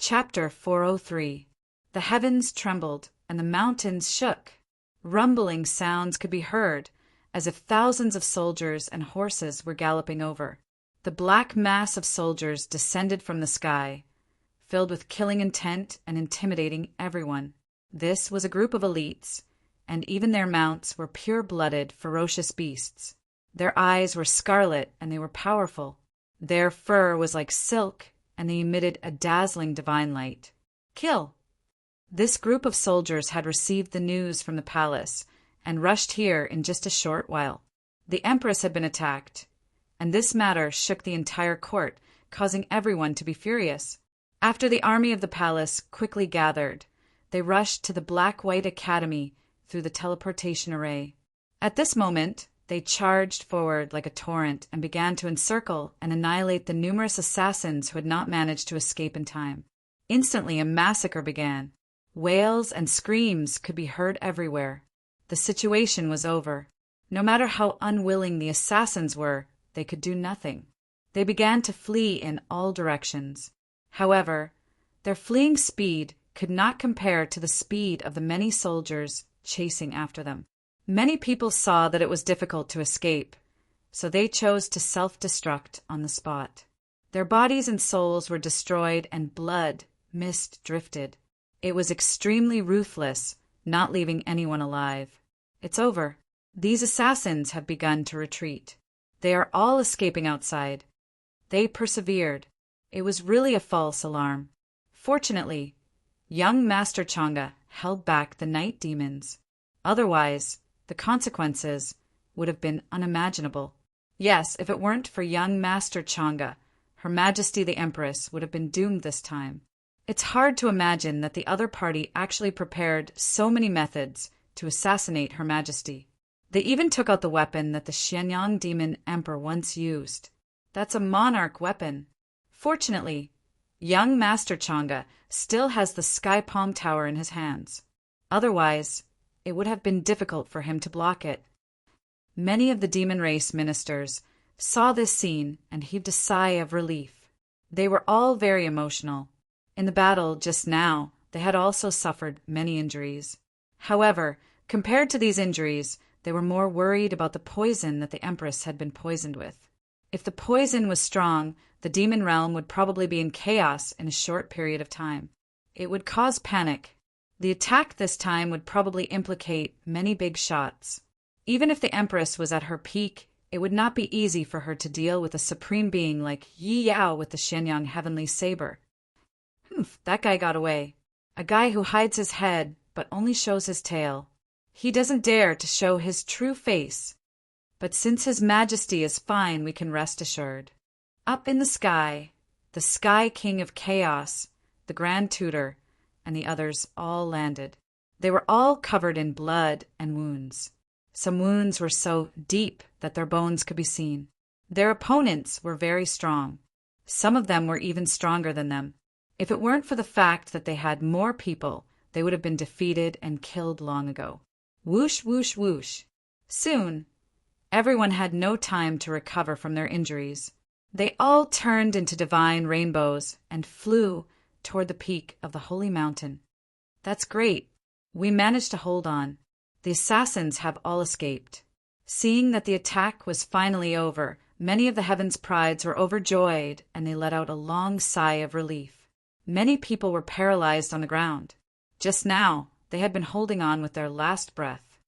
Chapter 403. The heavens trembled, and the mountains shook. Rumbling sounds could be heard, as if thousands of soldiers and horses were galloping over. The black mass of soldiers descended from the sky, filled with killing intent and intimidating everyone. This was a group of elites, and even their mounts were pure-blooded, ferocious beasts. Their eyes were scarlet, and they were powerful. Their fur was like silk, and they emitted a dazzling divine light. Kill! This group of soldiers had received the news from the palace and rushed here in just a short while. The Empress had been attacked, and this matter shook the entire court, causing everyone to be furious. After the army of the palace quickly gathered, they rushed to the Black-White Academy through the teleportation array. At this moment, they charged forward like a torrent and began to encircle and annihilate the numerous assassins who had not managed to escape in time. Instantly, a massacre began. Wails and screams could be heard everywhere. The situation was over. No matter how unwilling the assassins were, they could do nothing. They began to flee in all directions. However, their fleeing speed could not compare to the speed of the many soldiers chasing after them. Many people saw that it was difficult to escape, so they chose to self-destruct on the spot. Their bodies and souls were destroyed and blood, mist drifted. It was extremely ruthless, not leaving anyone alive. It's over. These assassins have begun to retreat. They are all escaping outside. They persevered. It was really a false alarm. Fortunately, young Master Chang'e held back the night demons. Otherwise, the consequences would have been unimaginable. Yes, if it weren't for young Master Chang'e, Her Majesty the Empress would have been doomed this time. It's hard to imagine that the other party actually prepared so many methods to assassinate Her Majesty. They even took out the weapon that the Shenyang Demon Emperor once used. That's a monarch weapon. Fortunately, young Master Chang'e still has the Sky Palm Tower in his hands. Otherwise, it would have been difficult for him to block it. Many of the demon race ministers saw this scene and heaved a sigh of relief. They were all very emotional. In the battle just now, they had also suffered many injuries. However, compared to these injuries, they were more worried about the poison that the Empress had been poisoned with. If the poison was strong, the demon realm would probably be in chaos in a short period of time. It would cause panic. The attack this time would probably implicate many big shots. Even if the Empress was at her peak, it would not be easy for her to deal with a supreme being like Yi Yao with the Shenyang Heavenly Saber. That guy got away. A guy who hides his head but only shows his tail. He doesn't dare to show his true face. But since His Majesty is fine, we can rest assured. Up in the Sky King of Chaos, the Grand Tutor, and the others all landed. They were all covered in blood and wounds. Some wounds were so deep that their bones could be seen. Their opponents were very strong. Some of them were even stronger than them. If it weren't for the fact that they had more people, they would have been defeated and killed long ago. Whoosh, whoosh, whoosh. Soon, everyone had no time to recover from their injuries. They all turned into divine rainbows and flew toward the peak of the holy mountain. That's great. We managed to hold on. The assassins have all escaped. Seeing that the attack was finally over, many of the Heaven's Prides were overjoyed, and they let out a long sigh of relief. Many people were paralyzed on the ground. Just now, they had been holding on with their last breath.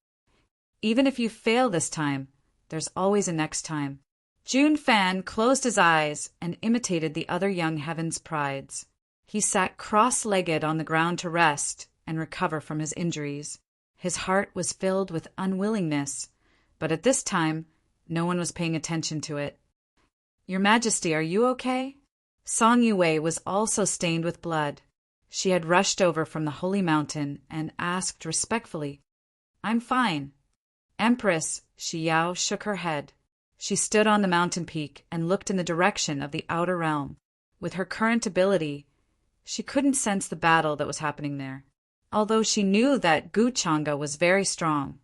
Even if you fail this time, there's always a next time. Jun Fan closed his eyes and imitated the other young Heaven's Prides. He sat cross-legged on the ground to rest and recover from his injuries. His heart was filled with unwillingness, but at this time, no one was paying attention to it. Your Majesty, are you okay? Song Yue was also stained with blood. She had rushed over from the holy mountain and asked respectfully, I'm fine. Empress Shi Yao shook her head. She stood on the mountain peak and looked in the direction of the outer realm. With her current ability, she couldn't sense the battle that was happening there. Although she knew that Gu Chang'e was very strong,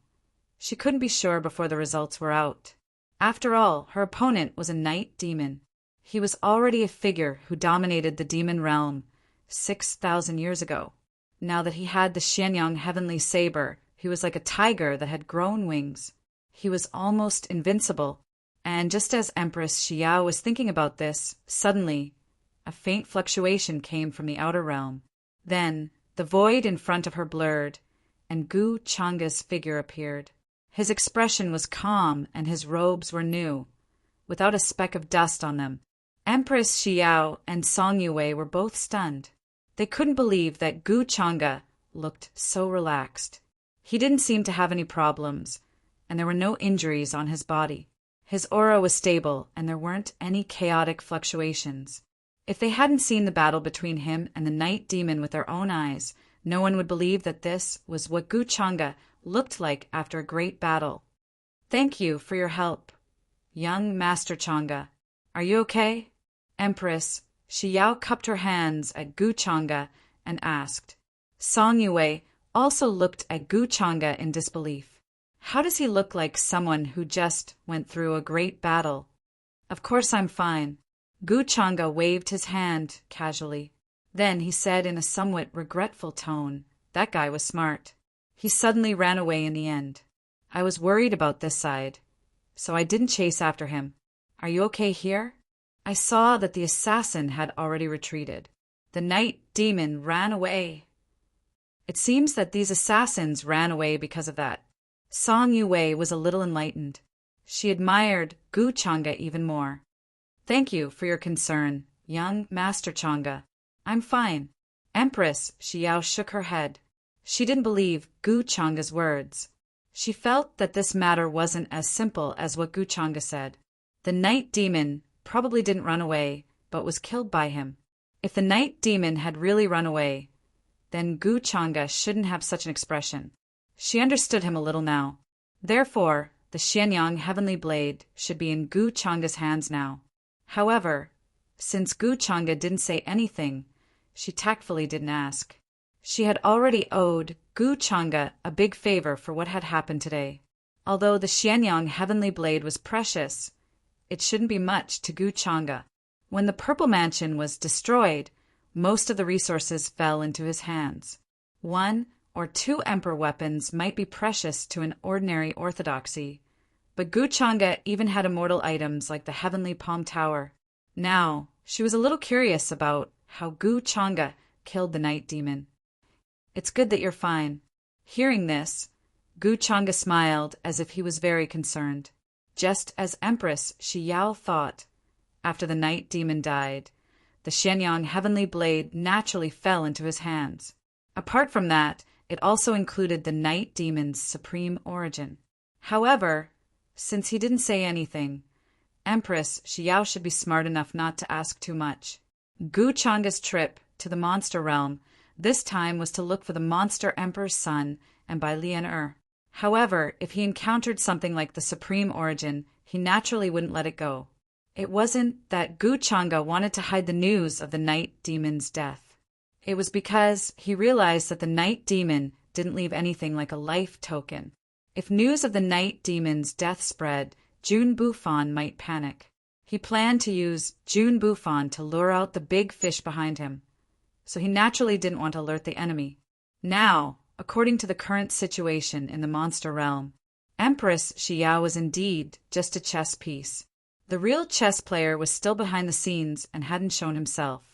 she couldn't be sure before the results were out. After all, her opponent was a night demon. He was already a figure who dominated the demon realm 6,000 years ago. Now that he had the Xianyang heavenly saber, he was like a tiger that had grown wings. He was almost invincible. And just as Empress Xiao was thinking about this, suddenly, a faint fluctuation came from the outer realm. Then, the void in front of her blurred, and Gu Changa's figure appeared. His expression was calm, and his robes were new, without a speck of dust on them. Empress Xiao and Song Yue were both stunned. They couldn't believe that Gu Changa looked so relaxed. He didn't seem to have any problems, and there were no injuries on his body. His aura was stable, and there weren't any chaotic fluctuations. If they hadn't seen the battle between him and the night demon with their own eyes, no one would believe that this was what Gu Changa looked like after a great battle. "Thank you for your help, young Master Changa. Are you okay?" Empress Xiao cupped her hands at Gu Changa and asked. Song Yue also looked at Gu Changa in disbelief. How does he look like someone who just went through a great battle? "Of course I'm fine." Gu Changa waved his hand casually. Then he said in a somewhat regretful tone, "That guy was smart. He suddenly ran away in the end. I was worried about this side, so I didn't chase after him. Are you okay here?" I saw that the assassin had already retreated. The night demon ran away. It seems that these assassins ran away because of that. Song Yue was a little enlightened. She admired Gu Changa even more. "Thank you for your concern, young Master Changa. I'm fine." Empress Xiao shook her head. She didn't believe Gu Changa's words. She felt that this matter wasn't as simple as what Gu Changa said. The night demon probably didn't run away, but was killed by him. If the night demon had really run away, then Gu Changa shouldn't have such an expression. She understood him a little now. Therefore, the Xianyang heavenly blade should be in Gu Changa's hands now. However, since Gu Changa didn't say anything, she tactfully didn't ask. She had already owed Gu Changa a big favor for what had happened today. Although the Xianyang heavenly blade was precious, it shouldn't be much to Gu Changa. When the Purple Mansion was destroyed, most of the resources fell into his hands. 1 or 2 emperor weapons might be precious to an ordinary orthodoxy, but Gu Changa even had immortal items like the heavenly palm tower. Now, she was a little curious about how Gu Changa killed the night demon. "It's good that you're fine." Hearing this, Gu Changa smiled as if he was very concerned. Just as Empress Xiao thought, after the night demon died, the Xianyang heavenly blade naturally fell into his hands. Apart from that, it also included the night demon's supreme origin. However, since he didn't say anything, Empress Xiao should be smart enough not to ask too much. Gu Changa's trip to the monster realm this time was to look for the monster emperor's son and Bai Lian. However, if he encountered something like the supreme origin, he naturally wouldn't let it go. It wasn't that Gu Changa wanted to hide the news of the night demon's death. It was because he realized that the night demon didn't leave anything like a life token. If news of the night demon's death spread, Jun Bufan might panic. He planned to use Jun Bufan to lure out the big fish behind him, so he naturally didn't want to alert the enemy. Now, according to the current situation in the monster realm, Empress Xiao was indeed just a chess piece. The real chess player was still behind the scenes and hadn't shown himself.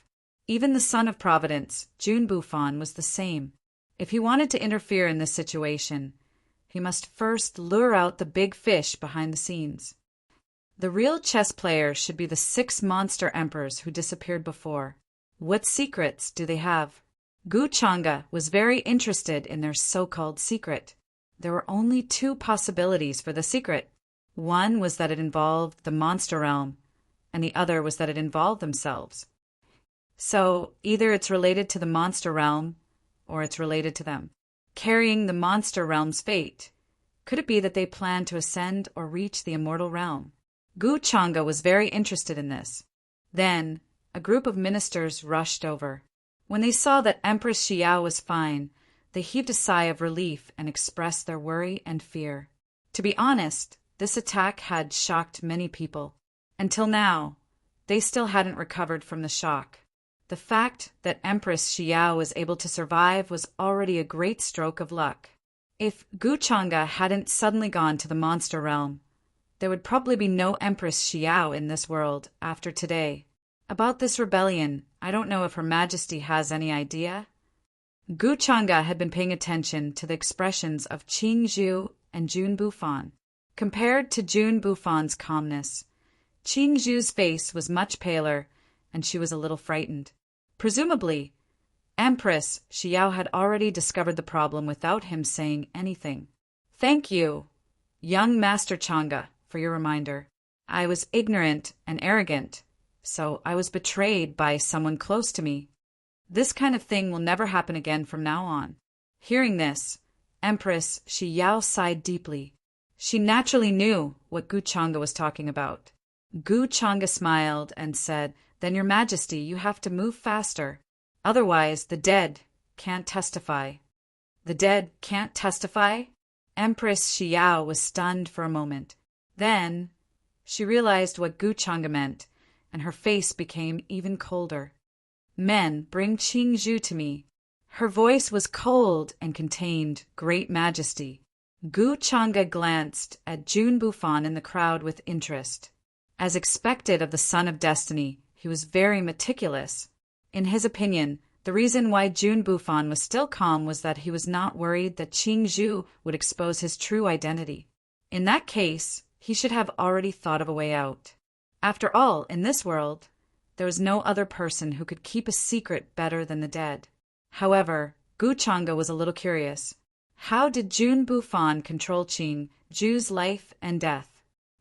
Even the son of Providence, Jun Bufan, was the same. If he wanted to interfere in this situation, he must first lure out the big fish behind the scenes. The real chess player should be the 6 monster emperors who disappeared before. What secrets do they have? Gu Changa was very interested in their so-called secret. There were only 2 possibilities for the secret. One was that it involved the monster realm, and the other was that it involved themselves. So, either it's related to the monster realm, or it's related to them. Carrying the monster realm's fate. Could it be that they planned to ascend or reach the immortal realm? Gu Changa was very interested in this. Then, a group of ministers rushed over. When they saw that Empress Xiao was fine, they heaved a sigh of relief and expressed their worry and fear. To be honest, this attack had shocked many people. Until now, they still hadn't recovered from the shock. The fact that Empress Xiao was able to survive was already a great stroke of luck. If Gu Chang'e hadn't suddenly gone to the monster realm, there would probably be no Empress Xiao in this world after today. About this rebellion, I don't know if Her Majesty has any idea. Gu Chang'e had been paying attention to the expressions of Qing Zhu and Jun Bufan. Compared to Jun Bufan's calmness, Qing Zhu's face was much paler, and she was a little frightened. Presumably, Empress Xiao had already discovered the problem without him saying anything. Thank you, young Master Chang'e, for your reminder. I was ignorant and arrogant, so I was betrayed by someone close to me. This kind of thing will never happen again from now on. Hearing this, Empress Xiao sighed deeply. She naturally knew what Gu Chang'e was talking about. Gu Chang'e smiled and said, "Then, Your Majesty, you have to move faster. Otherwise, the dead can't testify." The dead can't testify? Empress Xiao was stunned for a moment. Then, she realized what Gu Chang'e meant, and her face became even colder. "Men, bring Qing Zhu to me." Her voice was cold and contained great majesty. Gu Chang'e glanced at Jun Bufan in the crowd with interest. As expected of the Son of Destiny, he was very meticulous. In his opinion, the reason why Jun Bufan was still calm was that he was not worried that Qing Zhu would expose his true identity. In that case, he should have already thought of a way out. After all, in this world, there was no other person who could keep a secret better than the dead. However, Gu Chang'e was a little curious. How did Jun Bufan control Qing Zhu's life and death?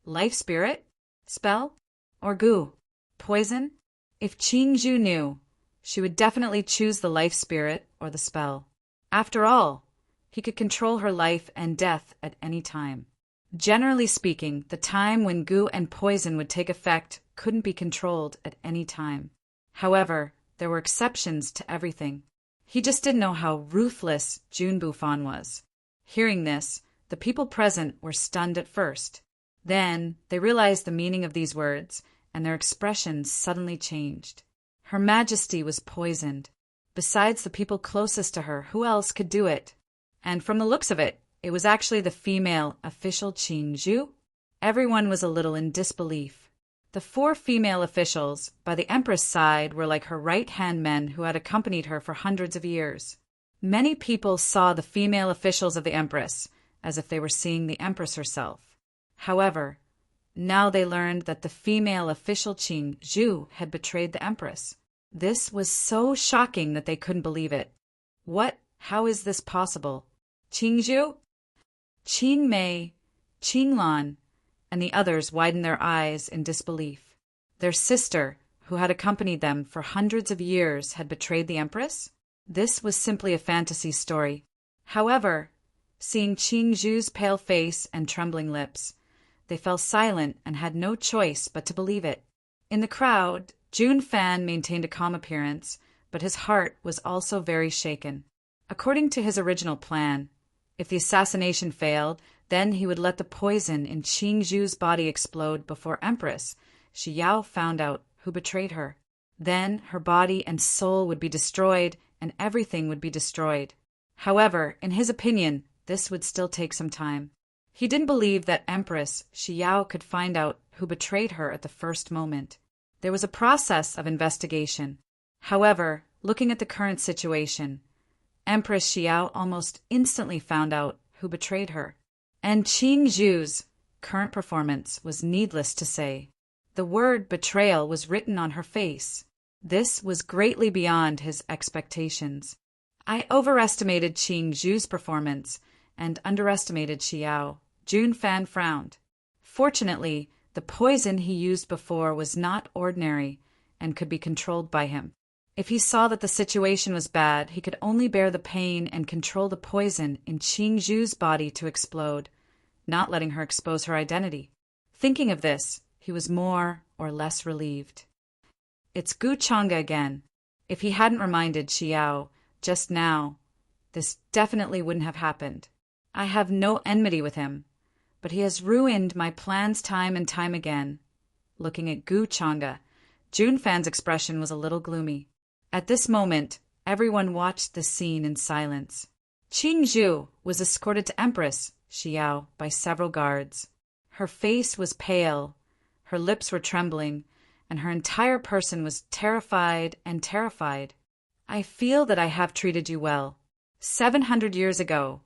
Life spirit? Spell? Or Gu? Poison? If Qing Zhu knew, she would definitely choose the life spirit or the spell. After all, he could control her life and death at any time. Generally speaking, the time when Gu and poison would take effect couldn't be controlled at any time. However, there were exceptions to everything. He just didn't know how ruthless Jun Bufan was. Hearing this, the people present were stunned at first. Then, they realized the meaning of these words, and their expressions suddenly changed. Her Majesty was poisoned. Besides the people closest to her, who else could do it? And from the looks of it, it was actually the female official Qing Zhu. Everyone was a little in disbelief. The 4 female officials by the Empress' side were like her right-hand men who had accompanied her for hundreds of years. Many people saw the female officials of the Empress as if they were seeing the Empress herself. However, now they learned that the female official Qing Zhu had betrayed the Empress. This was so shocking that they couldn't believe it. What? How is this possible? Qing Zhu? Qing Mei, Qing Lan, and the others widened their eyes in disbelief. Their sister, who had accompanied them for hundreds of years, had betrayed the Empress? This was simply a fantasy story. However, seeing Qing Zhu's pale face and trembling lips, they fell silent and had no choice but to believe it. In the crowd, Jun Fan maintained a calm appearance, but his heart was also very shaken. According to his original plan, if the assassination failed, then he would let the poison in Qing Zhu's body explode before Empress Xiao found out who betrayed her. Then her body and soul would be destroyed, and everything would be destroyed. However, in his opinion, this would still take some time. He didn't believe that Empress Xiao could find out who betrayed her at the first moment. There was a process of investigation. However, looking at the current situation, Empress Xiao almost instantly found out who betrayed her. And Qing Zhu's current performance was needless to say. The word betrayal was written on her face. This was greatly beyond his expectations. I overestimated Qing Zhu's performance and underestimated Xiao. Jun Fan frowned. Fortunately, the poison he used before was not ordinary and could be controlled by him. If he saw that the situation was bad, he could only bear the pain and control the poison in Qing Zhu's body to explode, not letting her expose her identity. Thinking of this, he was more or less relieved. It's Gu Chang'e again. If he hadn't reminded Xiao just now, this definitely wouldn't have happened. I have no enmity with him, but he has ruined my plans time and time again. Looking at Gu Chang'e, Jun Fan's expression was a little gloomy. At this moment, everyone watched the scene in silence. Qing Zhu was escorted to Empress Xiao by several guards. Her face was pale, her lips were trembling, and her entire person was terrified and terrified. I feel that I have treated you well. 700 years ago,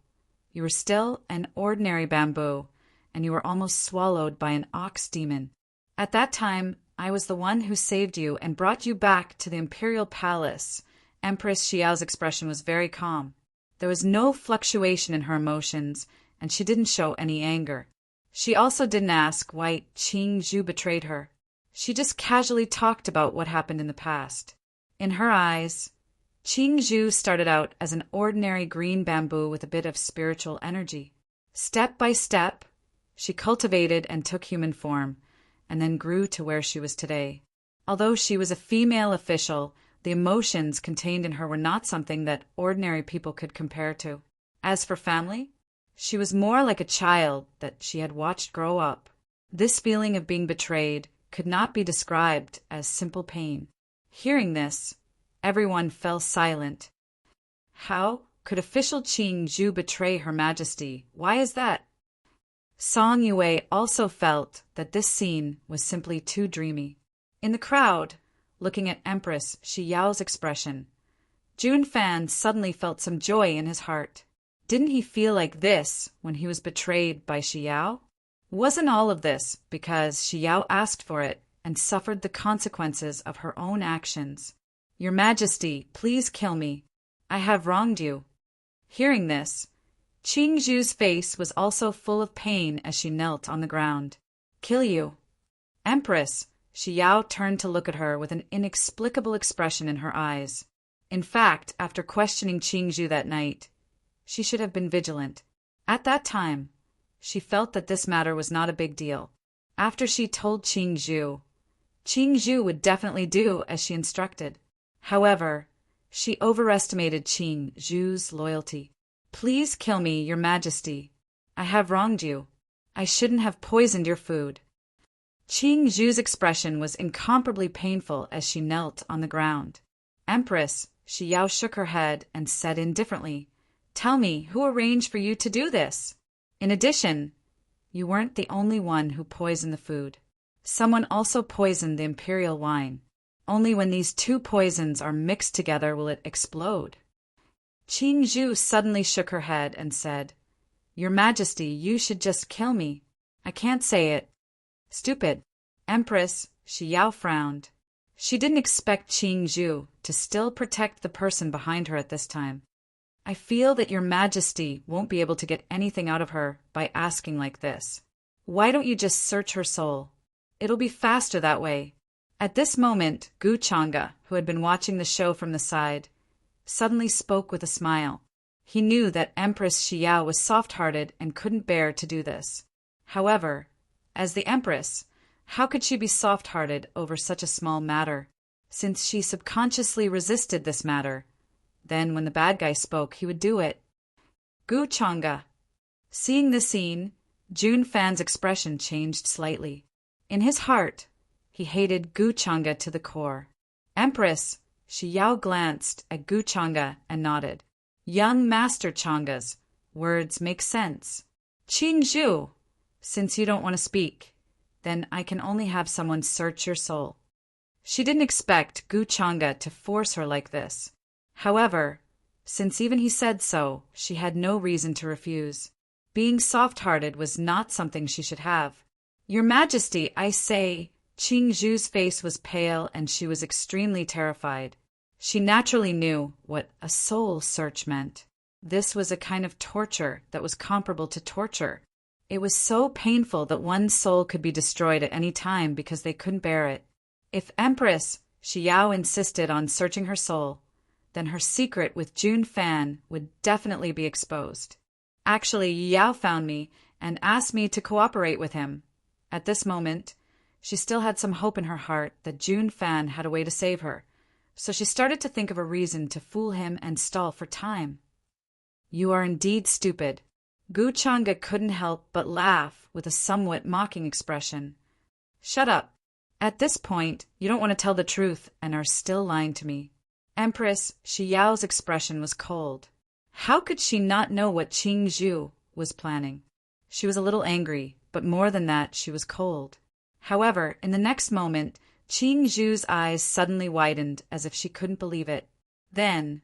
you were still an ordinary bamboo, and you were almost swallowed by an ox demon. At that time, I was the one who saved you and brought you back to the imperial palace. Empress Xiao's expression was very calm. There was no fluctuation in her emotions, and she didn't show any anger. She also didn't ask why Qing Zhu betrayed her. She just casually talked about what happened in the past. In her eyes, Qing Zhu started out as an ordinary green bamboo with a bit of spiritual energy. Step by step, she cultivated and took human form, and then grew to where she was today. Although she was a female official, the emotions contained in her were not something that ordinary people could compare to. As for family, she was more like a child that she had watched grow up. This feeling of being betrayed could not be described as simple pain. Hearing this, everyone fell silent. How could official Qing Zhu betray Her Majesty? Why is that? Song Yue also felt that this scene was simply too dreamy. In the crowd, looking at Empress Xiao's expression, Jun Fan suddenly felt some joy in his heart. Didn't he feel like this when he was betrayed by Xiao? Wasn't all of this because Xiao asked for it and suffered the consequences of her own actions? Your Majesty, please kill me. I have wronged you. Hearing this, Qing Zhu's face was also full of pain as she knelt on the ground. Kill you? Empress, Xiao turned to look at her with an inexplicable expression in her eyes. In fact, after questioning Qing Zhu that night, she should have been vigilant. At that time, she felt that this matter was not a big deal. After she told Qing Zhu would definitely do as she instructed. However, she overestimated Qing Zhu's loyalty. Please kill me, Your Majesty. I have wronged you. I shouldn't have poisoned your food. Qing Zhu's expression was incomparably painful as she knelt on the ground. Empress Xiao shook her head and said indifferently, Tell me, who arranged for you to do this? In addition, you weren't the only one who poisoned the food. Someone also poisoned the imperial wine. Only when these two poisons are mixed together will it explode. Qing Zhu suddenly shook her head and said, Your Majesty, you should just kill me. I can't say it. Stupid. Empress Xiao frowned. She didn't expect Qing Zhu to still protect the person behind her at this time. I feel that Your Majesty won't be able to get anything out of her by asking like this. Why don't you just search her soul? It'll be faster that way. At this moment, Gu Chang'e, who had been watching the show from the side, suddenly spoke with a smile. He knew that Empress Xiao was soft-hearted and couldn't bear to do this. However, as the Empress, how could she be soft-hearted over such a small matter, since she subconsciously resisted this matter? Then when the bad guy spoke, he would do it. Gu Chang'e. Seeing this scene, Jun Fan's expression changed slightly. In his heart, he hated Gu Chang'e to the core. Empress Xiao glanced at Gu Chang'e and nodded. Young Master Chang'e's words make sense. Qing Zhu, since you don't want to speak, then I can only have someone search your soul. She didn't expect Gu Chang'e to force her like this. However, since even he said so, she had no reason to refuse. Being soft-hearted was not something she should have. Your Majesty, I say. Qing Zhu's face was pale and she was extremely terrified. She naturally knew what a soul search meant. This was a kind of torture that was comparable to torture. It was so painful that one's soul could be destroyed at any time because they couldn't bear it. If Empress Xiao insisted on searching her soul, then her secret with Jun Fan would definitely be exposed. Actually, Yao found me and asked me to cooperate with him. At this moment, she still had some hope in her heart that Jun Fan had a way to save her, so she started to think of a reason to fool him and stall for time. You are indeed stupid. Gu Chang'e couldn't help but laugh with a somewhat mocking expression. Shut up. At this point, you don't want to tell the truth and are still lying to me. Empress Xiao's expression was cold. How could she not know what Qing Zhu was planning? She was a little angry, but more than that, she was cold. However, in the next moment, Qing Zhu's eyes suddenly widened as if she couldn't believe it. Then,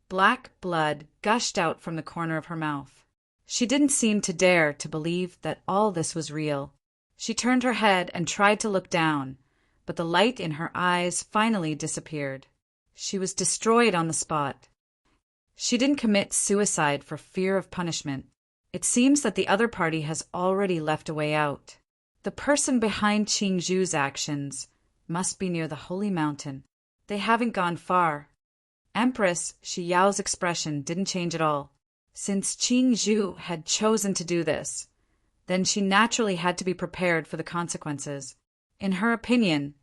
black blood gushed out from the corner of her mouth. She didn't seem to dare to believe that all this was real. She turned her head and tried to look down, but the light in her eyes finally disappeared. She was destroyed on the spot. She didn't commit suicide for fear of punishment. It seems that the other party has already left a way out. The person behind Qing Zhu's actions must be near the Holy Mountain. They haven't gone far. Empress Xiao's expression didn't change at all. Since Qing Zhu had chosen to do this, then she naturally had to be prepared for the consequences. In her opinion,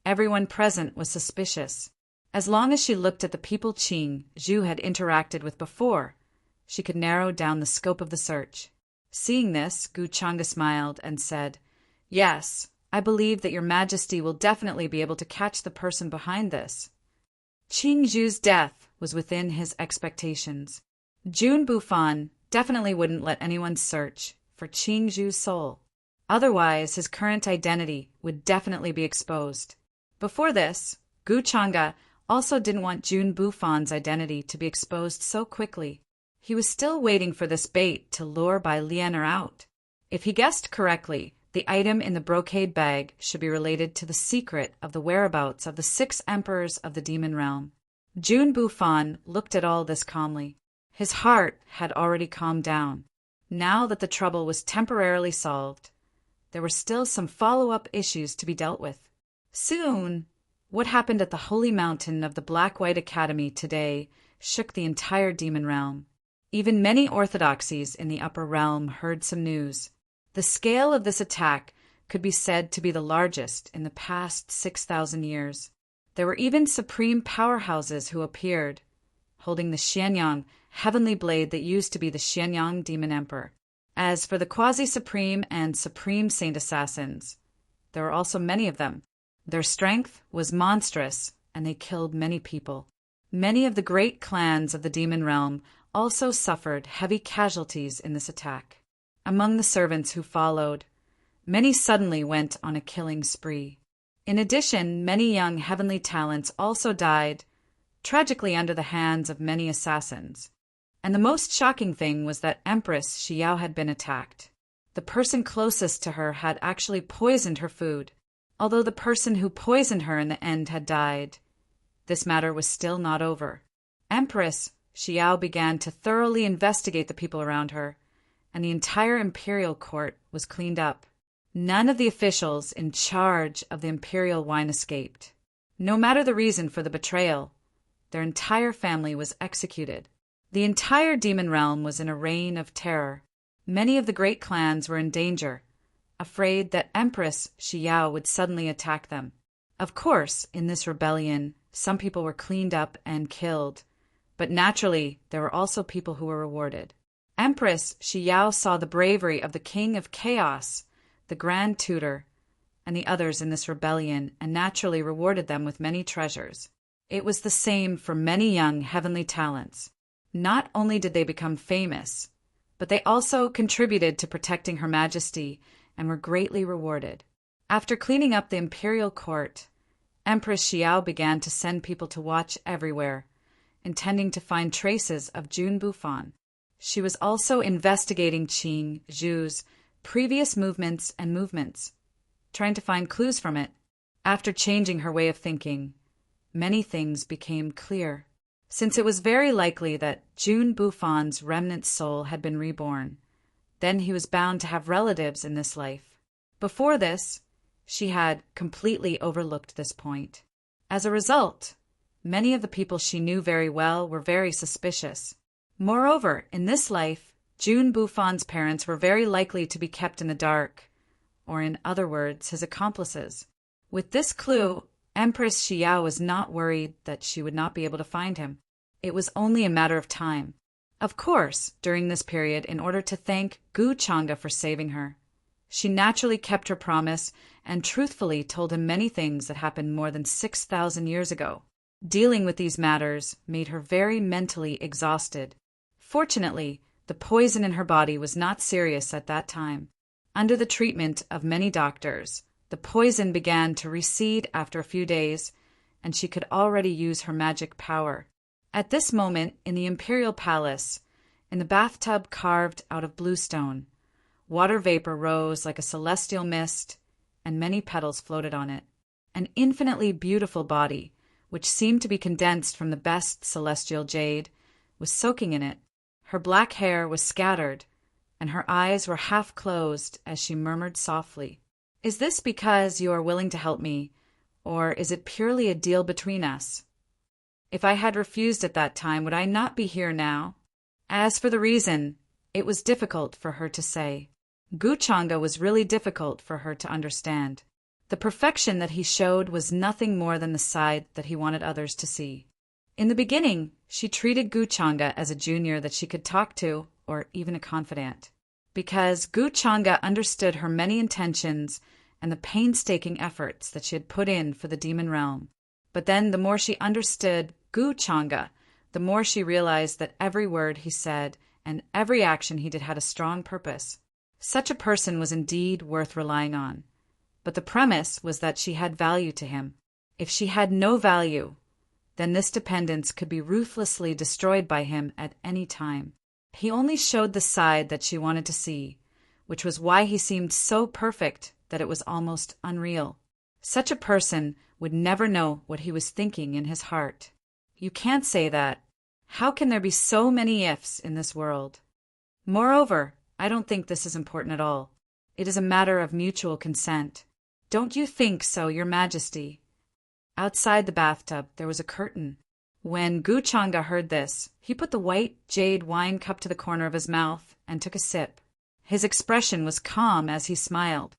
everyone present was suspicious. As long as she looked at the people Qing Zhu had interacted with before, she could narrow down the scope of the search. Seeing this, Gu Changa smiled and said, "Yes, I believe that your Majesty will definitely be able to catch the person behind this." Qing Zhu's death was within his expectations. Jun Bufan definitely wouldn't let anyone search for Qing Zhu's soul. Otherwise, his current identity would definitely be exposed. Before this, Gu Changa also didn't want Jun Bufan's identity to be exposed so quickly. He was still waiting for this bait to lure Bai Lianer out. If he guessed correctly, the item in the brocade bag should be related to the secret of the whereabouts of the 6 emperors of the demon realm. Jun Bufan looked at all this calmly. His heart had already calmed down. Now that the trouble was temporarily solved, there were still some follow-up issues to be dealt with. Soon, what happened at the Holy Mountain of the Black-White Academy today shook the entire demon realm. Even many orthodoxies in the upper realm heard some news. The scale of this attack could be said to be the largest in the past 6,000 years. There were even supreme powerhouses who appeared, holding the Xianyang heavenly blade that used to be the Xianyang Demon Emperor. As for the quasi-supreme and supreme saint assassins, there were also many of them. Their strength was monstrous, and they killed many people. Many of the great clans of the demon realm also suffered heavy casualties in this attack. Among the servants who followed, many suddenly went on a killing spree. In addition, many young heavenly talents also died, tragically under the hands of many assassins. And the most shocking thing was that Empress Xiao had been attacked. The person closest to her had actually poisoned her food. Although the person who poisoned her in the end had died, this matter was still not over. Empress Xiao began to thoroughly investigate the people around her, and the entire imperial court was cleaned up. None of the officials in charge of the imperial wine escaped. No matter the reason for the betrayal, their entire family was executed. The entire demon realm was in a reign of terror. Many of the great clans were in danger, afraid that Empress Xiao would suddenly attack them. Of course, in this rebellion, some people were cleaned up and killed, but naturally, there were also people who were rewarded. Empress Xiao saw the bravery of the King of Chaos, the Grand Tutor, and the others in this rebellion, and naturally rewarded them with many treasures. It was the same for many young heavenly talents. Not only did they become famous, but they also contributed to protecting Her Majesty and were greatly rewarded. After cleaning up the imperial court, Empress Xiao began to send people to watch everywhere, intending to find traces of Jun Bufan. She was also investigating Qing Zhu's previous movements, trying to find clues from it. After changing her way of thinking, many things became clear. Since it was very likely that Jun Bufan's remnant soul had been reborn, then he was bound to have relatives in this life. Before this, she had completely overlooked this point. As a result, many of the people she knew very well were very suspicious. Moreover, in this life, Jun Bufan's parents were very likely to be kept in the dark, or in other words, his accomplices. With this clue, Empress Xiao was not worried that she would not be able to find him. It was only a matter of time. Of course, during this period, in order to thank Gu Changa for saving her, she naturally kept her promise and truthfully told him many things that happened more than 6,000 years ago. Dealing with these matters made her very mentally exhausted. Fortunately, the poison in her body was not serious at that time. Under the treatment of many doctors, the poison began to recede after a few days, and she could already use her magic power. At this moment, in the imperial palace, in the bathtub carved out of bluestone, water vapor rose like a celestial mist, and many petals floated on it. An infinitely beautiful body, which seemed to be condensed from the best celestial jade, was soaking in it. Her black hair was scattered, and her eyes were half closed as she murmured softly, "Is this because you are willing to help me, or is it purely a deal between us? If I had refused at that time, would I not be here now?" As for the reason, it was difficult for her to say. Guchanga was really difficult for her to understand. The perfection that he showed was nothing more than the side that he wanted others to see. In the beginning, she treated Guchanga as a junior that she could talk to, or even a confidant, because Guchanga understood her many intentions and the painstaking efforts that she had put in for the demon realm. But then the more she understood Guchanga, the more she realized that every word he said and every action he did had a strong purpose. Such a person was indeed worth relying on. But the premise was that she had value to him. If she had no value, then this dependence could be ruthlessly destroyed by him at any time. He only showed the side that she wanted to see, which was why he seemed so perfect that it was almost unreal. Such a person would never know what he was thinking in his heart. You can't say that. How can there be so many ifs in this world? Moreover, I don't think this is important at all. It is a matter of mutual consent. Don't you think so, Your Majesty? Outside the bathtub there was a curtain. When Guchanga heard this, he put the white jade wine cup to the corner of his mouth and took a sip. His expression was calm as he smiled.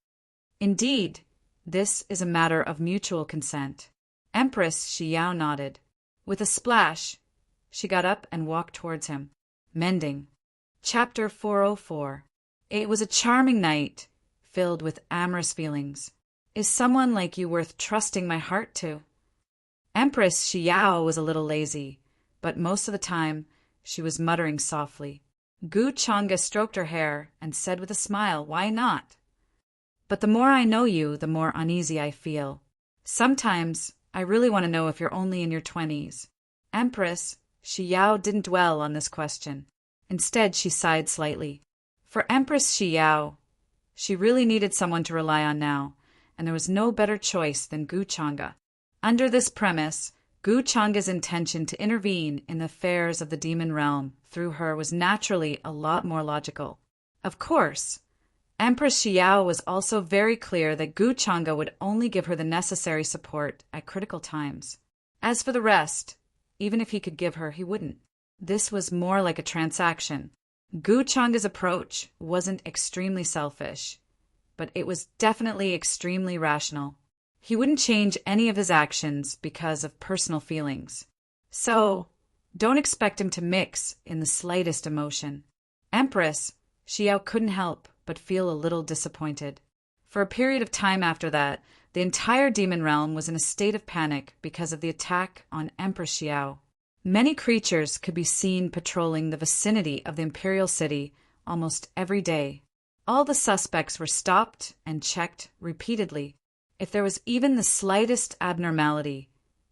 Indeed, this is a matter of mutual consent. Empress Xiao nodded. With a splash, she got up and walked towards him. Mending. Chapter 404. It was a charming night, filled with amorous feelings. Is someone like you worth trusting my heart to? Empress Xiao was a little lazy, but most of the time she was muttering softly. Guchanga stroked her hair and said with a smile, "Why not? But the more I know you, the more uneasy I feel. Sometimes I really want to know if you're only in your 20s. Empress Xiao didn't dwell on this question. Instead, she sighed slightly. For Empress Xiao, she really needed someone to rely on now, and there was no better choice than Guchanga. Under this premise, Guchanga's intention to intervene in the affairs of the demon realm through her was naturally a lot more logical. Of course, Empress Xiao was also very clear that Guchanga would only give her the necessary support at critical times. As for the rest, even if he could give her, he wouldn't. This was more like a transaction. Guchanga's approach wasn't extremely selfish, but it was definitely extremely rational. He wouldn't change any of his actions because of personal feelings. So, don't expect him to mix in the slightest emotion. Empress Xiao couldn't help but feel a little disappointed. For a period of time after that, the entire demon realm was in a state of panic because of the attack on Empress Xiao. Many creatures could be seen patrolling the vicinity of the imperial city almost every day. All the suspects were stopped and checked repeatedly. If there was even the slightest abnormality,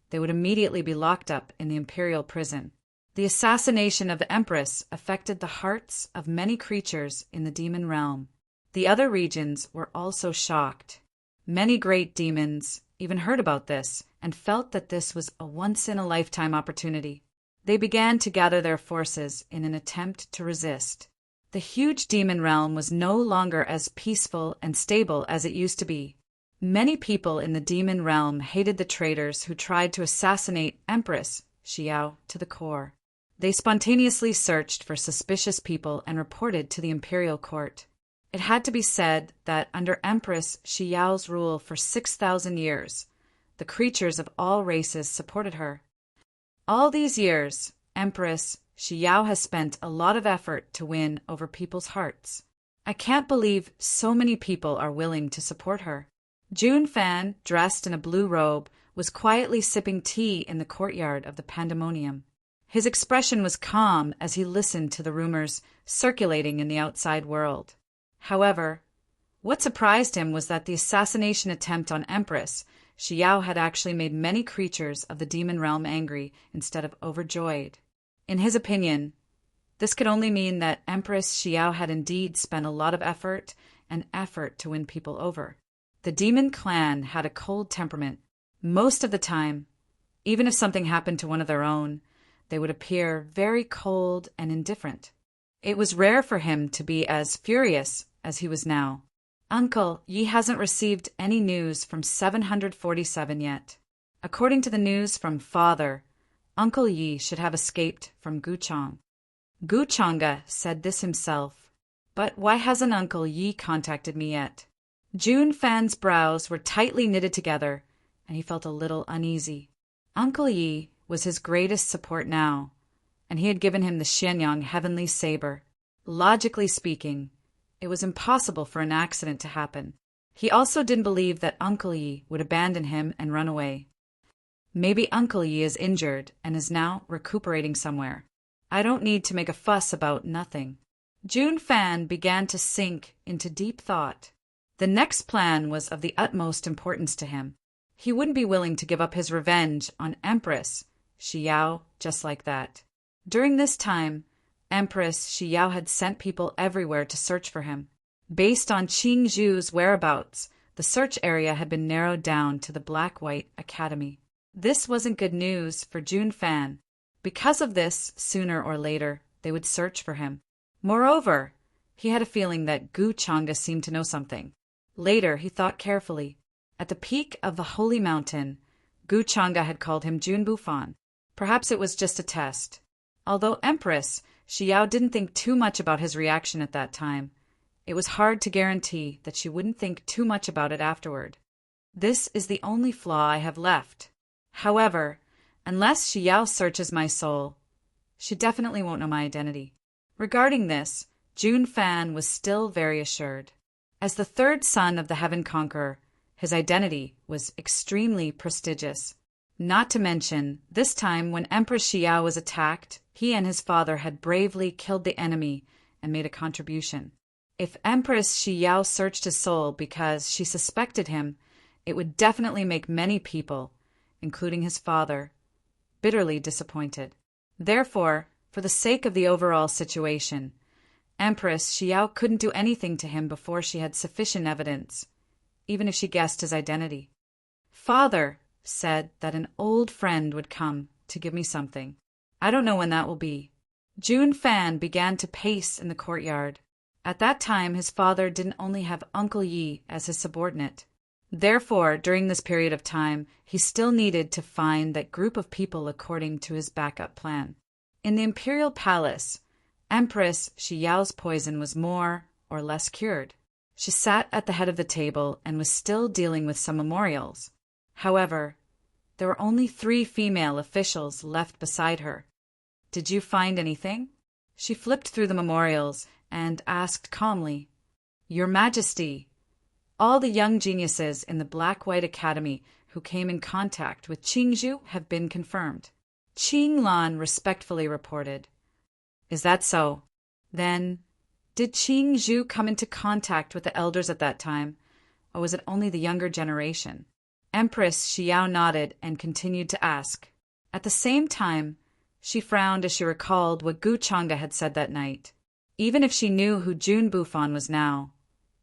they would immediately be locked up in the imperial prison. The assassination of the Empress affected the hearts of many creatures in the demon realm. The other regions were also shocked. Many great demons even heard about this and felt that this was a once-in-a-lifetime opportunity. They began to gather their forces in an attempt to resist. The huge demon realm was no longer as peaceful and stable as it used to be. Many people in the demon realm hated the traitors who tried to assassinate Empress Xiao to the core. They spontaneously searched for suspicious people and reported to the imperial court. It had to be said that under Empress Xiao's rule for 6,000 years, the creatures of all races supported her. All these years, Empress Xiao has spent a lot of effort to win over people's hearts. I can't believe so many people are willing to support her. Jun Fan, dressed in a blue robe, was quietly sipping tea in the courtyard of the Pandemonium. His expression was calm as he listened to the rumors circulating in the outside world. However, what surprised him was that the assassination attempt on Empress Xiao had actually made many creatures of the demon realm angry instead of overjoyed. In his opinion, this could only mean that Empress Xiao had indeed spent a lot of effort to win people over. The demon clan had a cold temperament. Most of the time, even if something happened to one of their own, they would appear very cold and indifferent. It was rare for him to be as furious as he was now. Uncle Yi hasn't received any news from 747 yet. According to the news from Father, Uncle Yi should have escaped from Guchang. Guchanga said this himself. But why hasn't Uncle Yi contacted me yet? Jun Fan's brows were tightly knitted together, and he felt a little uneasy. Uncle Yi was his greatest support now, and he had given him the Xianyang Heavenly Saber. Logically speaking, it was impossible for an accident to happen. He also didn't believe that Uncle Yi would abandon him and run away. Maybe Uncle Yi is injured and is now recuperating somewhere. I don't need to make a fuss about nothing. Jun Fan began to sink into deep thought. The next plan was of the utmost importance to him. He wouldn't be willing to give up his revenge on Empress Xiao just like that. During this time, Empress Xiao had sent people everywhere to search for him. Based on Qing Zhu's whereabouts, the search area had been narrowed down to the Black-White Academy. This wasn't good news for Jun Fan. Because of this, sooner or later, they would search for him. Moreover, he had a feeling that Gu Changa seemed to know something. Later, he thought carefully. At the peak of the Holy Mountain, Gu Changa had called him Jun Bufan. Perhaps it was just a test. Although Empress Xiao didn't think too much about his reaction at that time, it was hard to guarantee that she wouldn't think too much about it afterward. This is the only flaw I have left. However, unless Xiao searches my soul, she definitely won't know my identity. Regarding this, Jun Fan was still very assured. As the third son of the Heaven Conqueror, his identity was extremely prestigious. Not to mention, this time when Empress Xiao was attacked, he and his father had bravely killed the enemy and made a contribution. If Empress Xiao searched his soul because she suspected him, it would definitely make many people, including his father, bitterly disappointed. Therefore, for the sake of the overall situation, Empress Xiao couldn't do anything to him before she had sufficient evidence, even if she guessed his identity. Father said that an old friend would come to give me something. I don't know when that will be. Jun Fan began to pace in the courtyard. At that time, his father didn't only have Uncle Yi as his subordinate. Therefore, during this period of time, he still needed to find that group of people according to his backup plan. In the imperial palace, Empress Xiao's poison was more or less cured. She sat at the head of the table and was still dealing with some memorials. However, there were only 3 female officials left beside her. Did you find anything? She flipped through the memorials and asked calmly, Your Majesty, all the young geniuses in the Black-White Academy who came in contact with Qingzhu have been confirmed. Qing Lan respectfully reported. Is that so? Then, did Qingzhu come into contact with the elders at that time, or was it only the younger generation? Empress Xiao nodded and continued to ask. At the same time, she frowned as she recalled what Gu Changa had said that night. Even if she knew who Jun Bufan was now,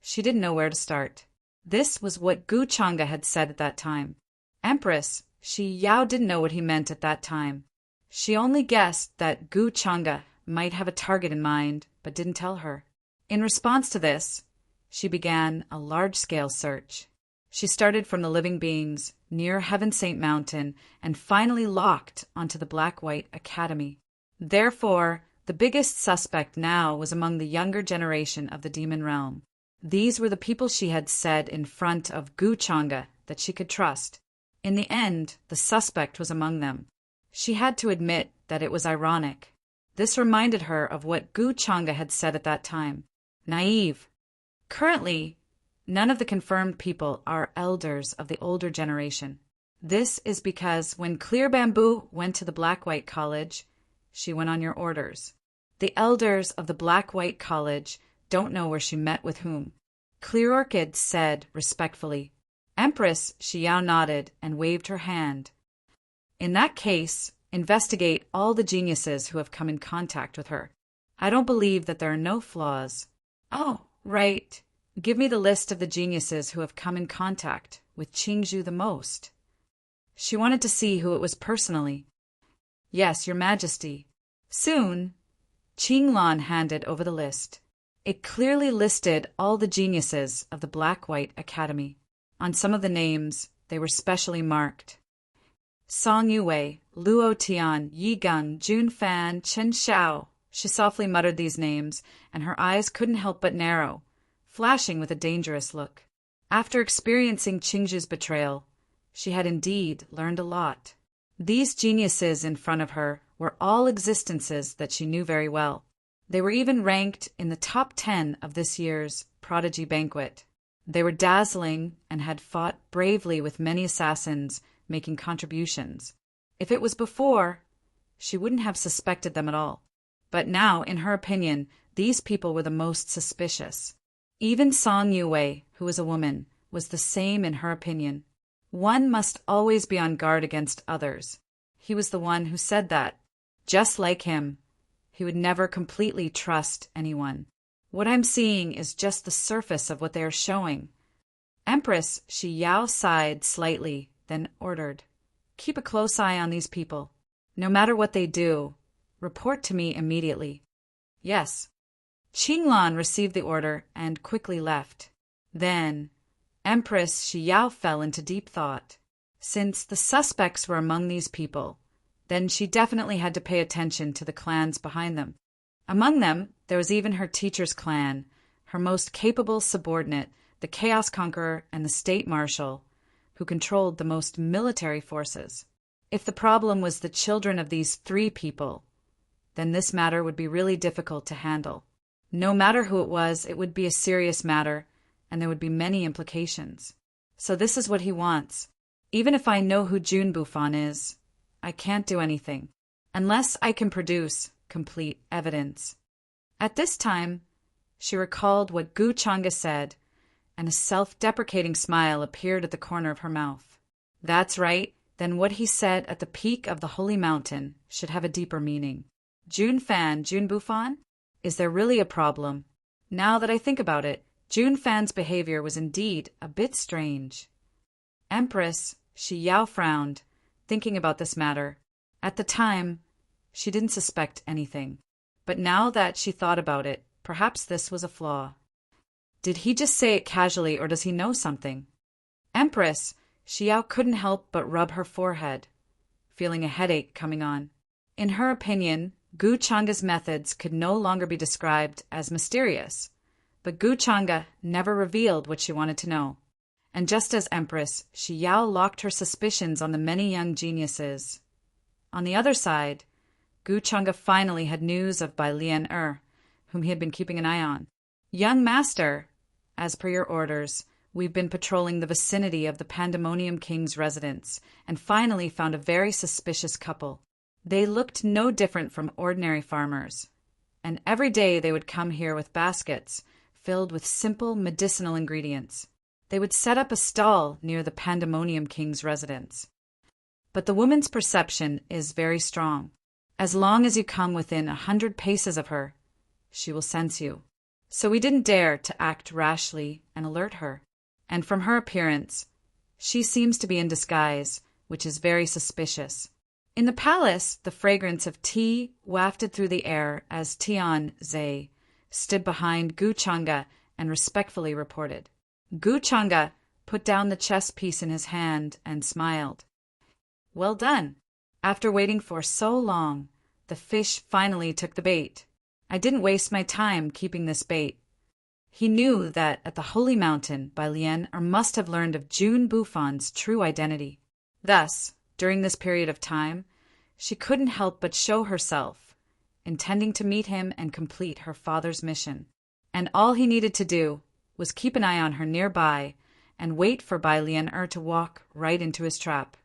she didn't know where to start. This was what Gu Changa had said at that time. Empress Xiao didn't know what he meant at that time. She only guessed that Gu Changa might have a target in mind, but didn't tell her. In response to this, she began a large-scale search. She started from the living beings near Heaven Saint Mountain and finally locked onto the Black-White Academy. Therefore, the biggest suspect now was among the younger generation of the demon realm. These were the people she had said in front of Gu Changa that she could trust. In the end, the suspect was among them. She had to admit that it was ironic. This reminded her of what Gu Changa had said at that time. Naive. Currently, none of the confirmed people are elders of the older generation. This is because when Clear Bamboo went to the Black-White College, she went on your orders. The elders of the Black-White College don't know where she met with whom. Clear Orchid said respectfully. Empress Xiao nodded and waved her hand. In that case, investigate all the geniuses who have come in contact with her. I don't believe that there are no flaws. Oh, right. Give me the list of the geniuses who have come in contact with Qingzhu the most. She wanted to see who it was personally. Yes, Your Majesty. Soon, Qinglan handed over the list. It clearly listed all the geniuses of the Black-White Academy. On some of the names, they were specially marked. Song Yue, Luo Tian, Yi Gung, Jun Fan, Chen Xiao. She softly muttered these names, and her eyes couldn't help but narrow, flashing with a dangerous look. After experiencing Qingzhu's betrayal, she had indeed learned a lot. These geniuses in front of her were all existences that she knew very well. They were even ranked in the top 10 of this year's Prodigy Banquet. They were dazzling and had fought bravely with many assassins, making contributions. If it was before, she wouldn't have suspected them at all. But now, in her opinion, these people were the most suspicious. Even Song Yue, who was a woman, was the same in her opinion. One must always be on guard against others. He was the one who said that. Just like him, he would never completely trust anyone. What I'm seeing is just the surface of what they are showing. Empress Xiao sighed slightly, then ordered, "Keep a close eye on these people. No matter what they do, report to me immediately." Yes. Qinglan received the order and quickly left. Then, Empress Xiao fell into deep thought. Since the suspects were among these people, then she definitely had to pay attention to the clans behind them. Among them, there was even her teacher's clan, her most capable subordinate, the Chaos Conqueror and the State Marshal, who controlled the most military forces. If the problem was the children of these 3 people, then this matter would be really difficult to handle. No matter who it was, it would be a serious matter, and there would be many implications. So this is what he wants. Even if I know who Jun Bufan is, I can't do anything, unless I can produce complete evidence. At this time, she recalled what Gu Changa said, and a self-deprecating smile appeared at the corner of her mouth. That's right, then what he said at the peak of the holy mountain should have a deeper meaning. Jun Fan, Jun Bufan? Is there really a problem? Now that I think about it, Jun Fan's behavior was indeed a bit strange. Empress Xiao frowned, thinking about this matter. At the time, she didn't suspect anything. But now that she thought about it, perhaps this was a flaw. Did he just say it casually, or does he know something? Empress Xiao couldn't help but rub her forehead, feeling a headache coming on. In her opinion, Gu Changa's methods could no longer be described as mysterious, but Gu Changa never revealed what she wanted to know. And just as Empress Xiao locked her suspicions on the many young geniuses, on the other side, Gu Changa finally had news of Bai Lian whom he had been keeping an eye on. "Young master, as per your orders, we've been patrolling the vicinity of the Pandemonium King's residence and finally found a very suspicious couple. They looked no different from ordinary farmers, and every day they would come here with baskets filled with simple medicinal ingredients. They would set up a stall near the Pandemonium King's residence. But the woman's perception is very strong. As long as you come within 100 paces of her, she will sense you. So we didn't dare to act rashly and alert her. And from her appearance, she seems to be in disguise, which is very suspicious." In the palace, the fragrance of tea wafted through the air as Tian Zhe stood behind Gu Changa and respectfully reported. Gu Changa put down the chess piece in his hand and smiled. "Well done. After waiting for so long, the fish finally took the bait. I didn't waste my time keeping this bait." He knew that at the Holy Mountain, Bai Lian must have learned of Jun Bufan's true identity. Thus, during this period of time, she couldn't help but show herself, intending to meet him and complete her father's mission. And all he needed to do was keep an eye on her nearby and wait for Bai Lian to walk right into his trap.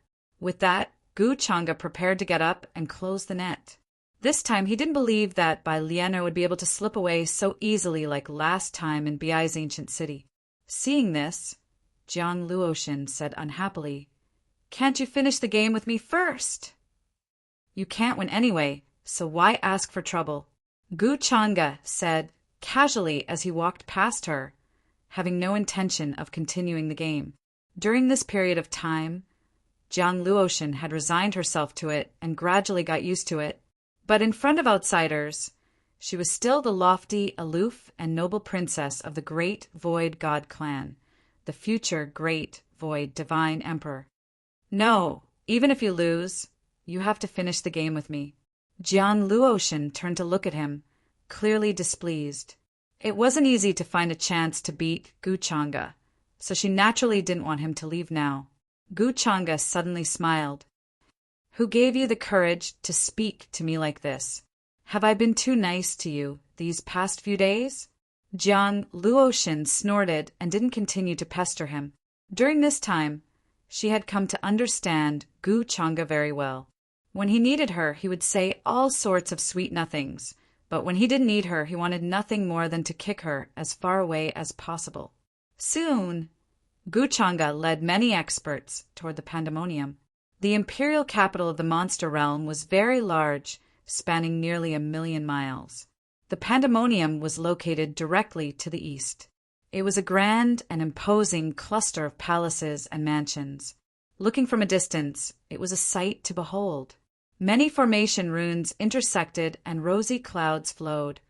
With that, Gu Changa prepared to get up and close the net. This time he didn't believe that Bai Lian would be able to slip away so easily like last time in Bai's ancient city. Seeing this, Jiang Luoshan said unhappily, "Can't you finish the game with me first?" "You can't win anyway, so why ask for trouble?" Gu Changa said casually as he walked past her, having no intention of continuing the game. During this period of time, Jiang Luoshan had resigned herself to it and gradually got used to it. But in front of outsiders, she was still the lofty, aloof, and noble princess of the Great Void God clan, the future Great Void Divine Emperor. "No, even if you lose, you have to finish the game with me." Jiang Luoshan turned to look at him, clearly displeased. It wasn't easy to find a chance to beat Gu Changa, so she naturally didn't want him to leave now. Gu Changa suddenly smiled. "Who gave you the courage to speak to me like this? Have I been too nice to you these past few days?" Jiang Luoshan snorted and didn't continue to pester him. During this time, she had come to understand Gu Changa very well. When he needed her, he would say all sorts of sweet nothings, but when he didn't need her, he wanted nothing more than to kick her as far away as possible. Soon, Gu Changa led many experts toward the Pandemonium. The imperial capital of the monster realm was very large, spanning nearly 1,000,000 miles. The Pandemonium was located directly to the east. It was a grand and imposing cluster of palaces and mansions. Looking from a distance, it was a sight to behold. Many formation runes intersected and rosy clouds flowed,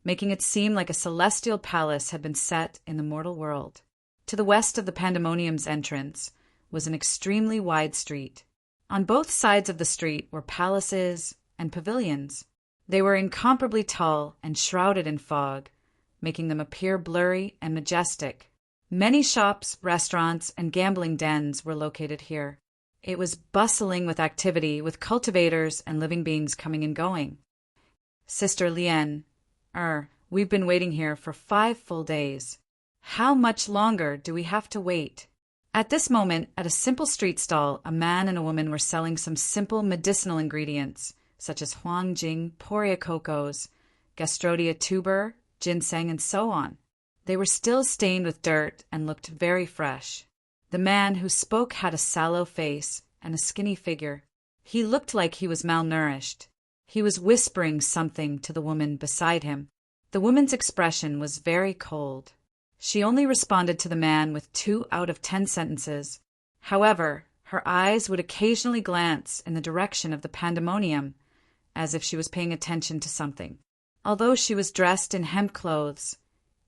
making it seem like a celestial palace had been set in the mortal world. To the west of the Pandemonium's entrance was an extremely wide street. On both sides of the street were palaces and pavilions. They were incomparably tall and shrouded in fog, making them appear blurry and majestic. Many shops, restaurants, and gambling dens were located here. It was bustling with activity, with cultivators and living beings coming and going. "Sister Lian, we've been waiting here for 5 full days. How much longer do we have to wait?" At this moment, at a simple street stall, a man and a woman were selling some simple medicinal ingredients, such as huangjing, poria cocos, gastrodia tuber, ginseng, and so on. They were still stained with dirt and looked very fresh. The man who spoke had a sallow face and a skinny figure. He looked like he was malnourished. He was whispering something to the woman beside him. The woman's expression was very cold. She only responded to the man with 2 out of 10 sentences. However, her eyes would occasionally glance in the direction of the Pandemonium, as if she was paying attention to something. Although she was dressed in hemp clothes,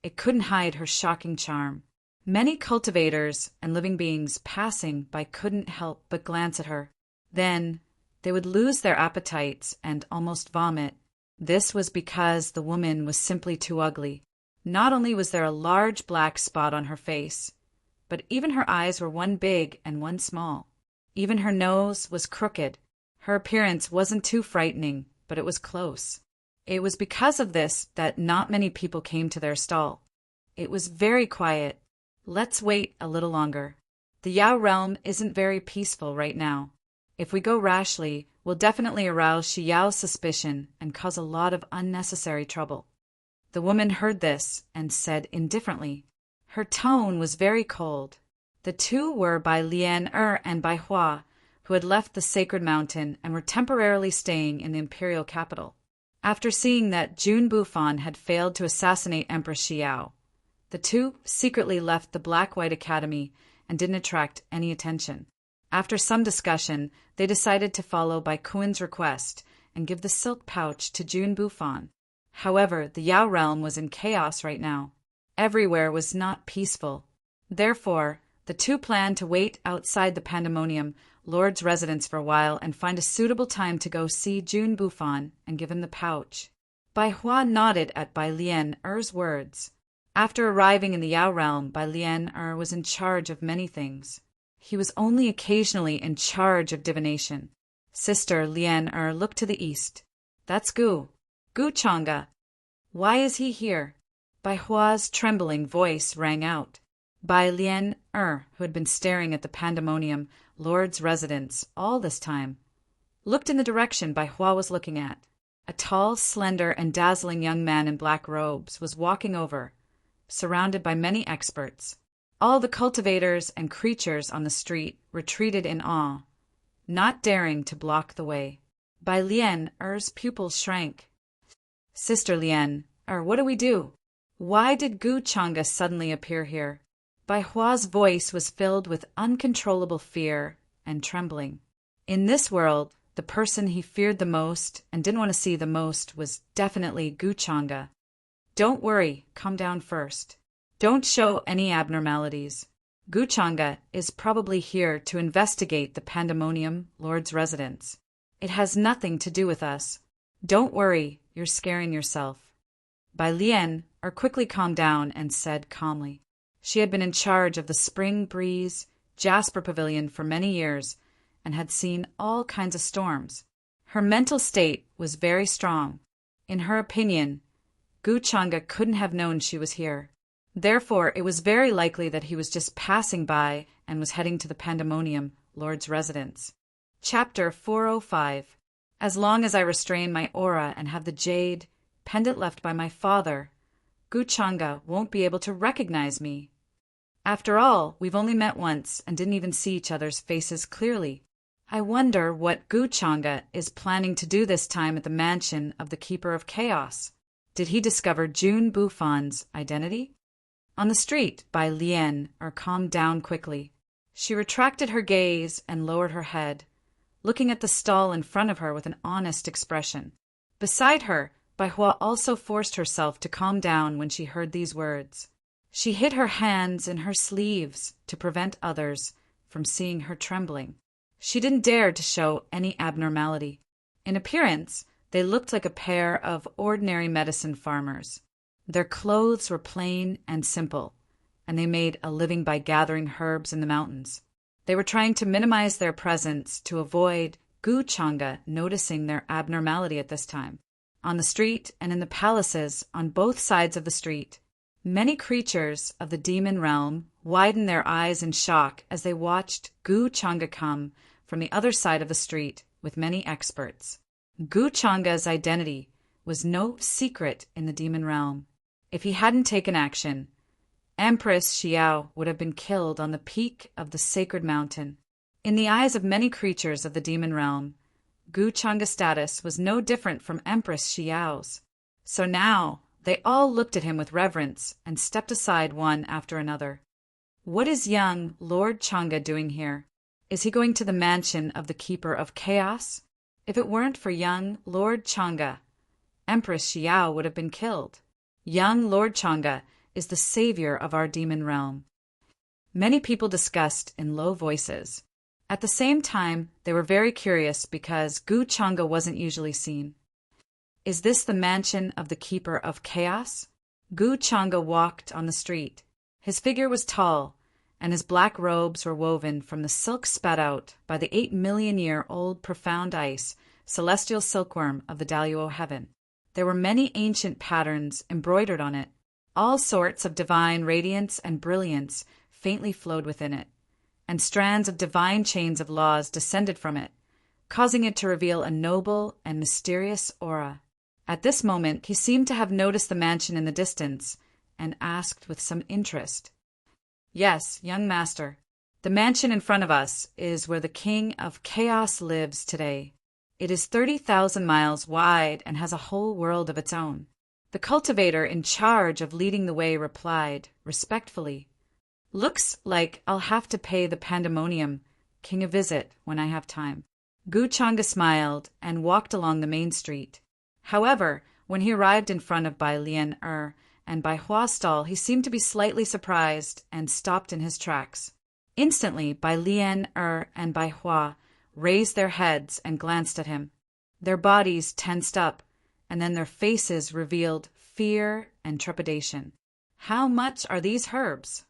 it couldn't hide her shocking charm. Many cultivators and living beings passing by couldn't help but glance at her. Then they would lose their appetites and almost vomit. This was because the woman was simply too ugly. Not only was there a large black spot on her face, but even her eyes were one big and one small. Even her nose was crooked. Her appearance wasn't too frightening, but it was close. It was because of this that not many people came to their stall. It was very quiet. Let's wait a little longer. The Yao realm isn't very peaceful right now. If we go rashly, we'll definitely arouse Xiyao's suspicion and cause a lot of unnecessary trouble. The woman heard this and said indifferently. Her tone was very cold. The two were Bai Lian and Bai Hua, who had left the sacred mountain and were temporarily staying in the imperial capital. After seeing that Jun Bufan had failed to assassinate Empress Xiao, the two secretly left the Black-White Academy and didn't attract any attention. After some discussion, they decided to follow Bai Kuan's request and give the silk pouch to Jun Bufan. However, the Yao realm was in chaos right now. Everywhere was not peaceful. Therefore, the two planned to wait outside the Pandemonium Lord's residence for a while and find a suitable time to go see Jun Bufan and give him the pouch. Bai Hua nodded at Bai Lian-er's words. After arriving in the Yao realm, Bai Lian-er was in charge of many things. He was only occasionally in charge of divination. Sister Lian-er looked to the east. "That's Gu Changa. Why is he here?" Bai Hua's trembling voice rang out. Bai Lien who had been staring at the pandemonium lord's residence all this time, looked in the direction Bai Hua was looking at. A tall, slender, and dazzling young man in black robes was walking over, surrounded by many experts. All the cultivators and creatures on the street retreated in awe, not daring to block the way. Bai Lien pupils shrank. Sister Lien, what do we do? Why did Gu Changa suddenly appear here? Bai Hua's voice was filled with uncontrollable fear and trembling. In this world, the person he feared the most and didn't want to see the most was definitely Gu Changa. Don't worry, calm down first. Don't show any abnormalities. Gu Changa is probably here to investigate the pandemonium lord's residence. It has nothing to do with us. Don't worry, you're scaring yourself. Bai Lien quickly calmed down and said calmly. She had been in charge of the Spring Breeze Jasper Pavilion for many years and had seen all kinds of storms. Her mental state was very strong. In her opinion, Gu Changa couldn't have known she was here. Therefore, it was very likely that he was just passing by and was heading to the pandemonium lord's residence. Chapter 405. As long as I restrain my aura and have the jade pendant left by my father, Gu Changa won't be able to recognize me. After all, we've only met once and didn't even see each other's faces clearly. I wonder what Gu Changa is planning to do this time at the mansion of the Keeper of Chaos. Did he discover June Buffon's identity? On the street, Bai Lien calmed down quickly. She retracted her gaze and lowered her head, looking at the stall in front of her with an honest expression. Beside her, Bai Hua also forced herself to calm down when she heard these words. She hid her hands in her sleeves to prevent others from seeing her trembling. She didn't dare to show any abnormality. In appearance, they looked like a pair of ordinary medicine farmers. Their clothes were plain and simple, and they made a living by gathering herbs in the mountains. They were trying to minimize their presence to avoid Gu Changa noticing their abnormality at this time. On the street and in the palaces on both sides of the street, many creatures of the demon realm widened their eyes in shock as they watched Gu Changa come from the other side of the street with many experts. Gu Changa's identity was no secret in the demon realm. If he hadn't taken action, Empress Xiao would have been killed on the peak of the sacred mountain. In the eyes of many creatures of the demon realm, Gu Changa's status was no different from Empress Xiao's. So now they all looked at him with reverence and stepped aside one after another. What is young Lord Changa doing here? Is he going to the mansion of the Keeper of Chaos? If it weren't for young Lord Changa, Empress Xiao would have been killed. Young Lord Changa is the savior of our demon realm. Many people discussed in low voices. At the same time, they were very curious because Gu Changa wasn't usually seen. Is this the mansion of the Keeper of Chaos? Gu Changa walked on the street. His figure was tall, and his black robes were woven from the silk spat out by the 8-million-year-old profound ice, celestial silkworm of the Daluo heaven. There were many ancient patterns embroidered on it. All sorts of divine radiance and brilliance faintly flowed within it, and strands of divine chains of laws descended from it, causing it to reveal a noble and mysterious aura. At this moment, he seemed to have noticed the mansion in the distance and asked with some interest, "Yes, young master, the mansion in front of us is where the King of Chaos lives today. It is 30,000 miles wide and has a whole world of its own." The cultivator in charge of leading the way replied, respectfully, "Looks like I'll have to pay the Pandemonium King a visit when I have time." Gu Changa smiled and walked along the main street. However, when he arrived in front of Bai Lien and Bai Hua's stall, he seemed to be slightly surprised and stopped in his tracks. Instantly, Bai Lien and Bai Hua raised their heads and glanced at him. Their bodies tensed up, and then their faces revealed fear and trepidation. "How much are these herbs?"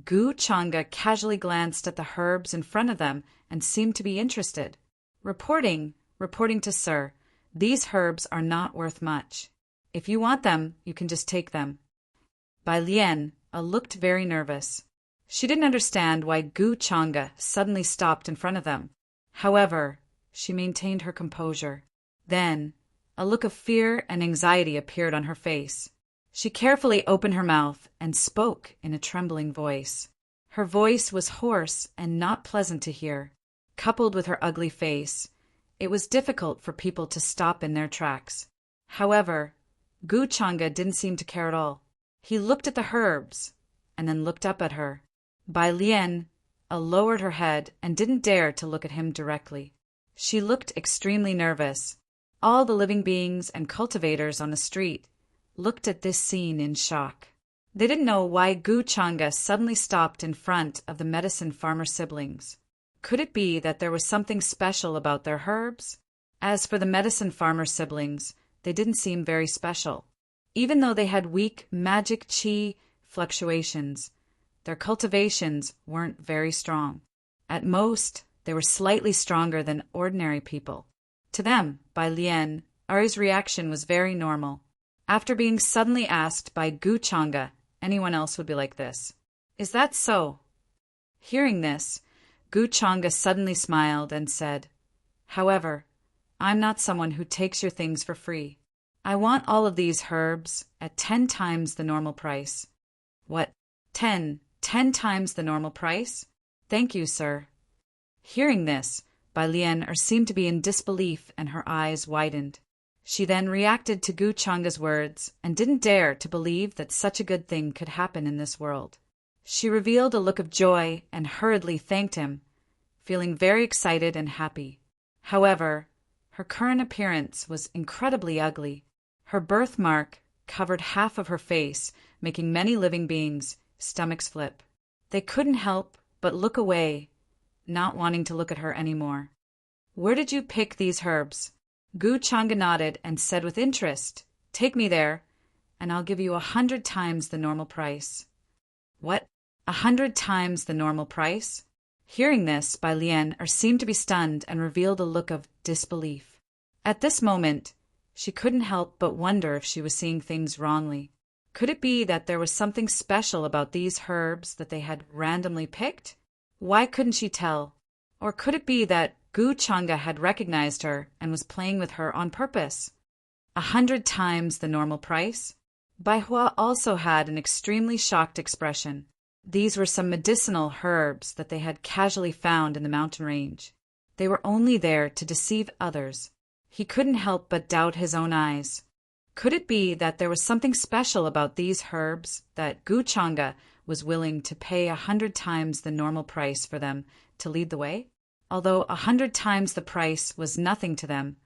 Gu Changa casually glanced at the herbs in front of them and seemed to be interested. Reporting to Sir, these herbs are not worth much. If you want them, you can just take them." Bai Lien looked very nervous. She didn't understand why Gu Changa suddenly stopped in front of them. However, she maintained her composure. Then, a look of fear and anxiety appeared on her face. She carefully opened her mouth and spoke in a trembling voice. Her voice was hoarse and not pleasant to hear. Coupled with her ugly face, it was difficult for people to stop in their tracks. However, Gu Changa didn't seem to care at all. He looked at the herbs and then looked up at her. Bai Lian lowered her head and didn't dare to look at him directly. She looked extremely nervous. All the living beings and cultivators on the street looked at this scene in shock. They didn't know why Gu Changa suddenly stopped in front of the medicine farmer siblings. Could it be that there was something special about their herbs? As for the medicine farmer siblings, they didn't seem very special. Even though they had weak magic qi fluctuations, their cultivations weren't very strong. At most, they were slightly stronger than ordinary people. To them, Bai Lian, Ari's reaction was very normal. After being suddenly asked by Gu Changa, anyone else would be like this. Is that so? Hearing this, Gu Changa suddenly smiled and said, However, I'm not someone who takes your things for free. I want all of these herbs at 10 times the normal price. What? 10 times the normal price? Thank you, sir. Hearing this, Bai Lian seemed to be in disbelief and her eyes widened. She then reacted to Gu Changa's words and didn't dare to believe that such a good thing could happen in this world. She revealed a look of joy and hurriedly thanked him, feeling very excited and happy. However, her current appearance was incredibly ugly. Her birthmark covered half of her face, making many living beings' stomachs flip. They couldn't help but look away, not wanting to look at her anymore. Where did you pick these herbs? Gu Changa nodded and said with interest, Take me there, and I'll give you 100 times the normal price. What? 100 times the normal price? Hearing this, Bai Lian seemed to be stunned and revealed a look of disbelief. At this moment, she couldn't help but wonder if she was seeing things wrongly. Could it be that there was something special about these herbs that they had randomly picked? Why couldn't she tell? Or could it be that Gu Changa had recognized her and was playing with her on purpose? 100 times the normal price? Bai Hua also had an extremely shocked expression. These were some medicinal herbs that they had casually found in the mountain range. They were only there to deceive others. He couldn't help but doubt his own eyes. Could it be that there was something special about these herbs that Gu Changa was willing to pay 100 times the normal price for them to lead the way? Although 100 times the price was nothing to them,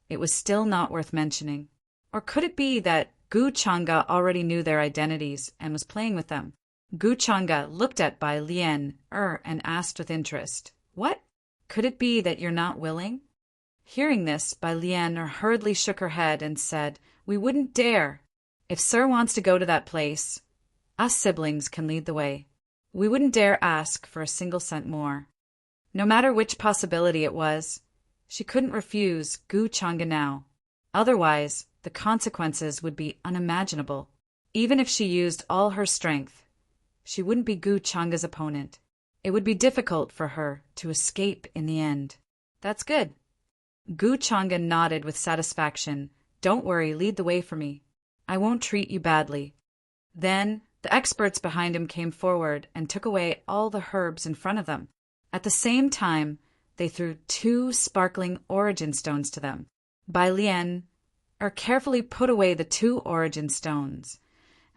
it was still not worth mentioning. Or could it be that Gu Changa already knew their identities and was playing with them? Gu Changa looked at Bai Lian and asked with interest, What? Could it be that you're not willing? Hearing this, Bai Lian hurriedly shook her head and said, We wouldn't dare. If Sir wants to go to that place, us siblings can lead the way. We wouldn't dare ask for a single cent more. No matter which possibility it was, she couldn't refuse Gu Changa now. Otherwise, the consequences would be unimaginable. Even if she used all her strength, she wouldn't be Gu Changa's opponent. It would be difficult for her to escape in the end. That's good. Gu Changa nodded with satisfaction. Don't worry, lead the way for me. I won't treat you badly. Then, the experts behind him came forward and took away all the herbs in front of them. At the same time, they threw 2 sparkling origin stones to them. Bai Lian carefully put away the 2 origin stones,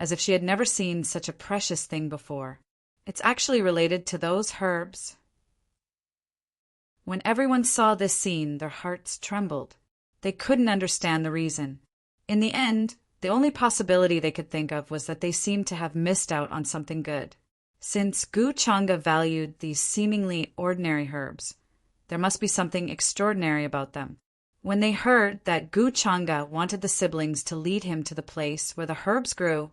as if she had never seen such a precious thing before. It's actually related to those herbs. When everyone saw this scene, their hearts trembled. They couldn't understand the reason. In the end, the only possibility they could think of was that they seemed to have missed out on something good. Since Gu Changa valued these seemingly ordinary herbs, there must be something extraordinary about them. When they heard that Gu Changa wanted the siblings to lead him to the place where the herbs grew,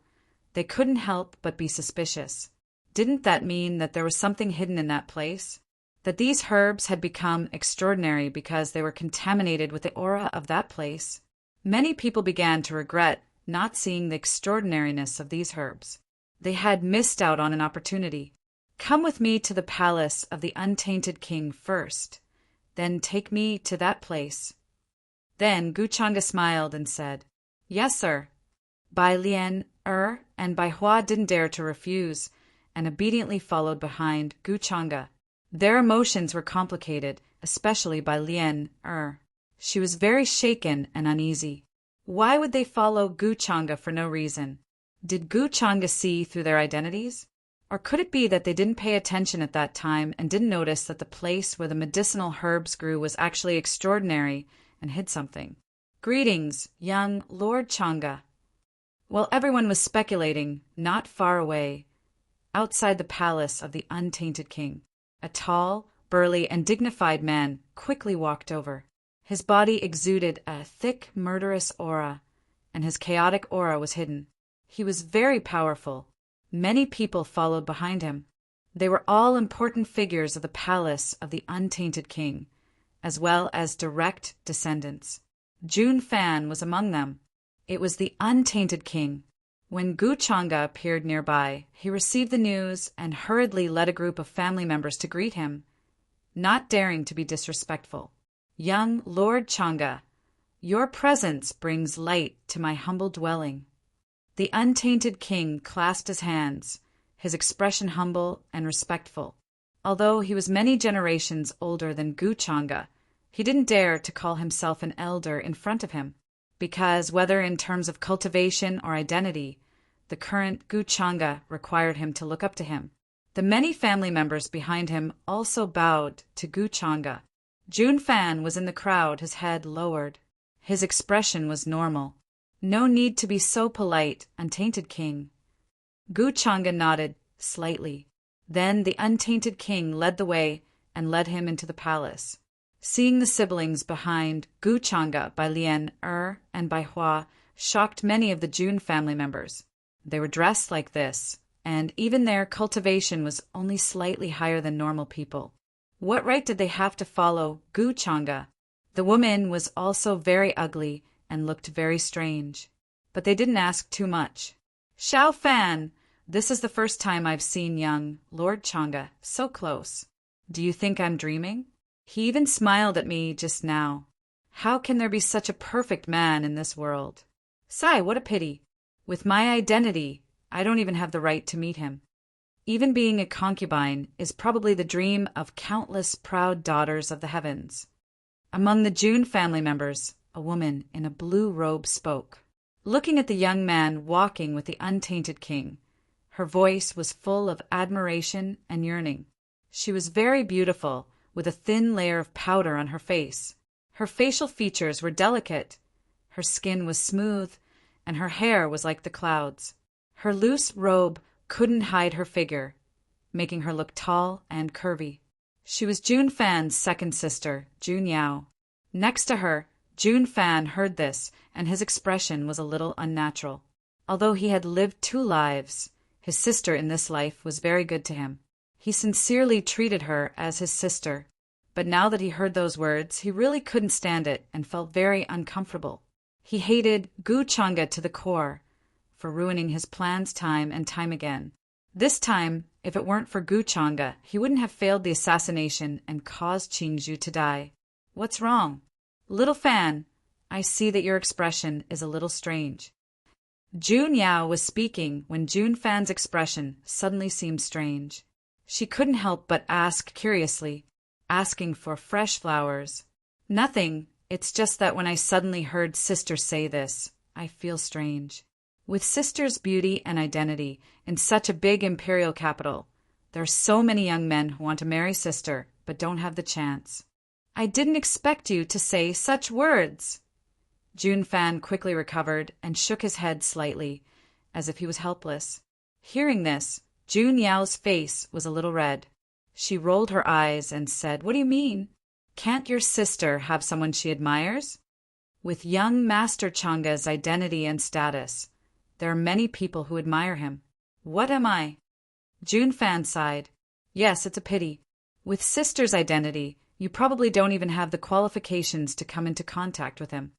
they couldn't help but be suspicious. Didn't that mean that there was something hidden in that place? That these herbs had become extraordinary because they were contaminated with the aura of that place? Many people began to regret not seeing the extraordinariness of these herbs. They had missed out on an opportunity. Come with me to the palace of the untainted king first, then take me to that place. Then Guchanga smiled and said, Yes, sir. Bai Lian, and Bai Hua didn't dare to refuse, and obediently followed behind Guchanga. Their emotions were complicated, especially Bai Lian. She was very shaken and uneasy. Why would they follow Guchanga for no reason? Did Guchanga see through their identities? Or could it be that they didn't pay attention at that time and didn't notice that the place where the medicinal herbs grew was actually extraordinary and hid something? Greetings, young Lord Changa. While everyone was speculating, not far away, outside the palace of the untainted king, a tall, burly, and dignified man quickly walked over. His body exuded a thick, murderous aura, and his chaotic aura was hidden. He was very powerful. Many people followed behind him. They were all important figures of the palace of the untainted king, as well as direct descendants. Jun Fan was among them. It was the untainted king. When Guchanga appeared nearby, he received the news and hurriedly led a group of family members to greet him, not daring to be disrespectful. Young Lord Changa, your presence brings light to my humble dwelling. The untainted king clasped his hands, his expression humble and respectful. Although he was many generations older than Guchanga, he didn't dare to call himself an elder in front of him, because whether in terms of cultivation or identity, the current Guchanga required him to look up to him. The many family members behind him also bowed to Guchanga. Jun Fan was in the crowd, his head lowered. His expression was normal. No need to be so polite, untainted king. Guchanga nodded slightly. Then the untainted king led the way and led him into the palace. Seeing the siblings behind Guchanga, Bai Lian, and Bai Hua shocked many of the Jun family members. They were dressed like this, and even their cultivation was only slightly higher than normal people. What right did they have to follow Guchanga? The woman was also very ugly and looked very strange. But they didn't ask too much. Xiao Fan, this is the first time I've seen young Lord Changa so close. Do you think I'm dreaming? He even smiled at me just now. How can there be such a perfect man in this world? Sigh, what a pity. With my identity, I don't even have the right to meet him. Even being a concubine is probably the dream of countless proud daughters of the heavens. Among the Jun family members, a woman in a blue robe spoke. Looking at the young man walking with the untainted king, her voice was full of admiration and yearning. She was very beautiful, with a thin layer of powder on her face. Her facial features were delicate. Her skin was smooth, and her hair was like the clouds. Her loose robe couldn't hide her figure, making her look tall and curvy. She was Jun Fan's second sister, Jun Yao. Next to her, Jun Fan heard this, and his expression was a little unnatural. Although he had lived 2 lives, his sister in this life was very good to him. He sincerely treated her as his sister, but now that he heard those words, he really couldn't stand it and felt very uncomfortable. He hated Guchanga to the core for ruining his plans time and time again. This time, if it weren't for Guchanga, he wouldn't have failed the assassination and caused Qingzhu to die. What's wrong? Little Fan, I see that your expression is a little strange. Jun Yao was speaking when Jun Fan's expression suddenly seemed strange. She couldn't help but ask curiously, asking for fresh flowers. Nothing, it's just that when I suddenly heard Sister say this, I feel strange. With Sister's beauty and identity in such a big imperial capital, there are so many young men who want to marry Sister but don't have the chance. I didn't expect you to say such words. Jun Fan quickly recovered and shook his head slightly, as if he was helpless. Hearing this, Jun Yao's face was a little red. She rolled her eyes and said, What do you mean? Can't your sister have someone she admires? With young Master Changa's identity and status, there are many people who admire him. What am I? Jun Fan sighed. Yes, it's a pity. With Sister's identity, you probably don't even have the qualifications to come into contact with him.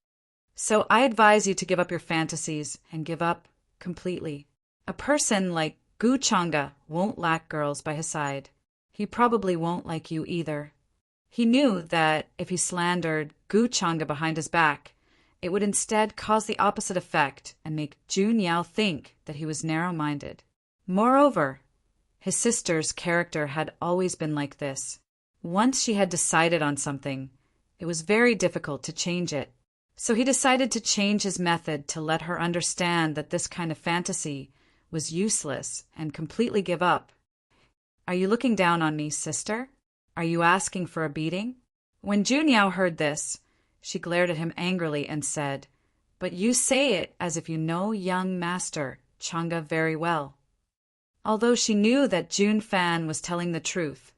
So I advise you to give up your fantasies and give up completely. A person like Gu Changa won't lack girls by his side. He probably won't like you either. He knew that if he slandered Gu Changa behind his back, it would instead cause the opposite effect and make Jun Yao think that he was narrow-minded. Moreover, his sister's character had always been like this. Once she had decided on something, it was very difficult to change it. So he decided to change his method to let her understand that this kind of fantasy was useless and completely give up. Are you looking down on me, sister? Are you asking for a beating? When Jun Yao heard this, she glared at him angrily and said, But you say it as if you know young master Changa very well. Although she knew that Jun Fan was telling the truth,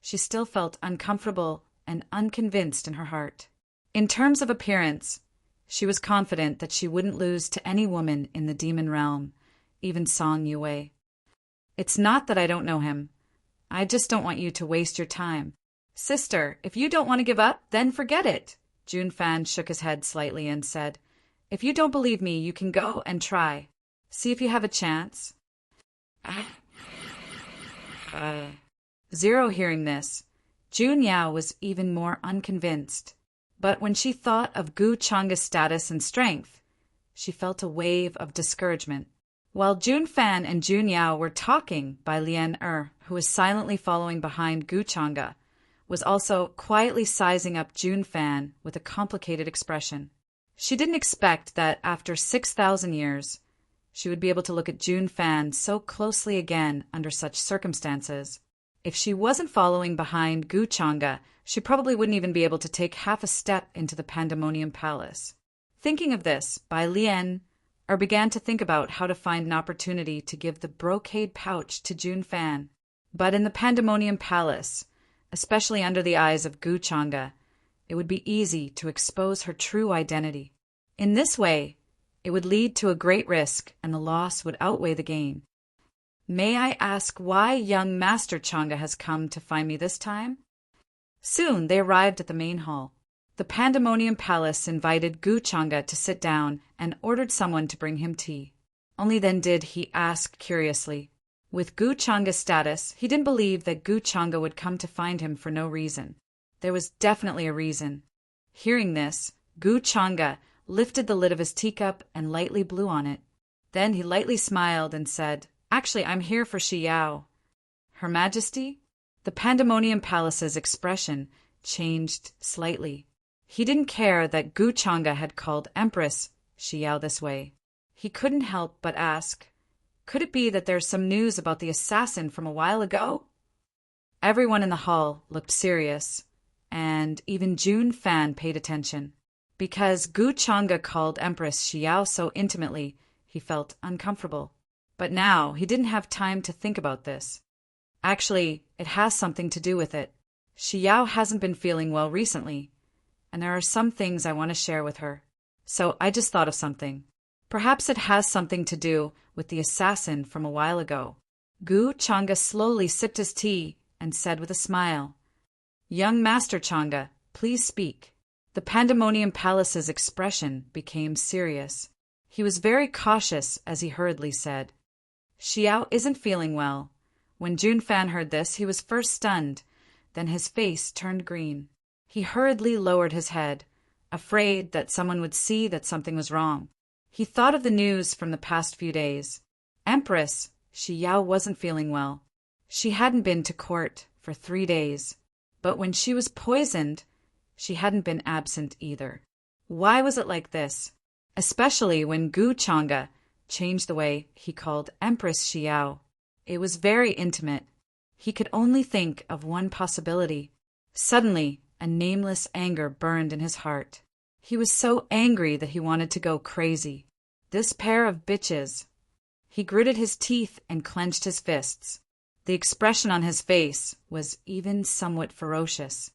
she still felt uncomfortable and unconvinced in her heart. In terms of appearance, she was confident that she wouldn't lose to any woman in the demon realm, even Song Yue. It's not that I don't know him. I just don't want you to waste your time. Sister, if you don't want to give up, then forget it. Jun Fan shook his head slightly and said, If you don't believe me, you can go and try. See if you have a chance. Zero hearing this, Jun Yao was even more unconvinced. But when she thought of Gu Changa's status and strength, she felt a wave of discouragement. While Jun Fan and Jun Yao were talking, Bai Lian who was silently following behind Gu Changa, was also quietly sizing up Jun Fan with a complicated expression. She didn't expect that after 6,000 years, she would be able to look at Jun Fan so closely again under such circumstances. If she wasn't following behind Gu Changa, she probably wouldn't even be able to take half a step into the Pandemonium Palace. Thinking of this, Bai Lian began to think about how to find an opportunity to give the brocade pouch to Jun Fan. But in the Pandemonium Palace, especially under the eyes of Gu Changa, it would be easy to expose her true identity. In this way, it would lead to a great risk and the loss would outweigh the gain. May I ask why young Master Changa has come to find me this time? Soon they arrived at the main hall. The Pandemonium Palace invited Gu Changa to sit down and ordered someone to bring him tea. Only then did he ask curiously. With Gu Changa's status, he didn't believe that Gu Changa would come to find him for no reason. There was definitely a reason. Hearing this, Gu Changa lifted the lid of his teacup and lightly blew on it. Then he lightly smiled and said, Actually, I'm here for Shi Yao. Her Majesty? The Pandemonium Palace's expression changed slightly. He didn't care that Gu Changa had called Empress Shi Yao this way. He couldn't help but ask, Could it be that there's some news about the assassin from a while ago? Everyone in the hall looked serious, and even Jun Fan paid attention. Because Gu Changa called Empress Shi Yao so intimately, he felt uncomfortable. But now he didn't have time to think about this. Actually, it has something to do with it. Shi Yao hasn't been feeling well recently, and there are some things I want to share with her. So I just thought of something. Perhaps it has something to do with the assassin from a while ago. Gu Changa slowly sipped his tea and said with a smile, Young Master Changa, please speak. The Pandemonium Palace's expression became serious. He was very cautious as he hurriedly said, Shi Yao isn't feeling well. When Jun Fan heard this, he was first stunned, then his face turned green. He hurriedly lowered his head, afraid that someone would see that something was wrong. He thought of the news from the past few days. Empress Shi Yao wasn't feeling well. She hadn't been to court for 3 days, but when she was poisoned, she hadn't been absent either. Why was it like this? Especially when Gu Changa changed the way he called Empress Shi Yao. It was very intimate. He could only think of one possibility. Suddenly, a nameless anger burned in his heart. He was so angry that he wanted to go crazy. This pair of bitches. He gritted his teeth and clenched his fists. The expression on his face was even somewhat ferocious.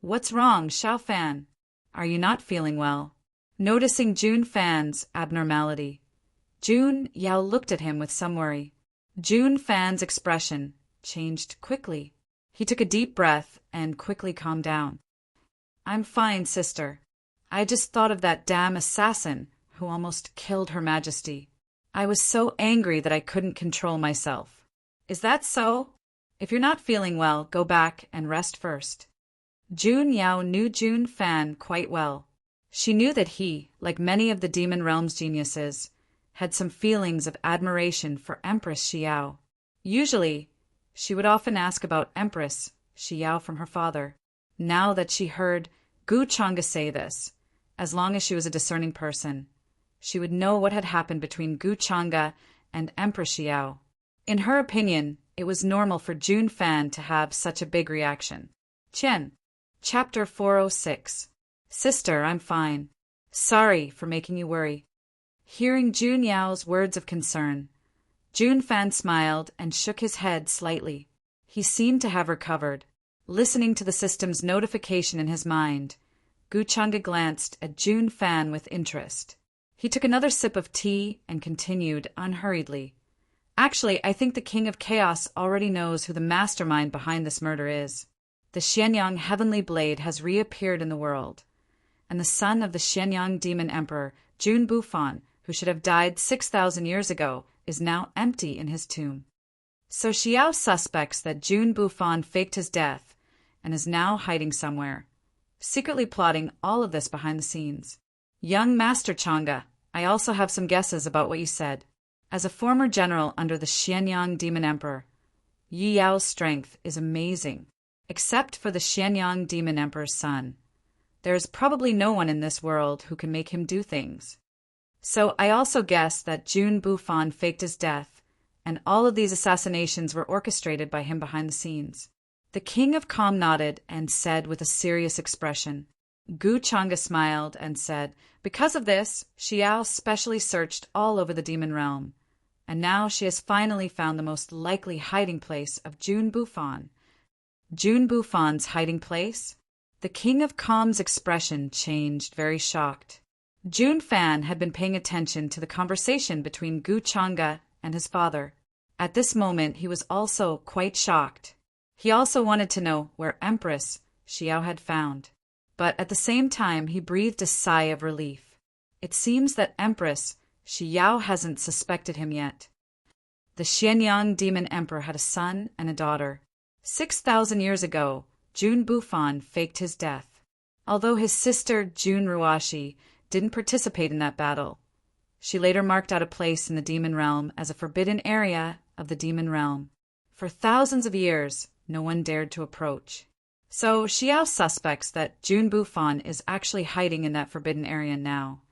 What's wrong, Xiao Fan? Are you not feeling well? Noticing Jun Fan's abnormality, Jun Yao looked at him with some worry. Jun Fan's expression changed quickly. He took a deep breath and quickly calmed down. I'm fine, sister. I just thought of that damn assassin who almost killed Her Majesty. I was so angry that I couldn't control myself. Is that so? If you're not feeling well, go back and rest first. Jun Yao knew Jun Fan quite well. She knew that he, like many of the Demon Realm's geniuses, had some feelings of admiration for Empress Xiao. Usually, she would often ask about Empress Xiao from her father. Now that she heard Gu Chang'e say this, as long as she was a discerning person, she would know what had happened between Gu Chang'e and Empress Xiao. In her opinion, it was normal for Jun Fan to have such a big reaction. Qian. Chapter 406. Sister, I'm fine. Sorry for making you worry. Hearing Jun Yao's words of concern, Jun Fan smiled and shook his head slightly. He seemed to have recovered. Listening to the system's notification in his mind, Gu Chang'e glanced at Jun Fan with interest. He took another sip of tea and continued unhurriedly. Actually, I think the King of Chaos already knows who the mastermind behind this murder is. The Xianyang Heavenly Blade has reappeared in the world, and the son of the Xianyang Demon Emperor, Jun Bufan, who should have died 6,000 years ago, is now empty in his tomb. So Xiao suspects that Jun Bufan faked his death and is now hiding somewhere, secretly plotting all of this behind the scenes. Young Master Chang'e, I also have some guesses about what you said. As a former general under the Xianyang Demon Emperor, Yi Yao's strength is amazing. Except for the Xianyang Demon Emperor's son, there is probably no one in this world who can make him do things. So I also guess that Jun Bufan faked his death, and all of these assassinations were orchestrated by him behind the scenes. The King of Calm nodded and said with a serious expression. Gu Chang'e smiled and said, because of this, Xiao specially searched all over the demon realm, and now she has finally found the most likely hiding place of Jun Bufan. Jun Bufan's hiding place? The King of Calm's expression changed, very shocked. Jun Fan had been paying attention to the conversation between Gu Chang'e and his father. At this moment, he was also quite shocked. He also wanted to know where Empress Xiao had found. But at the same time, he breathed a sigh of relief. It seems that Empress Xiao hasn't suspected him yet. The Xianyang Demon Emperor had a son and a daughter. 6,000 years ago, Jun Bufan faked his death. Although his sister Jun Ruashi didn't participate in that battle, she later marked out a place in the demon realm as a forbidden area of the demon realm. For thousands of years, no one dared to approach. So Xiao suspects that Jun Bufan is actually hiding in that forbidden area now.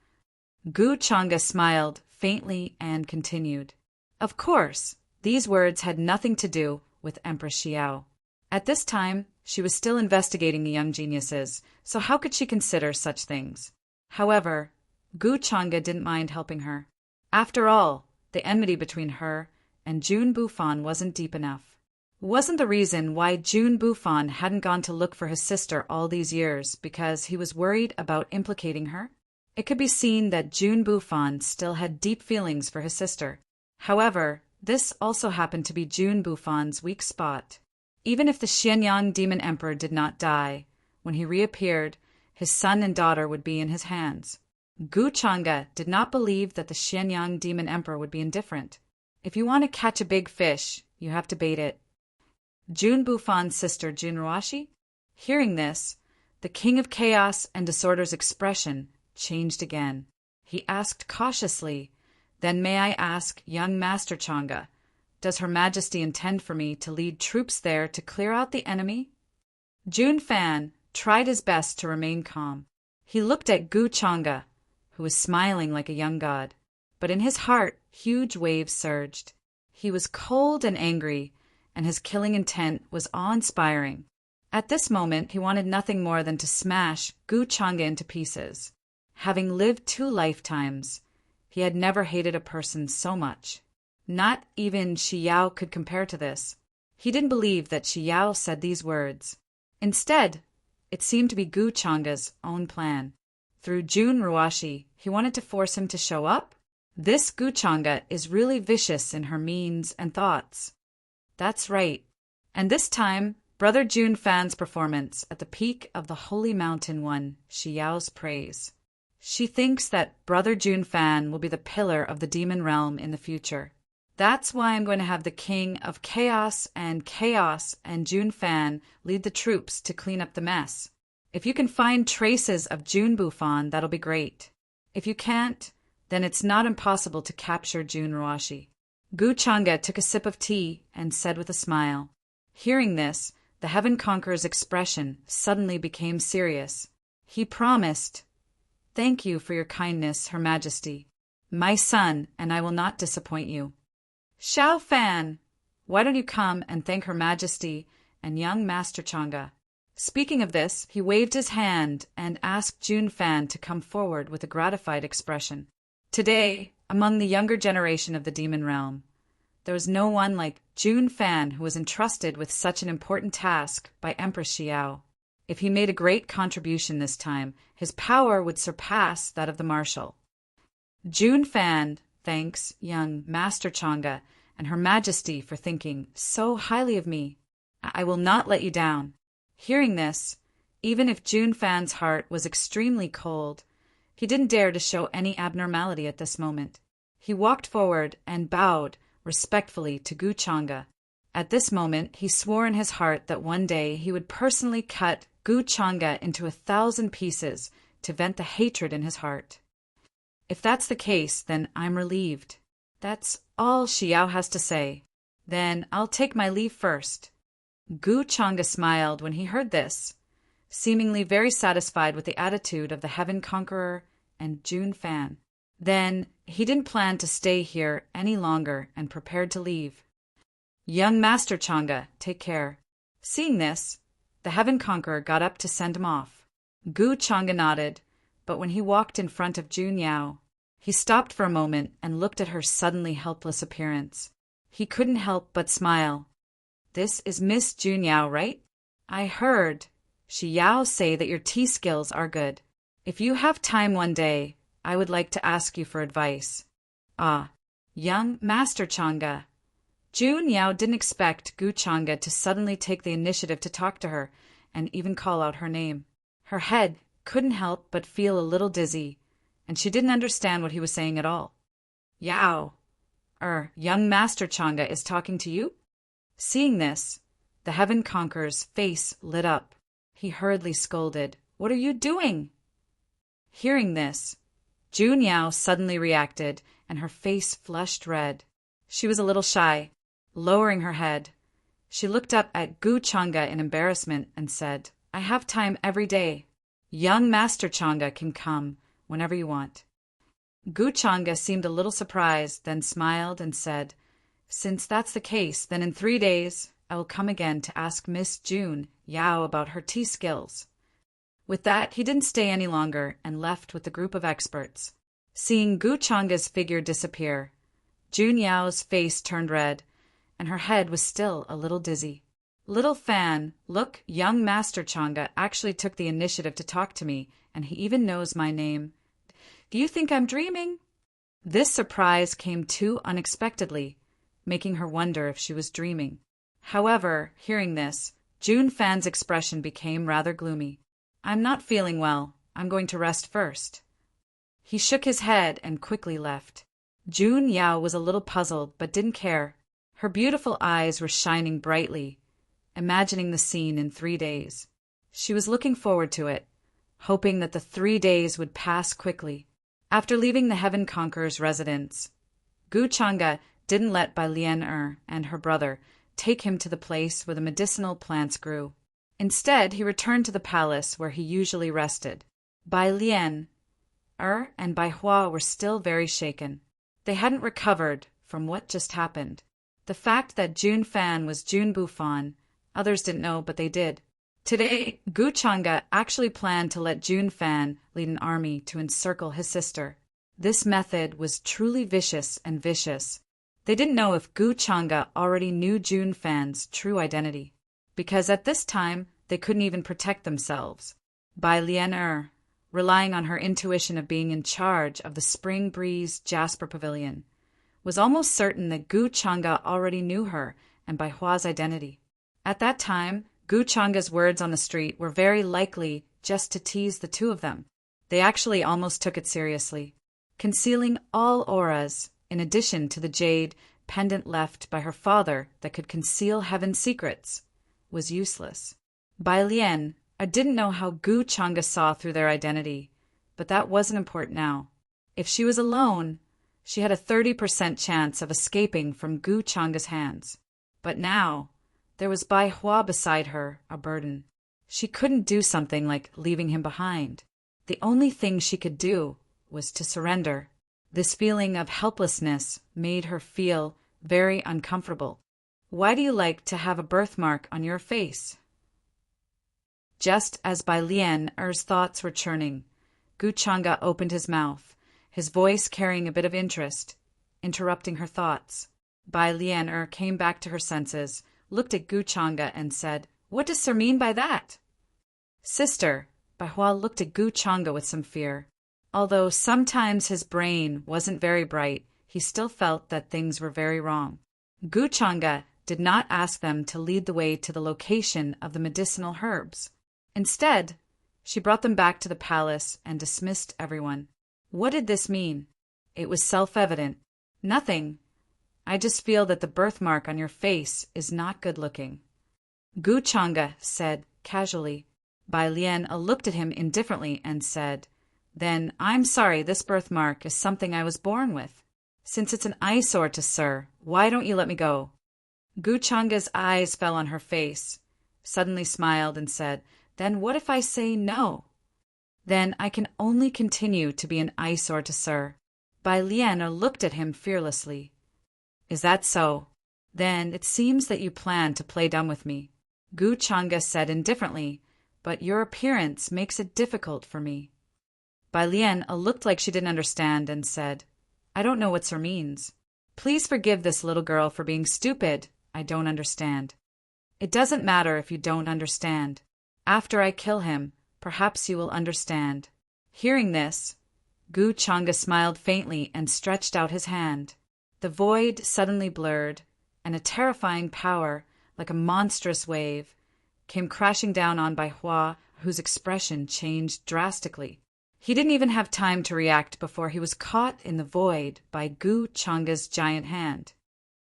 Gu Chang'e smiled faintly and continued. Of course, these words had nothing to do with Empress Xiao. At this time, she was still investigating the young geniuses, so how could she consider such things? However, Gu Chang'e didn't mind helping her. After all, the enmity between her and Jun Bufan wasn't deep enough. Wasn't the reason why Jun Bufan hadn't gone to look for his sister all these years because he was worried about implicating her? It could be seen that Jun Bufan still had deep feelings for his sister. However, this also happened to be Jun Bufan's weak spot. Even if the Xianyang Demon Emperor did not die, when he reappeared, his son and daughter would be in his hands. Gu Chang'e did not believe that the Xianyang Demon Emperor would be indifferent. If you want to catch a big fish, you have to bait it. Jun Bufan's sister Jun Ruashi? Hearing this, the King of Chaos and Disorder's expression changed again. He asked cautiously, then may I ask, young Master Chang'e, does Her Majesty intend for me to lead troops there to clear out the enemy? Jun Fan tried his best to remain calm. He looked at Gu Chang'e, who was smiling like a young god, but in his heart huge waves surged. He was cold and angry, and his killing intent was awe-inspiring. At this moment, he wanted nothing more than to smash Gu Chang'e into pieces. Having lived 2 lifetimes, he had never hated a person so much. Not even Xiao could compare to this. He didn't believe that Xiao said these words. Instead, it seemed to be Gu Chang'e's own plan. Through Jun Ruashi, he wanted to force him to show up. This Gu Chang'e is really vicious in her means and thoughts. That's right. And this time, Brother Jun Fan's performance at the peak of the holy mountain won Xiao's praise. She thinks that Brother Jun Fan will be the pillar of the demon realm in the future. That's why I'm going to have the King of Chaos and Jun Fan lead the troops to clean up the mess. If you can find traces of Jun Bufan, that'll be great. If you can't, then it's not impossible to capture Jun Roashi. Gu Changa took a sip of tea and said with a smile. Hearing this, the Heaven Conqueror's expression suddenly became serious. He promised, "Thank you for your kindness, Her Majesty. My son and I will not disappoint you." Xiao Fan, why don't you come and thank Her Majesty and young Master Changa? Speaking of this, he waved his hand and asked Jun Fan to come forward with a gratified expression. Today, among the younger generation of the demon realm, there was no one like Jun Fan who was entrusted with such an important task by Empress Xiao. If he made a great contribution this time, his power would surpass that of the marshal. Jun Fan thanks young Master Changa and Her Majesty for thinking so highly of me. I will not let you down. Hearing this, even if Jun Fan's heart was extremely cold, he didn't dare to show any abnormality at this moment. He walked forward and bowed respectfully to Gu Changa. At this moment, he swore in his heart that one day he would personally cut Gu Changa into 1,000 pieces to vent the hatred in his heart. If that's the case, then I'm relieved. That's all Xiao has to say. Then I'll take my leave first. Gu Changa smiled when he heard this, seemingly very satisfied with the attitude of the Heaven Conqueror and Jun Fan. Then he didn't plan to stay here any longer and prepared to leave. Young Master Changa, take care. Seeing this, the Heaven Conqueror got up to send him off. Gu Changa nodded, but when he walked in front of Jun Yao, he stopped for a moment and looked at her suddenly helpless appearance. He couldn't help but smile. This is Miss Jun Yao, right? I heard Xiao say that your tea skills are good. If you have time one day, I would like to ask you for advice. Ah, young Master Changa. Jun Yao didn't expect Gu Changa to suddenly take the initiative to talk to her and even call out her name. Her head couldn't help but feel a little dizzy, and she didn't understand what he was saying at all. Yao, young Master Changa is talking to you? Seeing this, the Heaven Conqueror's face lit up. He hurriedly scolded, "What are you doing?" Hearing this, Jun Yao suddenly reacted, and her face flushed red. She was a little shy. Lowering her head, she looked up at Gu Changa in embarrassment and said, "I have time every day. Young Master Changa can come whenever you want." Gu Changa seemed a little surprised, then smiled and said, "Since that's the case, then in 3 days I will come again to ask Miss Jun Yao about her tea skills." With that, he didn't stay any longer and left with the group of experts. Seeing Gu Changa's figure disappear, Jun Yao's face turned red, and her head was still a little dizzy. "Little Fan, look, young Master Changa actually took the initiative to talk to me, and he even knows my name. Do you think I'm dreaming?" This surprise came too unexpectedly, making her wonder if she was dreaming. However, hearing this, Jun Fan's expression became rather gloomy. "I'm not feeling well. I'm going to rest first." He shook his head and quickly left. Jun Yao was a little puzzled, but didn't care. Her beautiful eyes were shining brightly, imagining the scene in 3 days. She was looking forward to it, hoping that the 3 days would pass quickly. After leaving the Heaven Conqueror's residence, Gu Changa didn't let Bai Lian and her brother take him to the place where the medicinal plants grew. Instead, he returned to the palace where he usually rested. Bai Lian and Bai Hua were still very shaken. They hadn't recovered from what just happened. The fact that Jun Fan was Jun Bufan, others didn't know, but they did. Today, Gu Changa actually planned to let Jun Fan lead an army to encircle his sister. This method was truly vicious and vicious. They didn't know if Gu Changa already knew Jun Fan's true identity, because at this time they couldn't even protect themselves. Bai Lian relying on her intuition of being in charge of the Spring Breeze Jasper Pavilion, was almost certain that Gu Changa already knew her and Bai Hua's identity. At that time, Gu Changa's words on the street were very likely just to tease the two of them. They actually almost took it seriously. Concealing all auras, in addition to the jade pendant left by her father that could conceal heaven's secrets, was useless. Bai Lian didn't know how Gu Changa saw through their identity, but that wasn't important now. If she was alone, she had a 30% chance of escaping from Gu Changa's hands. But now, there was Bai Hua beside her, a burden. She couldn't do something like leaving him behind. The only thing she could do was to surrender. This feeling of helplessness made her feel very uncomfortable. Why do you like to have a birthmark on your face? Just as Bai Lian's thoughts were churning, Gu Changa opened his mouth, his voice carrying a bit of interest, interrupting her thoughts. Bai Lian came back to her senses, looked at Gu Changa and said, "What does Sir mean by that?" "Sister," Bai Hua looked at Gu Changa with some fear. Although sometimes his brain wasn't very bright, he still felt that things were very wrong. Gu Changa did not ask them to lead the way to the location of the medicinal herbs. Instead, she brought them back to the palace and dismissed everyone. What did this mean? It was self-evident. Nothing. I just feel that the birthmark on your face is not good-looking. Gu Changa said casually. Bai Lian looked at him indifferently and said, "Then I'm sorry this birthmark is something I was born with. Since it's an eyesore to Sir, why don't you let me go?" Gu Changa's eyes fell on her face, suddenly smiled and said, "Then what if I say no?" "Then I can only continue to be an eyesore to Sir." Bai Lian looked at him fearlessly. "Is that so? Then it seems that you plan to play dumb with me." Gu Changa said indifferently, "But your appearance makes it difficult for me." Bai Lian looked like she didn't understand and said, "I don't know what Sir means. Please forgive this little girl for being stupid. I don't understand." "It doesn't matter if you don't understand. After I kill him, perhaps you will understand." Hearing this, Gu Changa smiled faintly and stretched out his hand. The void suddenly blurred, and a terrifying power, like a monstrous wave, came crashing down on Bai Hua, whose expression changed drastically. He didn't even have time to react before he was caught in the void by Gu Changa's giant hand.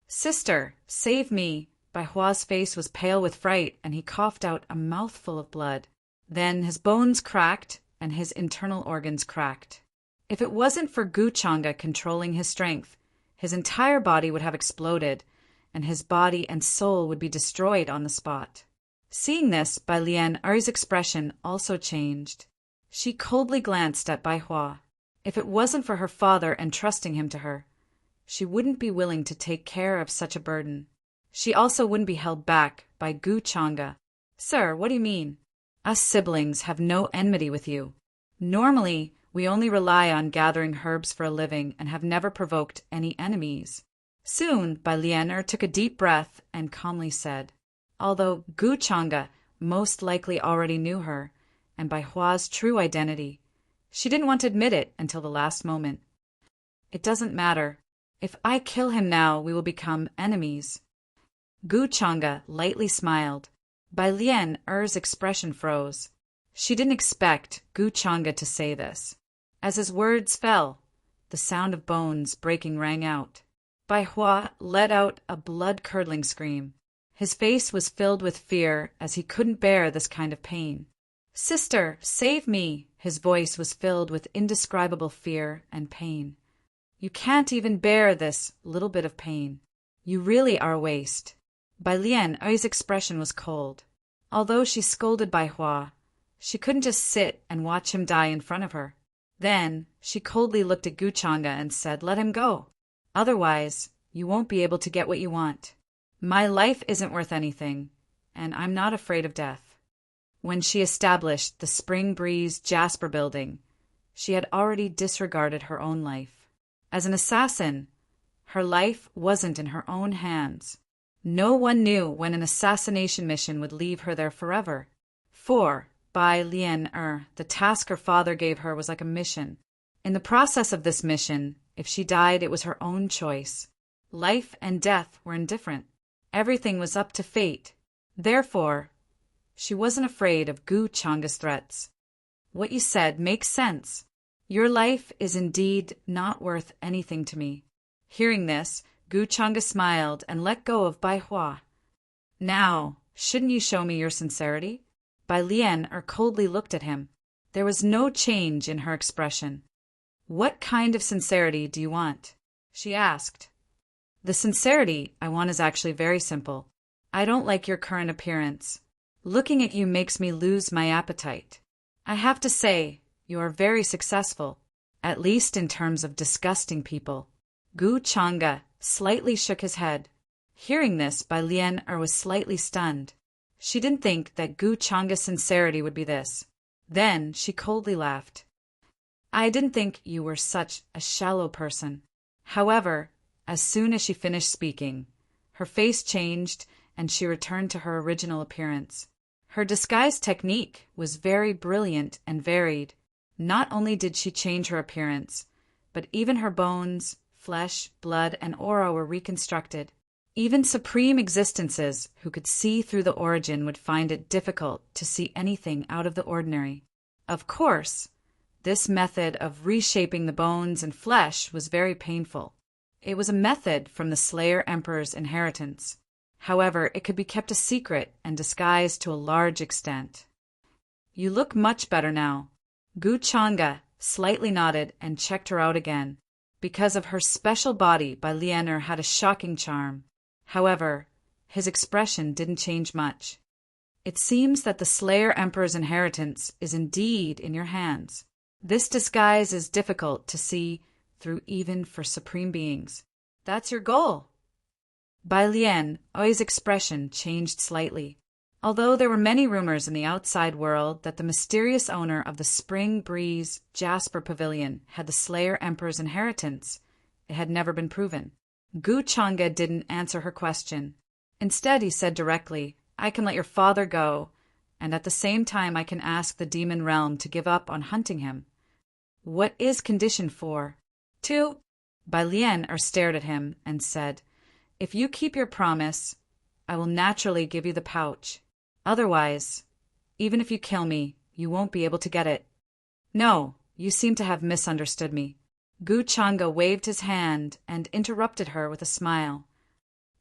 "Sister, save me!" Bai Hua's face was pale with fright, and he coughed out a mouthful of blood. Then his bones cracked, and his internal organs cracked. If it wasn't for Gu Changa controlling his strength, his entire body would have exploded, and his body and soul would be destroyed on the spot. Seeing this, Bai Lian's expression also changed. She coldly glanced at Bai Hua. If it wasn't for her father entrusting him to her, she wouldn't be willing to take care of such a burden. She also wouldn't be held back by Gu Changa. "Sir, what do you mean? Us siblings have no enmity with you. Normally, we only rely on gathering herbs for a living and have never provoked any enemies." Soon, Bai Lian took a deep breath and calmly said, although Gu Changa most likely already knew her and Bai Hua's true identity, she didn't want to admit it until the last moment. "It doesn't matter. If I kill him now, we will become enemies." Gu Changa lightly smiled. Bai Lian's expression froze. She didn't expect Gu Changa to say this. As his words fell, the sound of bones breaking rang out. Bai Hua let out a blood-curdling scream. His face was filled with fear as he couldn't bear this kind of pain. "Sister, save me!" His voice was filled with indescribable fear and pain. "You can't even bear this little bit of pain. You really are a waste." Bai Lian's expression was cold. Although she scolded Bai Hua, she couldn't just sit and watch him die in front of her. Then she coldly looked at Gu Changa and said, "Let him go. Otherwise, you won't be able to get what you want. My life isn't worth anything, and I'm not afraid of death." When she established the Spring Breeze Jasper building, she had already disregarded her own life. As an assassin, her life wasn't in her own hands. No one knew when an assassination mission would leave her there forever. For Bai Lian, the task her father gave her was like a mission. In the process of this mission, if she died, it was her own choice. Life and death were indifferent. Everything was up to fate. Therefore, she wasn't afraid of Gu Changa's threats. What you said makes sense. Your life is indeed not worth anything to me. Hearing this, Gu Changa smiled and let go of Bai Hua. Now, shouldn't you show me your sincerity? Bai Lian coldly looked at him. There was no change in her expression. What kind of sincerity do you want? She asked. The sincerity I want is actually very simple. I don't like your current appearance. Looking at you makes me lose my appetite. I have to say, you are very successful, at least in terms of disgusting people. Gu Changa slightly shook his head. Hearing this, Bai Lian was slightly stunned. She didn't think that Gu Changa's sincerity would be this. Then she coldly laughed. I didn't think you were such a shallow person. However, as soon as she finished speaking, her face changed and she returned to her original appearance. Her disguise technique was very brilliant and varied. Not only did she change her appearance, but even her bones, flesh, blood, and aura were reconstructed. Even supreme existences who could see through the origin would find it difficult to see anything out of the ordinary. Of course, this method of reshaping the bones and flesh was very painful. It was a method from the Slayer Emperor's inheritance. However, it could be kept a secret and disguised to a large extent. You look much better now. Gu Changa slightly nodded and checked her out again. Because of her special body, Bai Lian had a shocking charm. However, his expression didn't change much. It seems that the Slayer Emperor's inheritance is indeed in your hands. This disguise is difficult to see through even for supreme beings. That's your goal. Bai Lian's expression changed slightly. Although there were many rumors in the outside world that the mysterious owner of the Spring Breeze Jasper Pavilion had the Slayer Emperor's inheritance, it had never been proven. Gu Changa didn't answer her question. Instead, he said directly, I can let your father go, and at the same time I can ask the demon realm to give up on hunting him. What is condition 4? 2. Bai Lian stared at him and said, If you keep your promise, I will naturally give you the pouch. Otherwise, even if you kill me, you won't be able to get it. No, you seem to have misunderstood me. Gu Changa waved his hand and interrupted her with a smile.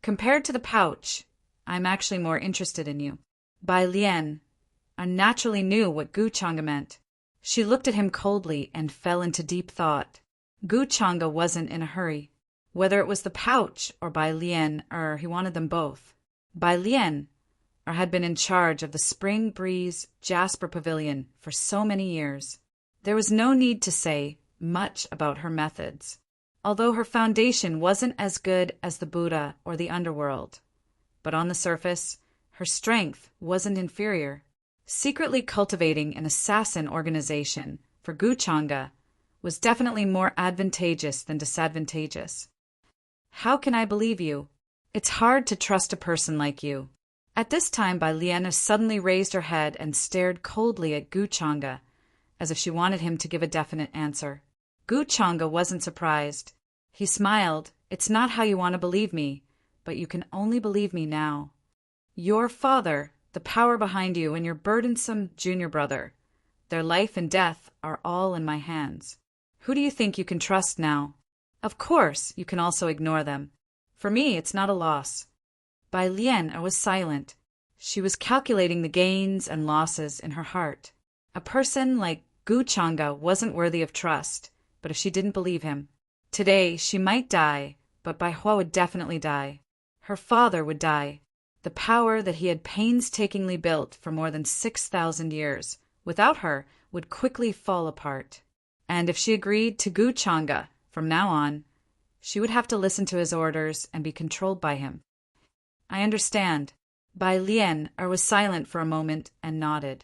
Compared to the pouch, I'm actually more interested in you. Bai Lian unnaturally knew what Gu Changa meant. She looked at him coldly and fell into deep thought. Gu Changa wasn't in a hurry. Whether it was the pouch or Bai Lian, he wanted them both. Bai Lian had been in charge of the Spring Breeze Jasper Pavilion for so many years. There was no need to say much about her methods, although her foundation wasn't as good as the Buddha or the underworld. But on the surface, her strength wasn't inferior. Secretly cultivating an assassin organization for Gu Changa was definitely more advantageous than disadvantageous. How can I believe you? It's hard to trust a person like you. At this time, Bai Lian suddenly raised her head and stared coldly at Gu Changa, as if she wanted him to give a definite answer. Gu Changa wasn't surprised. He smiled. It's not how you want to believe me, but you can only believe me now. Your father, the power behind you, and your burdensome junior brother, their life and death are all in my hands. Who do you think you can trust now? Of course, you can also ignore them. For me, it's not a loss. Bai Lian was silent. She was calculating the gains and losses in her heart. A person like Gu Changa wasn't worthy of trust, but if she didn't believe him, today she might die, but Bai Hua would definitely die. Her father would die. The power that he had painstakingly built for more than 6,000 years, without her, would quickly fall apart. And if she agreed to Gu Changa, from now on, she would have to listen to his orders and be controlled by him. I understand. Bai Lian was silent for a moment and nodded.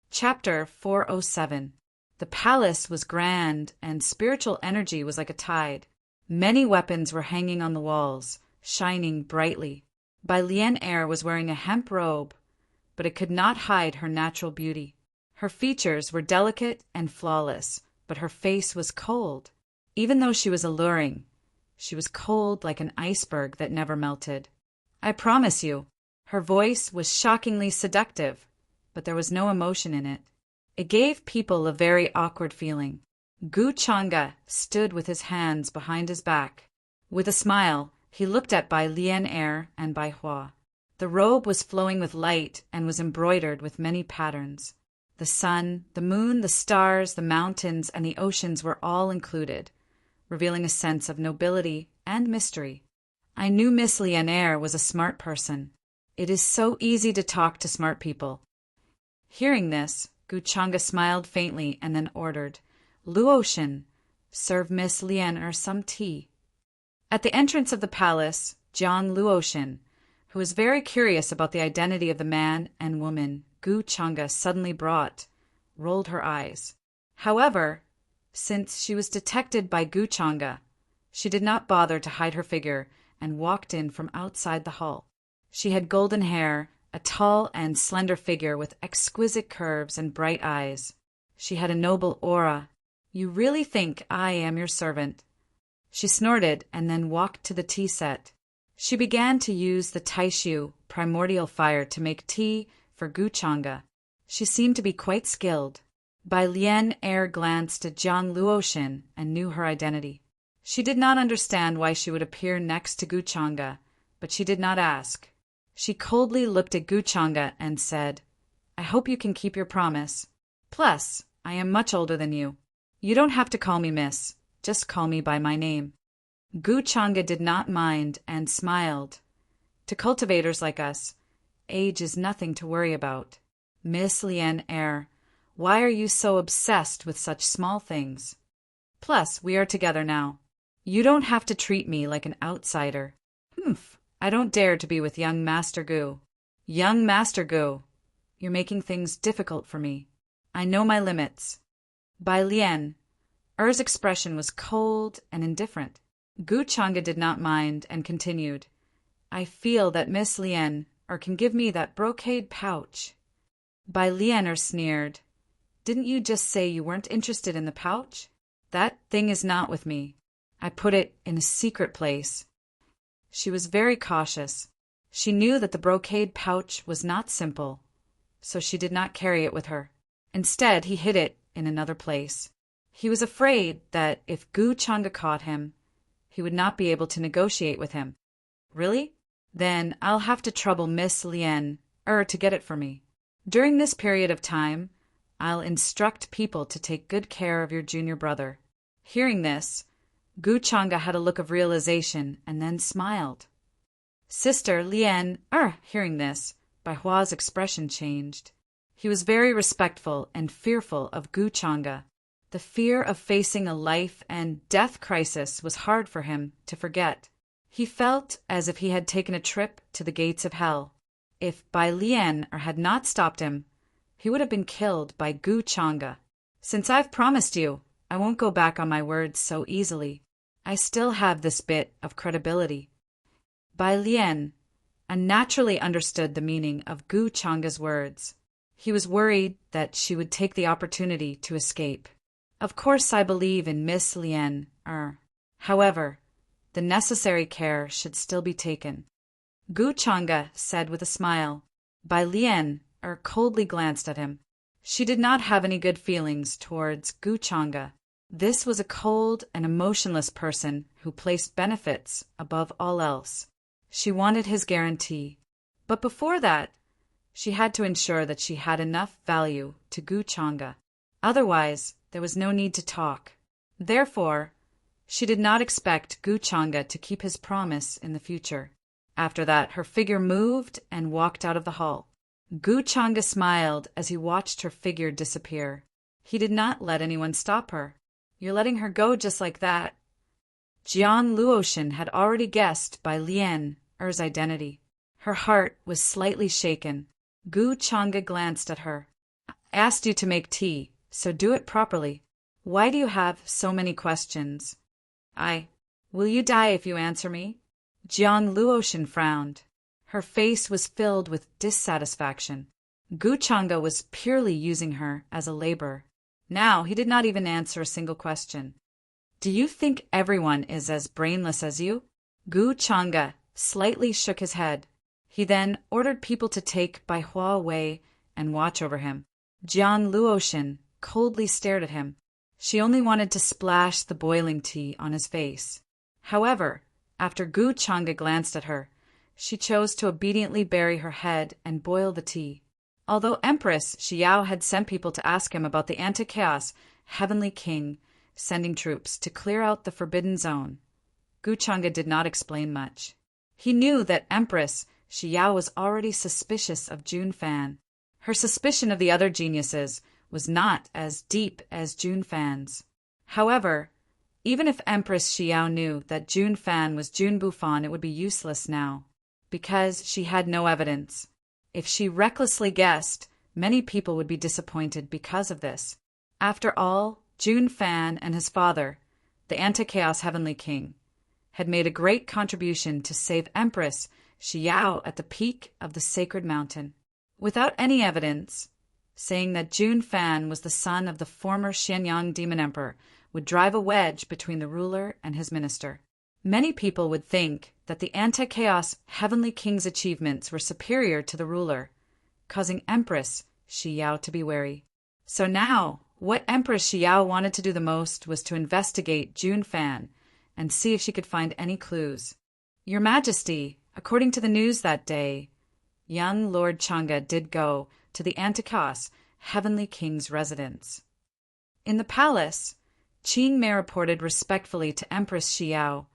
Chapter 407. The palace was grand, and spiritual energy was like a tide. Many weapons were hanging on the walls, shining brightly. Bai Lian was wearing a hemp robe, but it could not hide her natural beauty. Her features were delicate and flawless, but her face was cold. Even though she was alluring, she was cold like an iceberg that never melted. I promise you. Her voice was shockingly seductive, but there was no emotion in it. It gave people a very awkward feeling. Gu Changa stood with his hands behind his back. With a smile, he looked at Bai Lian and Bai Hua. The robe was flowing with light and was embroidered with many patterns. The sun, the moon, the stars, the mountains, and the oceans were all included, revealing a sense of nobility and mystery. I knew Miss Lian was a smart person. It is so easy to talk to smart people. Hearing this, Gu Changa smiled faintly and then ordered, "Luotian, serve Miss Lian some tea." At the entrance of the palace, Jiang Luotian, who was very curious about the identity of the man and woman Gu Changa suddenly brought, rolled her eyes. However, since she was detected by Gu Changa, she did not bother to hide her figure and walked in from outside the hall. She had golden hair, a tall and slender figure with exquisite curves and bright eyes. She had a noble aura. "You really think I am your servant?" She snorted and then walked to the tea set. She began to use the Taishu primordial fire to make tea for Gu Changa. She seemed to be quite skilled. Bai Lian glanced at Jiang Luotian and knew her identity. She did not understand why she would appear next to Gu Changa, but she did not ask. She coldly looked at Gu Changa and said, "I hope you can keep your promise. Plus, I am much older than you. You don't have to call me miss. Just call me by my name." Gu Changa did not mind and smiled. To cultivators like us, age is nothing to worry about. "Miss Lian, why are you so obsessed with such small things? Plus, we are together now. You don't have to treat me like an outsider." "Humph, I don't dare to be with young Master Gu." "Young Master Gu, you're making things difficult for me. I know my limits." Bai Lian, expression was cold and indifferent. Gu Changa did not mind and continued, "I feel that Miss Lian can give me that brocade pouch." Bai Lian sneered, "Didn't you just say you weren't interested in the pouch? That thing is not with me. I put it in a secret place." She was very cautious. She knew that the brocade pouch was not simple, so she did not carry it with her. Instead, he hid it in another place. He was afraid that if Gu Changa caught him, he would not be able to negotiate with him. "Really? Then I'll have to trouble Miss Lian to get it for me. During this period of time, I'll instruct people to take good care of your junior brother." Hearing this, Gu Changa had a look of realization and then smiled. Sister Lian, hearing this, Bai Hua's expression changed. He was very respectful and fearful of Gu Changa. The fear of facing a life and death crisis was hard for him to forget. He felt as if he had taken a trip to the gates of hell. If Bai Lian had not stopped him, he would have been killed by Gu Changa. "Since I've promised you, I won't go back on my words so easily. I still have this bit of credibility." Bai Lian naturally understood the meaning of Gu Changa's words. He was worried that she would take the opportunity to escape. "Of course I believe in Miss Lian, However, the necessary care should still be taken." Gu Changa said with a smile. Bai Lian coldly glanced at him. She did not have any good feelings towards Gu Changa. This was a cold and emotionless person who placed benefits above all else. She wanted his guarantee. But before that, she had to ensure that she had enough value to Gu Changa. Otherwise, there was no need to talk. Therefore, she did not expect Gu Changa to keep his promise in the future. After that, her figure moved and walked out of the hall. Gu Changa smiled as he watched her figure disappear. He did not let anyone stop her. "You're letting her go just like that?" Jiang Luotian had already guessed Bai Lian's identity. Her heart was slightly shaken. Gu Changa glanced at her. "I asked you to make tea, so do it properly. Why do you have so many questions?" Will you die if you answer me?" Jiang Luotian frowned. Her face was filled with dissatisfaction. Gu Changa was purely using her as a laborer. Now he did not even answer a single question. "Do you think everyone is as brainless as you?" Gu Changa slightly shook his head. He then ordered people to take Bai Hua away and watch over him. Jian Luoshan coldly stared at him. She only wanted to splash the boiling tea on his face. However, after Gu Chang'e glanced at her, she chose to obediently bury her head and boil the tea. Although Empress Xiao had sent people to ask him about the anti-chaos Heavenly King sending troops to clear out the Forbidden Zone, Gu Chang'e did not explain much. He knew that Empress Xiao was already suspicious of Jun Fan. Her suspicion of the other geniuses was not as deep as Jun Fan's. However, even if Empress Xiao knew that Jun Fan was Jun Bufan, it would be useless now, because she had no evidence. If she recklessly guessed, many people would be disappointed because of this. After all, Jun Fan and his father, the Anti-Chaos Heavenly King, had made a great contribution to save Empress Xiao at the peak of the sacred mountain. Without any evidence, saying that Jun Fan was the son of the former Xianyang Demon Emperor would drive a wedge between the ruler and his minister. Many people would think that the Anti-Chaos Heavenly King's achievements were superior to the ruler, causing Empress Xiao to be wary. So now, what Empress Xiao wanted to do the most was to investigate Jun Fan and see if she could find any clues. Your Majesty, according to the news that day, young Lord Chang'e did go to the Anti-Chaos Heavenly King's residence. In the palace, Qing Mei reported respectfully to Empress Xiao,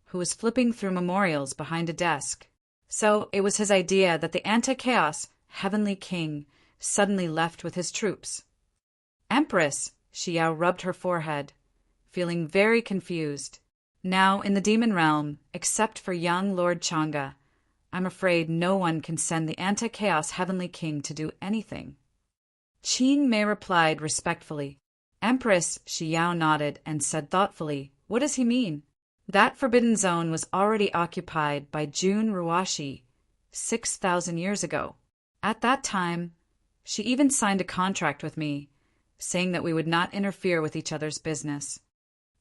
who was flipping through memorials behind a desk. So it was his idea that the Anti-Chaos Heavenly King suddenly left with his troops. Empress Xiao rubbed her forehead, feeling very confused. Now, in the demon realm, except for young Lord Chang'e, I'm afraid no one can send the Anti-Chaos Heavenly King to do anything. Qing Mei replied respectfully. Empress Xiao nodded and said thoughtfully, "What does he mean?" That forbidden zone was already occupied by Jun Ruashi 6,000 years ago. At that time, she even signed a contract with me, saying that we would not interfere with each other's business.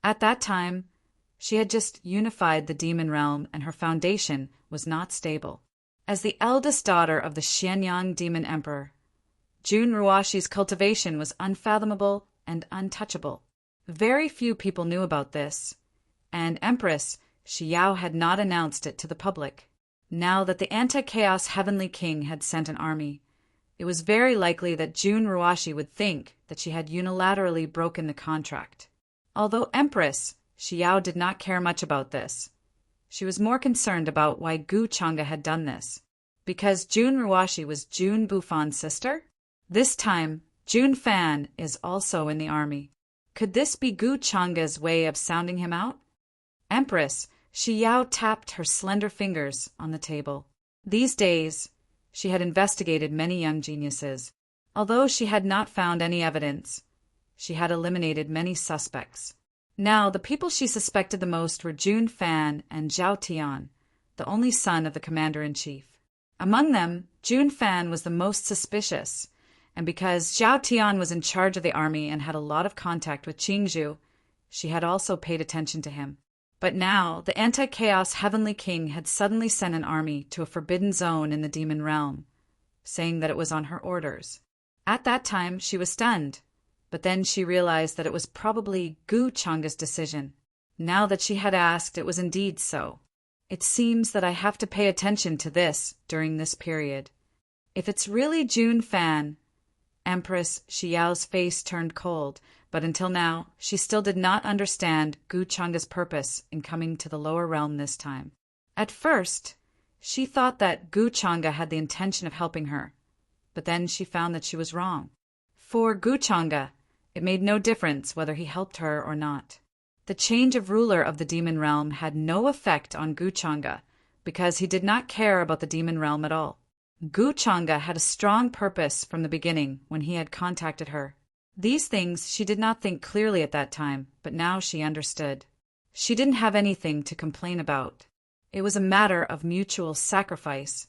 At that time, she had just unified the demon realm and her foundation was not stable. As the eldest daughter of the Xianyang Demon Emperor, Jun Ruashi's cultivation was unfathomable and untouchable. Very few people knew about this, and Empress Xiao had not announced it to the public. Now that the Anti-Chaos Heavenly King had sent an army, it was very likely that Jun Ruashi would think that she had unilaterally broken the contract. Although Empress Xiao did not care much about this, she was more concerned about why Gu Chang'e had done this. Because Jun Ruashi was Jun Bufan's sister? This time, Jun Fan is also in the army. Could this be Gu Chang'e's way of sounding him out? Empress Xiao tapped her slender fingers on the table. These days, she had investigated many young geniuses. Although she had not found any evidence, she had eliminated many suspects. Now, the people she suspected the most were Jun Fan and Zhao Tian, the only son of the commander-in-chief. Among them, Jun Fan was the most suspicious, and because Zhao Tian was in charge of the army and had a lot of contact with Qingzhou, she had also paid attention to him. But now, the Anti-Chaos Heavenly King had suddenly sent an army to a forbidden zone in the demon realm, saying that it was on her orders. At that time, she was stunned, but then she realized that it was probably Gu Chang'e's decision. Now that she had asked, it was indeed so. It seems that I have to pay attention to this during this period. If it's really Jun Fan, Empress Xiao's face turned cold, but until now, she still did not understand Gu Chang'e's purpose in coming to the lower realm this time. At first, she thought that Gu Chang'e had the intention of helping her, but then she found that she was wrong. For Gu Chang'e, it made no difference whether he helped her or not. The change of ruler of the demon realm had no effect on Gu Chang'e because he did not care about the demon realm at all. Gu Chang'e had a strong purpose from the beginning when he had contacted her. These things she did not think clearly at that time, but now she understood. She didn't have anything to complain about. It was a matter of mutual sacrifice.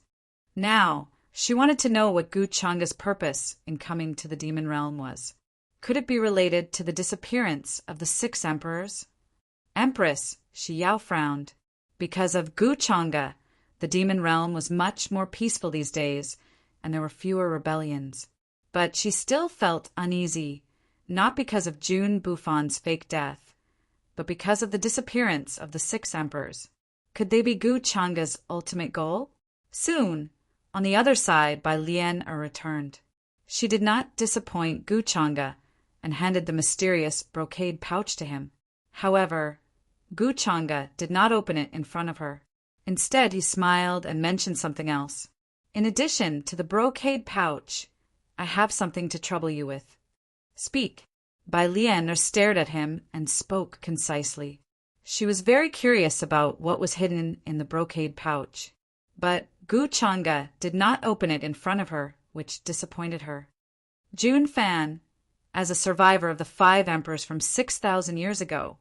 Now, she wanted to know what Gu Chang'e's purpose in coming to the demon realm was. Could it be related to the disappearance of the 6 emperors? Empress Xiao frowned. Because of Gu Chang'e, the demon realm was much more peaceful these days, and there were fewer rebellions. But she still felt uneasy, not because of June Buffon's fake death, but because of the disappearance of the 6 emperors. Could they be Gu Changa's ultimate goal? Soon, on the other side, Bai Lian returned. She did not disappoint Gu Changa and handed the mysterious brocade pouch to him. However, Gu Changa did not open it in front of her. Instead, he smiled and mentioned something else. In addition to the brocade pouch, I have something to trouble you with. Speak. Bai Lian stared at him and spoke concisely. She was very curious about what was hidden in the brocade pouch. But Gu Changa did not open it in front of her, which disappointed her. Jun Fan, as a survivor of the 5 emperors from 6,000 years ago,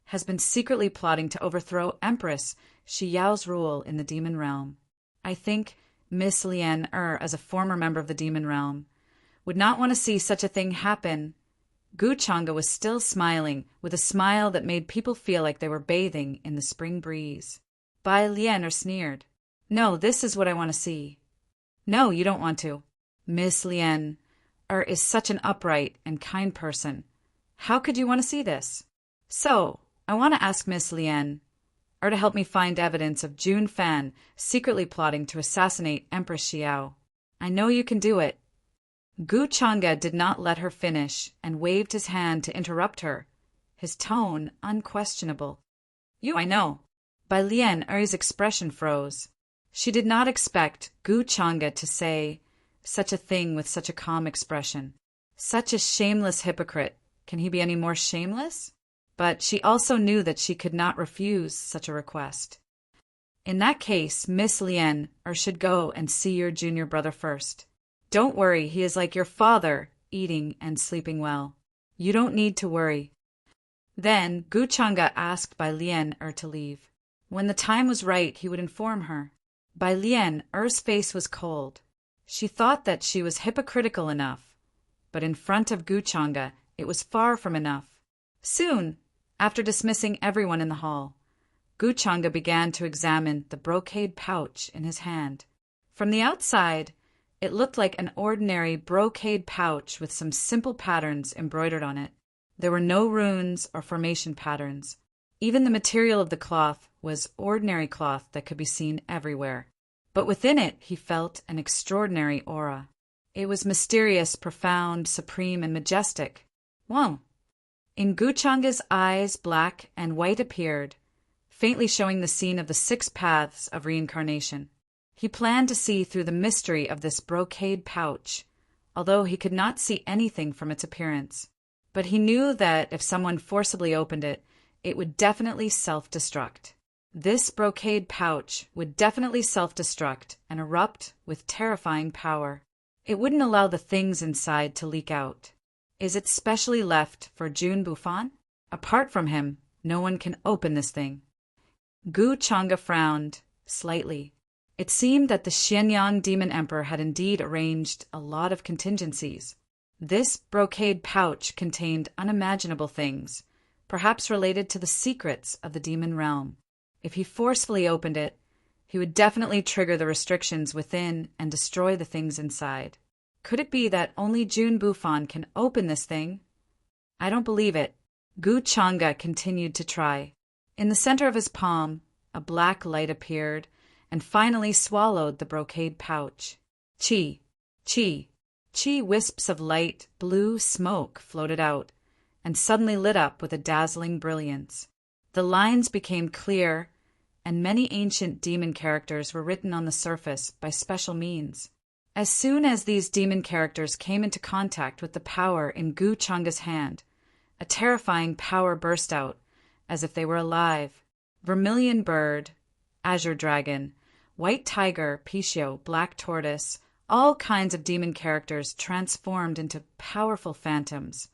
has been secretly plotting to overthrow Empress Shi Yao's rule in the demon realm. I think Miss Lian as a former member of the demon realm, would not want to see such a thing happen. Gu Changa was still smiling, with a smile that made people feel like they were bathing in the spring breeze. Bai Lian sneered. No, this is what I want to see. No, you don't want to. Miss Lian is such an upright and kind person. How could you want to see this? So, I want to ask Miss Lian to help me find evidence of Jun Fan secretly plotting to assassinate Empress Xiao. I know you can do it. Gu Changa did not let her finish and waved his hand to interrupt her, his tone unquestionable. I know. Bai Lian's expression froze. She did not expect Gu Changa to say such a thing with such a calm expression. Such a shameless hypocrite. Can he be any more shameless? But she also knew that she could not refuse such a request. In that case, Miss Lian should go and see your junior brother first. Don't worry, he is like your father, eating and sleeping well. You don't need to worry. Then Gu Changa asked Bai Lian to leave. When the time was right, he would inform her. Bai Lian's face was cold. She thought that she was hypocritical enough, but in front of Gu Changa, it was far from enough. Soon, after dismissing everyone in the hall, Gu Changa began to examine the brocade pouch in his hand. From the outside, it looked like an ordinary brocade pouch with some simple patterns embroidered on it. There were no runes or formation patterns. Even the material of the cloth was ordinary cloth that could be seen everywhere. But within it, he felt an extraordinary aura. It was mysterious, profound, supreme, and majestic. Wow! In Gu Changa's eyes, black and white appeared, faintly showing the scene of the 6 paths of reincarnation. He planned to see through the mystery of this brocade pouch, although he could not see anything from its appearance. But he knew that if someone forcibly opened it, it would definitely self-destruct. This brocade pouch would definitely self-destruct and erupt with terrifying power. It wouldn't allow the things inside to leak out. Is it specially left for Jun Buffon? Apart from him, no one can open this thing. Gu Changa frowned slightly. It seemed that the Xianyang Demon Emperor had indeed arranged a lot of contingencies. This brocade pouch contained unimaginable things, perhaps related to the secrets of the demon realm. If he forcefully opened it, he would definitely trigger the restrictions within and destroy the things inside. Could it be that only Jun Buffon can open this thing? I don't believe it. Gu Changa continued to try. In the center of his palm, a black light appeared and finally swallowed the brocade pouch. Chi, chi, chi. Wisps of light blue smoke floated out and suddenly lit up with a dazzling brilliance. The lines became clear, and many ancient demon characters were written on the surface by special means. As soon as these demon characters came into contact with the power in Gu Changa's hand, a terrifying power burst out, as if they were alive. Vermilion bird, azure dragon, white tiger, Pishio, black tortoise, all kinds of demon characters transformed into powerful phantoms,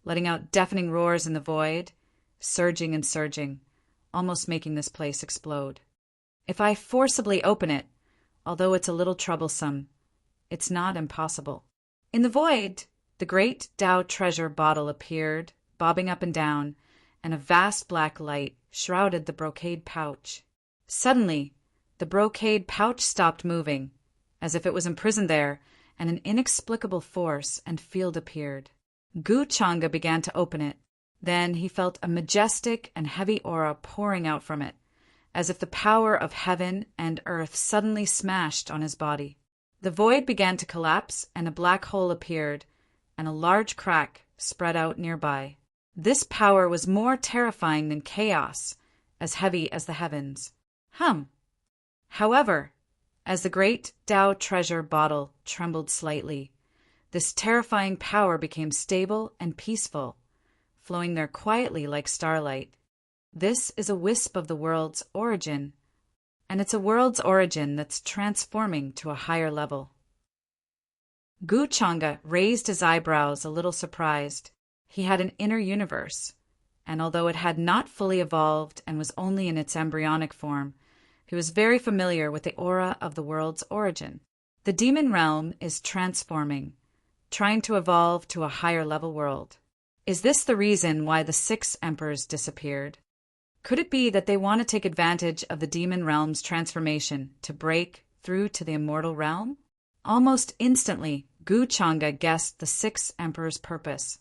letting out deafening roars in the void, surging and surging, almost making this place explode. If I forcibly open it, although it's a little troublesome, it's not impossible. In the void, the great Tao treasure bottle appeared, bobbing up and down, and a vast black light shrouded the brocade pouch. Suddenly, the brocade pouch stopped moving, as if it was imprisoned there, and an inexplicable force and field appeared. Gu Changa began to open it. Then he felt a majestic and heavy aura pouring out from it, as if the power of heaven and earth suddenly smashed on his body. The void began to collapse, and a black hole appeared, and a large crack spread out nearby. This power was more terrifying than chaos, as heavy as the heavens. However, as the great Tao treasure bottle trembled slightly, this terrifying power became stable and peaceful, flowing there quietly like starlight. This is a wisp of the world's origin, and it's a world's origin that's transforming to a higher level. Gu Changa raised his eyebrows a little surprised. He had an inner universe, and although it had not fully evolved and was only in its embryonic form, he was very familiar with the aura of the world's origin. The demon realm is transforming, trying to evolve to a higher level world. Is this the reason why the 6 emperors disappeared? Could it be that they want to take advantage of the demon realm's transformation to break through to the immortal realm? Almost instantly, Gu Changa guessed the 6 emperors' purpose.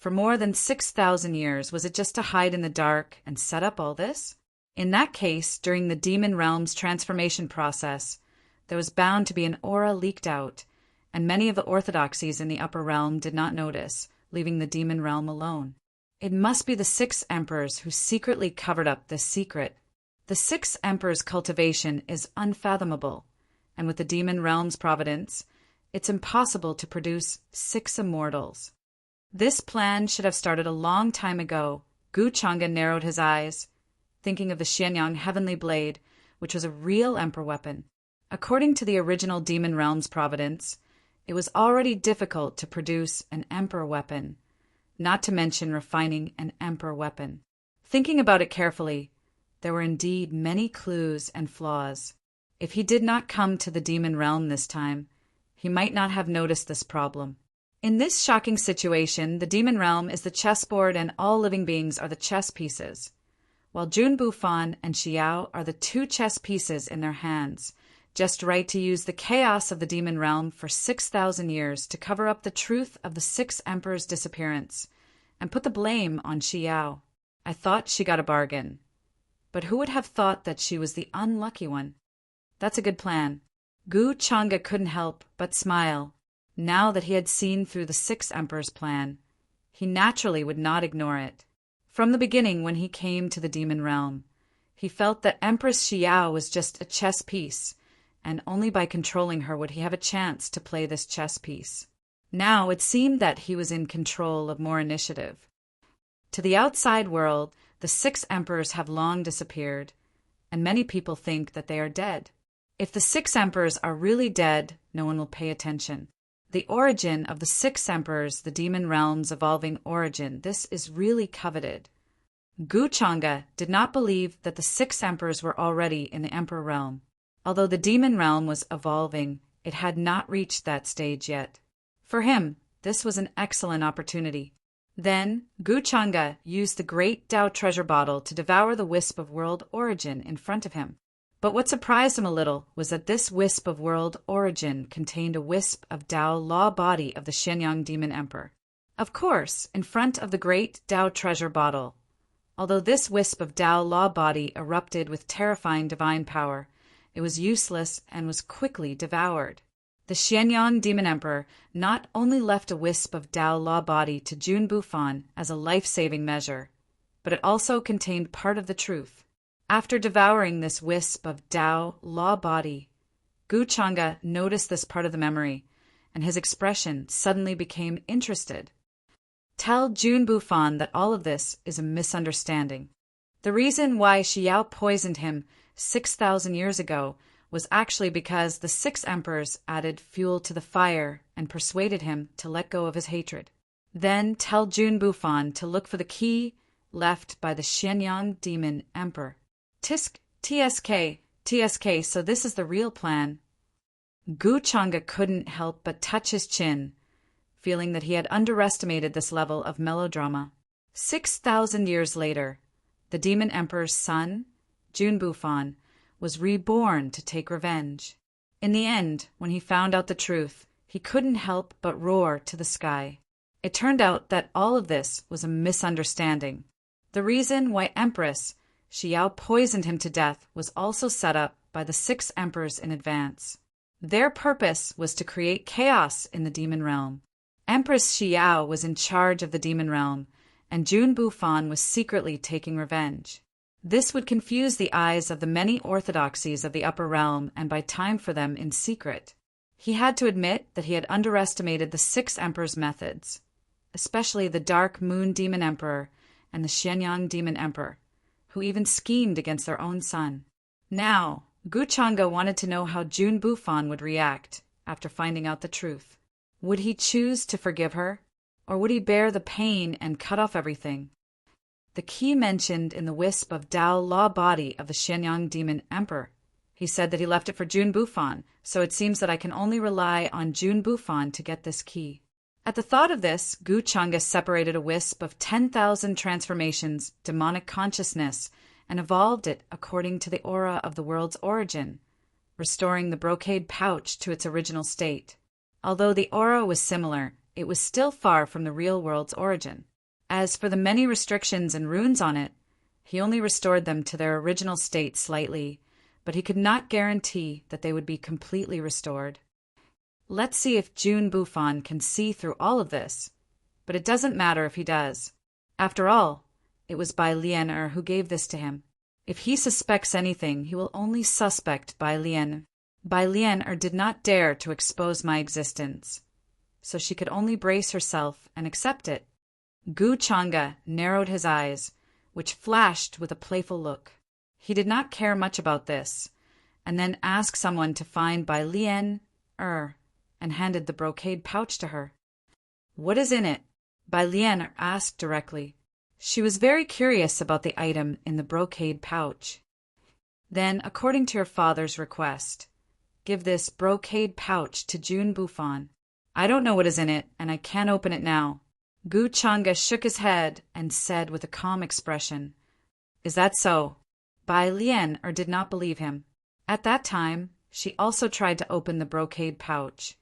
For more than 6,000 years, was it just to hide in the dark and set up all this? In that case, during the demon realm's transformation process, there was bound to be an aura leaked out, and many of the orthodoxies in the upper realm did not notice, leaving the demon realm alone. It must be the 6 emperors who secretly covered up this secret. The 6 emperors' cultivation is unfathomable, and with the demon realm's providence, it's impossible to produce 6 immortals. This plan should have started a long time ago. Gu Changa narrowed his eyes, thinking of the Xianyang heavenly blade, which was a real emperor weapon. According to the original demon realm's providence, it was already difficult to produce an emperor weapon, not to mention refining an emperor weapon. Thinking about it carefully, there were indeed many clues and flaws. If he did not come to the demon realm this time, he might not have noticed this problem. In this shocking situation, the demon realm is the chessboard and all living beings are the chess pieces, while Jun Bufan and Xiao are the 2 chess pieces in their hands, just right to use the chaos of the demon realm for 6,000 years to cover up the truth of the 6 emperors' disappearance and put the blame on Xiao. I thought she got a bargain, but who would have thought that she was the unlucky one? That's a good plan. Gu Changa couldn't help but smile. Now that he had seen through the 6 emperors' plan, he naturally would not ignore it. From the beginning, when he came to the demon realm, he felt that Empress Xiao was just a chess piece, and only by controlling her would he have a chance to play this chess piece. Now it seemed that he was in control of more initiative. To the outside world, the 6 emperors have long disappeared, and many people think that they are dead. If the 6 emperors are really dead, no one will pay attention. The origin of the 6 emperors, the demon realm's evolving origin, this is really coveted. Gu Changa did not believe that the 6 emperors were already in the emperor realm. Although the demon realm was evolving, it had not reached that stage yet. For him, this was an excellent opportunity. Then, Gu Changa used the great Tao treasure bottle to devour the wisp of world origin in front of him. But what surprised him a little was that this wisp of world origin contained a wisp of Tao law body of the Xianyang demon emperor. Of course, in front of the great Tao treasure bottle. Although this wisp of Tao law body erupted with terrifying divine power, it was useless and was quickly devoured. The Xianyang demon emperor not only left a wisp of Tao law body to Jun Bufan as a life-saving measure, but it also contained part of the truth. After devouring this wisp of Tao law body, Gu Changa noticed this part of the memory, and his expression suddenly became interested. Tell Jun Bufan that all of this is a misunderstanding. The reason why Xiao poisoned him 6,000 years ago was actually because the 6 emperors added fuel to the fire and persuaded him to let go of his hatred. Then tell Jun Bufan to look for the key left by the Xianyang demon emperor. TSK, so this is the real plan. Gu Changa couldn't help but touch his chin, feeling that he had underestimated this level of melodrama. 6,000 years later, the demon emperor's son, Jun Bufan, was reborn to take revenge. In the end, when he found out the truth, He couldn't help but roar to the sky. It turned out that all of this was a misunderstanding. The reason why Empress Xiao poisoned him to death was also set up by the 6 emperors in advance. Their purpose was to create chaos in the demon realm. Empress Xiao was in charge of the demon realm, and Jun Bufan was secretly taking revenge. This would confuse the eyes of the many orthodoxies of the upper realm and buy time for them in secret. He had to admit that he had underestimated the 6 emperors' methods, especially the Dark Moon Demon Emperor and the Shenyang Demon Emperor, who even schemed against their own son. Now, Gu Chang'e wanted to know how Jun Bufan would react after finding out the truth. Would he choose to forgive her, or would he bear the pain and cut off everything? The key mentioned in the wisp of Dao law body of the Shenyang Demon Emperor. He said that he left it for Jun Bufan, so it seems that I can only rely on Jun Bufan to get this key. At the thought of this, Gu Chang'e separated a wisp of 10,000 transformations, demonic consciousness, and evolved it according to the aura of the world's origin, restoring the brocade pouch to its original state. Although the aura was similar, it was still far from the real world's origin. As for the many restrictions and runes on it, he only restored them to their original state slightly, but he could not guarantee that they would be completely restored. Let's see if Jun Bufan can see through all of this, but it doesn't matter if he does. After all, it was Bai Lian who gave this to him. If he suspects anything, he will only suspect Bai Lian. Bai Lian did not dare to expose my existence, so she could only brace herself and accept it. Gu Chang'e narrowed his eyes, which flashed with a playful look. He did not care much about this, and then asked someone to find Bai Lian and handed the brocade pouch to her. "What is in it?" Bai Lian asked directly. She was very curious about the item in the brocade pouch. "Then, according to your father's request, give this brocade pouch to Jun Bufan. I don't know what is in it, and I can't open it now." Gu Chang'e shook his head and said with a calm expression, "Is that so?" Bai Lian did not believe him. At that time, she also tried to open the brocade pouch,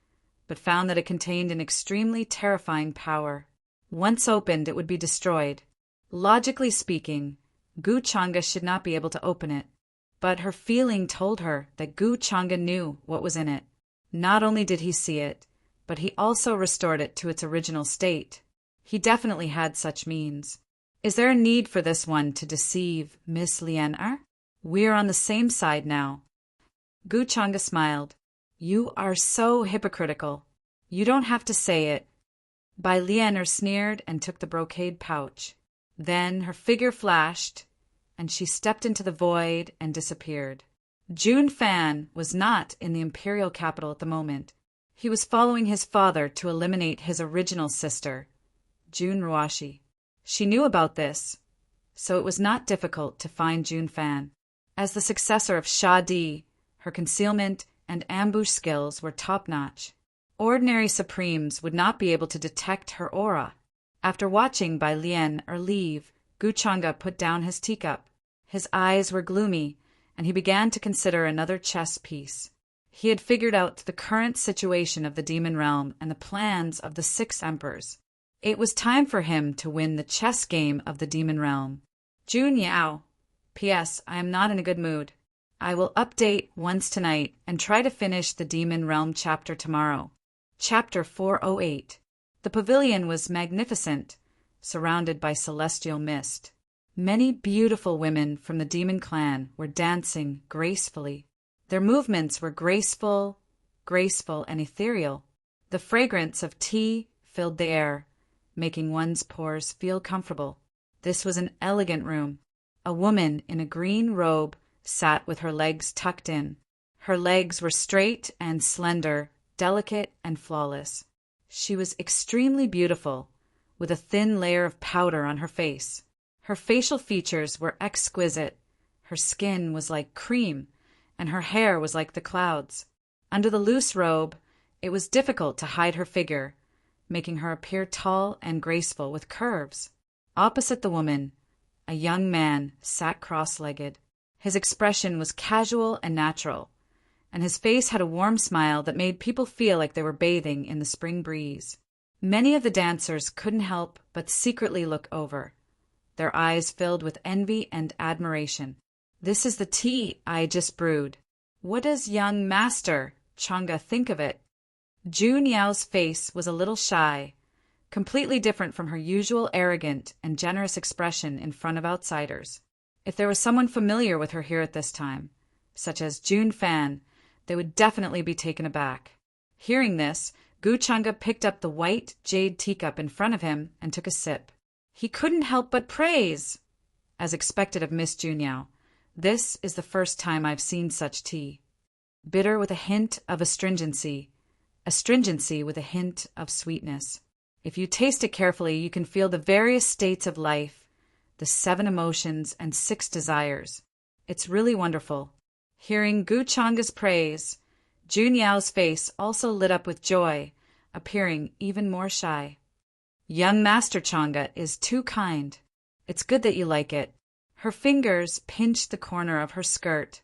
but found that it contained an extremely terrifying power. Once opened, it would be destroyed. Logically speaking, Gu Chang'e should not be able to open it, but her feeling told her that Gu Chang'e knew what was in it. Not only did he see it, but he also restored it to its original state. He definitely had such means. Is there a need for this one to deceive Miss Lian? We're on the same side now. Gu Chang'e smiled. You are so hypocritical. You don't have to say it. Bai Lian sneered and took the brocade pouch. Then her figure flashed, and she stepped into the void and disappeared. Jun Fan was not in the imperial capital at the moment. He was following his father to eliminate his original sister, Jun Ruashi. She knew about this, so it was not difficult to find Jun Fan. As the successor of Sha Di, her concealment and ambush skills were top-notch. Ordinary Supremes would not be able to detect her aura. After watching Bai Lian leave, Gu Chang'e put down his teacup. His eyes were gloomy, and he began to consider another chess piece. He had figured out the current situation of the demon realm and the plans of the 6 emperors. It was time for him to win the chess game of the demon realm. Jun Yao. P.S. I am not in a good mood. I will update once tonight and try to finish the demon realm chapter tomorrow. Chapter 408. The pavilion was magnificent, surrounded by celestial mist. Many beautiful women from the demon clan were dancing gracefully. Their movements were graceful and ethereal. The fragrance of tea filled the air, making one's pores feel comfortable. This was an elegant room. A woman in a green robe sat with her legs tucked in. Her legs were straight and slender, delicate and flawless. She was extremely beautiful, with a thin layer of powder on her face. Her facial features were exquisite. Her skin was like cream, and her hair was like the clouds. Under the loose robe, it was difficult to hide her figure, making her appear tall and graceful with curves. Opposite the woman, a young man sat cross-legged. His expression was casual and natural, and his face had a warm smile that made people feel like they were bathing in the spring breeze. Many of the dancers couldn't help but secretly look over, their eyes filled with envy and admiration. "This is the tea I just brewed. What does young Master Changa think of it?" June Yao's face was a little shy, completely different from her usual arrogant and generous expression in front of outsiders. If there was someone familiar with her here at this time, such as June Fan, they would definitely be taken aback. Hearing this, Gu Changa picked up the white jade teacup in front of him and took a sip. He couldn't help but praise, as expected of Miss June Yao. "This is the first time I've seen such tea. Bitter with a hint of astringency with a hint of sweetness. If you taste it carefully, you can feel the various states of life, the 7 emotions and 6 desires. It's really wonderful." Hearing Gu Changa's praise, June Yao's face also lit up with joy, appearing even more shy. "Young Master Changa is too kind. It's good that you like it." Her fingers pinched the corner of her skirt,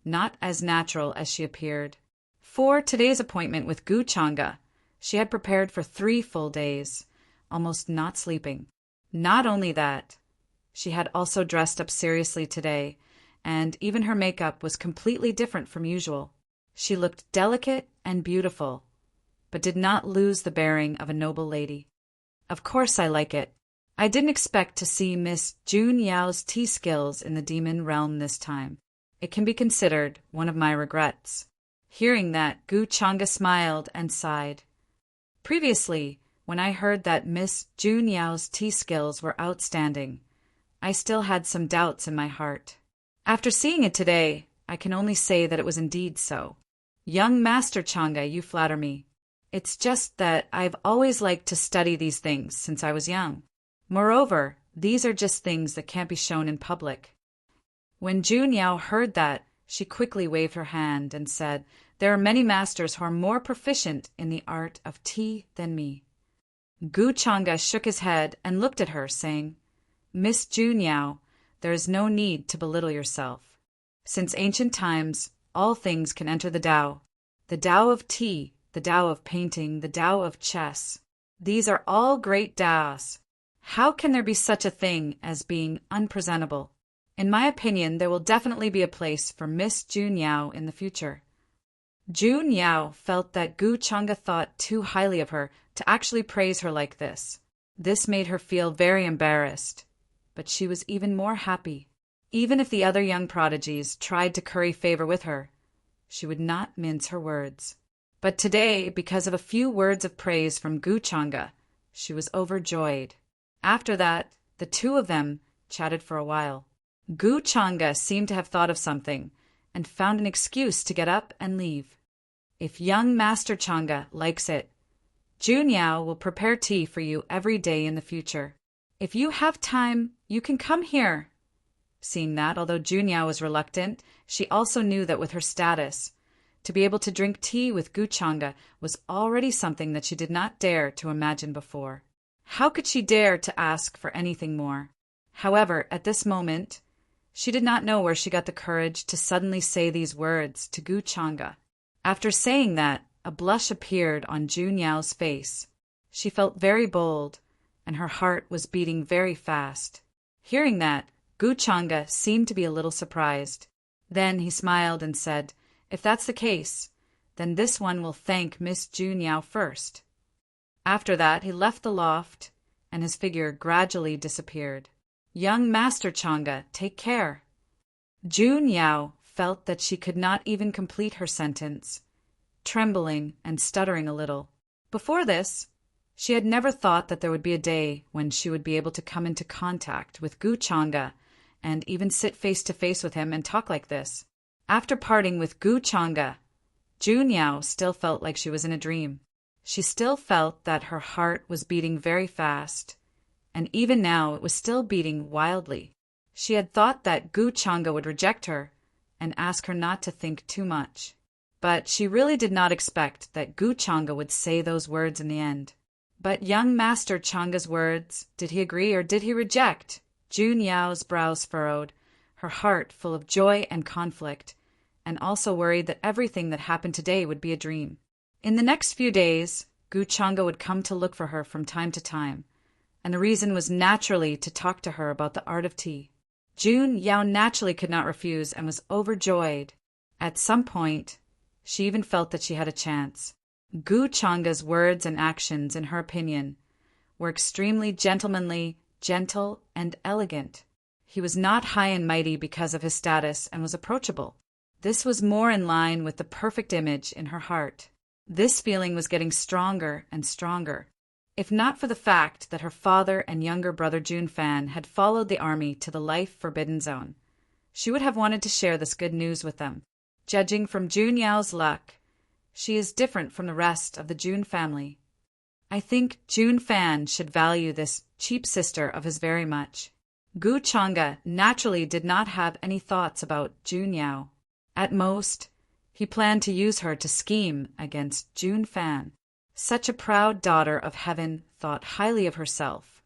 not as natural as she appeared. For today's appointment with Gu Changa, she had prepared for 3 full days, almost not sleeping. Not only that, she had also dressed up seriously today, and even her makeup was completely different from usual. She looked delicate and beautiful, but did not lose the bearing of a noble lady. "Of course I like it. I didn't expect to see Miss June Yao's tea skills in the demon realm this time. It can be considered one of my regrets." Hearing that, Gu Changa smiled and sighed. "Previously, when I heard that Miss June Yao's tea skills were outstanding, I still had some doubts in my heart. After seeing it today, I can only say that it was indeed so. Young Master Changa, you flatter me. It's just that I've always liked to study these things since I was young. Moreover, these are just things that can't be shown in public." When June Yao heard that, she quickly waved her hand and said, "There are many masters who are more proficient in the art of tea than me." Gu Changa shook his head and looked at her, saying, "Miss June Yao, there is no need to belittle yourself. Since ancient times, all things can enter the Tao of tea, the Tao of painting, the Tao of chess. These are all great Taos. How can there be such a thing as being unpresentable? In my opinion, there will definitely be a place for Miss June Yao in the future." June Yao felt that Gu Changa thought too highly of her to actually praise her like this. This made her feel very embarrassed, but she was even more happy. Even if the other young prodigies tried to curry favor with her, she would not mince her words. But today, because of a few words of praise from Gu Changa, she was overjoyed. After that, the two of them chatted for a while. Gu Changa seemed to have thought of something and found an excuse to get up and leave. "If young Master Changa likes it, June Yao will prepare tea for you every day in the future. If you have time, you can come here." Seeing that, although June Yao was reluctant, she also knew that with her status, to be able to drink tea with Gu Changa was already something that she did not dare to imagine before. How could she dare to ask for anything more? However, at this moment, she did not know where she got the courage to suddenly say these words to Gu Changa. After saying that, a blush appeared on June Yao's face. She felt very bold, and her heart was beating very fast. Hearing that, Gu Changa seemed to be a little surprised. Then he smiled and said, "If that's the case, then this one will thank Miss June Yao first." After that, he left the loft, and his figure gradually disappeared. "Young Master Changa, take care." June Yao felt that she could not even complete her sentence, trembling and stuttering a little. Before this, she had never thought that there would be a day when she would be able to come into contact with Gu Changa and even sit face to face with him and talk like this. After parting with Gu Changa, June Yao still felt like she was in a dream. She still felt that her heart was beating very fast, and even now it was still beating wildly. She had thought that Gu Changa would reject her and ask her not to think too much. But she really did not expect that Gu Changa would say those words in the end. But young Master Changa's words, did he agree or did he reject? June Yao's brows furrowed, her heart full of joy and conflict, and also worried that everything that happened today would be a dream. In the next few days, Gu Changa would come to look for her from time to time, and the reason was naturally to talk to her about the art of tea. June Yao naturally could not refuse and was overjoyed. At some point, she even felt that she had a chance. Gu Changa's words and actions, in her opinion, were extremely gentlemanly, gentle, and elegant. He was not high and mighty because of his status and was approachable. This was more in line with the perfect image in her heart. This feeling was getting stronger and stronger. If not for the fact that her father and younger brother Jun Fan had followed the army to the life-forbidden zone, she would have wanted to share this good news with them. Judging from Jun Yao's luck, she is different from the rest of the Jun family. I think Jun Fan should value this cheap sister of his very much. Gu Changa naturally did not have any thoughts about Jun Yao. At most, he planned to use her to scheme against Jun Fan. Such a proud daughter of heaven thought highly of herself,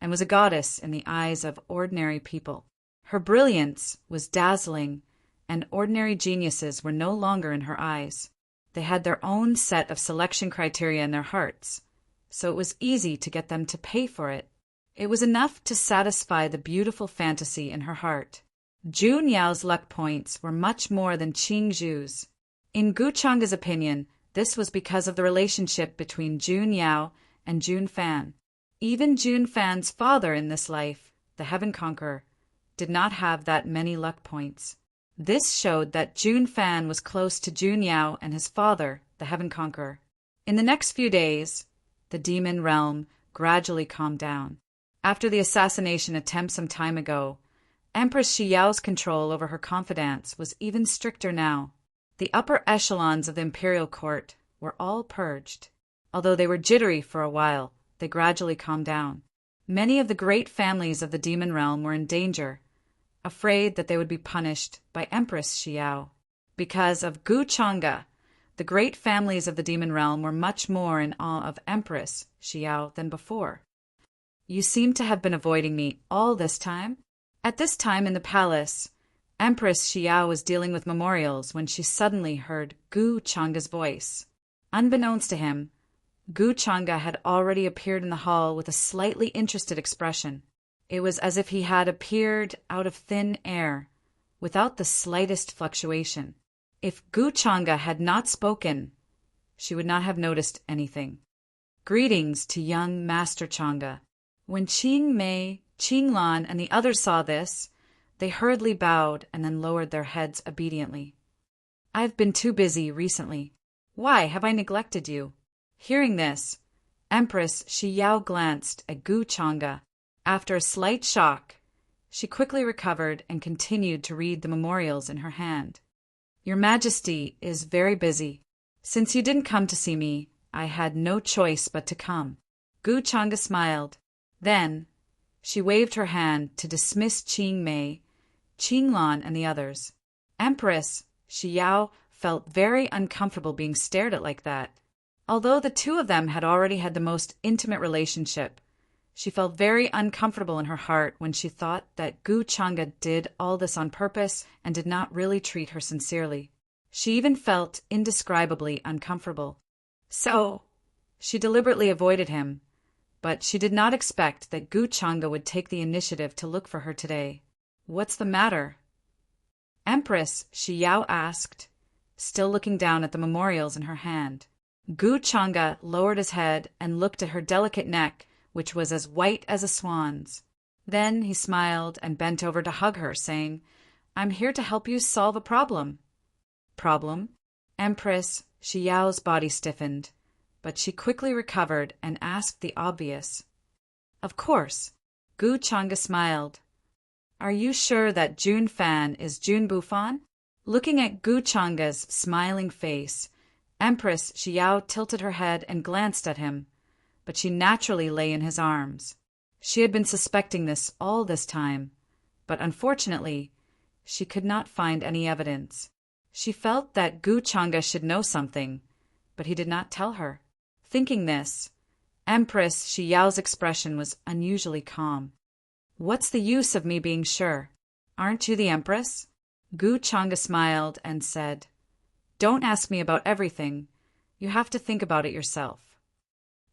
and was a goddess in the eyes of ordinary people. Her brilliance was dazzling, and ordinary geniuses were no longer in her eyes. They had their own set of selection criteria in their hearts, so it was easy to get them to pay for it. It was enough to satisfy the beautiful fantasy in her heart. Jun Yao's luck points were much more than Qing Zhu's. In Gu Changa's opinion, this was because of the relationship between Jun Yao and Jun Fan. Even Jun Fan's father in this life, the Heaven Conqueror, did not have that many luck points. This showed that Jun Fan was close to Jun Yao and his father, the Heaven Conqueror. In the next few days, the demon realm gradually calmed down. After the assassination attempt some time ago, Empress Shi Yao's control over her confidants was even stricter now. The upper echelons of the imperial court were all purged. Although they were jittery for a while, they gradually calmed down. Many of the great families of the demon realm were in danger, afraid that they would be punished by Empress Shi Yao. Because of Gu Changa, the great families of the demon realm were much more in awe of Empress Shi Yao than before. You seem to have been avoiding me all this time? At this time in the palace, Empress Shi Yao was dealing with memorials when she suddenly heard Gu Changa's voice. Unbeknownst to him, Gu Changa had already appeared in the hall with a slightly interested expression. It was as if he had appeared out of thin air, without the slightest fluctuation. If Gu Changa had not spoken, she would not have noticed anything. Greetings to young Master Changa. When Qing Mei, Qing Lan, and the others saw this, they hurriedly bowed and then lowered their heads obediently. I've been too busy recently. Why have I neglected you? Hearing this, Empress Shi Yao glanced at Gu Changa. After a slight shock, she quickly recovered and continued to read the memorials in her hand. Your Majesty is very busy. Since you didn't come to see me, I had no choice but to come. Gu Changa smiled. Then, she waved her hand to dismiss Qing Mei, Qing Lan, and the others. Empress Shi Yao felt very uncomfortable being stared at like that. Although the two of them had already had the most intimate relationship, she felt very uncomfortable in her heart when she thought that Gu Changa did all this on purpose and did not really treat her sincerely. She even felt indescribably uncomfortable. So, she deliberately avoided him, but she did not expect that Gu Changa would take the initiative to look for her today. What's the matter? Empress Shi Yao asked, still looking down at the memorials in her hand. Gu Changa lowered his head and looked at her delicate neck, which was as white as a swan's. Then he smiled and bent over to hug her, saying, I'm here to help you solve a problem. Problem? Empress Shi Yao's body stiffened, but she quickly recovered and asked the obvious. Of course. Gu Changa smiled. Are you sure that Jun Fan is Jun Bufan? Looking at Gu Changa's smiling face, Empress Shi Yao tilted her head and glanced at him, but she naturally lay in his arms. She had been suspecting this all this time, but unfortunately, she could not find any evidence. She felt that Gu Changa should know something, but he did not tell her. Thinking this, Empress Shi Yao's expression was unusually calm. What's the use of me being sure? Aren't you the Empress? Gu Changa smiled and said, "Don't ask me about everything. You have to think about it yourself."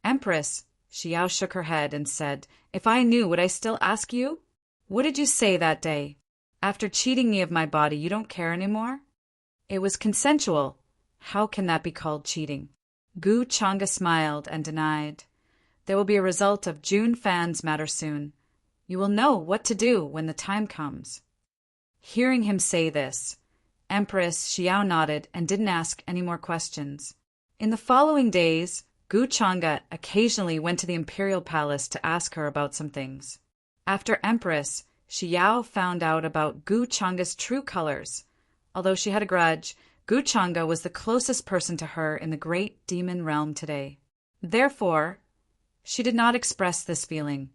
"Empress," Xiao shook her head and said, "If I knew, would I still ask you? What did you say that day? After cheating me of my body, you don't care anymore?" "It was consensual. How can that be called cheating?" Gu Changa smiled and denied. "There will be a result of Jun Fan's matter soon. You will know what to do when the time comes." Hearing him say this, Empress Xiao nodded and didn't ask any more questions. In the following days, Gu Changa occasionally went to the imperial palace to ask her about some things. After Empress Xiao found out about Gu Changa's true colors. Although she had a grudge, Gu Changa was the closest person to her in the great demon realm today. Therefore, she did not express this feeling,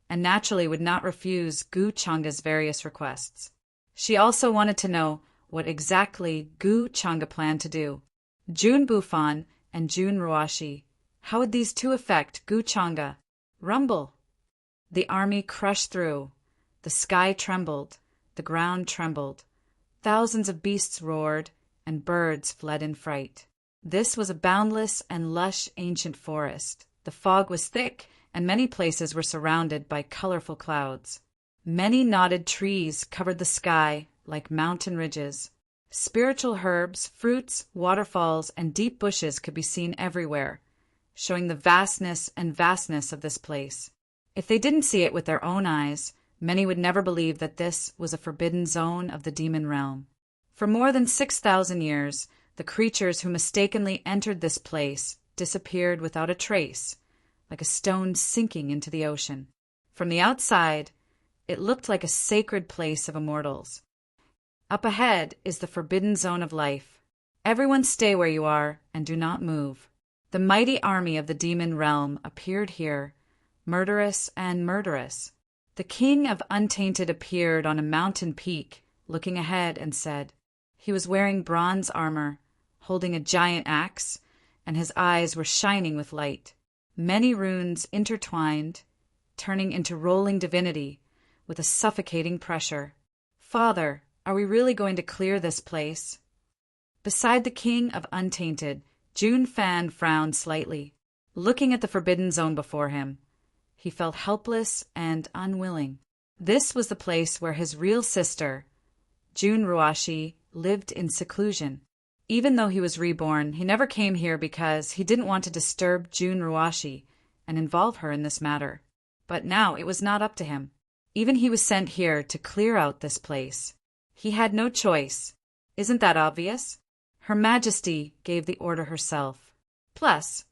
and naturally would not refuse Gu Changa's various requests. She also wanted to know what exactly Gu Changa planned to do. Jun Bufan and Jun Ruashi, how would these two affect Gu Changa? Rumble! The army crushed through. The sky trembled. The ground trembled. Thousands of beasts roared, and birds fled in fright. This was a boundless and lush ancient forest. The fog was thick, and many places were surrounded by colorful clouds. Many knotted trees covered the sky like mountain ridges. Spiritual herbs, fruits, waterfalls, and deep bushes could be seen everywhere, showing the vastness of this place. If they didn't see it with their own eyes, many would never believe that this was a forbidden zone of the demon realm. For more than 6,000 years, the creatures who mistakenly entered this place disappeared without a trace, like a stone sinking into the ocean. From the outside, it looked like a sacred place of immortals. Up ahead is the forbidden zone of life. Everyone stay where you are and do not move. The mighty army of the demon realm appeared here, murderous and murderous. The king of Untainted appeared on a mountain peak, looking ahead, and said, he was wearing bronze armor, holding a giant axe, and his eyes were shining with light. Many runes intertwined, turning into rolling divinity with a suffocating pressure. "Father, are we really going to clear this place?" Beside the king of Untainted, Jun Fan frowned slightly, looking at the forbidden zone before him. He felt helpless and unwilling. This was the place where his real sister, Jun Ruashi, lived in seclusion. Even though he was reborn, he never came here because he didn't want to disturb Jun Ruashi and involve her in this matter. But now it was not up to him. Even he was sent here to clear out this place. He had no choice. Isn't that obvious? Her Majesty gave the order herself. Plus,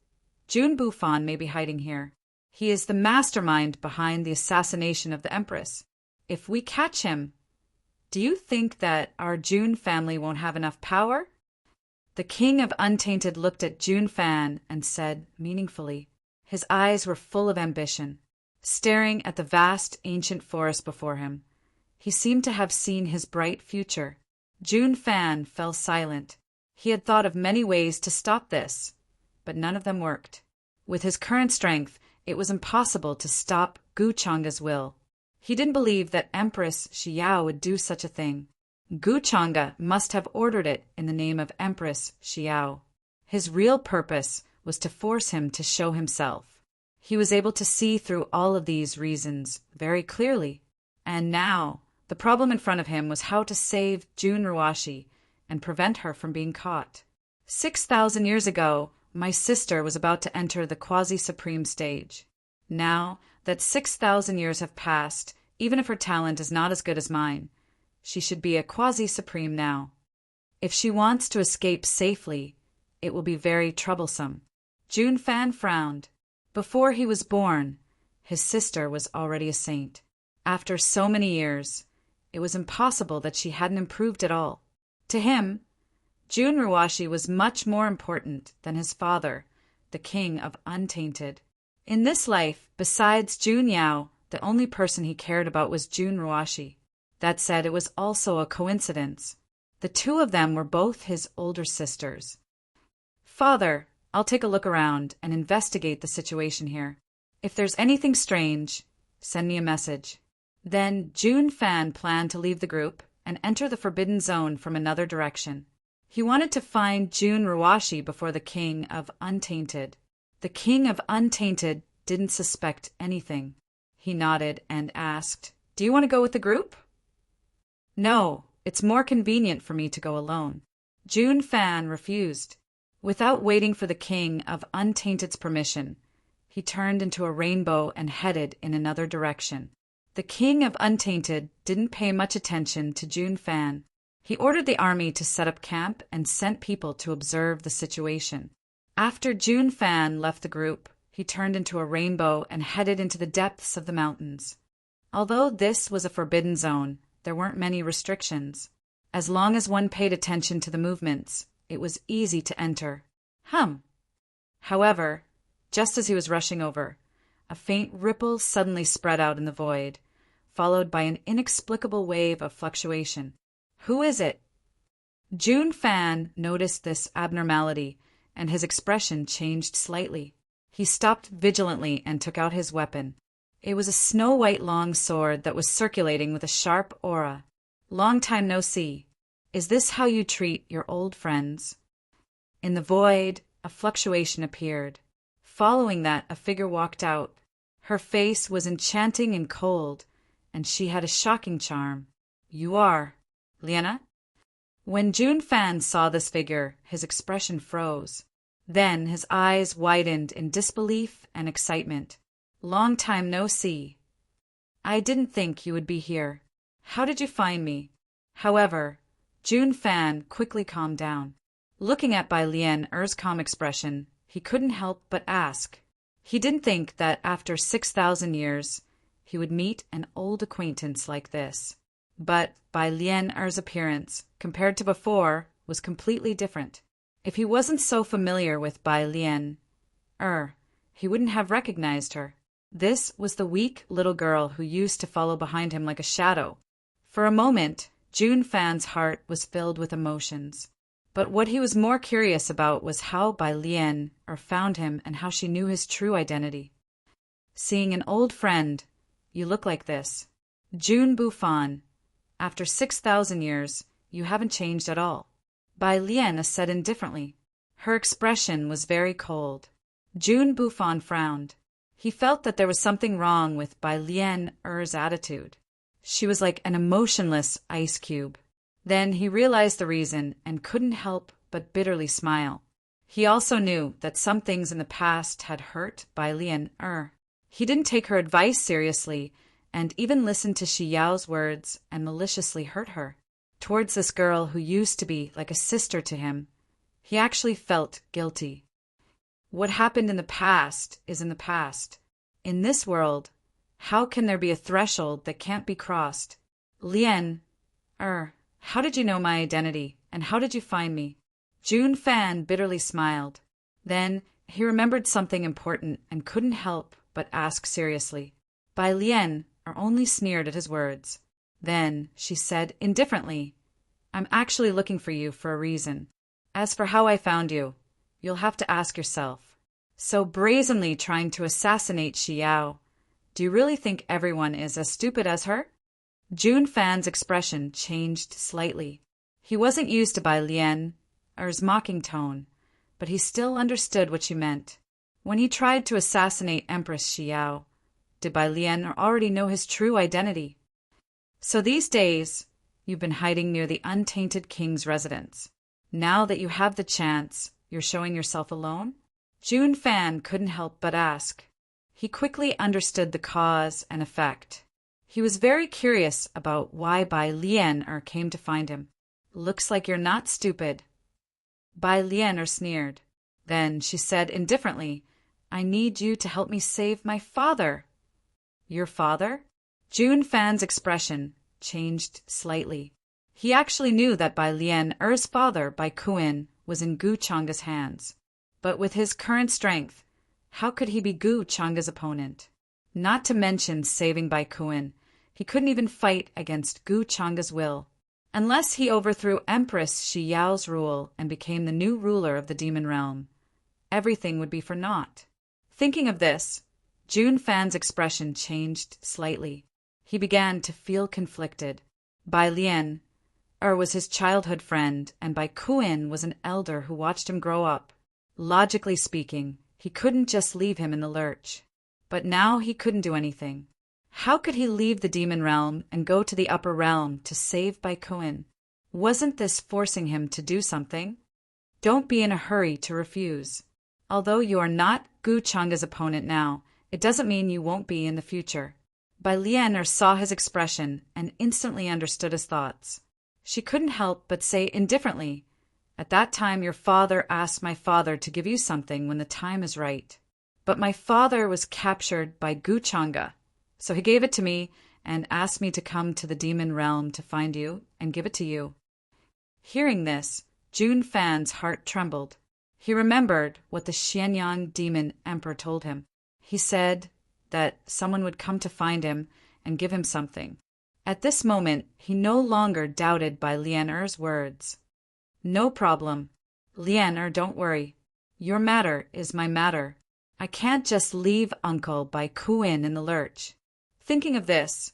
Jun Bufan may be hiding here. He is the mastermind behind the assassination of the Empress. If we catch him, do you think that our Jun family won't have enough power? The king of Untainted looked at Jun Fan and said meaningfully. His eyes were full of ambition, staring at the vast ancient forest before him. He seemed to have seen his bright future. Jun Fan fell silent. He had thought of many ways to stop this, but none of them worked. With his current strength, it was impossible to stop Gu Changa's will. He didn't believe that Empress Xiao would do such a thing. Gu Changa must have ordered it in the name of Empress Xiao. His real purpose was to force him to show himself. He was able to see through all of these reasons very clearly. And now, the problem in front of him was how to save Jun Ruashi and prevent her from being caught. 6,000 years ago, my sister was about to enter the quasi-supreme stage. Now that 6,000 years have passed, even if her talent is not as good as mine, she should be a quasi-supreme now. If she wants to escape safely, it will be very troublesome. Jun Fan frowned. Before he was born, his sister was already a saint. After so many years, it was impossible that she hadn't improved at all. To him, Jun Ruashi was much more important than his father, the king of Untainted. In this life, besides Jun Yao, the only person he cared about was Jun Ruashi. That said, it was also a coincidence. The two of them were both his older sisters. "Father, I'll take a look around and investigate the situation here. If there's anything strange, send me a message." Then Jun Fan planned to leave the group and enter the Forbidden Zone from another direction. He wanted to find June Ruwashi before the King of Untainted. The King of Untainted didn't suspect anything. He nodded and asked, "Do you want to go with the group?" "No, it's more convenient for me to go alone." June Fan refused. Without waiting for the King of Untainted's permission, he turned into a rainbow and headed in another direction. The King of Untainted didn't pay much attention to June Fan. He ordered the army to set up camp and sent people to observe the situation. After June Fan left the group, he turned into a rainbow and headed into the depths of the mountains. Although this was a forbidden zone, there weren't many restrictions. As long as one paid attention to the movements, it was easy to enter. However, just as he was rushing over, a faint ripple suddenly spread out in the void, followed by an inexplicable wave of fluctuation. "Who is it?" June Fan noticed this abnormality, and his expression changed slightly. He stopped vigilantly and took out his weapon. It was a snow-white long sword that was circulating with a sharp aura. "Long time no see. Is this how you treat your old friends?" In the void, a fluctuation appeared. Following that, a figure walked out. Her face was enchanting and cold, and she had a shocking charm. "You are Liena?" When June Fan saw this figure, his expression froze. Then his eyes widened in disbelief and excitement. "Long time no see. I didn't think you would be here. How did you find me?" However, June Fan quickly calmed down. Looking at Bai Lien-er's calm expression, he couldn't help but ask. He didn't think that after 6,000 years, he would meet an old acquaintance like this. But Bai Lien-er's appearance, compared to before, was completely different. If he wasn't so familiar with Bai Lien-er, he wouldn't have recognized her. This was the weak little girl who used to follow behind him like a shadow. For a moment, June Fan's heart was filled with emotions. But what he was more curious about was how Bai Lien-er found him and how she knew his true identity. Seeing an old friend, "You look like this. June Bufan. After 6,000 years, you haven't changed at all." Bai Lien said indifferently. Her expression was very cold. June Bufan frowned. He felt that there was something wrong with Bai Lien-er's attitude. She was like an emotionless ice cube. Then he realized the reason and couldn't help but bitterly smile. He also knew that some things in the past had hurt Bai Lien-er. He didn't take her advice seriously and even listened to Shi Yao's words and maliciously hurt her. Towards this girl who used to be like a sister to him, he actually felt guilty. What happened in the past is in the past. In this world, how can there be a threshold that can't be crossed? Lien-er, how did you know my identity, and how did you find me? June Fan bitterly smiled. Then he remembered something important and couldn't help but ask seriously. Bai Lien-er only sneered at his words. Then she said indifferently, "I'm actually looking for you for a reason. As for how I found you, you'll have to ask yourself. So brazenly trying to assassinate Shi Yao, do you really think everyone is as stupid as her?" June Fan's expression changed slightly. He wasn't used to Bai Lien-er's mocking tone, but he still understood what she meant. When he tried to assassinate Empress Shi Yao, did Bai Lien already know his true identity? "So these days, you've been hiding near the Untainted King's residence. Now that you have the chance, you're showing yourself alone?" June Fan couldn't help but ask. He quickly understood the cause and effect. He was very curious about why Bai Lien-er came to find him. "Looks like you're not stupid." Bai Lien-er sneered. Then she said indifferently, "I need you to help me save my father." "Your father?" June Fan's expression changed slightly. He actually knew that Bai Lien-er's father, Bai Kuan, was in Gu Changa's hands. But with his current strength, how could he be Gu Changa's opponent? Not to mention saving Bai Kuan, he couldn't even fight against Gu Changa's will. Unless he overthrew Empress Shi Yao's rule and became the new ruler of the demon realm, everything would be for naught. Thinking of this, June Fan's expression changed slightly. He began to feel conflicted. Bai Lien, Was his childhood friend, and Bai Kuin was an elder who watched him grow up. Logically speaking, he couldn't just leave him in the lurch. But now he couldn't do anything. How could he leave the demon realm and go to the upper realm to save Bai Kuin? Wasn't this forcing him to do something? Don't be in a hurry to refuse. Although you are not Gu Changa's opponent now, it doesn't mean you won't be in the future. Bai Lian saw his expression and instantly understood his thoughts. She couldn't help but say indifferently, "At that time your father asked my father to give you something when the time is right. But my father was captured by Gu Changa, so he gave it to me and asked me to come to the demon realm to find you and give it to you." Hearing this, Jun Fan's heart trembled. He remembered what the Xianyang demon emperor told him. He said that someone would come to find him and give him something. At this moment, he no longer doubted Bai Lian words. "No problem. Lian, don't worry. Your matter is my matter. I can't just leave Uncle Bai Kuin in the lurch." Thinking of this,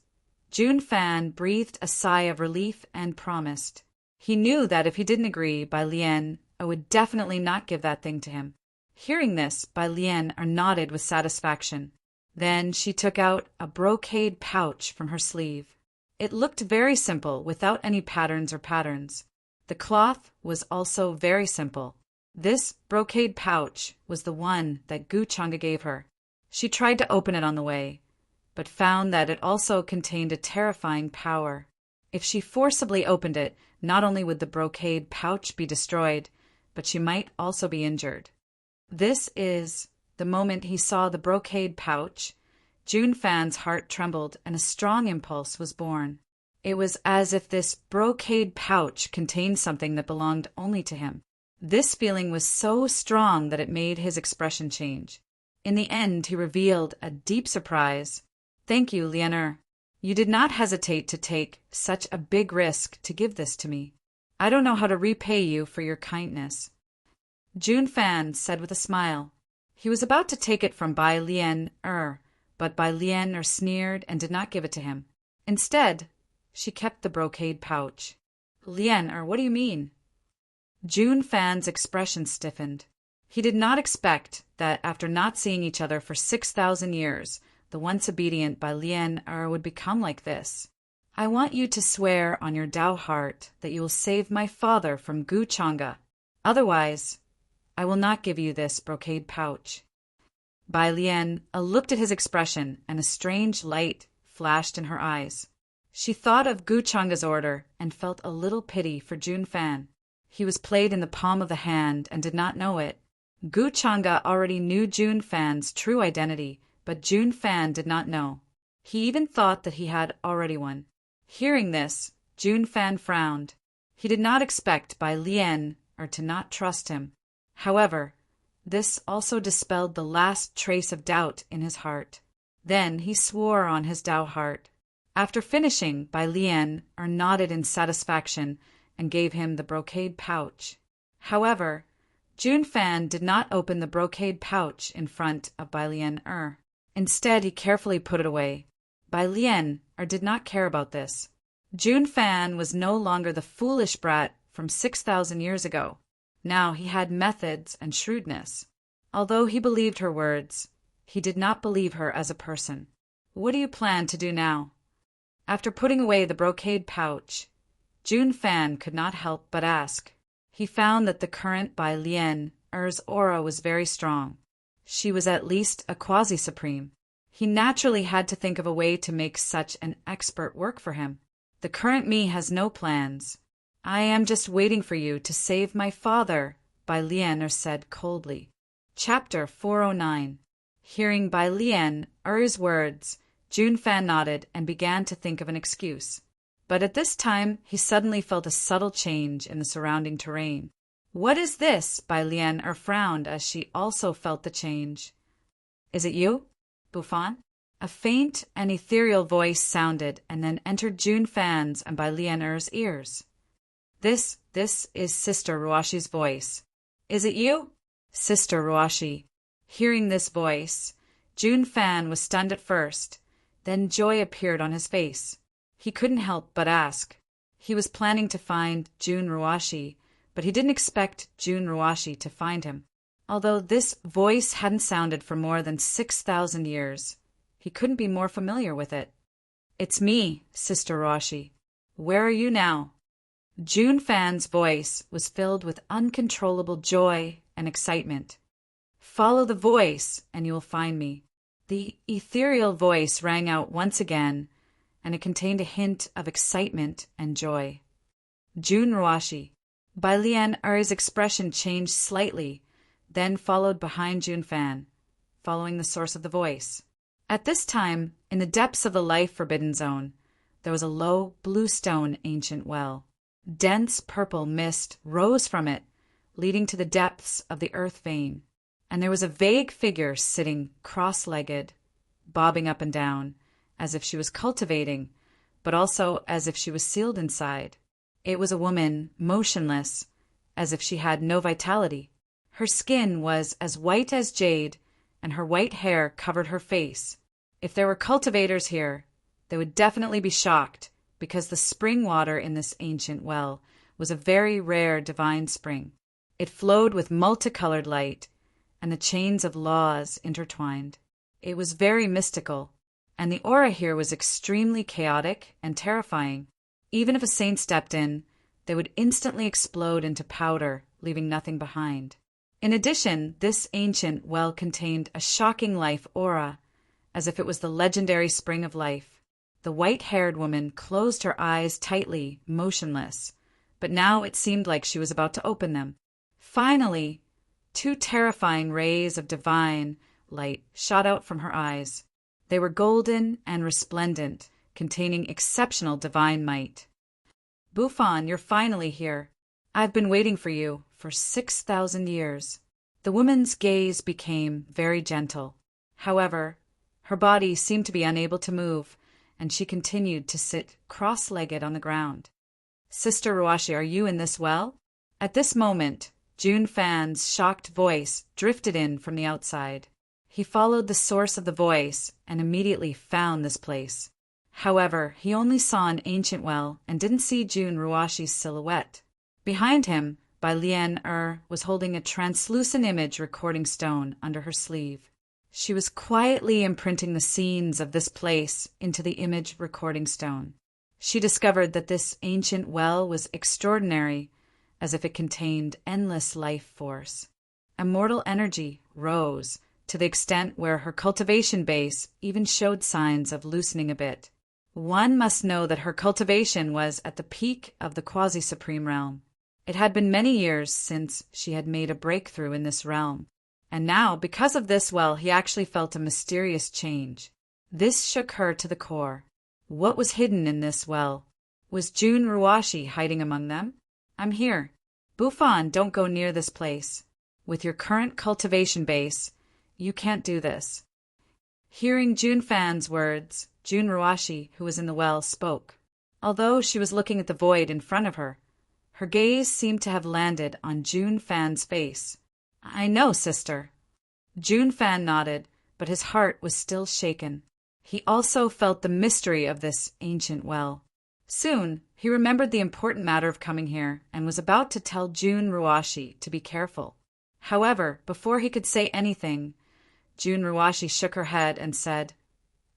Jun Fan breathed a sigh of relief and promised. He knew that if he didn't agree, Bai Lian would definitely not give that thing to him. Hearing this, Bai Lian nodded with satisfaction. Then she took out a brocade pouch from her sleeve. It looked very simple, without any patterns or patterns. The cloth was also very simple. This brocade pouch was the one that Gu Changa gave her. She tried to open it on the way, but found that it also contained a terrifying power. If she forcibly opened it, not only would the brocade pouch be destroyed, but she might also be injured. The moment he saw the brocade pouch, Jun Fan's heart trembled and a strong impulse was born. It was as if this brocade pouch contained something that belonged only to him. This feeling was so strong that it made his expression change. In the end, he revealed a deep surprise. "Thank you, Lian. You did not hesitate to take such a big risk to give this to me. I don't know how to repay you for your kindness." Jun Fan said with a smile. He was about to take it from Bai Lian, but Bai Lian sneered and did not give it to him. Instead, she kept the brocade pouch. "Lian, what do you mean?" Jun Fan's expression stiffened. He did not expect that after not seeing each other for 6,000 years, the once obedient Bai Lian would become like this. "I want you to swear on your Tao heart that you will save my father from Gu Changa. Otherwise, I will not give you this brocade pouch." Bai Lian looked at his expression, and a strange light flashed in her eyes. She thought of Gu Changa's order and felt a little pity for Jun Fan. He was played in the palm of the hand and did not know it. Gu Changa already knew Jun Fan's true identity, but Jun Fan did not know. He even thought that he had already won. Hearing this, Jun Fan frowned. He did not expect Bai Lian to not trust him. However, this also dispelled the last trace of doubt in his heart. Then he swore on his Tao heart. After finishing, Bai Lian nodded in satisfaction and gave him the brocade pouch. However, Jun Fan did not open the brocade pouch in front of Bai Lian. Instead, he carefully put it away. Bai Lian did not care about this. Jun Fan was no longer the foolish brat from 6,000 years ago. Now he had methods and shrewdness. Although he believed her words, he did not believe her as a person. "What do you plan to do now?" After putting away the brocade pouch, Jun Fan could not help but ask. He found that the current Bai Lian's aura was very strong. She was at least a quasi-supreme. He naturally had to think of a way to make such an expert work for him. "The current me has no plans. I am just waiting for you to save my father," Bai Lian said coldly. Chapter 409. Hearing Bai Lian's words, Jun Fan nodded and began to think of an excuse. But at this time, he suddenly felt a subtle change in the surrounding terrain. "What is this?" Bai Lian frowned as she also felt the change. "Is it you, Bufan?" A faint and ethereal voice sounded and then entered Jun Fan's and Bai Lian's ears. This is Sister Ruashi's voice. "Is it you?" "Sister Ruashi." Hearing this voice, Jun Fan was stunned at first, then joy appeared on his face. He couldn't help but ask. He was planning to find Jun Ruashi, but he didn't expect Jun Ruashi to find him. Although this voice hadn't sounded for more than 6,000 years, he couldn't be more familiar with it. "It's me, Sister Ruashi. Where are you now?" Jun Fan's voice was filled with uncontrollable joy and excitement. "Follow the voice, and you will find me." The ethereal voice rang out once again, and it contained a hint of excitement and joy. "Jun Ruashi." Bai Lian Er's expression changed slightly, then followed behind Jun Fan, following the source of the voice. At this time, in the depths of the life-forbidden zone, there was a low, blue-stone ancient well. Dense purple mist rose from it, leading to the depths of the earth vein, and there was a vague figure sitting cross-legged, bobbing up and down, as if she was cultivating, but also as if she was sealed inside. It was a woman, motionless, as if she had no vitality. Her skin was as white as jade, and her white hair covered her face. If there were cultivators here, they would definitely be shocked, because the spring water in this ancient well was a very rare divine spring. It flowed with multicolored light, and the chains of laws intertwined. It was very mystical, and the aura here was extremely chaotic and terrifying. Even if a saint stepped in, they would instantly explode into powder, leaving nothing behind. In addition, this ancient well contained a shocking life aura, as if it was the legendary spring of life. The white-haired woman closed her eyes tightly, motionless, but now it seemed like she was about to open them. Finally, two terrifying rays of divine light shot out from her eyes. They were golden and resplendent, containing exceptional divine might. "Bufan, you're finally here. I've been waiting for you for 6,000 years. The woman's gaze became very gentle. However, her body seemed to be unable to move, and she continued to sit cross-legged on the ground. "Sister Ruashi, are you in this well?" At this moment, Jun Fan's shocked voice drifted in from the outside. He followed the source of the voice and immediately found this place. However, he only saw an ancient well and didn't see Jun Ruashi's silhouette. Behind him, Bai Lian was holding a translucent image recording stone under her sleeve. She was quietly imprinting the scenes of this place into the image recording stone. She discovered that this ancient well was extraordinary, as if it contained endless life force. Immortal energy rose to the extent where her cultivation base even showed signs of loosening a bit. One must know that her cultivation was at the peak of the quasi-supreme realm. It had been many years since she had made a breakthrough in this realm, and now, because of this well, he actually felt a mysterious change. This shook her to the core. What was hidden in this well? Was Jun Ruashi hiding among them? "I'm here. Bufan, don't go near this place. With your current cultivation base, you can't do this." Hearing Jun Fan's words, Jun Ruashi, who was in the well, spoke. Although she was looking at the void in front of her, her gaze seemed to have landed on Jun Fan's face. "I know, sister." Jun Fan nodded, but his heart was still shaken. He also felt the mystery of this ancient well. Soon, he remembered the important matter of coming here and was about to tell Jun Ruashi to be careful. However, before he could say anything, Jun Ruashi shook her head and said,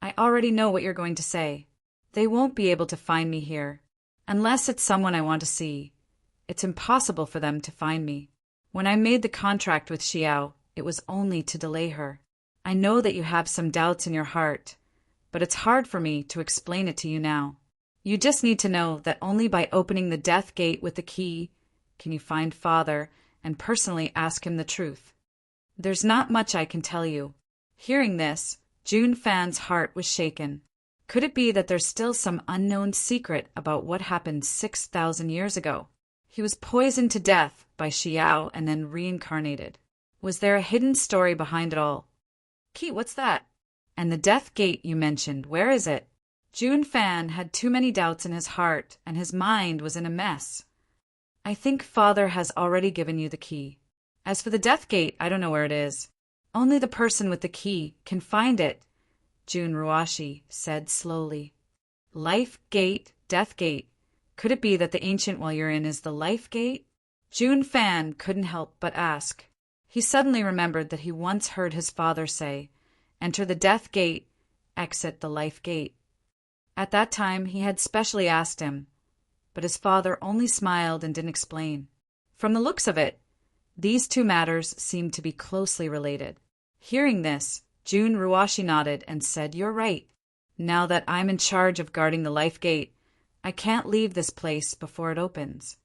"I already know what you're going to say. They won't be able to find me here. Unless it's someone I want to see. It's impossible for them to find me. When I made the contract with Xiao, it was only to delay her. I know that you have some doubts in your heart, but it's hard for me to explain it to you now. You just need to know that only by opening the death gate with the key can you find Father and personally ask him the truth. There's not much I can tell you." Hearing this, Jun Fan's heart was shaken. Could it be that there's still some unknown secret about what happened 6,000 years ago? He was poisoned to death by Xiao and then reincarnated. Was there a hidden story behind it all? "Key, what's that? And the death gate you mentioned, where is it?" Jun Fan had too many doubts in his heart, and his mind was in a mess. "I think Father has already given you the key. As for the death gate, I don't know where it is. Only the person with the key can find it," Jun Ruashi said slowly. "Life gate, death gate. Could it be that the ancient Walyurian is the life gate? Jun Fan couldn't help but ask. He suddenly remembered that he once heard his father say, "Enter the death gate, exit the life gate." At that time he had specially asked him, but his father only smiled and didn't explain. From the looks of it, these two matters seemed to be closely related. Hearing this, Jun Ruashi nodded and said, "You're right. Now that I'm in charge of guarding the life gate, I can't leave this place before it opens.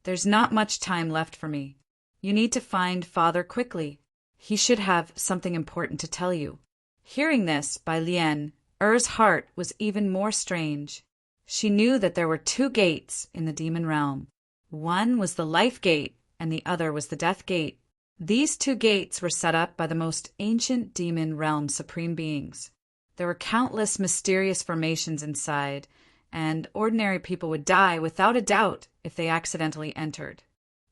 There's not much time left for me. You need to find Father quickly. He should have something important to tell you." Hearing this by Lien, Er's heart was even more strange. She knew that there were two gates in the demon realm. One was the life gate, and the other was the death gate. These two gates were set up by the most ancient demon realm supreme beings. There were countless mysterious formations inside, and ordinary people would die without a doubt if they accidentally entered.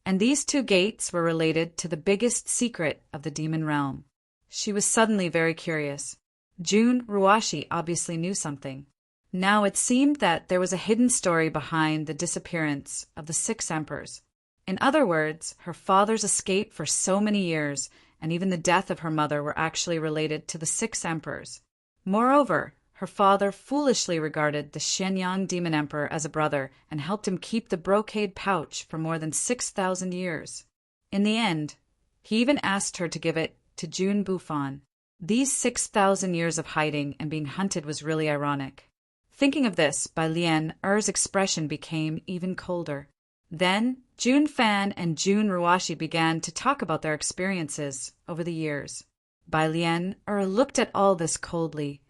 And these two gates were related to the biggest secret of the demon realm. She was suddenly very curious. Jun Ruashi obviously knew something. Now it seemed that there was a hidden story behind the disappearance of the 6 emperors. In other words, her father's escape for so many years and even the death of her mother were actually related to the 6 emperors. Moreover, her father foolishly regarded the Shenyang demon emperor as a brother and helped him keep the brocade pouch for more than 6,000 years. In the end, he even asked her to give it to Jun Bufan. These 6,000 years of hiding and being hunted was really ironic. Thinking of this, by Lien, Er's expression became even colder. Then, Jun Fan and Jun Ruashi began to talk about their experiences over the years. Bai Lien looked at all this coldly,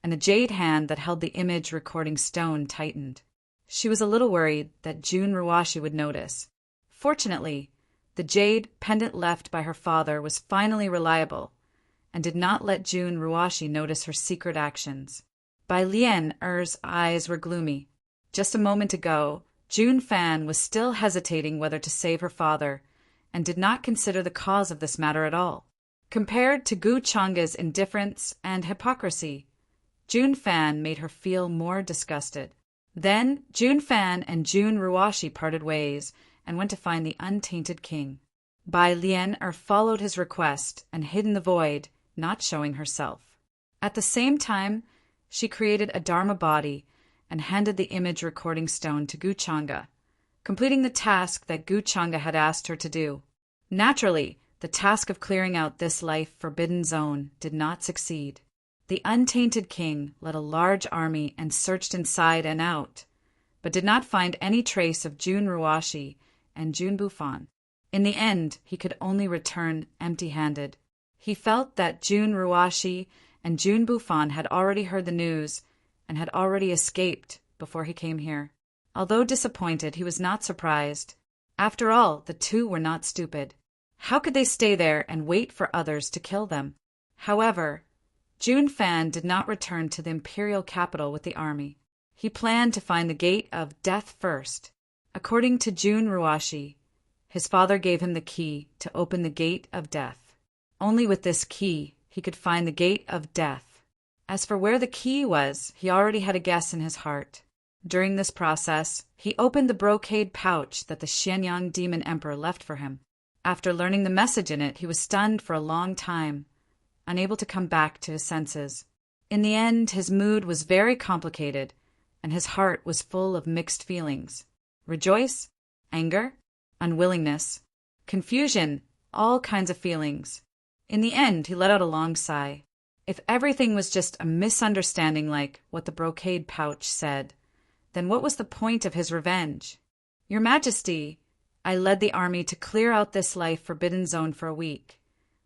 and a jade hand that held the image recording stone tightened. She was a little worried that Jun Ruashi would notice. Fortunately, the jade pendant left by her father was finally reliable and did not let Jun Ruashi notice her secret actions. Bai Lien's eyes were gloomy. Just a moment ago, Jun Fan was still hesitating whether to save her father and did not consider the cause of this matter at all. Compared to Gu Changa's indifference and hypocrisy, Jun Fan made her feel more disgusted. Then Jun Fan and Jun Ruashi parted ways and went to find the untainted king. Bai Lien followed his request and hid in the void, not showing herself. At the same time, she created a Dharma body and handed the image recording stone to Gu Changa, completing the task that Gu Changa had asked her to do. Naturally, the task of clearing out this life-forbidden zone did not succeed. The untainted king led a large army and searched inside and out, but did not find any trace of Jun Ruashi and Jun Bufan. In the end, he could only return empty-handed. He felt that Jun Ruashi and Jun Bufan had already heard the news and had already escaped before he came here. Although disappointed, he was not surprised. After all, the two were not stupid. How could they stay there and wait for others to kill them? However, Jun Fan did not return to the imperial capital with the army. He planned to find the gate of death first. According to Jun Ruashi, his father gave him the key to open the gate of death. Only with this key he could find the gate of death. As for where the key was, he already had a guess in his heart. During this process, he opened the brocade pouch that the Shenyang demon emperor left for him. After learning the message in it, he was stunned for a long time, unable to come back to his senses. In the end, his mood was very complicated, and his heart was full of mixed feelings. Rejoice, anger, unwillingness, confusion, all kinds of feelings. In the end, he let out a long sigh. If everything was just a misunderstanding like what the brocade pouch said, then what was the point of his revenge? Your Majesty, I led the army to clear out this life-forbidden zone for a week,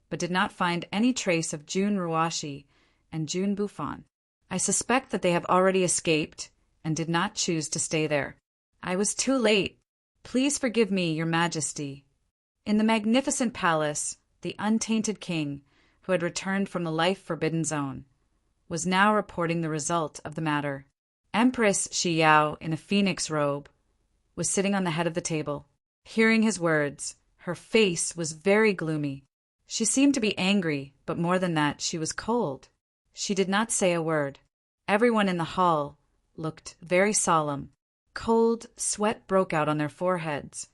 but did not find any trace of Jun Ruashi and Jun Bufan. I suspect that they have already escaped and did not choose to stay there. I was too late. Please forgive me, Your Majesty. In the magnificent palace, the untainted king, who had returned from the life-forbidden zone, was now reporting the result of the matter. Empress Shi Yao, in a phoenix robe, was sitting on the head of the table. Hearing his words, her face was very gloomy. She seemed to be angry, but more than that, she was cold. She did not say a word. Everyone in the hall looked very solemn. Cold sweat broke out on their foreheads,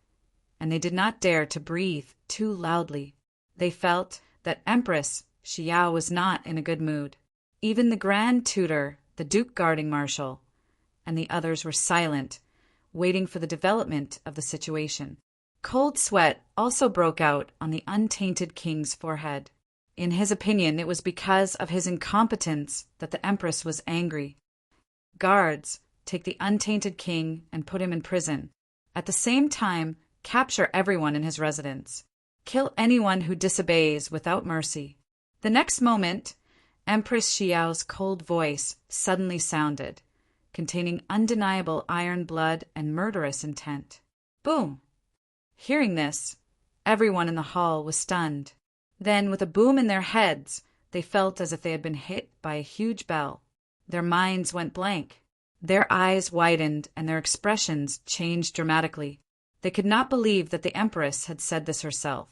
and they did not dare to breathe too loudly. They felt that Empress Xiao was not in a good mood. Even the Grand Tutor, the Duke Guarding Marshal, and the others were silent, waiting for the development of the situation. Cold sweat also broke out on the untainted king's forehead. In his opinion, it was because of his incompetence that the Empress was angry. Guards, take the untainted king and put him in prison. At the same time, capture everyone in his residence. Kill anyone who disobeys without mercy. The next moment, Empress Xiao's cold voice suddenly sounded, containing undeniable iron blood and murderous intent. Boom! Hearing this, everyone in the hall was stunned. Then, with a boom in their heads, they felt as if they had been hit by a huge bell. Their minds went blank. Their eyes widened and their expressions changed dramatically. They could not believe that the Empress had said this herself.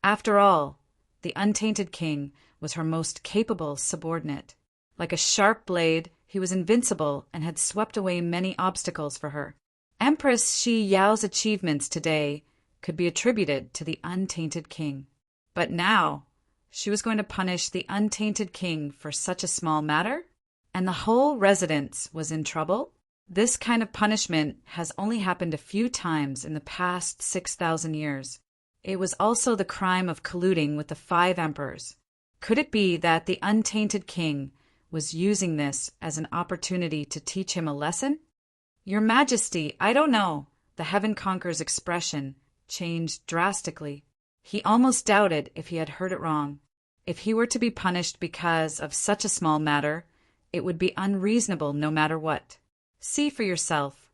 After all, the untainted king was her most capable subordinate. Like a sharp blade, he was invincible and had swept away many obstacles for her. Empress Shi Yao's achievements today could be attributed to the untainted king. But now, she was going to punish the untainted king for such a small matter? And the whole residence was in trouble? This kind of punishment has only happened a few times in the past 6,000 years. It was also the crime of colluding with the 5 emperors. Could it be that the untainted king was using this as an opportunity to teach him a lesson? Your Majesty, I don't know. The Heaven Conqueror's expression changed drastically. He almost doubted if he had heard it wrong. If he were to be punished because of such a small matter, it would be unreasonable no matter what. See for yourself.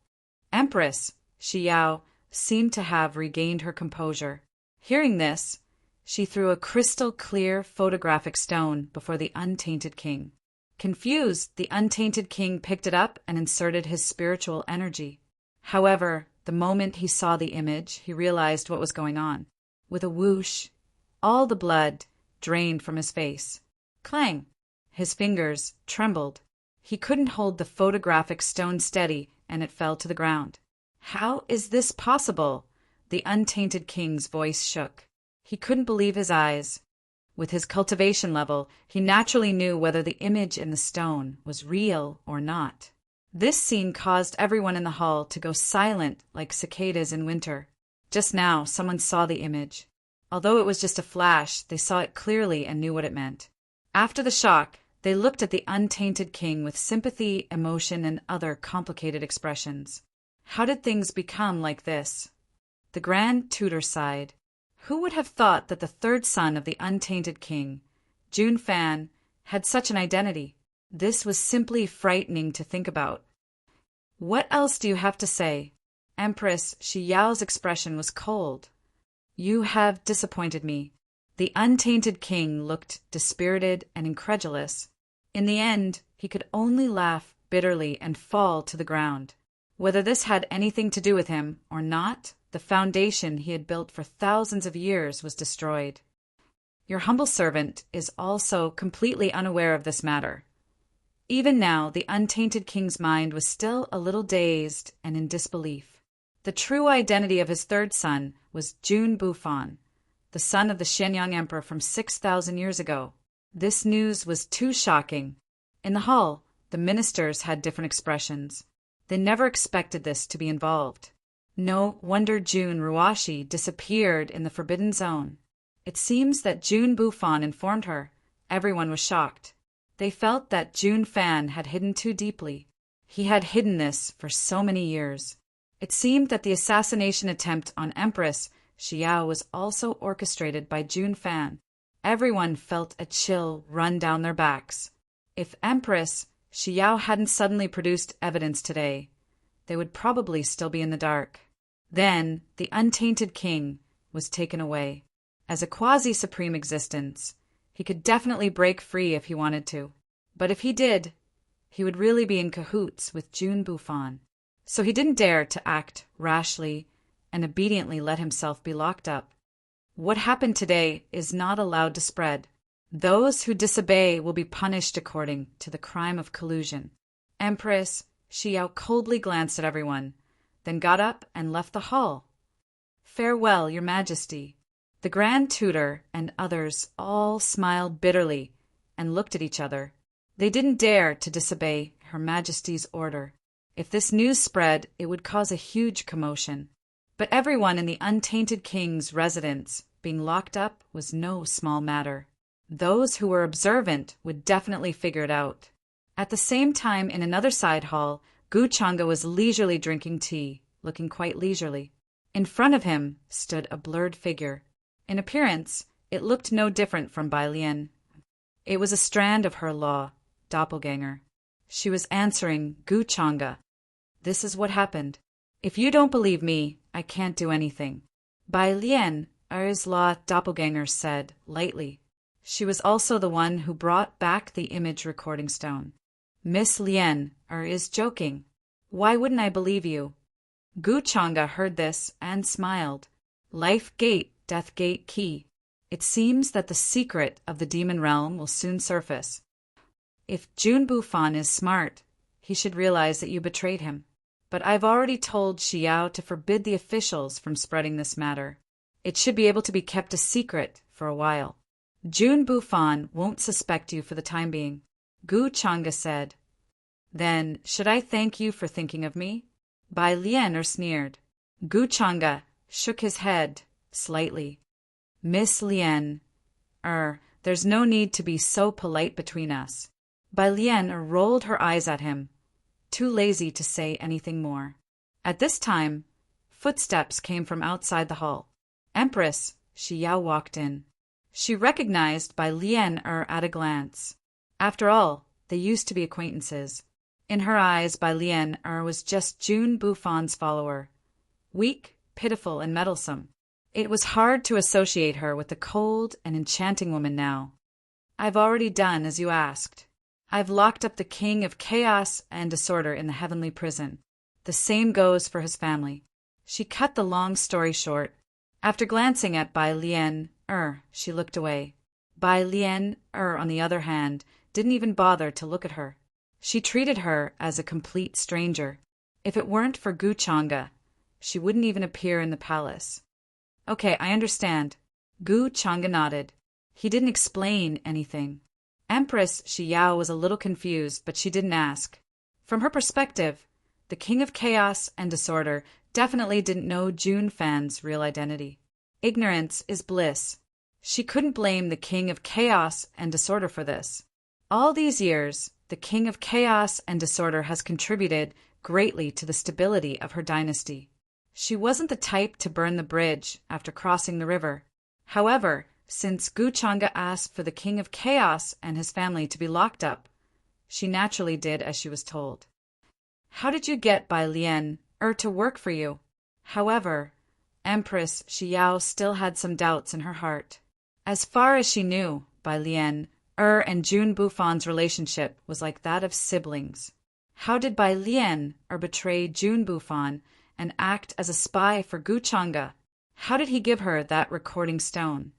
Empress Xiao seemed to have regained her composure. Hearing this, she threw a crystal-clear photographic stone before the untainted king. Confused, the untainted king picked it up and inserted his spiritual energy. However, the moment he saw the image, he realized what was going on. With a whoosh, all the blood drained from his face. Clang! His fingers trembled. He couldn't hold the photographic stone steady, and it fell to the ground. How is this possible? The untainted king's voice shook. He couldn't believe his eyes. With his cultivation level, he naturally knew whether the image in the stone was real or not. This scene caused everyone in the hall to go silent like cicadas in winter. Just now, someone saw the image. Although it was just a flash, they saw it clearly and knew what it meant. After the shock, they looked at the untainted king with sympathy, emotion, and other complicated expressions. How did things become like this? The Grand Tutor sighed. Who would have thought that the third son of the untainted king, Jun Fan, had such an identity? This was simply frightening to think about. What else do you have to say? Empress Shi Yao's expression was cold. You have disappointed me. The untainted king looked dispirited and incredulous. In the end, he could only laugh bitterly and fall to the ground. Whether this had anything to do with him or not, the foundation he had built for thousands of years was destroyed. Your humble servant is also completely unaware of this matter. Even now, the untainted king's mind was still a little dazed and in disbelief. The true identity of his third son was Jun Bufan, the son of the Shenyang emperor from 6,000 years ago. This news was too shocking. In the hall, the ministers had different expressions. They never expected this to be involved. No wonder Jun Ruashi disappeared in the Forbidden Zone. It seems that Jun Bufan informed her. Everyone was shocked. They felt that Jun Fan had hidden too deeply. He had hidden this for so many years. It seemed that the assassination attempt on Empress Xiao was also orchestrated by Jun Fan. Everyone felt a chill run down their backs. If Empress Xiao hadn't suddenly produced evidence today, they would probably still be in the dark. Then, the untainted king was taken away. As a quasi-supreme existence, he could definitely break free if he wanted to. But if he did, he would really be in cahoots with Jun Bufan. So he didn't dare to act rashly and obediently let himself be locked up. What happened today is not allowed to spread. Those who disobey will be punished according to the crime of collusion. Empress Xiao coldly glanced at everyone. then got up and left the hall. "Farewell, your Majesty." The Grand Tutor and others all smiled bitterly and looked at each other. They didn't dare to disobey Her Majesty's order. If this news spread, it would cause a huge commotion. But everyone in the untainted king's residence being locked up was no small matter. Those who were observant would definitely figure it out. At the same time, in another side hall, Gu Changa was leisurely drinking tea, looking quite leisurely. In front of him stood a blurred figure. In appearance, it looked no different from Bai Lian. It was a strand of her law, doppelganger. She was answering Gu Changa. "This is what happened. If you don't believe me, I can't do anything." Bai Lian, Er's law doppelganger, said lightly. She was also the one who brought back the image recording stone. "Miss Lien is joking. Why wouldn't I believe you?" Gu Changa heard this and smiled. "Life gate, death gate key. It seems that the secret of the demon realm will soon surface. If Jun Bufan is smart, he should realize that you betrayed him. But I've already told Xiao to forbid the officials from spreading this matter. It should be able to be kept a secret for a while. Jun Bufan won't suspect you for the time being." Gu Changa said. "Then should I thank you for thinking of me?" Bai Lian sneered. Gu Changa shook his head slightly. "Miss Lien, there's no need to be so polite between us." Bai Lian rolled her eyes at him, too lazy to say anything more. At this time, footsteps came from outside the hall. Empress Xiao walked in. She recognized Bai Lian at a glance. After all, they used to be acquaintances. In her eyes, Bai Lian was just Jun Bufan's follower. Weak, pitiful, and meddlesome. It was hard to associate her with the cold and enchanting woman now. "I've already done as you asked. I've locked up the King of Chaos and Disorder in the heavenly prison. The same goes for his family." She cut the long story short. After glancing at Bai Lian, she looked away. Bai Lian, on the other hand, didn't even bother to look at her. She treated her as a complete stranger. If it weren't for Gu Changa, she wouldn't even appear in the palace. "Okay, I understand." Gu Changa nodded. He didn't explain anything. Empress Xiao was a little confused, but she didn't ask. From her perspective, the King of Chaos and Disorder definitely didn't know Jun Fan's real identity. Ignorance is bliss. She couldn't blame the King of Chaos and Disorder for this. All these years, the King of Chaos and Disorder has contributed greatly to the stability of her dynasty. She wasn't the type to burn the bridge after crossing the river. However, since Gu Changa asked for the King of Chaos and his family to be locked up, she naturally did as she was told. "How did you get Bai Lian to work for you?" However, Empress Xiao still had some doubts in her heart. As far as she knew, Bai Lian and Jun Bufan's relationship was like that of siblings. How did Bai Lian betray Jun Bufan and act as a spy for Gu Changa? How did he give her that recording stone?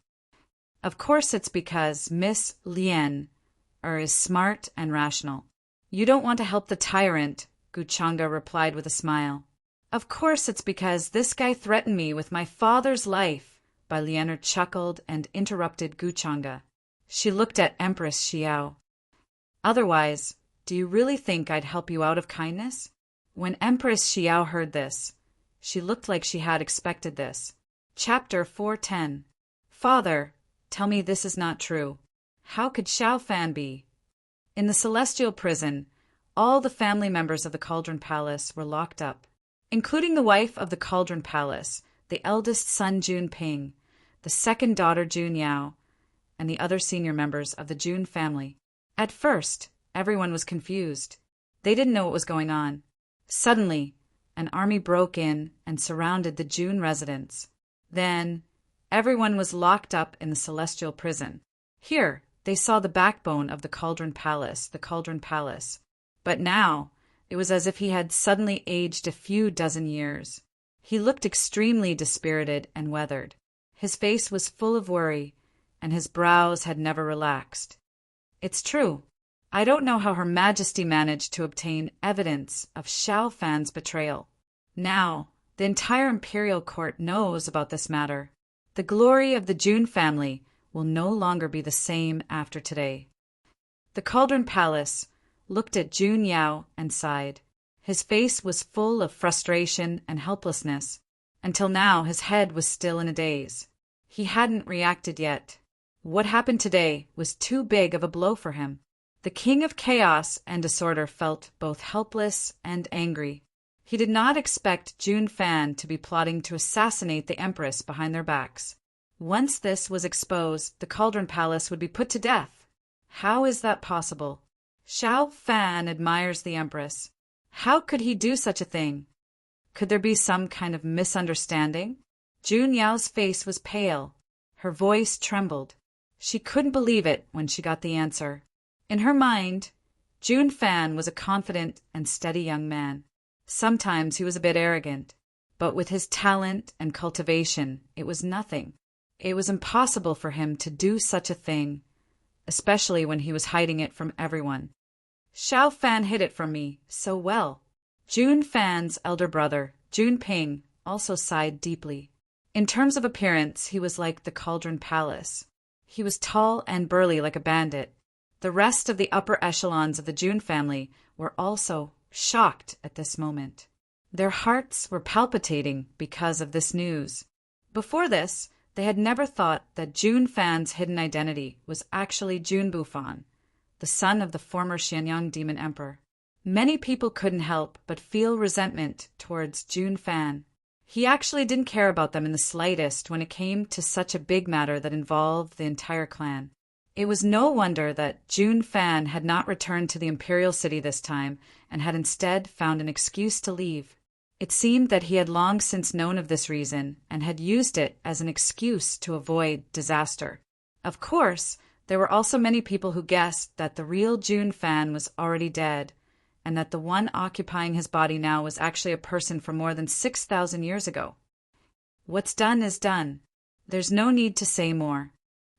Of course it's because Miss Lien is smart and rational. "You don't want to help the tyrant," Gu Changa replied with a smile. "Of course it's because this guy threatened me with my father's life." Bai Lian chuckled and interrupted Gu Changa. She looked at Empress Xiao. "Otherwise, do you really think I'd help you out of kindness?" When Empress Xiao heard this, she looked like she had expected this. Chapter 410. "Father, tell me this is not true. How could Xiao Fan be?" In the celestial prison, all the family members of the Cauldron Palace were locked up, including the wife of the Cauldron Palace, the eldest son Jun Ping, the second daughter Jun Yao, and the other senior members of the Jun family. At first, everyone was confused. They didn't know what was going on. Suddenly, an army broke in and surrounded the Jun residence. Then, everyone was locked up in the celestial prison. Here, they saw the backbone of the Cauldron Palace, But now, it was as if he had suddenly aged a few dozen years. He looked extremely dispirited and weathered. His face was full of worry, and his brows had never relaxed. "It's true. I don't know how Her Majesty managed to obtain evidence of Xiao Fan's betrayal. Now, the entire imperial court knows about this matter. The glory of the Jun family will no longer be the same after today. The Cauldron Palace looked at Jun Yao and sighed. His face was full of frustration and helplessness. Until now, his head was still in a daze. He hadn't reacted yet. What happened today was too big of a blow for him. The king of chaos and disorder felt both helpless and angry. He did not expect Jun Fan to be plotting to assassinate the empress behind their backs. Once this was exposed, the Cauldron Palace would be put to death. How is that possible? Xiao Fan admires the empress. How could he do such a thing? Could there be some kind of misunderstanding? Jun Yao's face was pale. Her voice trembled. She couldn't believe it when she got the answer. In her mind, Jun Fan was a confident and steady young man. Sometimes he was a bit arrogant, but with his talent and cultivation, it was nothing. It was impossible for him to do such a thing, especially when he was hiding it from everyone. Xiao Fan hid it from me so well. Jun Fan's elder brother, Jun Ping, also sighed deeply. In terms of appearance, he was like the Cauldron Palace. He was tall and burly like a bandit. The rest of the upper echelons of the Jun family were also shocked at this moment. Their hearts were palpitating because of this news. Before this, they had never thought that Jun Fan's hidden identity was actually Jun Bufan, the son of the former Xianyang demon emperor. Many people couldn't help but feel resentment towards Jun Fan. He actually didn't care about them in the slightest when it came to such a big matter that involved the entire clan. It was no wonder that Jun Fan had not returned to the imperial city this time and had instead found an excuse to leave. It seemed that he had long since known of this reason and had used it as an excuse to avoid disaster. Of course, there were also many people who guessed that the real Jun Fan was already dead, and that the one occupying his body now was actually a person from more than 6,000 years ago. What's done is done. There's no need to say more.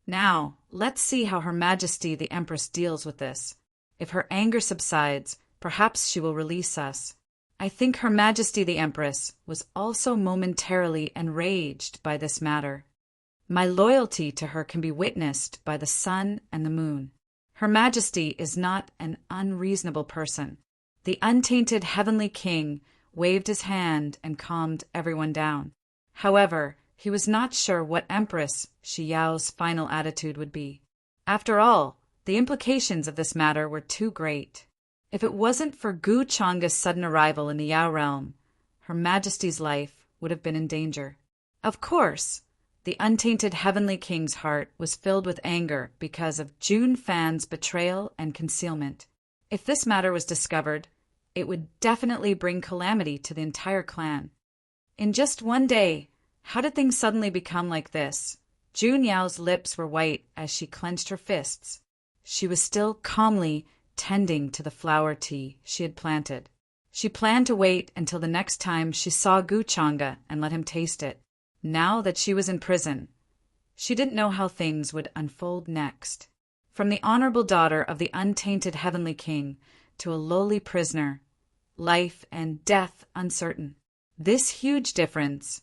Now, let's see how Her Majesty the Empress deals with this. If her anger subsides, perhaps she will release us. I think Her Majesty the Empress was also momentarily enraged by this matter. My loyalty to her can be witnessed by the sun and the moon. Her Majesty is not an unreasonable person. The untainted heavenly king waved his hand and calmed everyone down. However, he was not sure what Empress Shi Yao's final attitude would be. After all, the implications of this matter were too great. If it wasn't for Gu Changa's sudden arrival in the Yao realm, Her Majesty's life would have been in danger. Of course, the untainted heavenly king's heart was filled with anger because of Jun Fan's betrayal and concealment. If this matter was discovered, it would definitely bring calamity to the entire clan. In just one day, how did things suddenly become like this? Jun Yao's lips were white as she clenched her fists. She was still calmly tending to the flower tea she had planted. She planned to wait until the next time she saw Gu Changa and let him taste it. Now that she was in prison, she didn't know how things would unfold next. From the honorable daughter of the untainted heavenly king to a lowly prisoner, life and death uncertain. This huge difference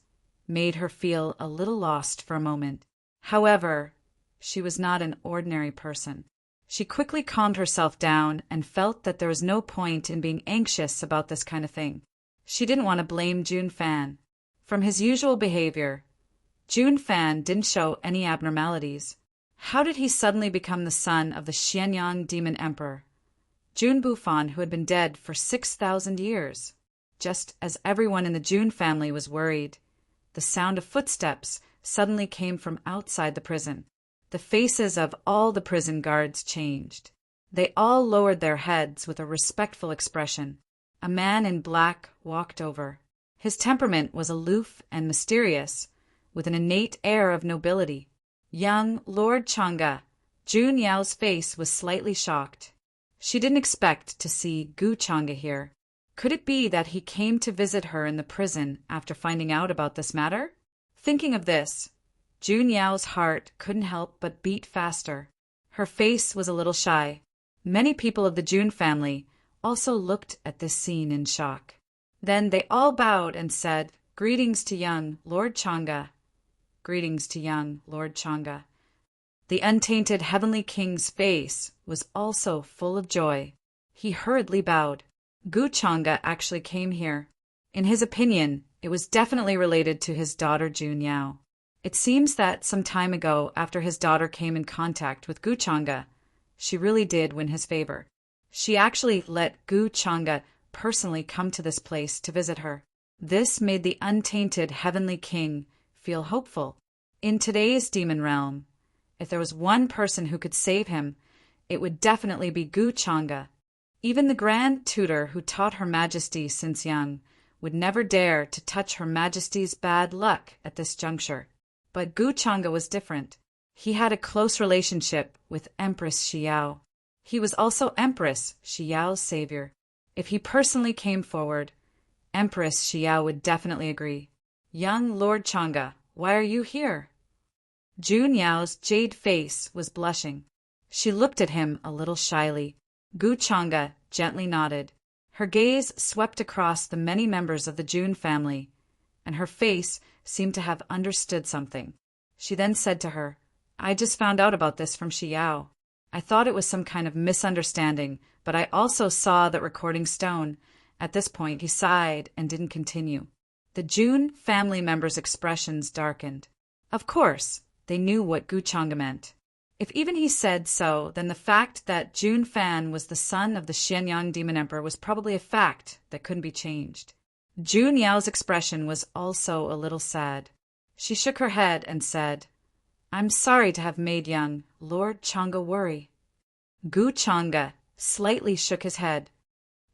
made her feel a little lost for a moment. However, she was not an ordinary person. She quickly calmed herself down and felt that there was no point in being anxious about this kind of thing. She didn't want to blame Jun Fan. From his usual behavior, Jun Fan didn't show any abnormalities. How did he suddenly become the son of the Xianyang demon emperor, Jun Bufan, who had been dead for 6,000 years? Just as everyone in the Jun family was worried, the sound of footsteps suddenly came from outside the prison. The faces of all the prison guards changed. They all lowered their heads with a respectful expression. A man in black walked over. His temperament was aloof and mysterious, with an innate air of nobility. Young Lord Changa, Jun Yao's face was slightly shocked. She didn't expect to see Gu Changa here. Could it be that he came to visit her in the prison after finding out about this matter? Thinking of this, Jun Yao's heart couldn't help but beat faster. Her face was a little shy. Many people of the Jun family also looked at this scene in shock. Then they all bowed and said, "Greetings to young Lord Changa. Greetings to young Lord Changa." The untainted heavenly king's face was also full of joy. He hurriedly bowed. Gu Changa actually came here. In his opinion, it was definitely related to his daughter Jun Yao. It seems that some time ago, after his daughter came in contact with Gu Changa, she really did win his favor. She actually let Gu Changa personally come to this place to visit her. This made the untainted heavenly king feel hopeful. In today's demon realm, if there was one person who could save him, it would definitely be Gu Changa. Even the grand tutor who taught Her Majesty since young would never dare to touch Her Majesty's bad luck at this juncture. But Gu Changa was different. He had a close relationship with Empress Xiao. He was also Empress Xiao's savior. If he personally came forward, Empress Xiao would definitely agree. "Young Lord Changa, why are you here?" Jun Yao's jade face was blushing. She looked at him a little shyly. Gu Changa gently nodded. Her gaze swept across the many members of the Jun family, and her face seemed to have understood something. She then said to her, "I just found out about this from Xiao. I thought it was some kind of misunderstanding, but I also saw that recording stone." At this point, he sighed and didn't continue. The Jun family members' expressions darkened. Of course, they knew what Gu Changa meant. If even he said so, then the fact that Jun Fan was the son of the Xianyang Demon Emperor was probably a fact that couldn't be changed. Jun Yao's expression was also a little sad. She shook her head and said, "I'm sorry to have made young Lord Changa worry." Gu Changa slightly shook his head.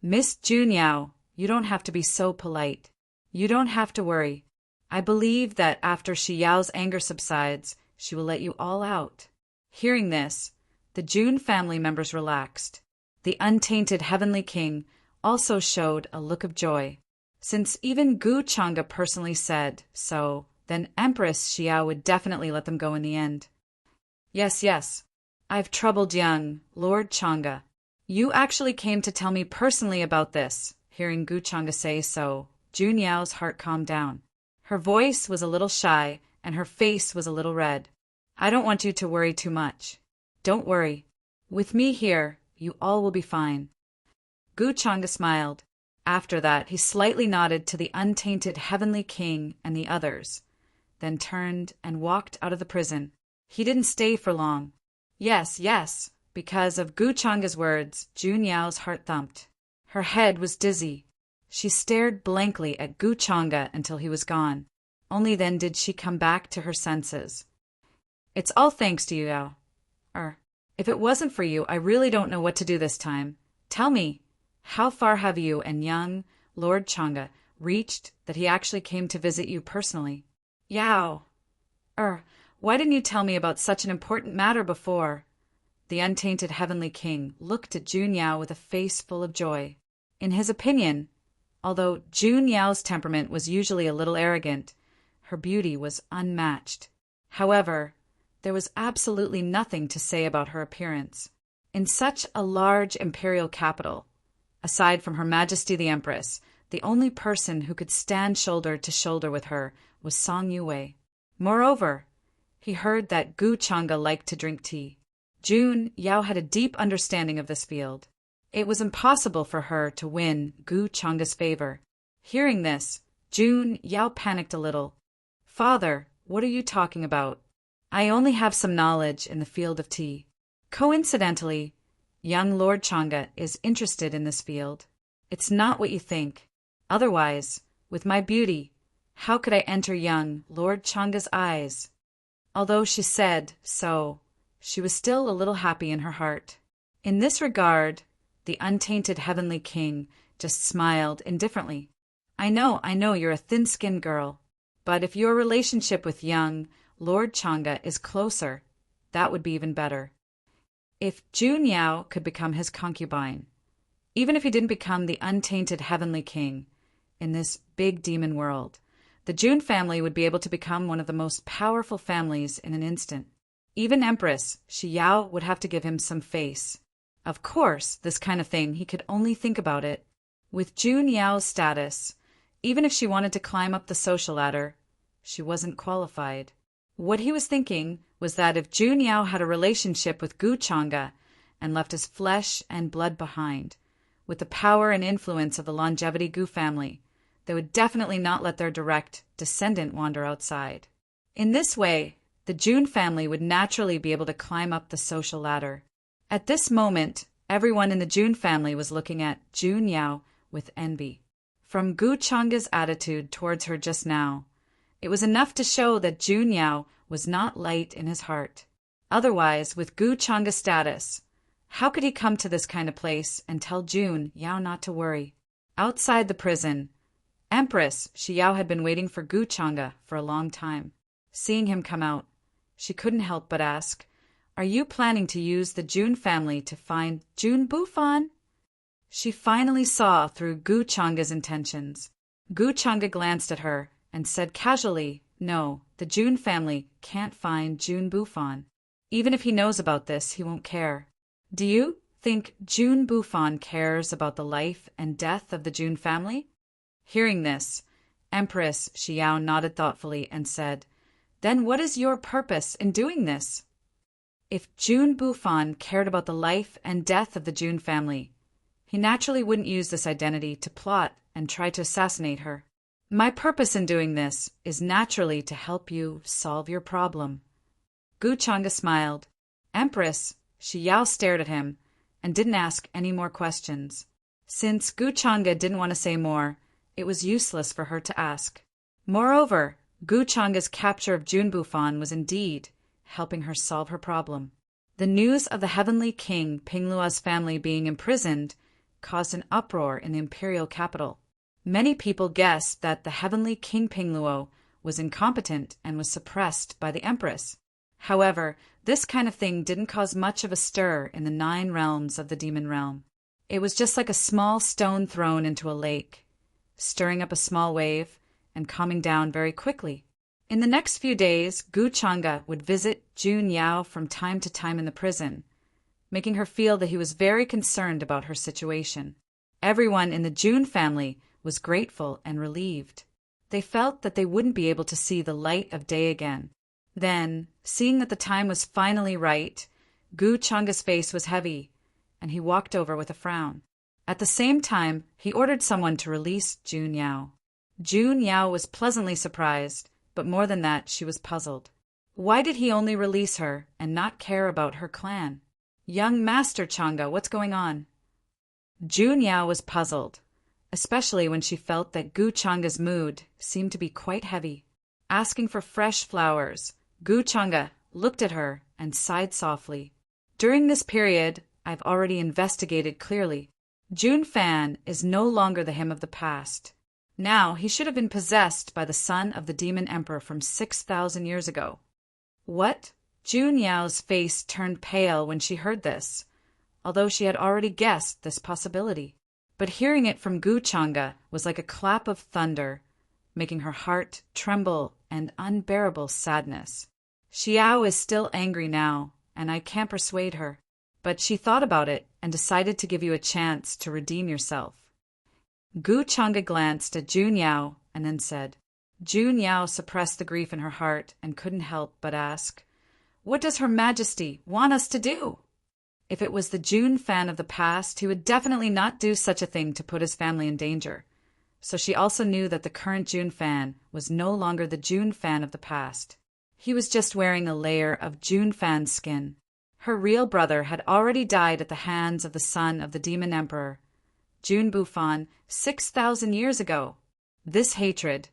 "Miss Jun Yao, you don't have to be so polite. You don't have to worry. I believe that after Xiao's anger subsides, she will let you all out." Hearing this, the Jun family members relaxed. The untainted heavenly king also showed a look of joy. Since even Gu Changa personally said so, then Empress Xiao would definitely let them go in the end. Yes, I've troubled young Lord Changa. You actually came to tell me personally about this." Hearing Gu Changa say so, Jun Yao's heart calmed down. Her voice was a little shy, and her face was a little red. "I don't want you to worry too much. Don't worry. With me here, you all will be fine." Gu Changa smiled. After that, he slightly nodded to the untainted heavenly king and the others, then turned and walked out of the prison. He didn't stay for long. Yes. Because of Gu Changa's words, Jun Yao's heart thumped. Her head was dizzy. She stared blankly at Gu Changa until he was gone. Only then did she come back to her senses. "It's all thanks to you, Yao. If it wasn't for you, I really don't know what to do this time. Tell me, how far have you and young Lord Changa reached that he actually came to visit you personally?" "Yao, why didn't you tell me about such an important matter before?" The untainted heavenly king looked at Jun Yao with a face full of joy. In his opinion, although Jun Yao's temperament was usually a little arrogant, her beauty was unmatched. However, there was absolutely nothing to say about her appearance. In such a large imperial capital, aside from Her Majesty the Empress, the only person who could stand shoulder to shoulder with her was Song Yue. Moreover, he heard that Gu Changa liked to drink tea. Jun Yao had a deep understanding of this field. It was impossible for her to win Gu Changa's favor. Hearing this, Jun Yao panicked a little. "Father, what are you talking about? I only have some knowledge in the field of tea." Coincidentally, young Lord Changa is interested in this field. It's not what you think. Otherwise, with my beauty, how could I enter young Lord Changa's eyes? Although she said so, she was still a little happy in her heart. In this regard, the untainted heavenly king just smiled indifferently. I know you're a thin-skinned girl, but if your relationship with young Lord Changa is closer, that would be even better. If Jun Yao could become his concubine, even if he didn't become the untainted heavenly king in this big demon world, the Jun family would be able to become one of the most powerful families in an instant. Even Empress Xiao would have to give him some face. Of course, this kind of thing, he could only think about it. With Jun Yao's status, Even if she wanted to climb up the social ladder, she wasn't qualified. What he was thinking was that if Jun Yao had a relationship with Gu Changa and left his flesh and blood behind, with the power and influence of the longevity Gu family, they would definitely not let their direct descendant wander outside. In this way, the Jun family would naturally be able to climb up the social ladder. At this moment, everyone in the Jun family was looking at Jun Yao with envy. From Gu Changa's attitude towards her just now, it was enough to show that Jun Yao was not light in his heart. Otherwise, with Gu Changa's status, how could he come to this kind of place and tell Jun Yao not to worry? Outside the prison, Empress Shi Yao had been waiting for Gu Changa for a long time. Seeing him come out, she couldn't help but ask, "Are you planning to use the Jun family to find Jun Bufan?" She finally saw through Gu Changa's intentions. Gu Changa glanced at her and said casually, "No, the Jun family can't find Jun Bufan. Even if he knows about this, he won't care." "Do you think Jun Bufan cares about the life and death of the Jun family?" Hearing this, Empress Shi Yao nodded thoughtfully and said, "Then what is your purpose in doing this?" If Jun Bufan cared about the life and death of the Jun family, he naturally wouldn't use this identity to plot and try to assassinate her. "My purpose in doing this is naturally to help you solve your problem." Gu Changa smiled. Empress Shi Yao stared at him and didn't ask any more questions. Since Gu Changa didn't want to say more, it was useless for her to ask. Moreover, Gu Changa's capture of Jun Bufan was indeed helping her solve her problem. The news of the heavenly king Pingluo's family being imprisoned caused an uproar in the imperial capital. Many people guessed that the heavenly king Pingluo was incompetent and was suppressed by the empress. However, this kind of thing didn't cause much of a stir in the 9 realms of the demon realm. It was just like a small stone thrown into a lake, stirring up a small wave and calming down very quickly. In the next few days, Gu Changa would visit Jun Yao from time to time in the prison, making her feel that he was very concerned about her situation. Everyone in the Jun family was grateful and relieved. They felt that they wouldn't be able to see the light of day again. Then, seeing that the time was finally right, Gu Changa's face was heavy, and he walked over with a frown. At the same time, he ordered someone to release Jun Yao. Jun Yao was pleasantly surprised, but more than that, she was puzzled. Why did he only release her and not care about her clan? "Young Master Changa, what's going on?" Jun Yao was puzzled, especially when she felt that Gu Changa's mood seemed to be quite heavy. Asking for fresh flowers, Gu Changa looked at her and sighed softly. "During this period, I've already investigated clearly. Jun Fan is no longer the him of the past. Now he should have been possessed by the son of the demon emperor from 6,000 years ago." What? Jun Yao's face turned pale when she heard this, although she had already guessed this possibility. But hearing it from Gu Changa was like a clap of thunder, making her heart tremble and unbearable sadness. "Xiao is still angry now, and I can't persuade her. But she thought about it and decided to give you a chance to redeem yourself." Gu Changa glanced at Jun Yao and then said. Jun Yao suppressed the grief in her heart and couldn't help but ask, "What does Her Majesty want us to do?" If it was the Jun Fan of the past, he would definitely not do such a thing to put his family in danger. So she also knew that the current Jun Fan was no longer the Jun Fan of the past. He was just wearing a layer of Jun Fan's skin. Her real brother had already died at the hands of the son of the demon emperor, Jun Bufan, 6,000 years ago. This hatred,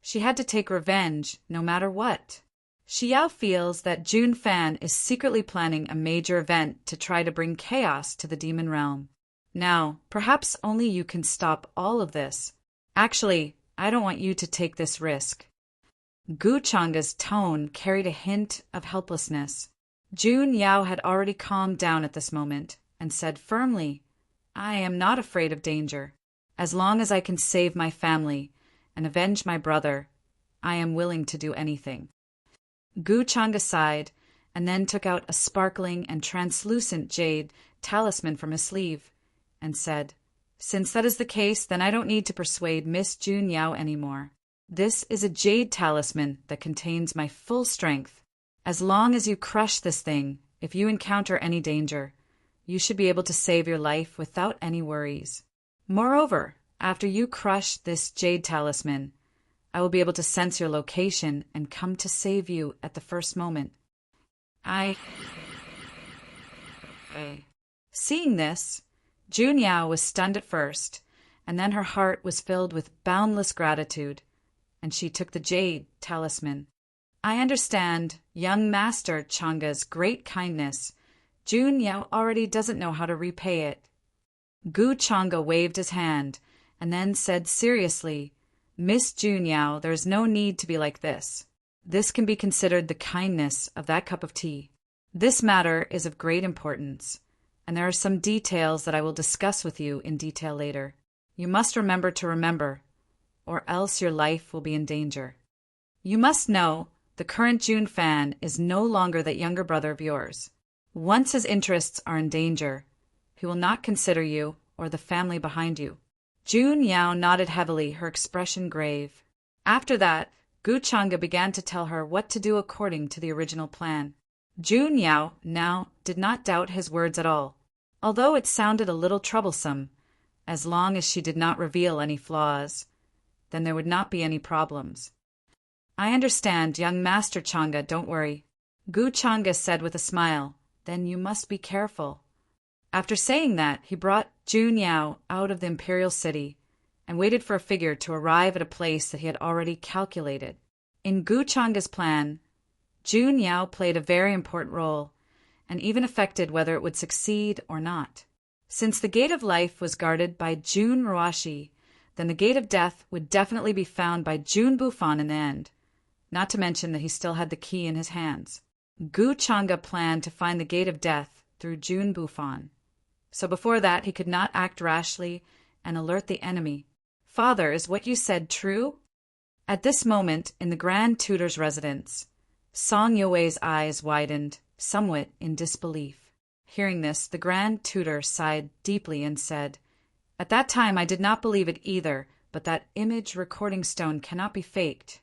she had to take revenge no matter what. Xiao feels that Jun Fan is secretly planning a major event to try to bring chaos to the demon realm. Now, perhaps only you can stop all of this. Actually, I don't want you to take this risk. Gu Changa's tone carried a hint of helplessness. Jun Yao had already calmed down at this moment and said firmly, "I am not afraid of danger. As long as I can save my family and avenge my brother, I am willing to do anything." Gu Changa sighed and then took out a sparkling and translucent jade talisman from his sleeve and said, Since that is the case, then I don't need to persuade Miss June Yao anymore. This is a jade talisman that contains my full strength. As long as you crush this thing, if you encounter any danger, you should be able to save your life without any worries. Moreover, after you crush this jade talisman, I will be able to sense your location and come to save you at the first moment. Seeing this, June Yao was stunned at first, and then her heart was filled with boundless gratitude, and she took the jade talisman. I understand young Master Changa's great kindness. June Yao already doesn't know how to repay it. Gu Changa waved his hand, and then said seriously, Miss June Yao, there is no need to be like this. This can be considered the kindness of that cup of tea. This matter is of great importance, and there are some details that I will discuss with you in detail later. You must remember to remember, or else your life will be in danger. You must know the current June Fan is no longer that younger brother of yours. Once his interests are in danger, he will not consider you or the family behind you. June Yao nodded heavily, her expression grave. After that, Gu Changa began to tell her what to do according to the original plan. June Yao now did not doubt his words at all, although it sounded a little troublesome. As long as she did not reveal any flaws, then there would not be any problems. I understand, young Master Changa, don't worry. Gu Changa said with a smile, then you must be careful. After saying that, he brought June Yao out of the imperial city and waited for a figure to arrive at a place that he had already calculated. In Gu Changa's plan, June Yao played a very important role and even affected whether it would succeed or not. Since the Gate of Life was guarded by June Ruashi, then the Gate of Death would definitely be found by June Bufan in the end, not to mention that he still had the key in his hands. Gu Changa planned to find the Gate of Death through June Bufan. So before that, he could not act rashly and alert the enemy. Father, is what you said true? At this moment, in the Grand Tutor's residence, Song Yue's eyes widened, somewhat in disbelief. Hearing this, the Grand Tutor sighed deeply and said, At that time I did not believe it either, but that image recording stone cannot be faked.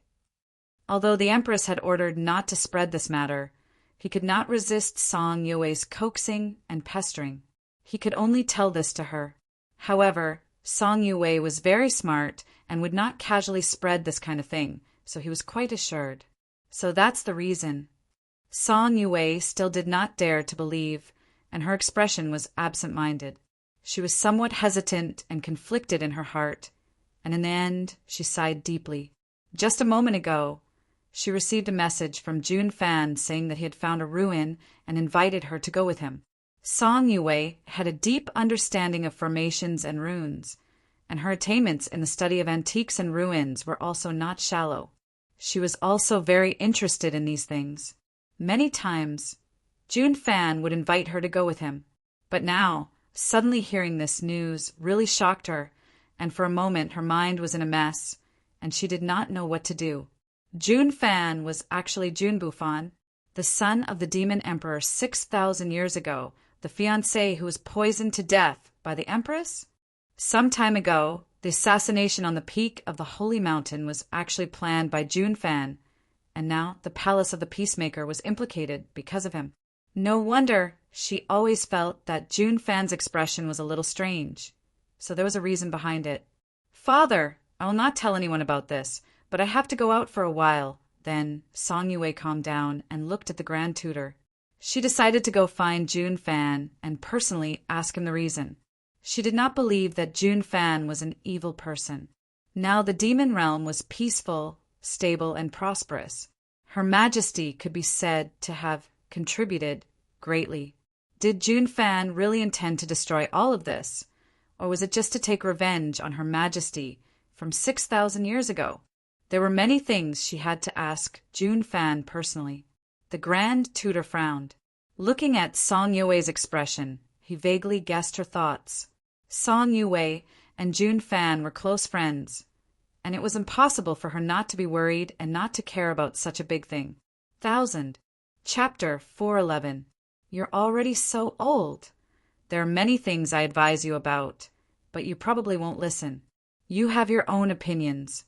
Although the Empress had ordered not to spread this matter, he could not resist Song Yue's coaxing and pestering. He could only tell this to her. However, Song Yue was very smart and would not casually spread this kind of thing, so he was quite assured. So that's the reason. Song Yue still did not dare to believe, and her expression was absent-minded. She was somewhat hesitant and conflicted in her heart, and in the end she sighed deeply. Just a moment ago, she received a message from June Fan saying that he had found a ruin and invited her to go with him. Song Yue had a deep understanding of formations and runes, and her attainments in the study of antiques and ruins were also not shallow. She was also very interested in these things. Many times, June Fan would invite her to go with him, but now, suddenly hearing this news really shocked her, and for a moment her mind was in a mess, and she did not know what to do. June Fan was actually June Bufan, the son of the Demon Emperor 6,000 years ago, the fiancé who was poisoned to death by the Empress? Some time ago, the assassination on the peak of the Holy Mountain was actually planned by June Fan, and now the palace of the Peacemaker was implicated because of him. No wonder she always felt that June Fan's expression was a little strange, so there was a reason behind it. Father, I will not tell anyone about this, but I have to go out for a while. Then Song Yue calmed down and looked at the Grand Tutor. She decided to go find June Fan and personally ask him the reason. She did not believe that June Fan was an evil person. Now the demon realm was peaceful, stable, and prosperous. Her Majesty could be said to have contributed greatly. Did June Fan really intend to destroy all of this, or was it just to take revenge on Her Majesty from 6,000 years ago? There were many things she had to ask June Fan personally. The Grand Tutor frowned. Looking at Song Yue's expression, he vaguely guessed her thoughts. Song Yue and June Fan were close friends, and it was impossible for her not to be worried and not to care about such a big thing. Chapter 411. You're already so old. There are many things I advise you about, but you probably won't listen. You have your own opinions.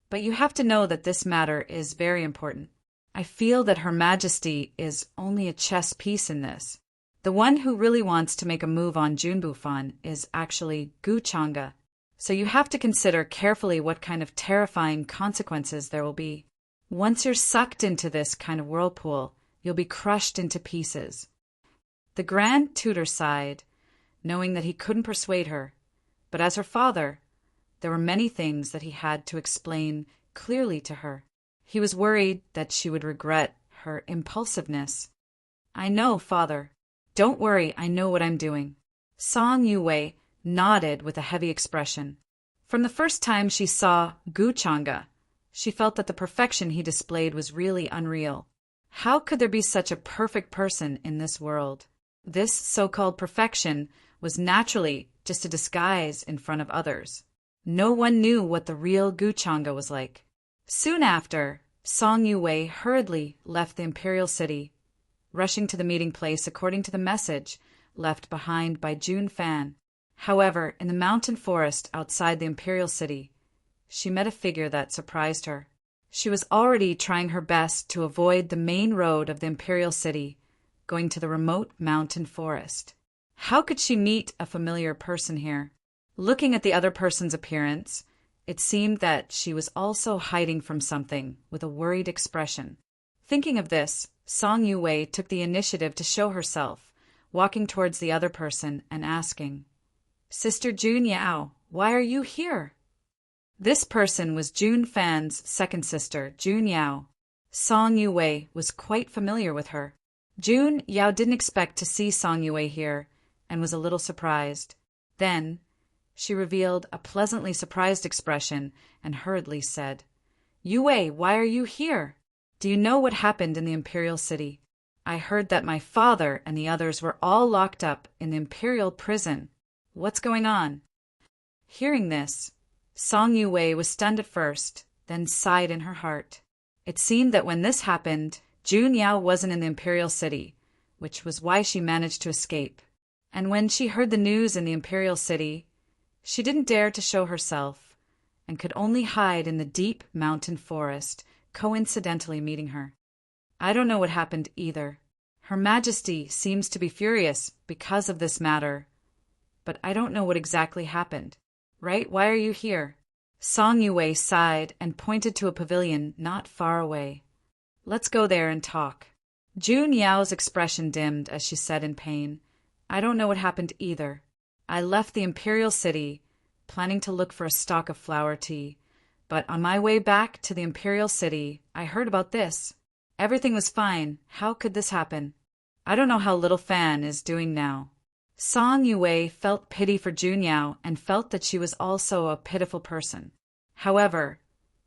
But you have to know that this matter is very important. I feel that Her Majesty is only a chess piece in this. The one who really wants to make a move on Junbufan is actually Gu Changa. So you have to consider carefully what kind of terrifying consequences there will be. Once you're sucked into this kind of whirlpool, you'll be crushed into pieces. The Grand Tutor sighed, knowing that he couldn't persuade her, but as her father, there were many things that he had to explain clearly to her. He was worried that she would regret her impulsiveness. I know, father. Don't worry, I know what I'm doing. Song Yue nodded with a heavy expression. From the first time she saw Gu Changa, she felt that the perfection he displayed was really unreal. How could there be such a perfect person in this world? This so-called perfection was naturally just a disguise in front of others. No one knew what the real Gu Changa was like. Soon after, Song Yue hurriedly left the imperial city, rushing to the meeting place according to the message left behind by Jun Fan. However, in the mountain forest outside the imperial city, she met a figure that surprised her. She was already trying her best to avoid the main road of the imperial city, going to the remote mountain forest. How could she meet a familiar person here? Looking at the other person's appearance, it seemed that she was also hiding from something with a worried expression. Thinking of this, Song Yue took the initiative to show herself, walking towards the other person and asking, "Sister Jun Yao, why are you here?" This person was Jun Fan's second sister, Jun Yao. Song Yue was quite familiar with her. Jun Yao didn't expect to see Song Yue here and was a little surprised. Then, she revealed a pleasantly surprised expression and hurriedly said, "Yue, why are you here? Do you know what happened in the imperial city? I heard that my father and the others were all locked up in the imperial prison. What's going on?" Hearing this, Song Yue was stunned at first, then sighed in her heart. It seemed that when this happened, Jun Yao wasn't in the imperial city, which was why she managed to escape. And when she heard the news in the imperial city, she didn't dare to show herself, and could only hide in the deep mountain forest, coincidentally meeting her. I don't know what happened either. Her Majesty seems to be furious because of this matter, but I don't know what exactly happened. Right? Why are you here? Song Yue sighed and pointed to a pavilion not far away. Let's go there and talk. Jun Yao's expression dimmed as she said in pain, I don't know what happened either. I left the imperial city, planning to look for a stock of flower tea, but on my way back to the imperial city, I heard about this. Everything was fine. How could this happen? I don't know how little Fan is doing now. Song Yue felt pity for Jun Yao and felt that she was also a pitiful person. However,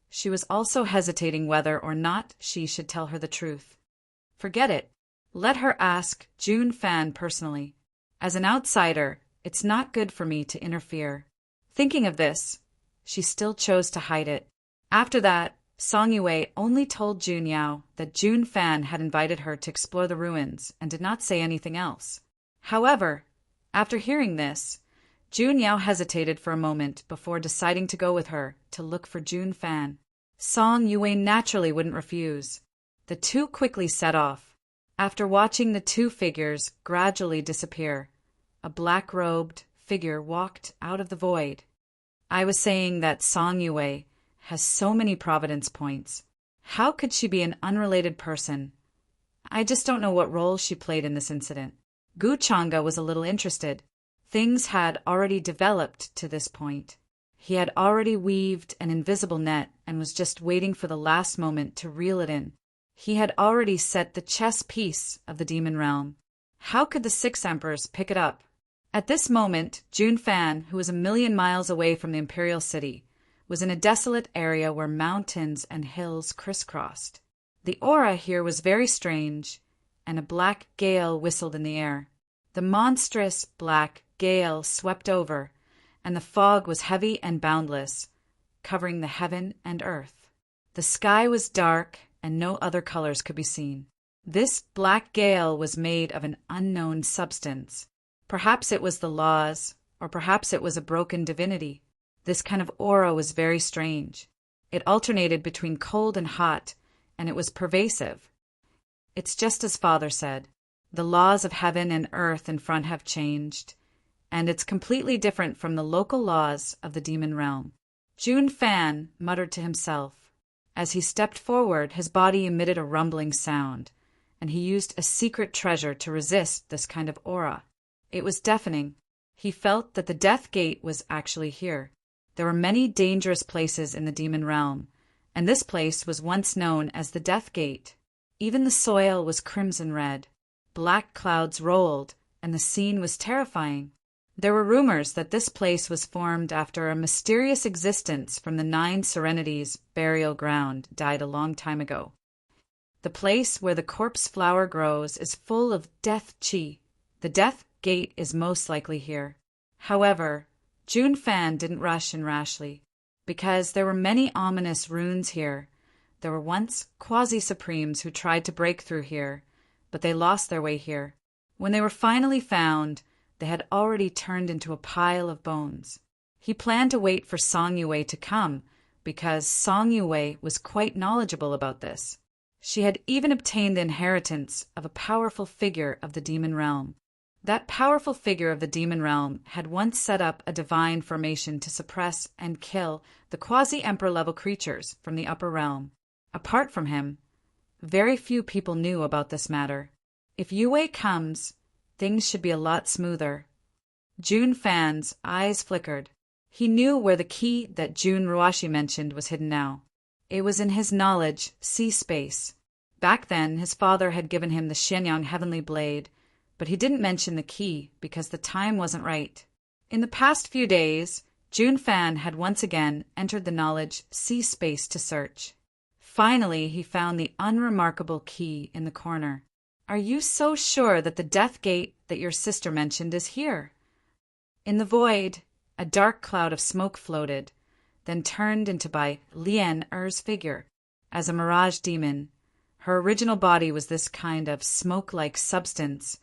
she was also hesitating whether or not she should tell her the truth. Forget it. Let her ask Jun Fan personally. As an outsider, it's not good for me to interfere. Thinking of this, she still chose to hide it. After that, Song Yue only told Jun Yao that Jun Fan had invited her to explore the ruins and did not say anything else. However, after hearing this, Jun Yao hesitated for a moment before deciding to go with her to look for Jun Fan. Song Yue naturally wouldn't refuse. The two quickly set off. After watching the two figures gradually disappear, a black-robed figure walked out of the void. I was saying that Song Yue has so many providence points. How could she be an unrelated person? I just don't know what role she played in this incident. Gu Changa was a little interested. Things had already developed to this point. He had already weaved an invisible net and was just waiting for the last moment to reel it in. He had already set the chess piece of the demon realm. How could the six emperors pick it up? At this moment, Jun Fan, who was 1,000,000 miles away from the imperial city, was in a desolate area where mountains and hills crisscrossed. The aura here was very strange, and a black gale whistled in the air. The monstrous black gale swept over, and the fog was heavy and boundless, covering the heaven and earth. The sky was dark, and no other colors could be seen. This black gale was made of an unknown substance. Perhaps it was the laws or perhaps it was a broken divinity. This kind of aura was very strange. It alternated between cold and hot, and it was pervasive. It's just as Father said. The laws of heaven and earth in front have changed, and it's completely different from the local laws of the demon realm. Jun Fan muttered to himself. As he stepped forward, his body emitted a rumbling sound, and he used a secret treasure to resist this kind of aura. It was deafening. He felt that the death gate was actually here. There were many dangerous places in the demon realm, and this place was once known as the Death Gate. Even the soil was crimson red. Black clouds rolled, and the scene was terrifying. There were rumors that this place was formed after a mysterious existence from the 9 Serenities burial ground died a long time ago. The place where the corpse flower grows is full of death chi. The Death Gate is most likely here. However, Jun Fan didn't rush in rashly, because there were many ominous runes here. There were once quasi-supremes who tried to break through here, but they lost their way here. When they were finally found, they had already turned into a pile of bones. He planned to wait for Song Yue to come, because Song Yue was quite knowledgeable about this. She had even obtained the inheritance of a powerful figure of the demon realm. That powerful figure of the demon realm had once set up a divine formation to suppress and kill the quasi-emperor level creatures from the upper realm. Apart from him, very few people knew about this matter. If Yue comes, things should be a lot smoother. Jun Fan's eyes flickered. He knew where the key that Jun Ruashi mentioned was hidden now. It was in his knowledge sea space. Back then, his father had given him the Shenyang Heavenly Blade, but he didn't mention the key because the time wasn't right. In the past few days, Jun Fan had once again entered the knowledge sea space to search. Finally, he found the unremarkable key in the corner. Are you so sure that the death gate that your sister mentioned is here? In the void, a dark cloud of smoke floated, then turned into Bai Lian Er's figure. As a mirage demon, her original body was this kind of smoke-like substance,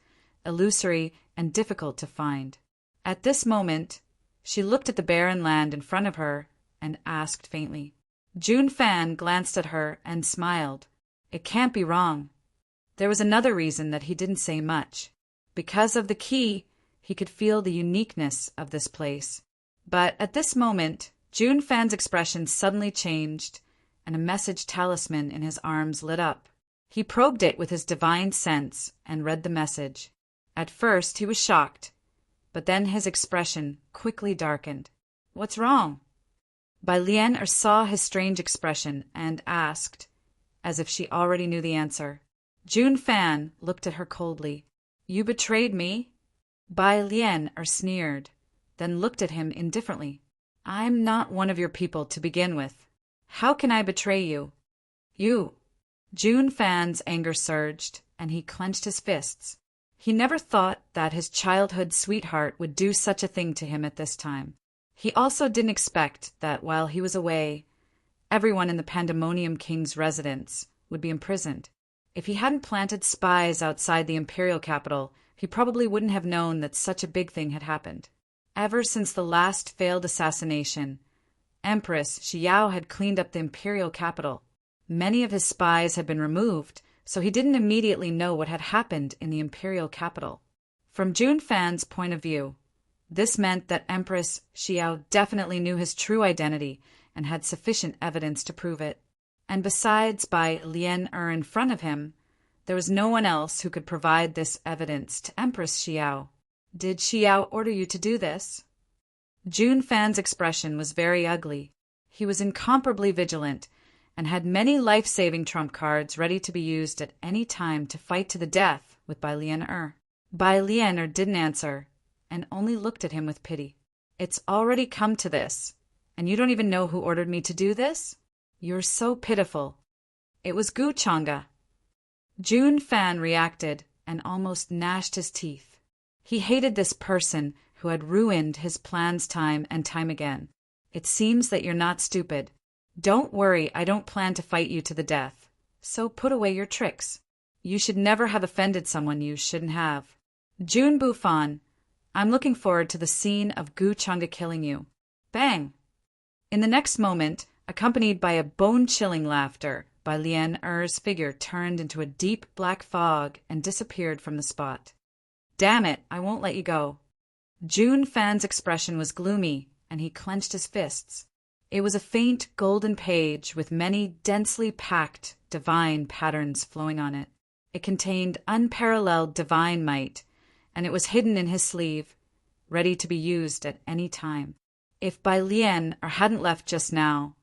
illusory and difficult to find. At this moment, she looked at the barren land in front of her and asked faintly. Jun Fan glanced at her and smiled. It can't be wrong. There was another reason that he didn't say much. Because of the key, he could feel the uniqueness of this place. But at this moment, Jun Fan's expression suddenly changed, and a message talisman in his arms lit up. He probed it with his divine sense and read the message. At first, he was shocked, but then his expression quickly darkened. What's wrong? Bai Lian saw his strange expression and asked, as if she already knew the answer. Jun Fan looked at her coldly. You betrayed me? Bai Lian sneered, then looked at him indifferently. I'm not one of your people to begin with. How can I betray you? You. Jun Fan's anger surged, and he clenched his fists. He never thought that his childhood sweetheart would do such a thing to him at this time. He also didn't expect that while he was away, everyone in the Pandemonium King's residence would be imprisoned. If he hadn't planted spies outside the imperial capital, he probably wouldn't have known that such a big thing had happened. Ever since the last failed assassination, Empress Xiao had cleaned up the imperial capital. Many of his spies had been removed, so he didn't immediately know what had happened in the imperial capital. From Jun Fan's point of view, this meant that Empress Xiao definitely knew his true identity and had sufficient evidence to prove it. And besides Bai Lian in front of him, there was no one else who could provide this evidence to Empress Xiao. Did Xiao order you to do this? Jun Fan's expression was very ugly. He was incomparably vigilant and had many life-saving trump cards ready to be used at any time to fight to the death with Bai Lian. Bai Lian didn't answer and only looked at him with pity. It's already come to this, and you don't even know who ordered me to do this? You're so pitiful. It was Gu Chang'e. Jun Fan reacted and almost gnashed his teeth. He hated this person who had ruined his plans time and time again. It seems that you're not stupid. Don't worry, I don't plan to fight you to the death. So put away your tricks. You should never have offended someone you shouldn't have. Jun Bufan, I'm looking forward to the scene of Gu Changa killing you. Bang! In the next moment, accompanied by a bone-chilling laughter, Bai Lian Er's figure turned into a deep black fog and disappeared from the spot. Damn it, I won't let you go. Jun Fan's expression was gloomy, and he clenched his fists. It was a faint golden page with many densely packed divine patterns flowing on it. It contained unparalleled divine might, and it was hidden in his sleeve, ready to be used at any time. If Bai Lian hadn't left just now,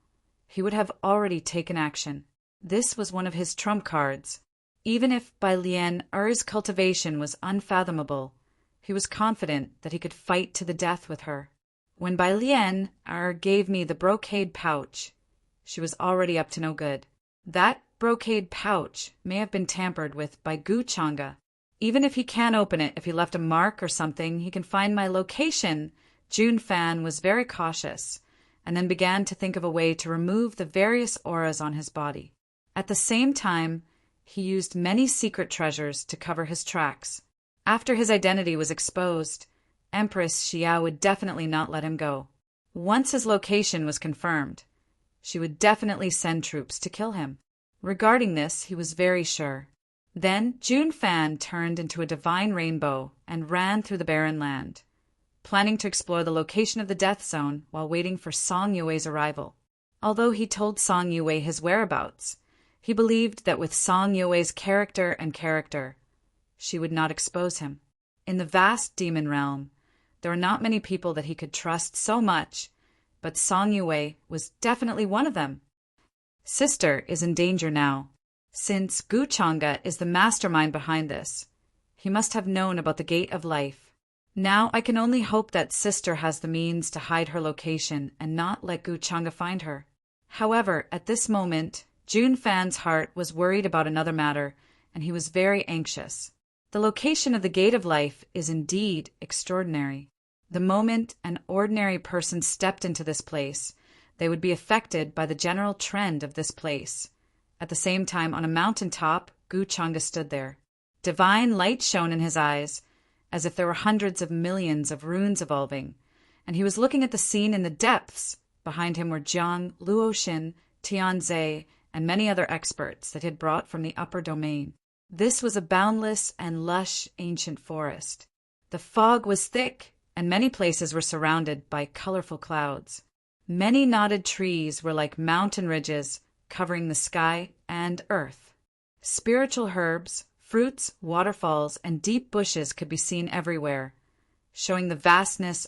he would have already taken action. This was one of his trump cards. Even if Bai Lian Er's cultivation was unfathomable, he was confident that he could fight to the death with her. When Bai Lian gave me the brocade pouch, she was already up to no good. That brocade pouch may have been tampered with by Gu Changa. Even if he can't open it, if he left a mark or something, he can find my location. Jun Fan was very cautious, and then began to think of a way to remove the various auras on his body. At the same time, he used many secret treasures to cover his tracks. After his identity was exposed, Empress Xiao would definitely not let him go. Once his location was confirmed, she would definitely send troops to kill him. Regarding this, he was very sure. Then Jun Fan turned into a divine rainbow and ran through the barren land, planning to explore the location of the death zone while waiting for Song Yue's arrival. Although he told Song Yue his whereabouts, he believed that with Song Yue's character, she would not expose him. In the vast demon realm, there were not many people that he could trust so much, but Song Yue was definitely one of them. Sister is in danger now. Since Gu Changa is the mastermind behind this, he must have known about the Gate of Life. Now I can only hope that Sister has the means to hide her location and not let Gu Changa find her. However, at this moment, Jun Fan's heart was worried about another matter, and he was very anxious. The location of the Gate of Life is indeed extraordinary. The moment an ordinary person stepped into this place, they would be affected by the general trend of this place. At the same time, on a mountain top, Gu Changa stood there. Divine light shone in his eyes, as if there were hundreds of millions of runes evolving, and he was looking at the scene in the depths. Behind him were Jiang, Luoxin, Tianze, and many other experts that he had brought from the upper domain. This was a boundless and lush ancient forest. The fog was thick, and many places were surrounded by colorful clouds. Many knotted trees were like mountain ridges covering the sky and earth. Spiritual herbs, fruits, waterfalls, and deep bushes could be seen everywhere, showing the vastness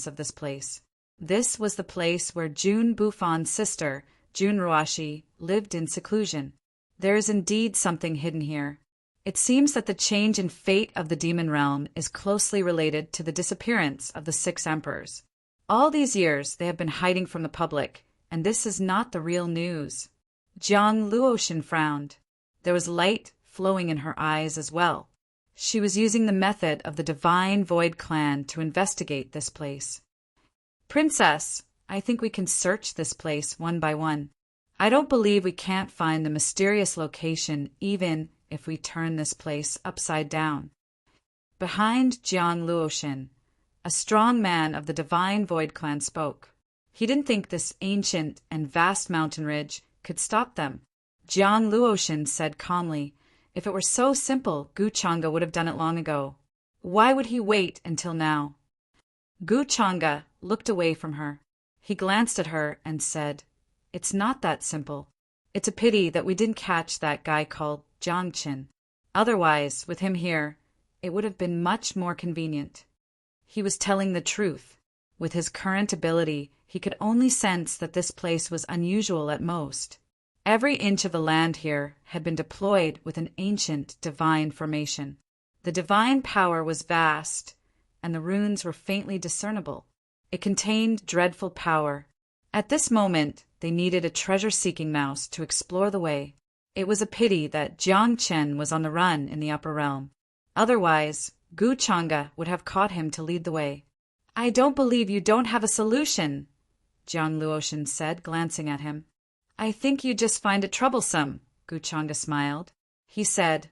of this place. This was the place where Jun Bufan's sister, Jun Ruashi, lived in seclusion. There is indeed something hidden here. It seems that the change in fate of the demon realm is closely related to the disappearance of the 6 emperors. All these years they have been hiding from the public, and this is not the real news. Jiang Luoxin frowned. There was light flowing in her eyes as well. She was using the method of the Divine Void Clan to investigate this place. Princess, I think we can search this place one by one. I don't believe we can't find the mysterious location even if we turn this place upside down. Behind Jiang Luoxin, a strong man of the Divine Void Clan spoke. He didn't think this ancient and vast mountain ridge could stop them. Jiang Luoxin said calmly, if it were so simple, Gu Changa would have done it long ago. Why would he wait until now? Gu Changa looked away from her. He glanced at her and said, it's not that simple. It's a pity that we didn't catch that guy called Jiang Qin. Otherwise, with him here, it would have been much more convenient. He was telling the truth. With his current ability, he could only sense that this place was unusual at most. Every inch of the land here had been deployed with an ancient divine formation. The divine power was vast, and the runes were faintly discernible. It contained dreadful power. At this moment, they needed a treasure-seeking mouse to explore the way. It was a pity that Jiang Chen was on the run in the upper realm. Otherwise, Gu Changa would have caught him to lead the way. I don't believe you don't have a solution, Jiang Luoxin said, glancing at him. I think you just find it troublesome, Gu Changa smiled. He said,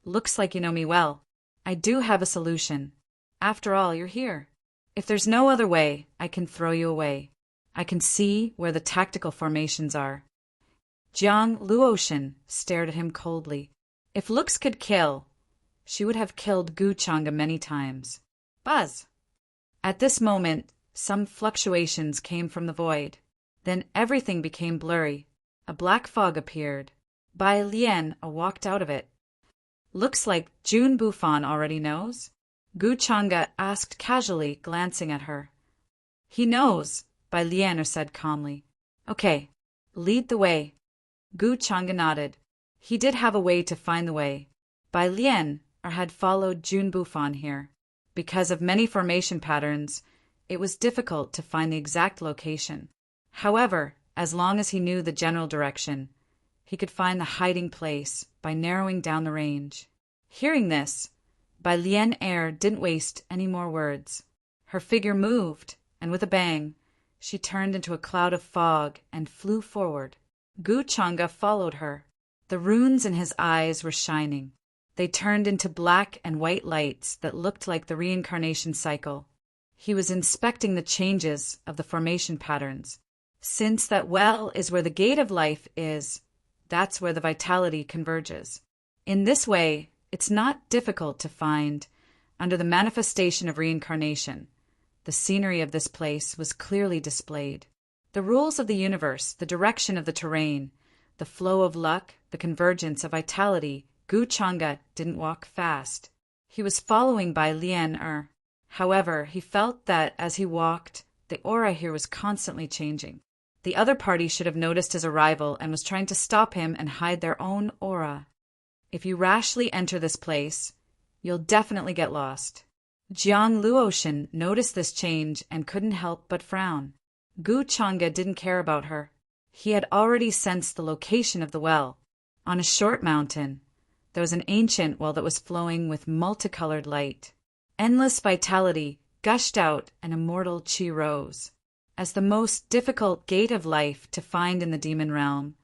looks like you know me well. I do have a solution. After all, you're here. If there's no other way, I can throw you away. I can see where the tactical formations are. Jiang Luoshan stared at him coldly. If looks could kill, she would have killed Gu Chang'e many times. Buzz! At this moment, some fluctuations came from the void. Then everything became blurry. A black fog appeared. Bai Lian walked out of it. Looks like Jun Bufan already knows? Gu Chang'e asked casually, glancing at her. He knows, Bai Lian said calmly. Okay, lead the way. Gu Chang'e nodded. He did have a way to find the way. Bai Lian had followed Jun Bufan here. Because of many formation patterns, it was difficult to find the exact location. However, as long as he knew the general direction, he could find the hiding place by narrowing down the range. Hearing this, Bai Lian didn't waste any more words. Her figure moved, and with a bang, she turned into a cloud of fog and flew forward. Gu Chang'e followed her. The runes in his eyes were shining. They turned into black and white lights that looked like the reincarnation cycle. He was inspecting the changes of the formation patterns. Since that well is where the gate of life is, that's where the vitality converges. In this way, it's not difficult to find, under the manifestation of reincarnation. The scenery of this place was clearly displayed. The rules of the universe, the direction of the terrain, the flow of luck, the convergence of vitality. Gu Chang'e didn't walk fast. He was following Bai Lian. However, he felt that as he walked, the aura here was constantly changing. The other party should have noticed his arrival and was trying to stop him and hide their own aura. If you rashly enter this place, you'll definitely get lost. Jiang Luoshan noticed this change and couldn't help but frown. Gu Chang'e didn't care about her. He had already sensed the location of the well. On a short mountain, there was an ancient well that was flowing with multicolored light. Endless vitality gushed out and immortal qi rose. As the most difficult gate of life to find in the demon realm,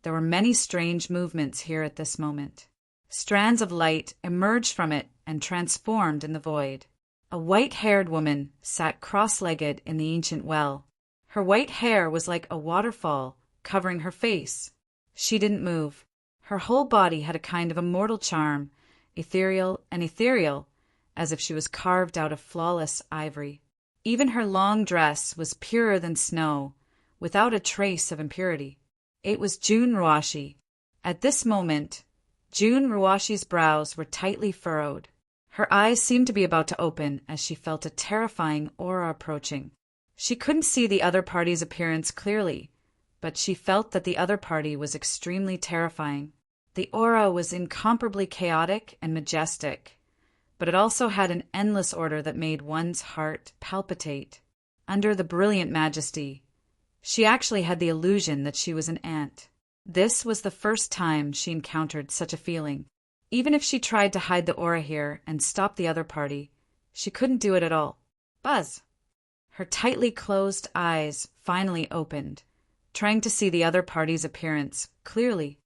there were many strange movements here at this moment. Strands of light emerged from it and transformed in the void. A white-haired woman sat cross-legged in the ancient well. Her white hair was like a waterfall covering her face. She didn't move. Her whole body had a kind of immortal charm, ethereal, as if she was carved out of flawless ivory. Even her long dress was purer than snow, without a trace of impurity. It was Jun Ruoshi. At this moment, Jun Ruoshi's brows were tightly furrowed. Her eyes seemed to be about to open as she felt a terrifying aura approaching. She couldn't see the other party's appearance clearly, but she felt that the other party was extremely terrifying. The aura was incomparably chaotic and majestic, but it also had an endless order that made one's heart palpitate. Under the brilliant majesty, she actually had the illusion that she was an ant. This was the first time she encountered such a feeling. Even if she tried to hide the aura here and stop the other party, she couldn't do it at all. Buzz! Her tightly closed eyes finally opened, trying to see the other party's appearance clearly.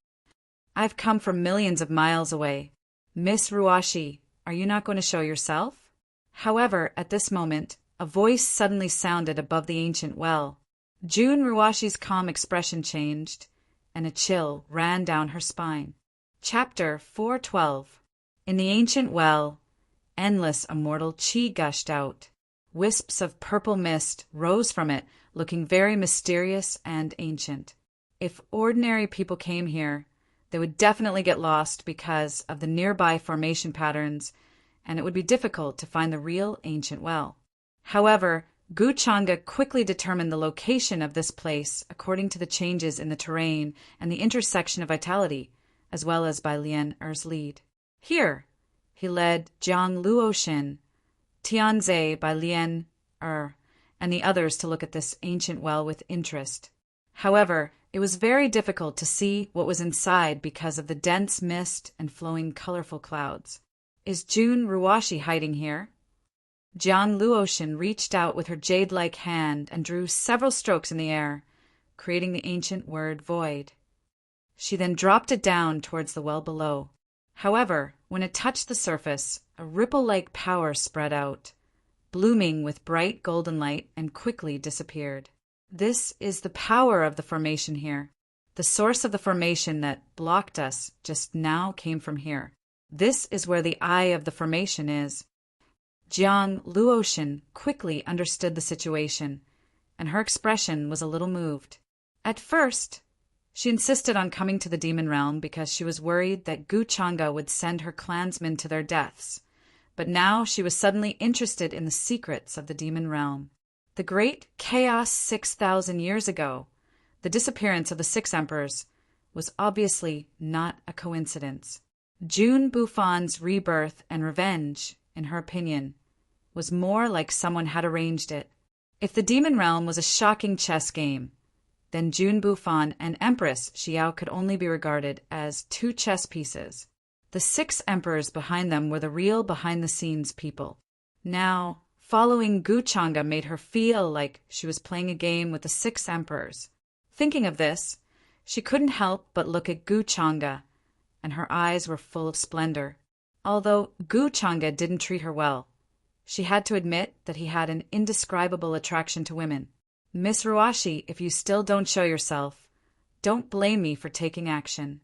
I've come from millions of miles away. Miss Ruoshi, are you not going to show yourself? However, at this moment, a voice suddenly sounded above the ancient well. Jun Ruoshi's calm expression changed, and a chill ran down her spine. Chapter 412. In the ancient well, endless immortal qi gushed out. Wisps of purple mist rose from it, looking very mysterious and ancient. If ordinary people came here, they would definitely get lost because of the nearby formation patterns, and it would be difficult to find the real ancient well. However, Gu Chang'e quickly determined the location of this place according to the changes in the terrain and the intersection of vitality, as well as Bai Lian-er's lead. Here, he led Jiang Luoshan, Tianze, Bai Lian-er, and the others to look at this ancient well with interest. However, it was very difficult to see what was inside because of the dense mist and flowing colorful clouds. Is Jun Ruoshi hiding here? Jiang Luoshan reached out with her jade-like hand and drew several strokes in the air, creating the ancient word void. She then dropped it down towards the well below. However, when it touched the surface, a ripple-like power spread out, blooming with bright golden light, and quickly disappeared. This is the power of the formation here. The source of the formation that blocked us just now came from here. This is where the eye of the formation is. Jiang Luoshan quickly understood the situation, and her expression was a little moved. At first, she insisted on coming to the demon realm because she was worried that Gu Changa would send her clansmen to their deaths. But now she was suddenly interested in the secrets of the demon realm. The great chaos 6,000 years ago, the disappearance of the 6 emperors, was obviously not a coincidence. Jun Bufan's rebirth and revenge, in her opinion, was more like someone had arranged it. If the demon realm was a shocking chess game, then Jun Bufan and Empress Xiao could only be regarded as 2 chess pieces. The 6 emperors behind them were the real behind-the-scenes people. Now, following Gu Changa made her feel like she was playing a game with the 6 emperors. Thinking of this, she couldn't help but look at Gu Changa, and her eyes were full of splendor. Although Gu Changa didn't treat her well, she had to admit that he had an indescribable attraction to women. Miss Ruashi, if you still don't show yourself, don't blame me for taking action.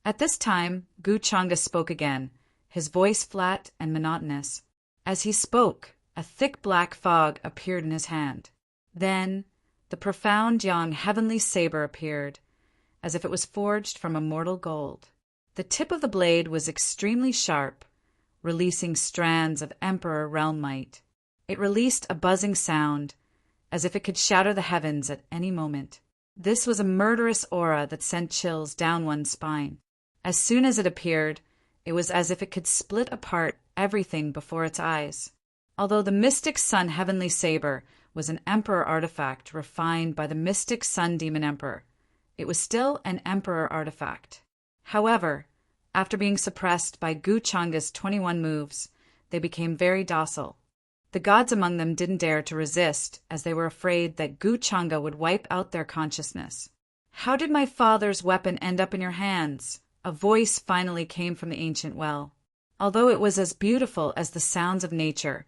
At this time, Gu Changa spoke again, his voice flat and monotonous. As he spoke, a thick black fog appeared in his hand. Then, the profound young heavenly saber appeared, as if it was forged from immortal gold. The tip of the blade was extremely sharp, releasing strands of emperor realm might. It released a buzzing sound, as if it could shatter the heavens at any moment. This was a murderous aura that sent chills down one's spine. As soon as it appeared, it was as if it could split apart everything before its eyes. Although the Mystic Sun Heavenly Saber was an Emperor artifact refined by the Mystic Sun Demon Emperor, it was still an Emperor artifact. However, after being suppressed by Gu Changa's 21 moves, they became very docile. The gods among them didn't dare to resist, as they were afraid that Gu Changa would wipe out their consciousness. "How did my father's weapon end up in your hands?" A voice finally came from the ancient well. Although it was as beautiful as the sounds of nature,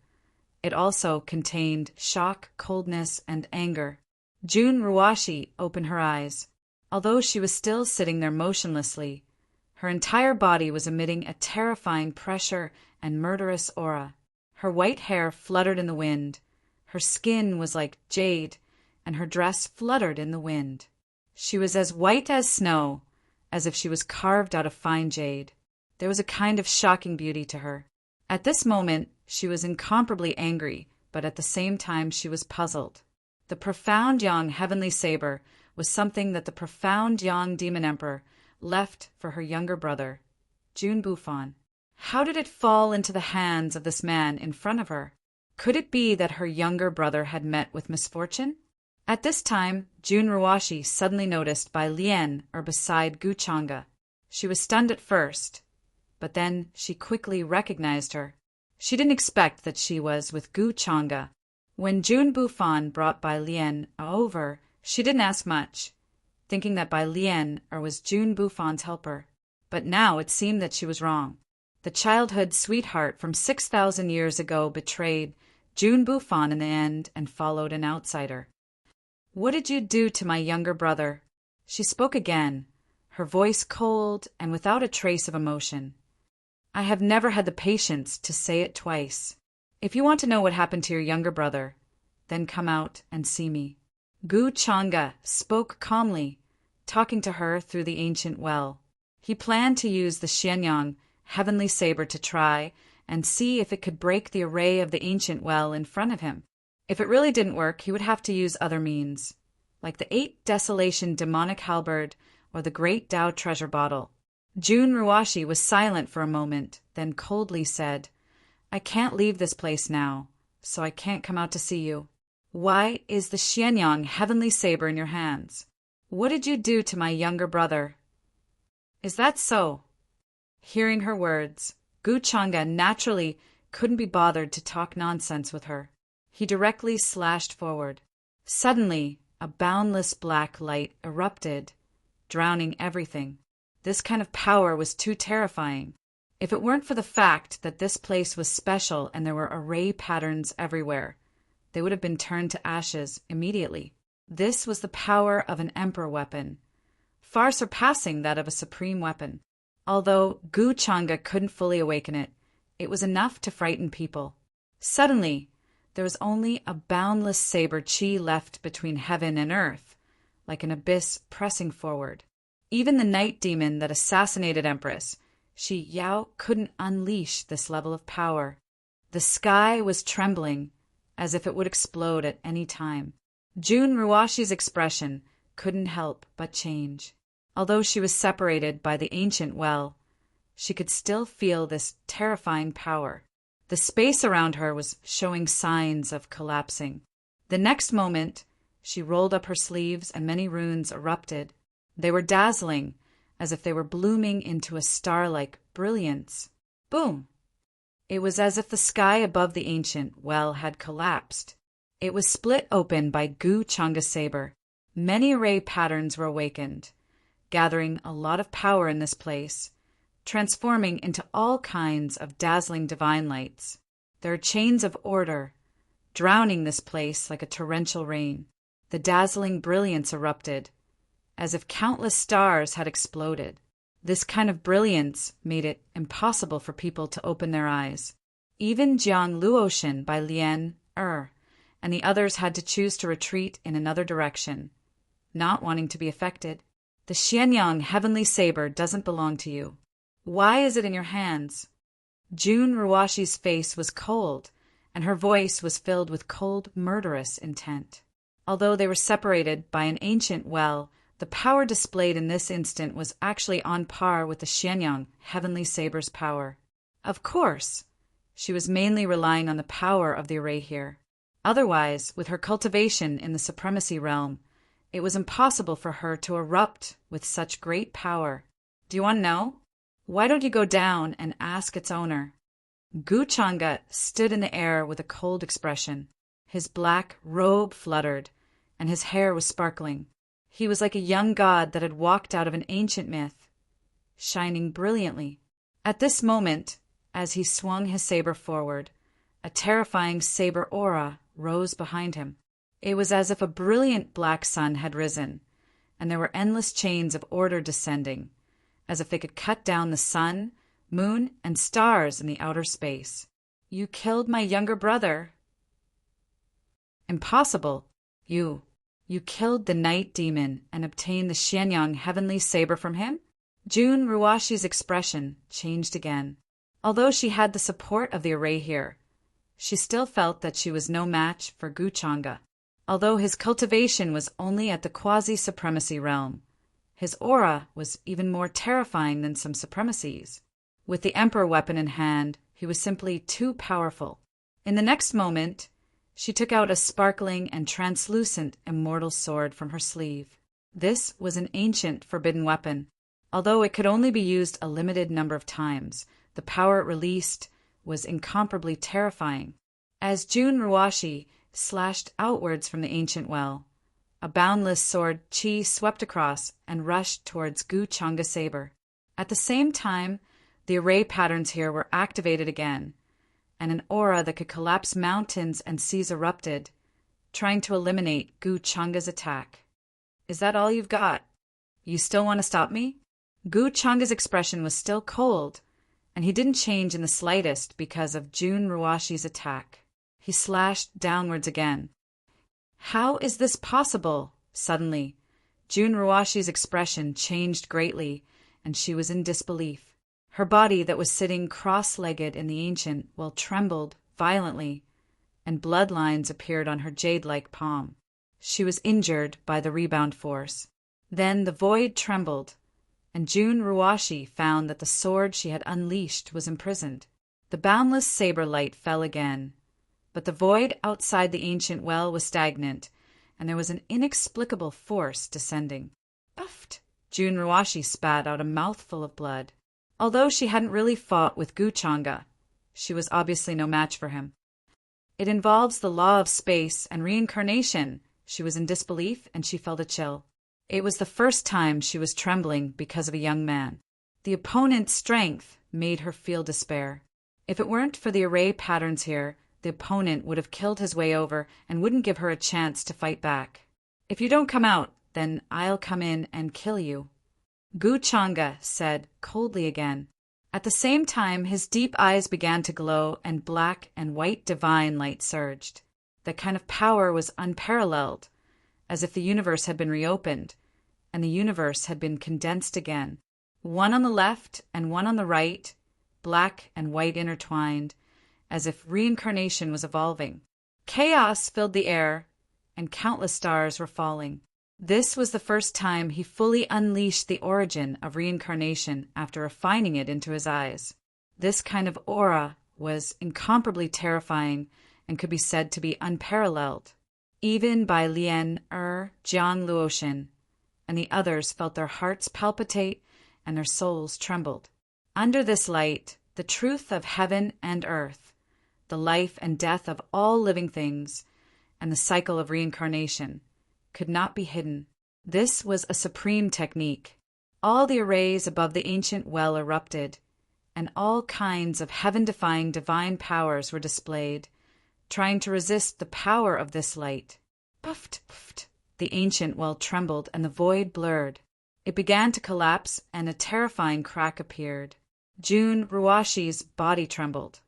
it also contained shock, coldness, and anger. Jun Ruashi opened her eyes. Although she was still sitting there motionlessly, her entire body was emitting a terrifying pressure and murderous aura. Her white hair fluttered in the wind, her skin was like jade, and her dress fluttered in the wind. She was as white as snow, as if she was carved out of fine jade. There was a kind of shocking beauty to her. At this moment, she was incomparably angry, but at the same time she was puzzled. The profound young heavenly saber was something that the profound young demon emperor left for her younger brother, Jun Bufan. How did it fall into the hands of this man in front of her? Could it be that her younger brother had met with misfortune? At this time, Jun Ruashi suddenly noticed Bai Lian beside Gu Changa. She was stunned at first, but then she quickly recognized her. She didn't expect that she was with Gu Changa. When Jun Bufan brought Bai Lian over, she didn't ask much, thinking that Bai Lian was Jun Bufan's helper. But now it seemed that she was wrong. The childhood sweetheart from 6,000 years ago betrayed Jun Bufan in the end and followed an outsider. "What did you do to my younger brother?" She spoke again, her voice cold and without a trace of emotion. "I have never had the patience to say it twice. If you want to know what happened to your younger brother, then come out and see me." Gu Changa spoke calmly, talking to her through the ancient well. He planned to use the Xianyang heavenly saber to try and see if it could break the array of the ancient well in front of him. If it really didn't work, he would have to use other means, like the 8 Desolation demonic halberd or the Great Tao treasure bottle. Jun Ruashi was silent for a moment, then coldly said, "I can't leave this place now, so I can't come out to see you. Why is the Xianyang heavenly saber in your hands? What did you do to my younger brother?" "Is that so?" Hearing her words, Gu Changa naturally couldn't be bothered to talk nonsense with her. He directly slashed forward. Suddenly, a boundless black light erupted, drowning everything. This kind of power was too terrifying. If it weren't for the fact that this place was special and there were array patterns everywhere, they would have been turned to ashes immediately. This was the power of an emperor weapon, far surpassing that of a supreme weapon. Although Gu Changa couldn't fully awaken it, it was enough to frighten people. Suddenly, there was only a boundless saber chi left between heaven and earth, like an abyss pressing forward. Even the night demon that assassinated Empress Shi Yao couldn't unleash this level of power. The sky was trembling, as if it would explode at any time. Jun Ruashi's expression couldn't help but change. Although she was separated by the ancient well, she could still feel this terrifying power. The space around her was showing signs of collapsing. The next moment, she rolled up her sleeves and many runes erupted. They were dazzling, as if they were blooming into a star-like brilliance. Boom! It was as if the sky above the ancient well had collapsed. It was split open by Gu Changa's saber. Many array patterns were awakened, gathering a lot of power in this place, transforming into all kinds of dazzling divine lights. There are chains of order, drowning this place like a torrential rain. The dazzling brilliance erupted, as if countless stars had exploded. This kind of brilliance made it impossible for people to open their eyes. Even Jiang Luoshan by Lian and the others had to choose to retreat in another direction, not wanting to be affected. The Xianyang heavenly saber doesn't belong to you. Why is it in your hands? Jun Ruashi's face was cold, and her voice was filled with cold, murderous intent. Although they were separated by an ancient well, the power displayed in this instant was actually on par with the Xianyang heavenly saber's power. Of course, she was mainly relying on the power of the array here. Otherwise, with her cultivation in the supremacy realm, it was impossible for her to erupt with such great power. Do you want to know? Why don't you go down and ask its owner? Gu Changa stood in the air with a cold expression. His black robe fluttered, and his hair was sparkling. He was like a young god that had walked out of an ancient myth, shining brilliantly. At this moment, as he swung his saber forward, a terrifying saber aura rose behind him. It was as if a brilliant black sun had risen, and there were endless chains of order descending, as if they could cut down the sun, moon, and stars in the outer space. You killed my younger brother. Impossible. You killed the night demon and obtained the Xianyang heavenly saber from him? Jun Ruashi's expression changed again. Although she had the support of the array here, she still felt that she was no match for Gu Changa. Although his cultivation was only at the quasi-supremacy realm, his aura was even more terrifying than some supremacies. With the emperor weapon in hand, he was simply too powerful. In the next moment, she took out a sparkling and translucent immortal sword from her sleeve. This was an ancient forbidden weapon. Although it could only be used a limited number of times, the power it released was incomparably terrifying. As Jun Ruashi slashed outwards from the ancient well, a boundless sword chi swept across and rushed towards Gu Changa's saber. At the same time, the array patterns here were activated again, and an aura that could collapse mountains and seas erupted, trying to eliminate Gu Changa's attack. Is that all you've got? You still want to stop me? Gu Changa's expression was still cold, and he didn't change in the slightest because of Jun Ruashi's attack. He slashed downwards again. How is this possible? Suddenly, Jun Ruashi's expression changed greatly, and she was in disbelief. Her body that was sitting cross-legged in the ancient well trembled violently, and bloodlines appeared on her jade-like palm. She was injured by the rebound force. Then the void trembled, and Jun Ruashi found that the sword she had unleashed was imprisoned. The boundless saber light fell again, but the void outside the ancient well was stagnant, and there was an inexplicable force descending. Uffed! Jun Ruashi spat out a mouthful of blood. Although she hadn't really fought with Gu Changa, she was obviously no match for him. It involves the law of space and reincarnation. She was in disbelief, and she felt a chill. It was the first time she was trembling because of a young man. The opponent's strength made her feel despair. If it weren't for the array patterns here, the opponent would have killed his way over and wouldn't give her a chance to fight back. If you don't come out, then I'll come in and kill you, Gu Changa said coldly again. At the same time, his deep eyes began to glow and black and white divine light surged. That kind of power was unparalleled, as if the universe had been reopened, and the universe had been condensed again. One on the left and one on the right, black and white intertwined, as if reincarnation was evolving. Chaos filled the air, and countless stars were falling. This was the first time he fully unleashed the origin of reincarnation after refining it into his eyes. This kind of aura was incomparably terrifying and could be said to be unparalleled. Even by Lien Jiang Luoshin and the others felt their hearts palpitate and their souls trembled. Under this light, the truth of heaven and earth, the life and death of all living things, and the cycle of reincarnation could not be hidden. This was a supreme technique. All the arrays above the ancient well erupted, and all kinds of heaven-defying divine powers were displayed, trying to resist the power of this light. Puffed, puffed. The ancient well trembled, and the void blurred. It began to collapse, and a terrifying crack appeared. June Ruashi's body trembled,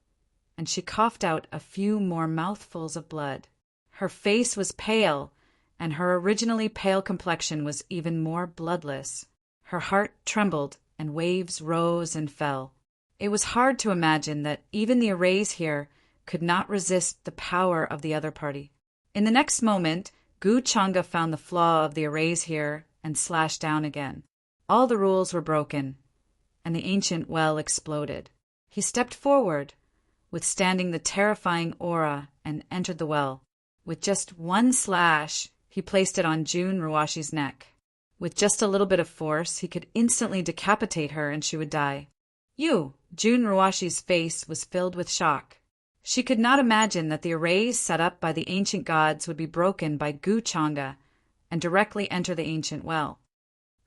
and she coughed out a few more mouthfuls of blood. Her face was pale, and her originally pale complexion was even more bloodless. Her heart trembled, and waves rose and fell. It was hard to imagine that even the arrays here could not resist the power of the other party. In the next moment, Gu Changa found the flaw of the arrays here and slashed down again. All the rules were broken, and the ancient well exploded. He stepped forward, withstanding the terrifying aura, and entered the well. With just one slash, he placed it on June Ruashi's neck. With just a little bit of force, he could instantly decapitate her and she would die. June Ruashi's face was filled with shock. She could not imagine that the arrays set up by the ancient gods would be broken by Gu Changa and directly enter the ancient well.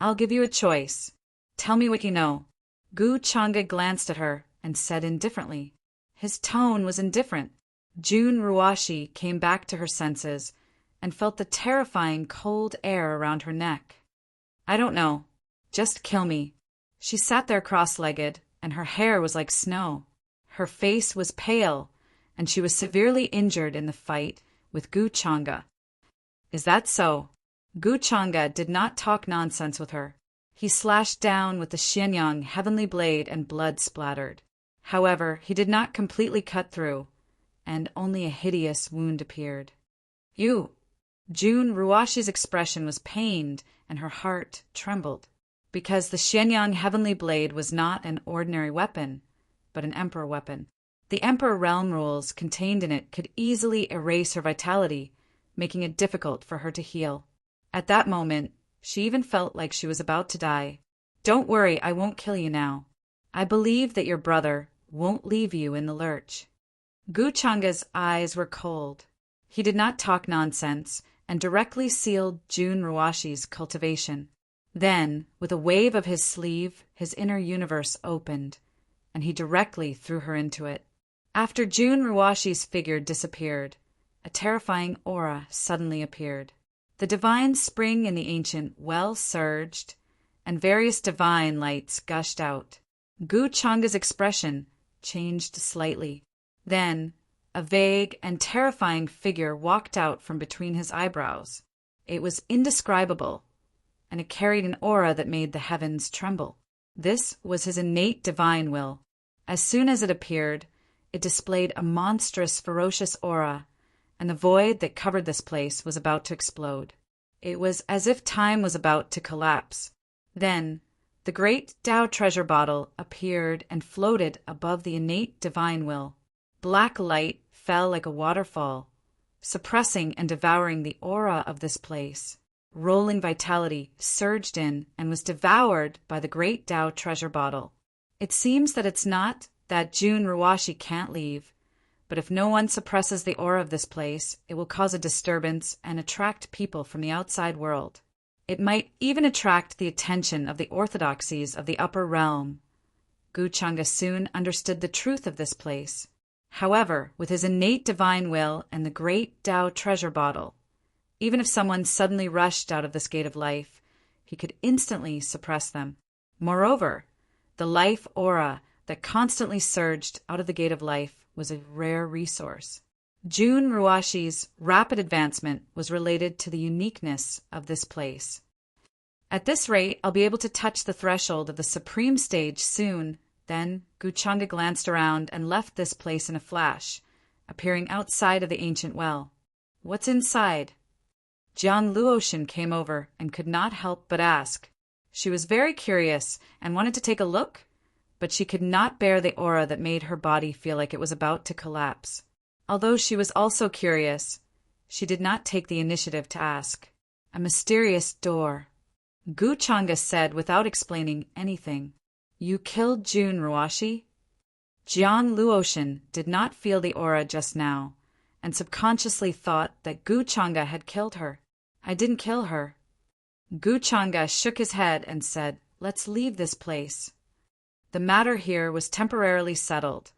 I'll give you a choice. Tell me what you know. Gu Changa glanced at her and said indifferently. His tone was indifferent. June Ruashi came back to her senses and felt the terrifying cold air around her neck. I don't know. Just kill me. She sat there cross-legged, and her hair was like snow. Her face was pale, and she was severely injured in the fight with Gu Changa. Is that so? Gu Changa did not talk nonsense with her. He slashed down with the Xianyang heavenly blade and blood splattered. However, he did not completely cut through, and only a hideous wound appeared. June Ruashi's expression was pained, and her heart trembled, because the Xianyang heavenly blade was not an ordinary weapon, but an emperor weapon. The emperor realm rules contained in it could easily erase her vitality, making it difficult for her to heal. At that moment, she even felt like she was about to die. Don't worry, I won't kill you now. I believe that your brother won't leave you in the lurch. Gu Changa's eyes were cold. He did not talk nonsense, and directly sealed June Ruashi's cultivation. Then, with a wave of his sleeve, his inner universe opened, and he directly threw her into it. After June Ruashi's figure disappeared, a terrifying aura suddenly appeared. The divine spring in the ancient well surged, and various divine lights gushed out. Gu Changa's expression changed slightly. Then, a vague and terrifying figure walked out from between his eyebrows. It was indescribable, and it carried an aura that made the heavens tremble. This was his innate divine will. As soon as it appeared, it displayed a monstrous, ferocious aura, and the void that covered this place was about to explode. It was as if time was about to collapse. Then, the great Tao treasure bottle appeared and floated above the innate divine will. Black light fell like a waterfall, suppressing and devouring the aura of this place. Rolling vitality surged in and was devoured by the great Tao treasure bottle. It seems that it's not that June Ruashi can't leave, but if no one suppresses the aura of this place, it will cause a disturbance and attract people from the outside world. It might even attract the attention of the orthodoxies of the upper realm. Gu Changa soon understood the truth of this place. However, with his innate divine will and the great Tao treasure bottle, even if someone suddenly rushed out of this gate of life, he could instantly suppress them. Moreover, the life aura that constantly surged out of the gate of life was a rare resource. Jun Ruashi's rapid advancement was related to the uniqueness of this place. At this rate, I'll be able to touch the threshold of the supreme stage soon. Then Gu Changa glanced around and left this place in a flash, appearing outside of the ancient well. What's inside? Jiang Luoshan came over and could not help but ask. She was very curious and wanted to take a look, but she could not bear the aura that made her body feel like it was about to collapse. Although she was also curious, she did not take the initiative to ask. A mysterious door. Gu Changa said without explaining anything. You killed Jun Ruashi? Jiang Luoshan did not feel the aura just now, and subconsciously thought that Gu Changa had killed her. I didn't kill her. Gu Changa shook his head and said, Let's leave this place. The matter here was temporarily settled,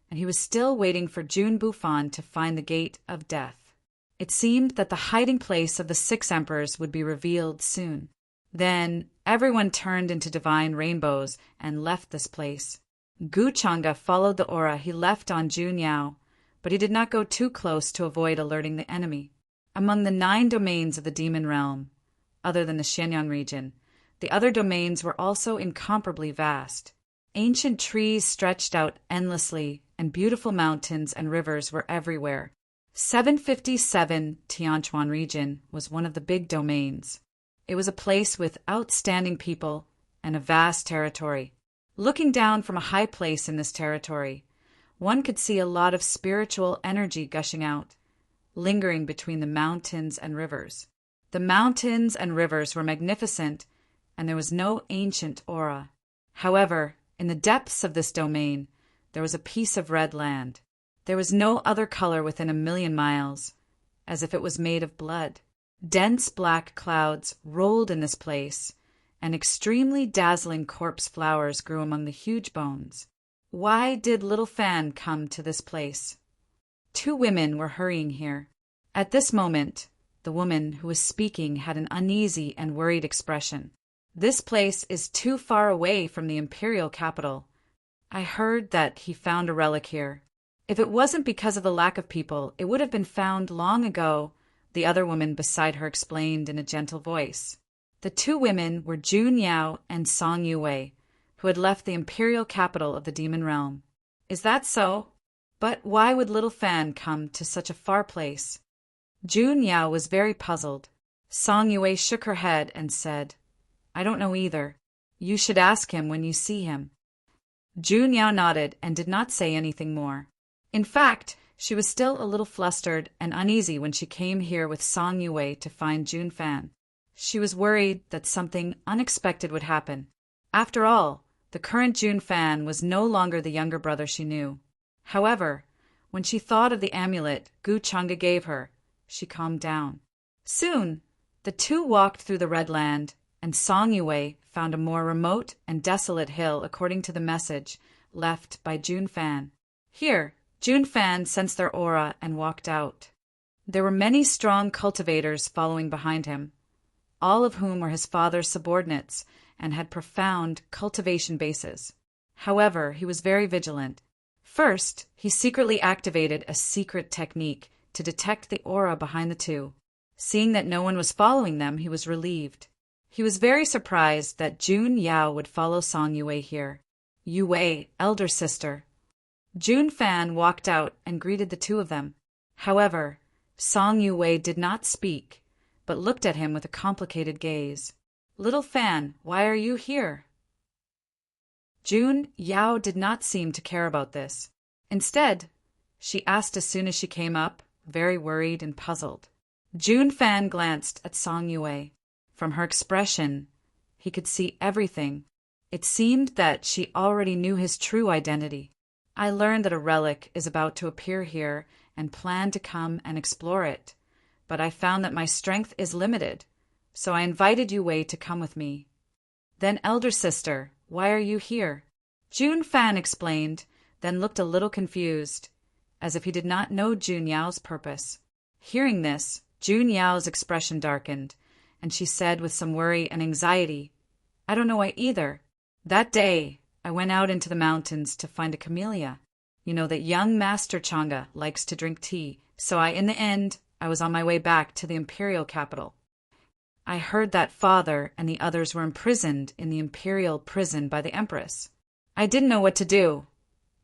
and he was still waiting for Jun Bufan to find the gate of death. It seemed that the hiding place of the 6 emperors would be revealed soon. Then everyone turned into divine rainbows and left this place. Gu Changa followed the aura he left on Jun Yao, but he did not go too close to avoid alerting the enemy. Among the 9 domains of the demon realm, other than the Shenyang region, the other domains were also incomparably vast. Ancient trees stretched out endlessly, and beautiful mountains and rivers were everywhere. 757 Tianchuan region was one of the big domains. It was a place with outstanding people and a vast territory. Looking down from a high place in this territory, one could see a lot of spiritual energy gushing out, lingering between the mountains and rivers. The mountains and rivers were magnificent, and there was no ancient aura. However, in the depths of this domain, there was a piece of red land. There was no other color within 1,000,000 miles, as if it was made of blood. Dense black clouds rolled in this place, and extremely dazzling corpse flowers grew among the huge bones. Why did little Fan come to this place? 2 women were hurrying here. At this moment, the woman who was speaking had an uneasy and worried expression. This place is too far away from the imperial capital. I heard that he found a relic here. If it wasn't because of the lack of people, it would have been found long ago, the other woman beside her explained in a gentle voice. The 2 women were Jun Yao and Song Yue, who had left the imperial capital of the demon realm. Is that so? But why would little Fan come to such a far place? Jun Yao was very puzzled. Song Yue shook her head and said, I don't know either. You should ask him when you see him. Jun Yao nodded and did not say anything more. In fact, she was still a little flustered and uneasy when she came here with Song Yue to find Jun Fan. She was worried that something unexpected would happen. After all, the current Jun Fan was no longer the younger brother she knew. However, when she thought of the amulet Gu Changa gave her, she calmed down. Soon, the 2 walked through the Red Land, and Song Yue found a more remote and desolate hill according to the message left by Jun Fan. Here, Jun Fan sensed their aura and walked out. There were many strong cultivators following behind him, all of whom were his father's subordinates and had profound cultivation bases. However, he was very vigilant. First, he secretly activated a secret technique to detect the aura behind the 2. Seeing that no one was following them, he was relieved. He was very surprised that Jun Yao would follow Song Yue here. Yue, elder sister. Jun Fan walked out and greeted the 2 of them. However, Song Yue did not speak, but looked at him with a complicated gaze. Little Fan, why are you here? Jun Yao did not seem to care about this. Instead, she asked as soon as she came up, very worried and puzzled. Jun Fan glanced at Song Yue. From her expression, he could see everything. It seemed that she already knew his true identity. I learned that a relic is about to appear here and plan to come and explore it, but I found that my strength is limited, so I invited Yue to come with me. Then, elder sister, why are you here? Jun Fan explained, then looked a little confused, as if he did not know Jun Yao's purpose. Hearing this, Jun Yao's expression darkened, and she said with some worry and anxiety, I don't know why either. That day, I went out into the mountains to find a camellia. You know that young Master Chang'e likes to drink tea, so in the end, I was on my way back to the imperial capital. I heard that father and the others were imprisoned in the imperial prison by the empress. I didn't know what to do.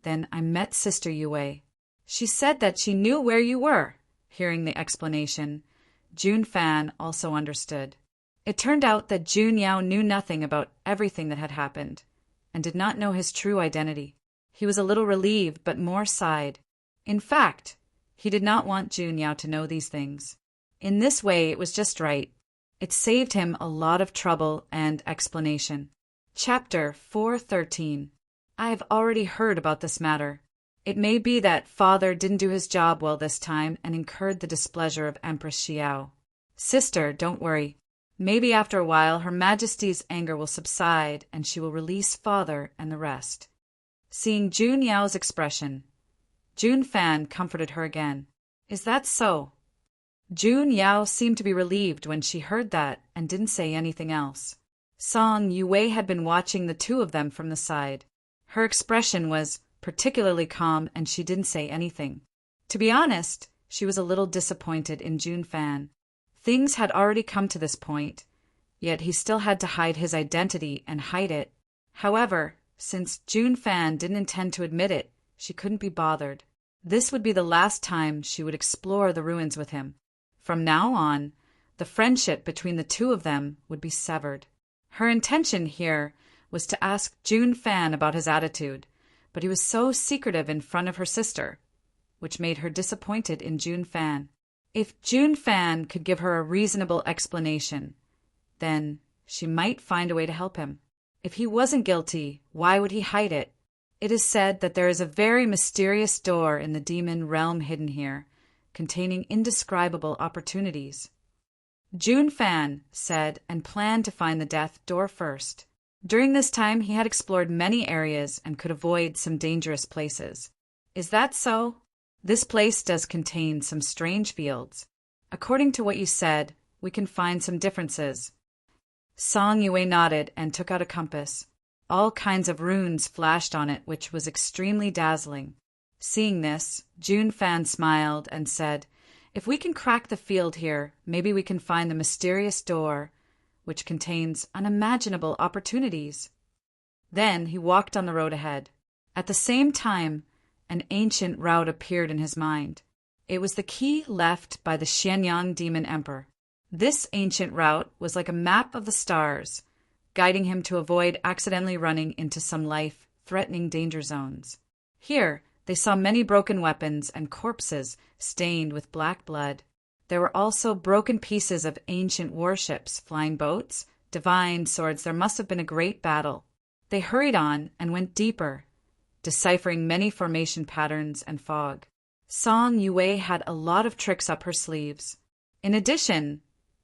Then I met Sister Yue. She said that she knew where you were. Hearing the explanation, Jun Fan also understood. It turned out that Jun Yao knew nothing about everything that had happened, and did not know his true identity. He was a little relieved, but more sighed. In fact, he did not want Jun Yao to know these things. In this way, it was just right. It saved him a lot of trouble and explanation. Chapter 413. I have already heard about this matter. It may be that father didn't do his job well this time and incurred the displeasure of Empress Xiao. Sister, don't worry. Maybe after a while Her Majesty's anger will subside and she will release father and the rest. Seeing Jun Yao's expression, Jun Fan comforted her again. Is that so? Jun Yao seemed to be relieved when she heard that and didn't say anything else. Song Yue had been watching the two of them from the side. Her expression was particularly calm and she didn't say anything. To be honest, she was a little disappointed in Jun Fan. Things had already come to this point, yet he still had to hide his identity and hide it. However, since Jun Fan didn't intend to admit it, she couldn't be bothered. This would be the last time she would explore the ruins with him. From now on, the friendship between the two of them would be severed. Her intention here was to ask Jun Fan about his attitude, but he was so secretive in front of her sister, which made her disappointed in Jun Fan. If Jun Fan could give her a reasonable explanation, then she might find a way to help him. If he wasn't guilty, why would he hide it? It is said that there is a very mysterious door in the demon realm hidden here, containing indescribable opportunities. Jun Fan said and planned to find the death door first. During this time, he had explored many areas and could avoid some dangerous places. Is that so? This place does contain some strange fields. According to what you said, we can find some differences. Song Yue nodded and took out a compass. All kinds of runes flashed on it, which was extremely dazzling. Seeing this, Jun Fan smiled and said, If we can crack the field here, maybe we can find the mysterious door, which contains unimaginable opportunities. Then he walked on the road ahead. At the same time, an ancient route appeared in his mind. It was the key left by the Xianyang demon emperor. This ancient route was like a map of the stars, guiding him to avoid accidentally running into some life-threatening danger zones. Here, they saw many broken weapons and corpses stained with black blood. There were also broken pieces of ancient warships, flying boats, divine swords. There must have been a great battle. They hurried on and went deeper, deciphering many formation patterns and fog. Song Yue had a lot of tricks up her sleeves. In addition,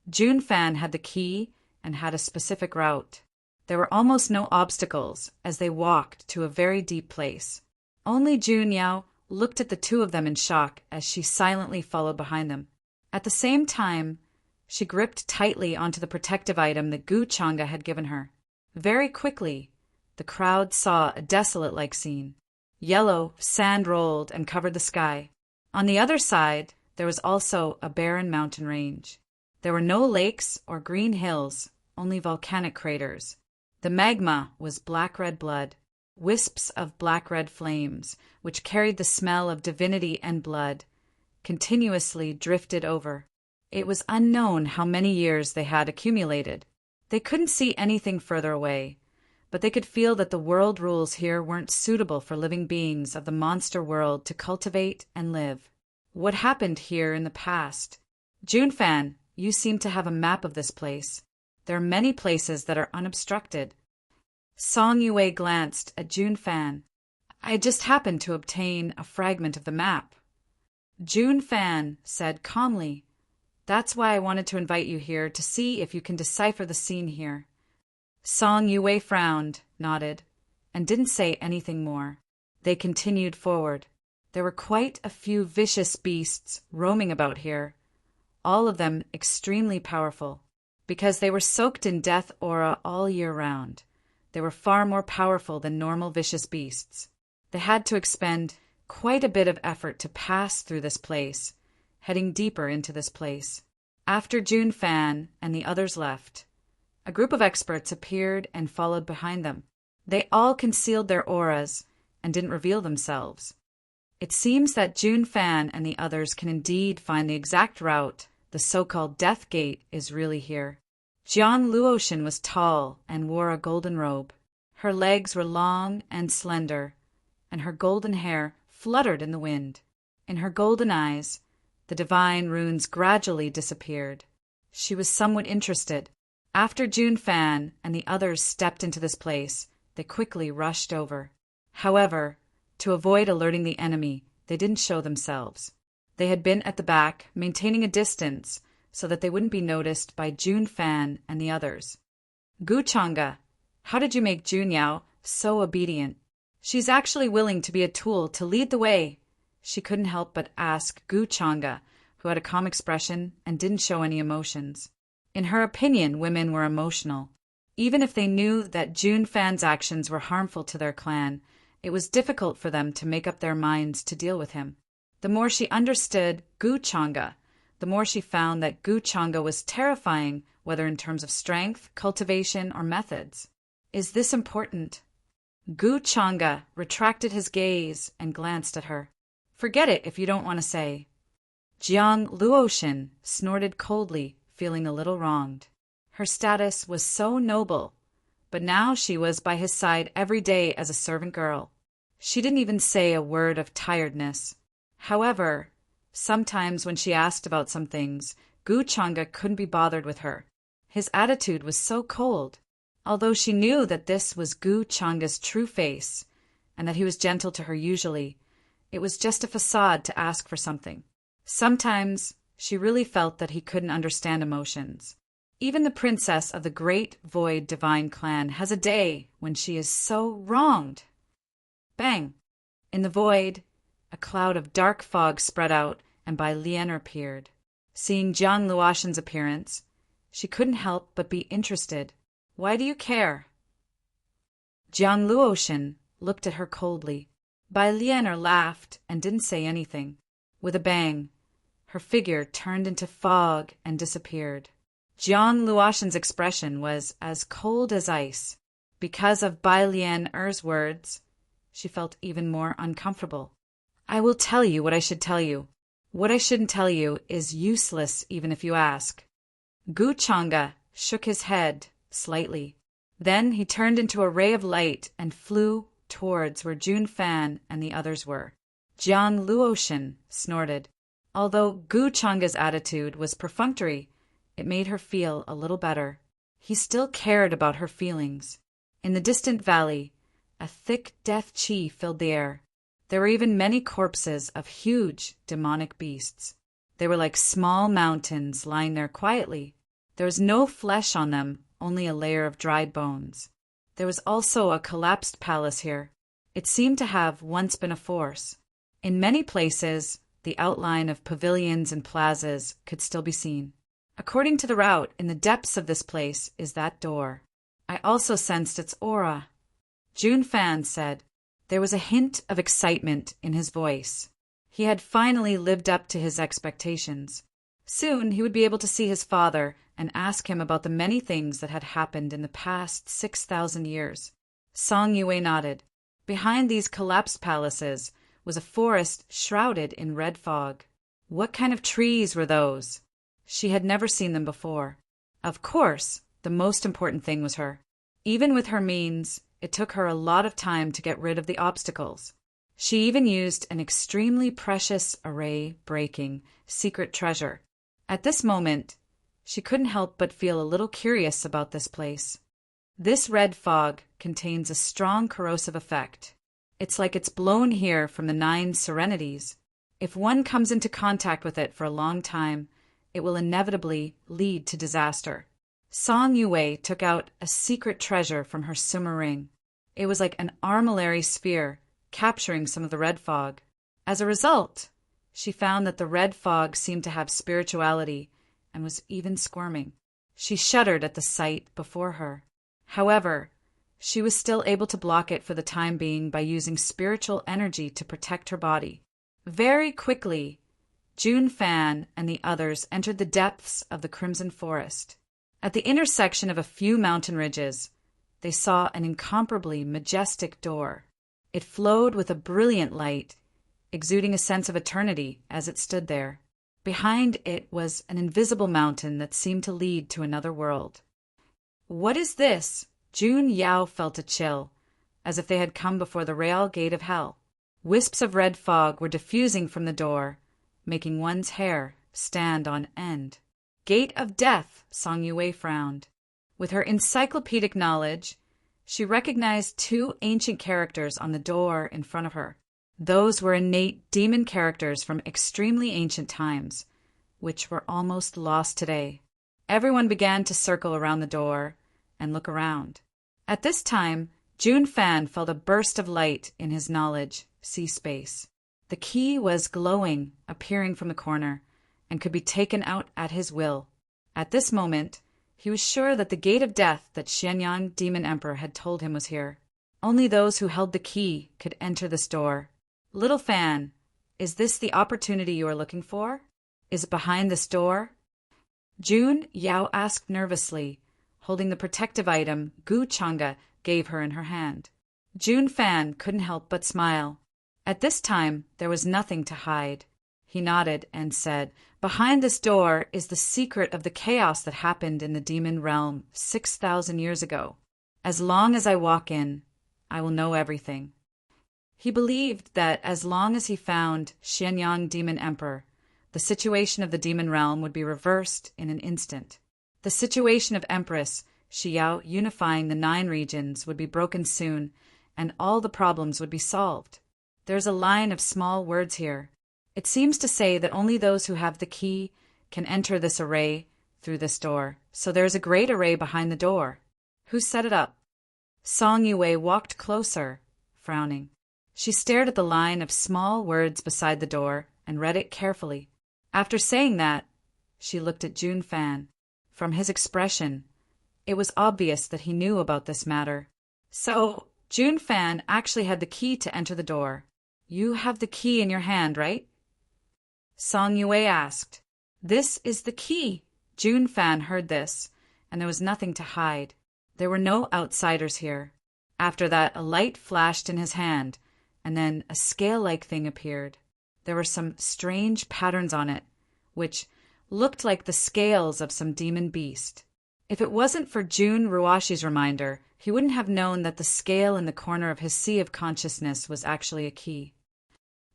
Jun Fan had the key and had a specific route. There were almost no obstacles as they walked to a very deep place. Only Jun Yao looked at the two of them in shock as she silently followed behind them. At the same time, she gripped tightly onto the protective item that Gu Chang'e had given her. Very quickly, the crowd saw a desolate-like scene. Yellow sand rolled and covered the sky. On the other side, there was also a barren mountain range. There were no lakes or green hills, only volcanic craters. The magma was black-red blood, wisps of black-red flames, which carried the smell of divinity and blood, continuously drifted over. It was unknown how many years they had accumulated. They couldn't see anything further away, but they could feel that the world rules here weren't suitable for living beings of the monster world to cultivate and live. What happened here in the past? Jun Fan, you seem to have a map of this place. There are many places that are unobstructed. Song Yue glanced at Jun Fan. I just happened to obtain a fragment of the map. Jun Fan said calmly, That's why I wanted to invite you here to see if you can decipher the scene here. Song Yue frowned, nodded, and didn't say anything more. They continued forward. There were quite a few vicious beasts roaming about here, all of them extremely powerful. Because they were soaked in death aura all year round, they were far more powerful than normal vicious beasts. They had to expend quite a bit of effort to pass through this place, heading deeper into this place. After Jun Fan and the others left, a group of experts appeared and followed behind them. They all concealed their auras and didn't reveal themselves. It seems that Jun Fan and the others can indeed find the exact route the so-called Death Gate is really here. Jiang Luoshan was tall and wore a golden robe. Her legs were long and slender, and her golden hair fluttered in the wind. In her golden eyes, the divine runes gradually disappeared. She was somewhat interested. After Jun Fan and the others stepped into this place, they quickly rushed over. However, to avoid alerting the enemy, they didn't show themselves. They had been at the back, maintaining a distance so that they wouldn't be noticed by Jun Fan and the others. Gu Chang'e, how did you make Jun Yao so obedient? She's actually willing to be a tool to lead the way. She couldn't help but ask Gu Chang'e, who had a calm expression and didn't show any emotions. In her opinion, women were emotional. Even if they knew that Jun Fan's actions were harmful to their clan, it was difficult for them to make up their minds to deal with him. The more she understood Gu Chang'e, the more she found that Gu Chang'e was terrifying, whether in terms of strength, cultivation, or methods. Is this important? Gu Chang'e retracted his gaze and glanced at her. Forget it if you don't want to say. Jiang Luoshan snorted coldly, feeling a little wronged. Her status was so noble, but now she was by his side every day as a servant girl. She didn't even say a word of tiredness. However, sometimes when she asked about some things, Gu Chang'e couldn't be bothered with her. His attitude was so cold. Although she knew that this was Gu Chang'e's true face, and that he was gentle to her usually, it was just a facade to ask for something. Sometimes she really felt that he couldn't understand emotions. Even the princess of the Great Void Divine Clan has a day when she is so wronged. Bang! In the void, a cloud of dark fog spread out, and Bai Lian appeared. Seeing Jiang Luoshan's appearance, she couldn't help but be interested. Why do you care? Jiang Luoshan looked at her coldly. Bai Lian laughed and didn't say anything. With a bang, her figure turned into fog and disappeared. Jiang Luoshan's expression was as cold as ice. Because of Bai Lian's words, she felt even more uncomfortable. I will tell you what I should tell you. What I shouldn't tell you is useless even if you ask. Gu Chang'e shook his head slightly. Then he turned into a ray of light and flew towards where Jun Fan and the others were. Jiang Luoshan snorted. Although Gu Chang'e's attitude was perfunctory, it made her feel a little better. He still cared about her feelings. In the distant valley, a thick death qi filled the air. There were even many corpses of huge demonic beasts. They were like small mountains lying there quietly. There was no flesh on them, only a layer of dried bones. There was also a collapsed palace here. It seemed to have once been a force. In many places, the outline of pavilions and plazas could still be seen. According to the route, in the depths of this place is that door. I also sensed its aura. Jun Fan said. There was a hint of excitement in his voice. He had finally lived up to his expectations. Soon he would be able to see his father and ask him about the many things that had happened in the past 6,000 years. Song Yue nodded. Behind these collapsed palaces was a forest shrouded in red fog. What kind of trees were those? She had never seen them before. Of course, the most important thing was her. Even with her means, it took her a lot of time to get rid of the obstacles. She even used an extremely precious array-breaking secret treasure. At this moment, she couldn't help but feel a little curious about this place. This red fog contains a strong corrosive effect. It's like it's blown here from the 9 serenities. If one comes into contact with it for a long time, it will inevitably lead to disaster. Song Yue took out a secret treasure from her sumo ring. It was like an armillary sphere, capturing some of the red fog. As a result, she found that the red fog seemed to have spirituality and was even squirming. She shuddered at the sight before her. However, she was still able to block it for the time being by using spiritual energy to protect her body. Very quickly, Jun Fan and the others entered the depths of the Crimson Forest. At the intersection of a few mountain ridges, they saw an incomparably majestic door. It flowed with a brilliant light, exuding a sense of eternity as it stood there. Behind it was an invisible mountain that seemed to lead to another world. "What is this?" Jun Yao felt a chill, as if they had come before the Real Gate of Hell. Wisps of red fog were diffusing from the door, making one's hair stand on end. "Gate of Death," Song Yue frowned. With her encyclopedic knowledge, she recognized two ancient characters on the door in front of her. Those were innate demon characters from extremely ancient times, which were almost lost today. Everyone began to circle around the door and look around. At this time, Jun Fan felt a burst of light in his knowledge, space. The key was glowing, appearing from the corner, and could be taken out at his will. At this moment, he was sure that the Gate of Death that Xianyang Demon Emperor had told him was here. Only those who held the key could enter this door. "Little Fan, is this the opportunity you are looking for? Is it behind this door?" Jun Yao asked nervously, holding the protective item Gu Changa gave her in her hand. Jun Fan couldn't help but smile. At this time, there was nothing to hide. He nodded and said, "Behind this door is the secret of the chaos that happened in the demon realm 6,000 years ago. As long as I walk in, I will know everything." He believed that as long as he found Xianyang Demon Emperor, the situation of the demon realm would be reversed in an instant. The situation of Empress Xiao unifying the 9 regions would be broken soon, and all the problems would be solved. There's a line of small words here. It seems to say that only those who have the key can enter this array through this door, so there's a great array behind the door. Who set it up? Song Yue walked closer, frowning. She stared at the line of small words beside the door and read it carefully. After saying that, she looked at Jun Fan. From his expression, it was obvious that he knew about this matter. So, Jun Fan actually had the key to enter the door. "You have the key in your hand, right?" Song Yue asked. "This is the key." Jun Fan heard this, and there was nothing to hide. There were no outsiders here. After that, a light flashed in his hand, and then a scale-like thing appeared. There were some strange patterns on it, which looked like the scales of some demon beast. If it wasn't for Jun Ruashi's reminder, he wouldn't have known that the scale in the corner of his sea of consciousness was actually a key.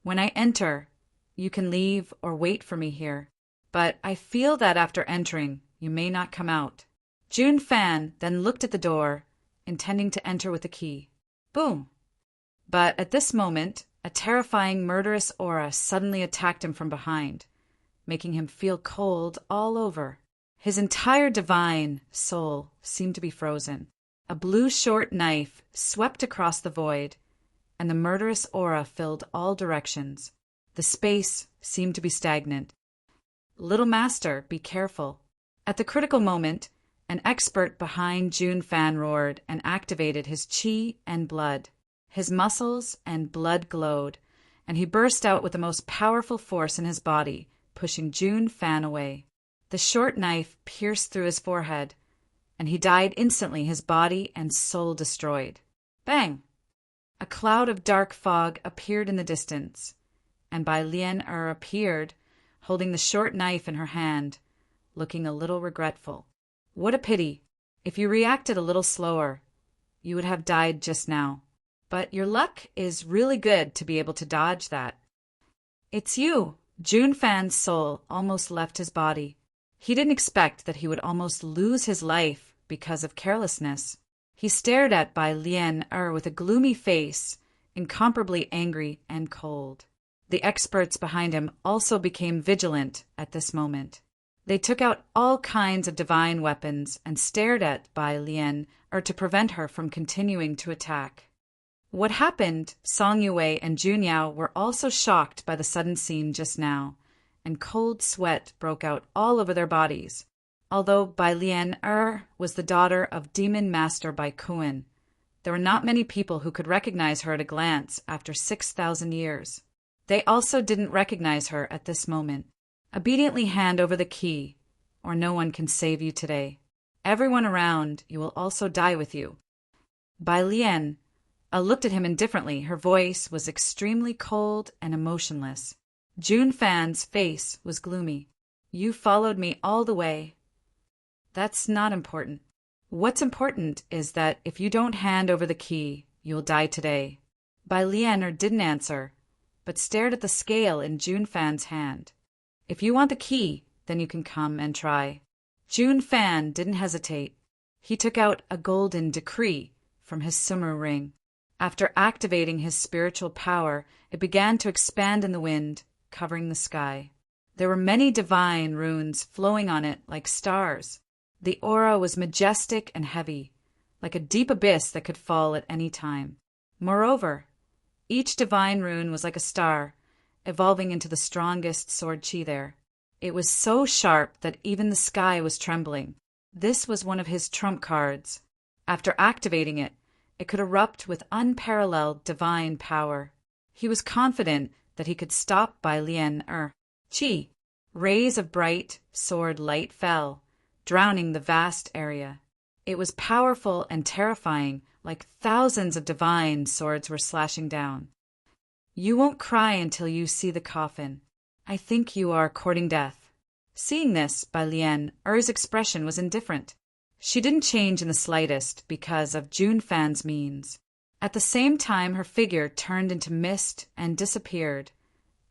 "When I enter, you can leave or wait for me here, but I feel that after entering, you may not come out." Jun Fan then looked at the door, intending to enter with the key. Boom! But at this moment, a terrifying murderous aura suddenly attacked him from behind, making him feel cold all over. His entire divine soul seemed to be frozen. A blue short knife swept across the void, and the murderous aura filled all directions. The space seemed to be stagnant. "Little Master, be careful." At the critical moment, an expert behind Jun Fan roared and activated his chi and blood. His muscles and blood glowed, and he burst out with the most powerful force in his body, pushing Jun Fan away. The short knife pierced through his forehead, and he died instantly, his body and soul destroyed. Bang! A cloud of dark fog appeared in the distance, and Bai Lian appeared, holding the short knife in her hand, looking a little regretful. "What a pity. If you reacted a little slower, you would have died just now. But your luck is really good to be able to dodge that." "It's you." Jun Fan's soul almost left his body. He didn't expect that he would almost lose his life because of carelessness. He stared at Bai Lian with a gloomy face, incomparably angry and cold. The experts behind him also became vigilant at this moment. They took out all kinds of divine weapons and stared at Bai Lian to prevent her from continuing to attack. What happened, Song Yue and Jun Yao were also shocked by the sudden scene just now, and cold sweat broke out all over their bodies. Although Bai Lian was the daughter of Demon Master Bai Kuan, there were not many people who could recognize her at a glance after 6,000 years. They also didn't recognize her at this moment. Obediently hand over the key, or no one can save you today. Everyone around you will also die with you. Bai Lian looked at him indifferently. Her voice was extremely cold and emotionless. Jun Fan's face was gloomy. You followed me all the way. That's not important. What's important is that if you don't hand over the key, you'll die today. Bai Lian didn't answer, but stared at the scale in Jun Fan's hand. If you want the key, then you can come and try. Jun Fan didn't hesitate. He took out a golden decree from his sumo ring. After activating his spiritual power, it began to expand in the wind, covering the sky. There were many divine runes flowing on it like stars. The aura was majestic and heavy, like a deep abyss that could fall at any time. Moreover, each divine rune was like a star, evolving into the strongest sword chi there. It was so sharp that even the sky was trembling. This was one of his trump cards. After activating it, it could erupt with unparalleled divine power. He was confident that he could stop Bai Lian Chi. Rays of bright sword light fell, drowning the vast area. It was powerful and terrifying, like thousands of divine swords were slashing down. You won't cry until you see the coffin. I think you are courting death. Seeing this, Bai Lian's expression was indifferent. She didn't change in the slightest because of Jun Fan's means. At the same time, her figure turned into mist and disappeared,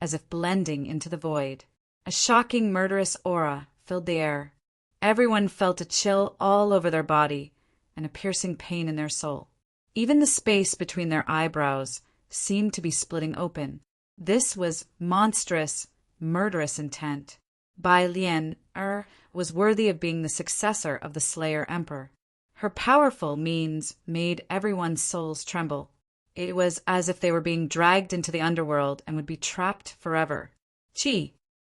as if blending into the void. A shocking, murderous aura filled the air. Everyone felt a chill all over their body and a piercing pain in their soul. Even the space between their eyebrows seemed to be splitting open. This was monstrous, murderous intent. Bai Lian was worthy of being the successor of the Slayer Emperor. Her powerful means made everyone's souls tremble. It was as if they were being dragged into the underworld and would be trapped forever.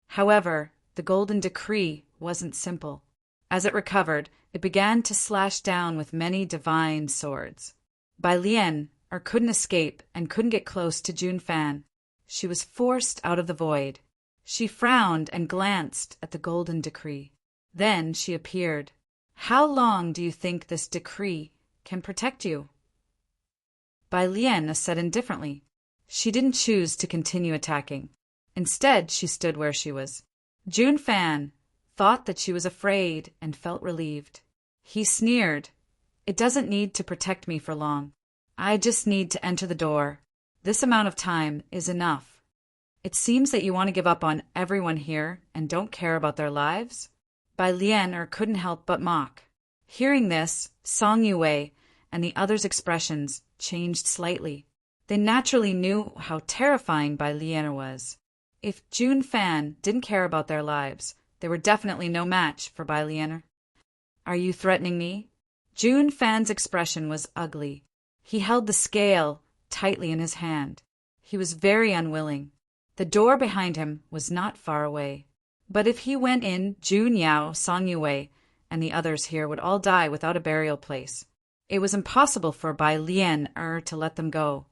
However, the golden decree wasn't simple. As it recovered, it began to slash down with many divine swords. Bai Lian couldn't escape and couldn't get close to Jun Fan. She was forced out of the void. She frowned and glanced at the golden decree. Then she appeared. How long do you think this decree can protect you? Bai Lian said indifferently. She didn't choose to continue attacking. Instead, she stood where she was. Jun Fan thought that she was afraid and felt relieved. He sneered. It doesn't need to protect me for long. I just need to enter the door. This amount of time is enough. It seems that you want to give up on everyone here and don't care about their lives? Bai Lian couldn't help but mock. Hearing this, Song Yue and the others' expressions changed slightly. They naturally knew how terrifying Bai Lian was. If Jun Fan didn't care about their lives, they were definitely no match for Bai Lian. Are you threatening me? Jun Fan's expression was ugly. He held the scale tightly in his hand. He was very unwilling. The door behind him was not far away. But if he went in, Jun Yao, Song Yue, and the others here would all die without a burial place. It was impossible for Bai Lian to let them go.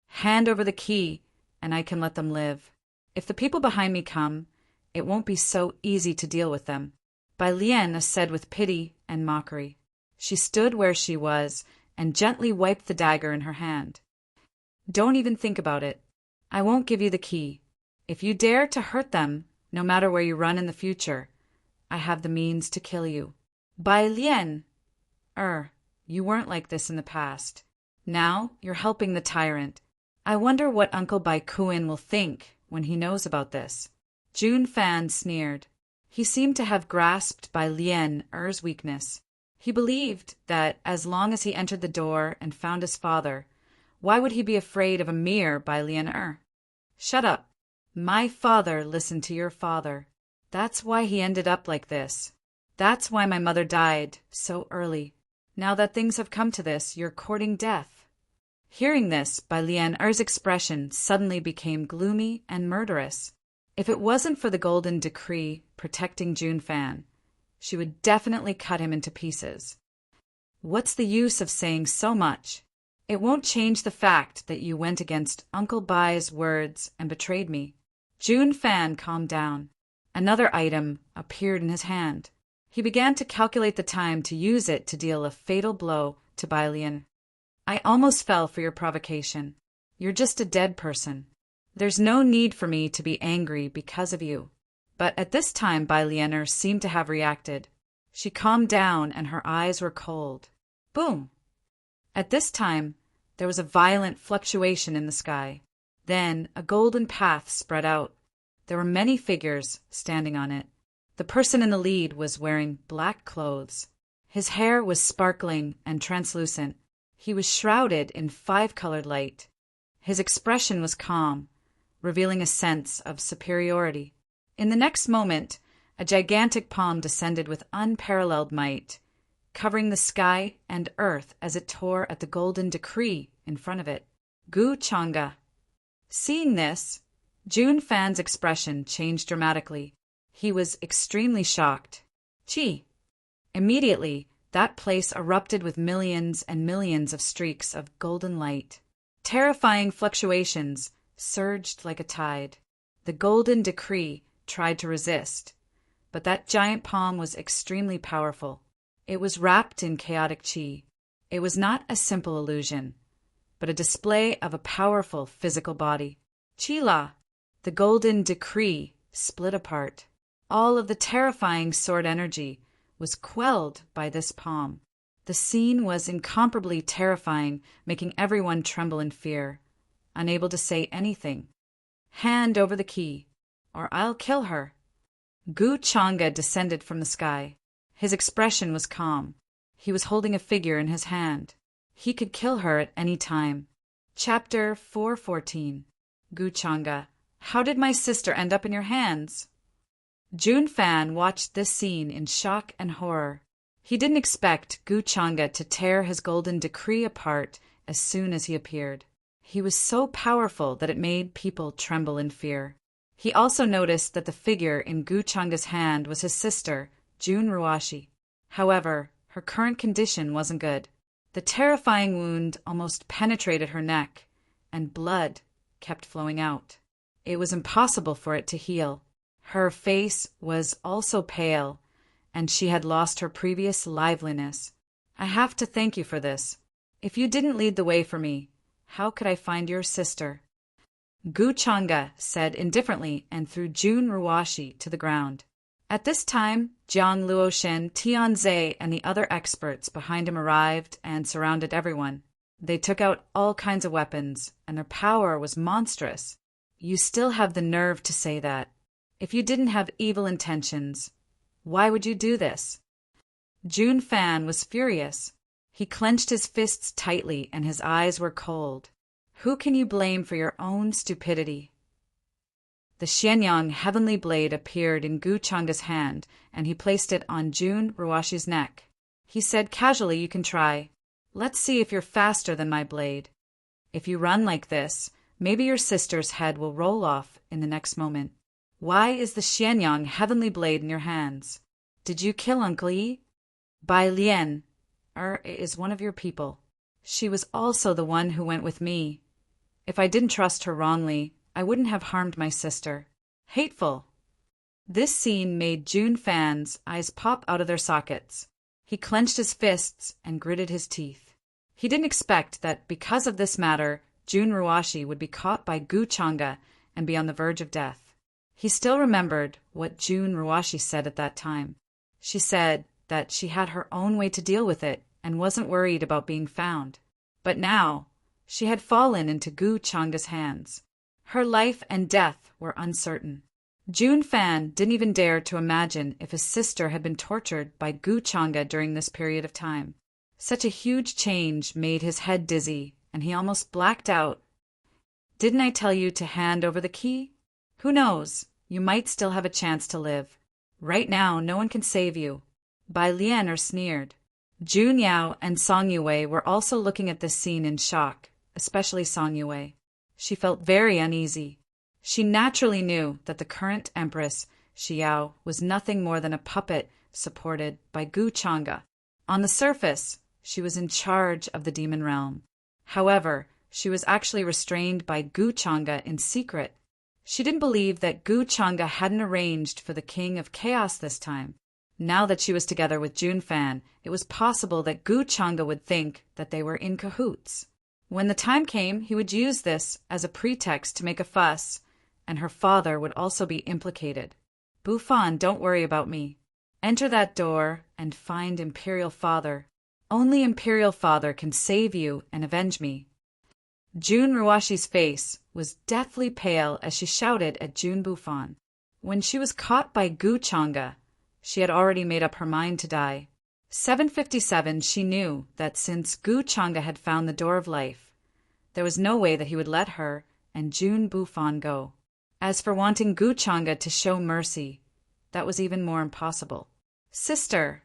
Hand over the key, and I can let them live. If the people behind me come, it won't be so easy to deal with them. Bai Lian said with pity and mockery. She stood where she was and gently wiped the dagger in her hand. Don't even think about it. I won't give you the key. If you dare to hurt them, no matter where you run in the future, I have the means to kill you. Bai Lian, you weren't like this in the past. Now you're helping the tyrant. I wonder what Uncle Bai Kuan will think when he knows about this. Jun Fan sneered. He seemed to have grasped Bai Lian's weakness. He believed that as long as he entered the door and found his father, why would he be afraid of a mere Bai Lian? Shut up. My father listened to your father. That's why he ended up like this. That's why my mother died so early. Now that things have come to this, you're courting death." Hearing this, Bai Lian's expression suddenly became gloomy and murderous. If it wasn't for the golden decree protecting Junfan, she would definitely cut him into pieces. "What's the use of saying so much? It won't change the fact that you went against Uncle Bai's words and betrayed me." Junfan calmed down. Another item appeared in his hand. He began to calculate the time to use it to deal a fatal blow to Bai Lian. "I almost fell for your provocation. You're just a dead person. There's no need for me to be angry because of you." But at this time Bai Lianer seemed to have reacted. She calmed down and her eyes were cold. Boom! At this time, there was a violent fluctuation in the sky. Then a golden path spread out. There were many figures standing on it. The person in the lead was wearing black clothes. His hair was sparkling and translucent. He was shrouded in 5-colored light. His expression was calm, revealing a sense of superiority. In the next moment, a gigantic palm descended with unparalleled might, covering the sky and earth as it tore at the golden decree in front of it. Gu Changa. Seeing this, Junfan's expression changed dramatically. He was extremely shocked. Chi! Immediately, that place erupted with millions and millions of streaks of golden light. Terrifying fluctuations surged like a tide. The golden decree tried to resist, but that giant palm was extremely powerful. It was wrapped in chaotic chi. It was not a simple illusion, but a display of a powerful physical body. Chi-la, the golden decree, split apart. All of the terrifying sword energy was quelled by this palm. The scene was incomparably terrifying, making everyone tremble in fear, unable to say anything. "Hand over the key, or I'll kill her." Gu Changa descended from the sky. His expression was calm. He was holding a figure in his hand. He could kill her at any time. Chapter 414. Gu Changa. How did my sister end up in your hands? Junfan watched this scene in shock and horror. He didn't expect Gu Changa to tear his golden decree apart as soon as he appeared. He was so powerful that it made people tremble in fear. He also noticed that the figure in Gu Changa's hand was his sister, Jun Ruashi. However, her current condition wasn't good. The terrifying wound almost penetrated her neck, and blood kept flowing out. It was impossible for it to heal. Her face was also pale, and she had lost her previous liveliness. "I have to thank you for this. If you didn't lead the way for me, how could I find your sister?" Gu Changa said indifferently and threw Jun Ruashi to the ground. At this time, Jiang Luoshen, Tianze, and the other experts behind him arrived and surrounded everyone. They took out all kinds of weapons, and their power was monstrous. You still have the nerve to say that. If you didn't have evil intentions, why would you do this? Junfan was furious. He clenched his fists tightly and his eyes were cold. Who can you blame for your own stupidity? The Xianyang heavenly blade appeared in Gu Changa's hand, and he placed it on Jun Ruashi's neck. He said casually, "You can try. Let's see if you're faster than my blade. If you run like this, maybe your sister's head will roll off in the next moment." "Why is the Xianyang heavenly blade in your hands? Did you kill Uncle Yi?" "Bai Lian is one of your people. She was also the one who went with me. If I didn't trust her wrongly, I wouldn't have harmed my sister." Hateful. This scene made Junfan's eyes pop out of their sockets. He clenched his fists and gritted his teeth. He didn't expect that because of this matter, Jun Ruashi would be caught by Gu Changa and be on the verge of death. He still remembered what Jun Ruashi said at that time. She said that she had her own way to deal with it and wasn't worried about being found. But now, she had fallen into Gu Changa's hands. Her life and death were uncertain. Junfan didn't even dare to imagine if his sister had been tortured by Gu Changa during this period of time. Such a huge change made his head dizzy, and he almost blacked out. "Didn't I tell you to hand over the key? Who knows, you might still have a chance to live." Right now, no one can save you. Bai Lian sneered. Jun Yao and Song Yue were also looking at this scene in shock, especially Song Yue. She felt very uneasy. She naturally knew that the current empress, Xiao, was nothing more than a puppet supported by Gu Chang'e. On the surface, she was in charge of the demon realm. However, she was actually restrained by Gu Chang'e in secret. She didn't believe that Gu Chang'e hadn't arranged for the King of Chaos this time. Now that she was together with Junfan, it was possible that Gu Chang'e would think that they were in cahoots. When the time came, he would use this as a pretext to make a fuss, and her father would also be implicated. Bufan, don't worry about me. Enter that door and find Imperial Father. Only Imperial Father can save you and avenge me. Jun Ruashi's face was deathly pale as she shouted at Jun Bufan. When she was caught by Gu Chang'e, she had already made up her mind to die. 757, she knew that since Gu Chang'e had found the Door of Life, there was no way that he would let her and Jun Bufan go. As for wanting Gu Chang'e to show mercy, that was even more impossible. Sister!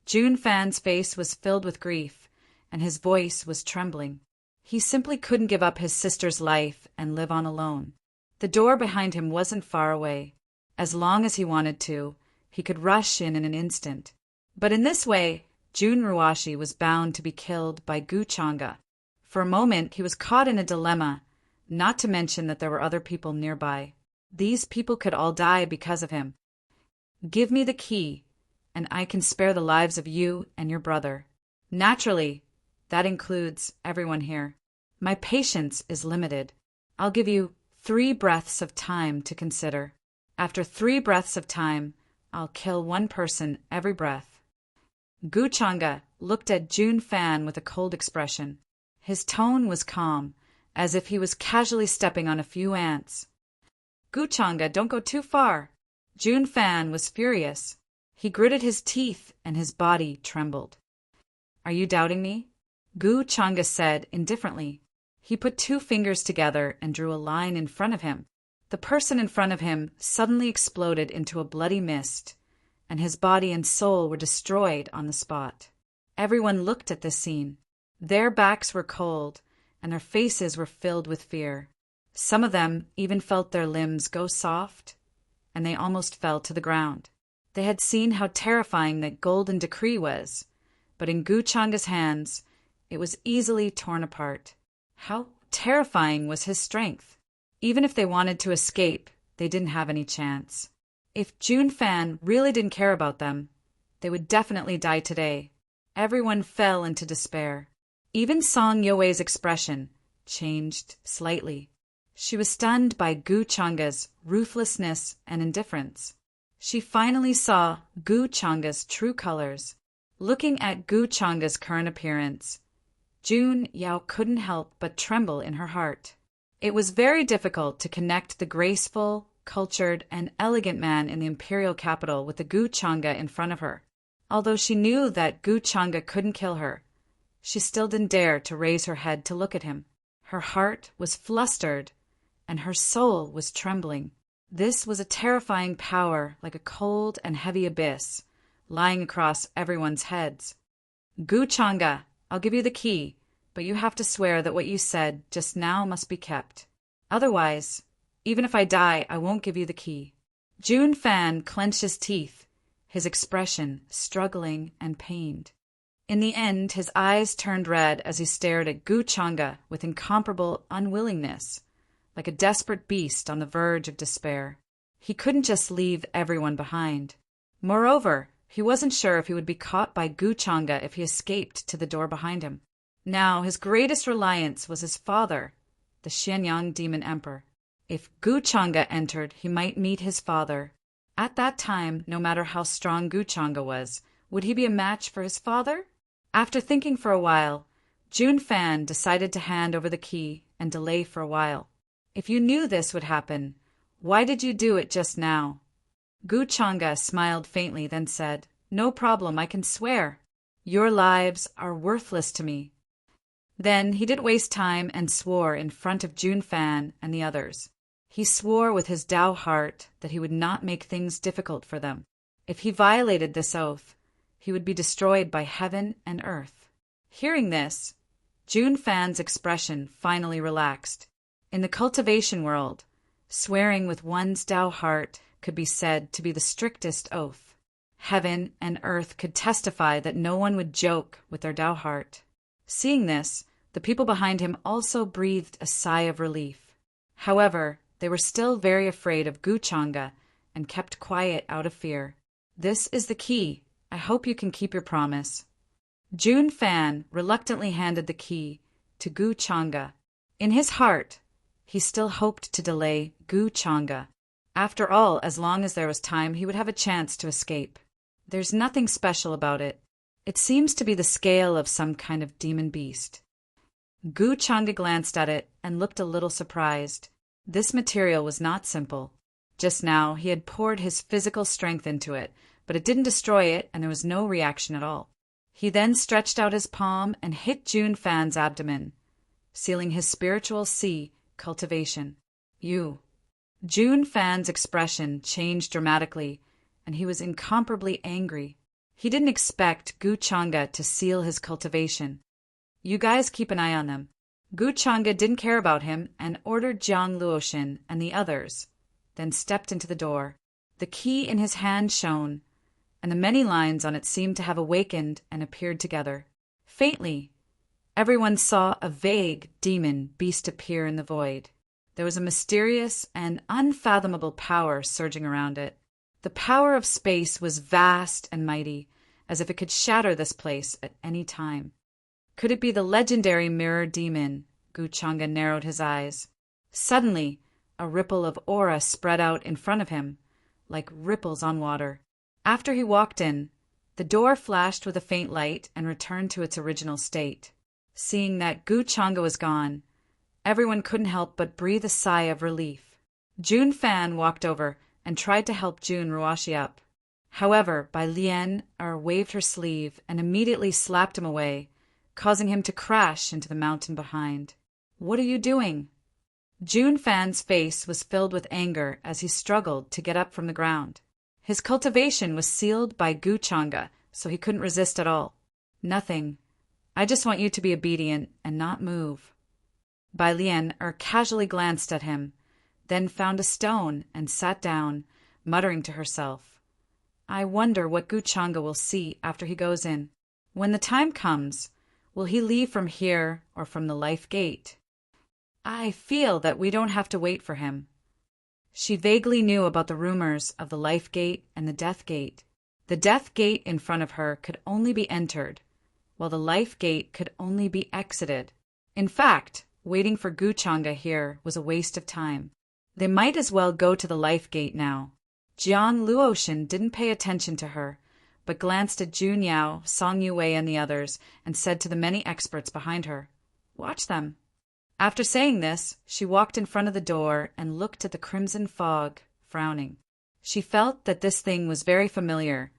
Jun Fan's face was filled with grief, and his voice was trembling. He simply couldn't give up his sister's life and live on alone. The door behind him wasn't far away. As long as he wanted to, he could rush in an instant. But in this way, Jun Ruashi was bound to be killed by Gu Chang'e. For a moment, he was caught in a dilemma, not to mention that there were other people nearby. These people could all die because of him. Give me the key, and I can spare the lives of you and your brother. Naturally, that includes everyone here. My patience is limited. I'll give you 3 breaths of time to consider. After 3 breaths of time, I'll kill 1 person every breath. Gu Chang'e looked at Jun Fan with a cold expression. His tone was calm, as if he was casually stepping on a few ants. Gu Chang'e, don't go too far. Jun Fan was furious. He gritted his teeth and his body trembled. Are you doubting me? Gu Chang'e said indifferently. He put 2 fingers together and drew a line in front of him. The person in front of him suddenly exploded into a bloody mist, and his body and soul were destroyed on the spot. Everyone looked at this scene. Their backs were cold, and their faces were filled with fear. Some of them even felt their limbs go soft, and they almost fell to the ground. They had seen how terrifying that golden decree was, but in Gu Chang'e's hands, it was easily torn apart. How terrifying was his strength! Even if they wanted to escape, they didn't have any chance. If Jun Fan really didn't care about them, they would definitely die today. Everyone fell into despair. Even Song Yue's expression changed slightly. She was stunned by Gu Chang'e's ruthlessness and indifference. She finally saw Gu Chang'e's true colors. Looking at Gu Chang'e's current appearance, Jun Yao couldn't help but tremble in her heart. It was very difficult to connect the graceful, cultured, and elegant man in the imperial capital with the Gu Chang'e in front of her. Although she knew that Gu Chang'e couldn't kill her, she still didn't dare to raise her head to look at him. Her heart was flustered, and her soul was trembling. This was a terrifying power, like a cold and heavy abyss, lying across everyone's heads. Gu Chang'e, I'll give you the key, but you have to swear that what you said just now must be kept. Otherwise, even if I die, I won't give you the key. Jun Fan clenched his teeth, his expression struggling and pained. In the end, his eyes turned red as he stared at Gu Chang'e with incomparable unwillingness, like a desperate beast on the verge of despair. He couldn't just leave everyone behind. Moreover, he wasn't sure if he would be caught by Gu Chang'e if he escaped to the door behind him. Now his greatest reliance was his father, the Xianyang Demon Emperor. If Gu Chang'e entered, he might meet his father. At that time, no matter how strong Gu Chang'e was, would he be a match for his father? After thinking for a while, Jun Fan decided to hand over the key and delay for a while. If you knew this would happen, why did you do it just now? Gu Chang'e smiled faintly, then said, No problem, I can swear. Your lives are worthless to me. Then he didn't waste time and swore in front of Jun Fan and the others. He swore with his Tao heart that he would not make things difficult for them. If he violated this oath, he would be destroyed by heaven and earth. Hearing this, Jun Fan's expression finally relaxed. In the cultivation world, swearing with one's Tao heart could be said to be the strictest oath. Heaven and earth could testify that no one would joke with their Tao heart. Seeing this, the people behind him also breathed a sigh of relief. However, they were still very afraid of Gu Changa and kept quiet out of fear. This is the key. I hope you can keep your promise. Jun Fan reluctantly handed the key to Gu Changa. In his heart, he still hoped to delay Gu Changa. After all, as long as there was time, he would have a chance to escape. There's nothing special about it. It seems to be the scale of some kind of demon beast. Gu Changa glanced at it and looked a little surprised. This material was not simple. Just now, he had poured his physical strength into it, but it didn't destroy it and there was no reaction at all. He then stretched out his palm and hit Jun Fan's abdomen, sealing his spiritual sea cultivation. Jun Fan's expression changed dramatically, and he was incomparably angry. He didn't expect Gu Changa to seal his cultivation. You guys keep an eye on them. Gu Changa didn't care about him and ordered Jiang Luoshin and the others, then stepped into the door. The key in his hand shone, and the many lines on it seemed to have awakened and appeared together. Faintly, everyone saw a vague demon beast appear in the void. There was a mysterious and unfathomable power surging around it. The power of space was vast and mighty, as if it could shatter this place at any time. Could it be the legendary mirror demon? Gu Changa narrowed his eyes. Suddenly, a ripple of aura spread out in front of him, like ripples on water. After he walked in, the door flashed with a faint light and returned to its original state. Seeing that Gu Changa was gone, everyone couldn't help but breathe a sigh of relief. Jun Fan walked over and tried to help Jun Ruashi up. However, Bai Lian waved her sleeve and immediately slapped him away, causing him to crash into the mountain behind. What are you doing? Jun Fan's face was filled with anger as he struggled to get up from the ground. His cultivation was sealed by Gu Changa, so he couldn't resist at all. Nothing. I just want you to be obedient and not move. Bai Lian casually glanced at him, then found a stone and sat down, muttering to herself. I wonder what Gu Changa will see after he goes in. When the time comes, will he leave from here or from the life gate? I feel that we don't have to wait for him. She vaguely knew about the rumors of the life gate and the death gate. The death gate in front of her could only be entered, while the life gate could only be exited. In fact, waiting for Gu Changa here was a waste of time. They might as well go to the life gate now. Jiang Luoshin didn't pay attention to her, but glanced at Jun Yao, Song Yue, and the others, and said to the many experts behind her, Watch them. After saying this, she walked in front of the door and looked at the crimson fog, frowning. She felt that this thing was very familiar,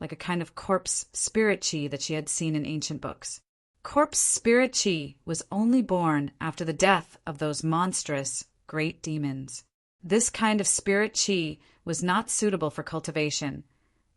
like a kind of corpse spirit chi that she had seen in ancient books. Corpse spirit chi was only born after the death of those monstrous, great demons. This kind of spirit chi was not suitable for cultivation,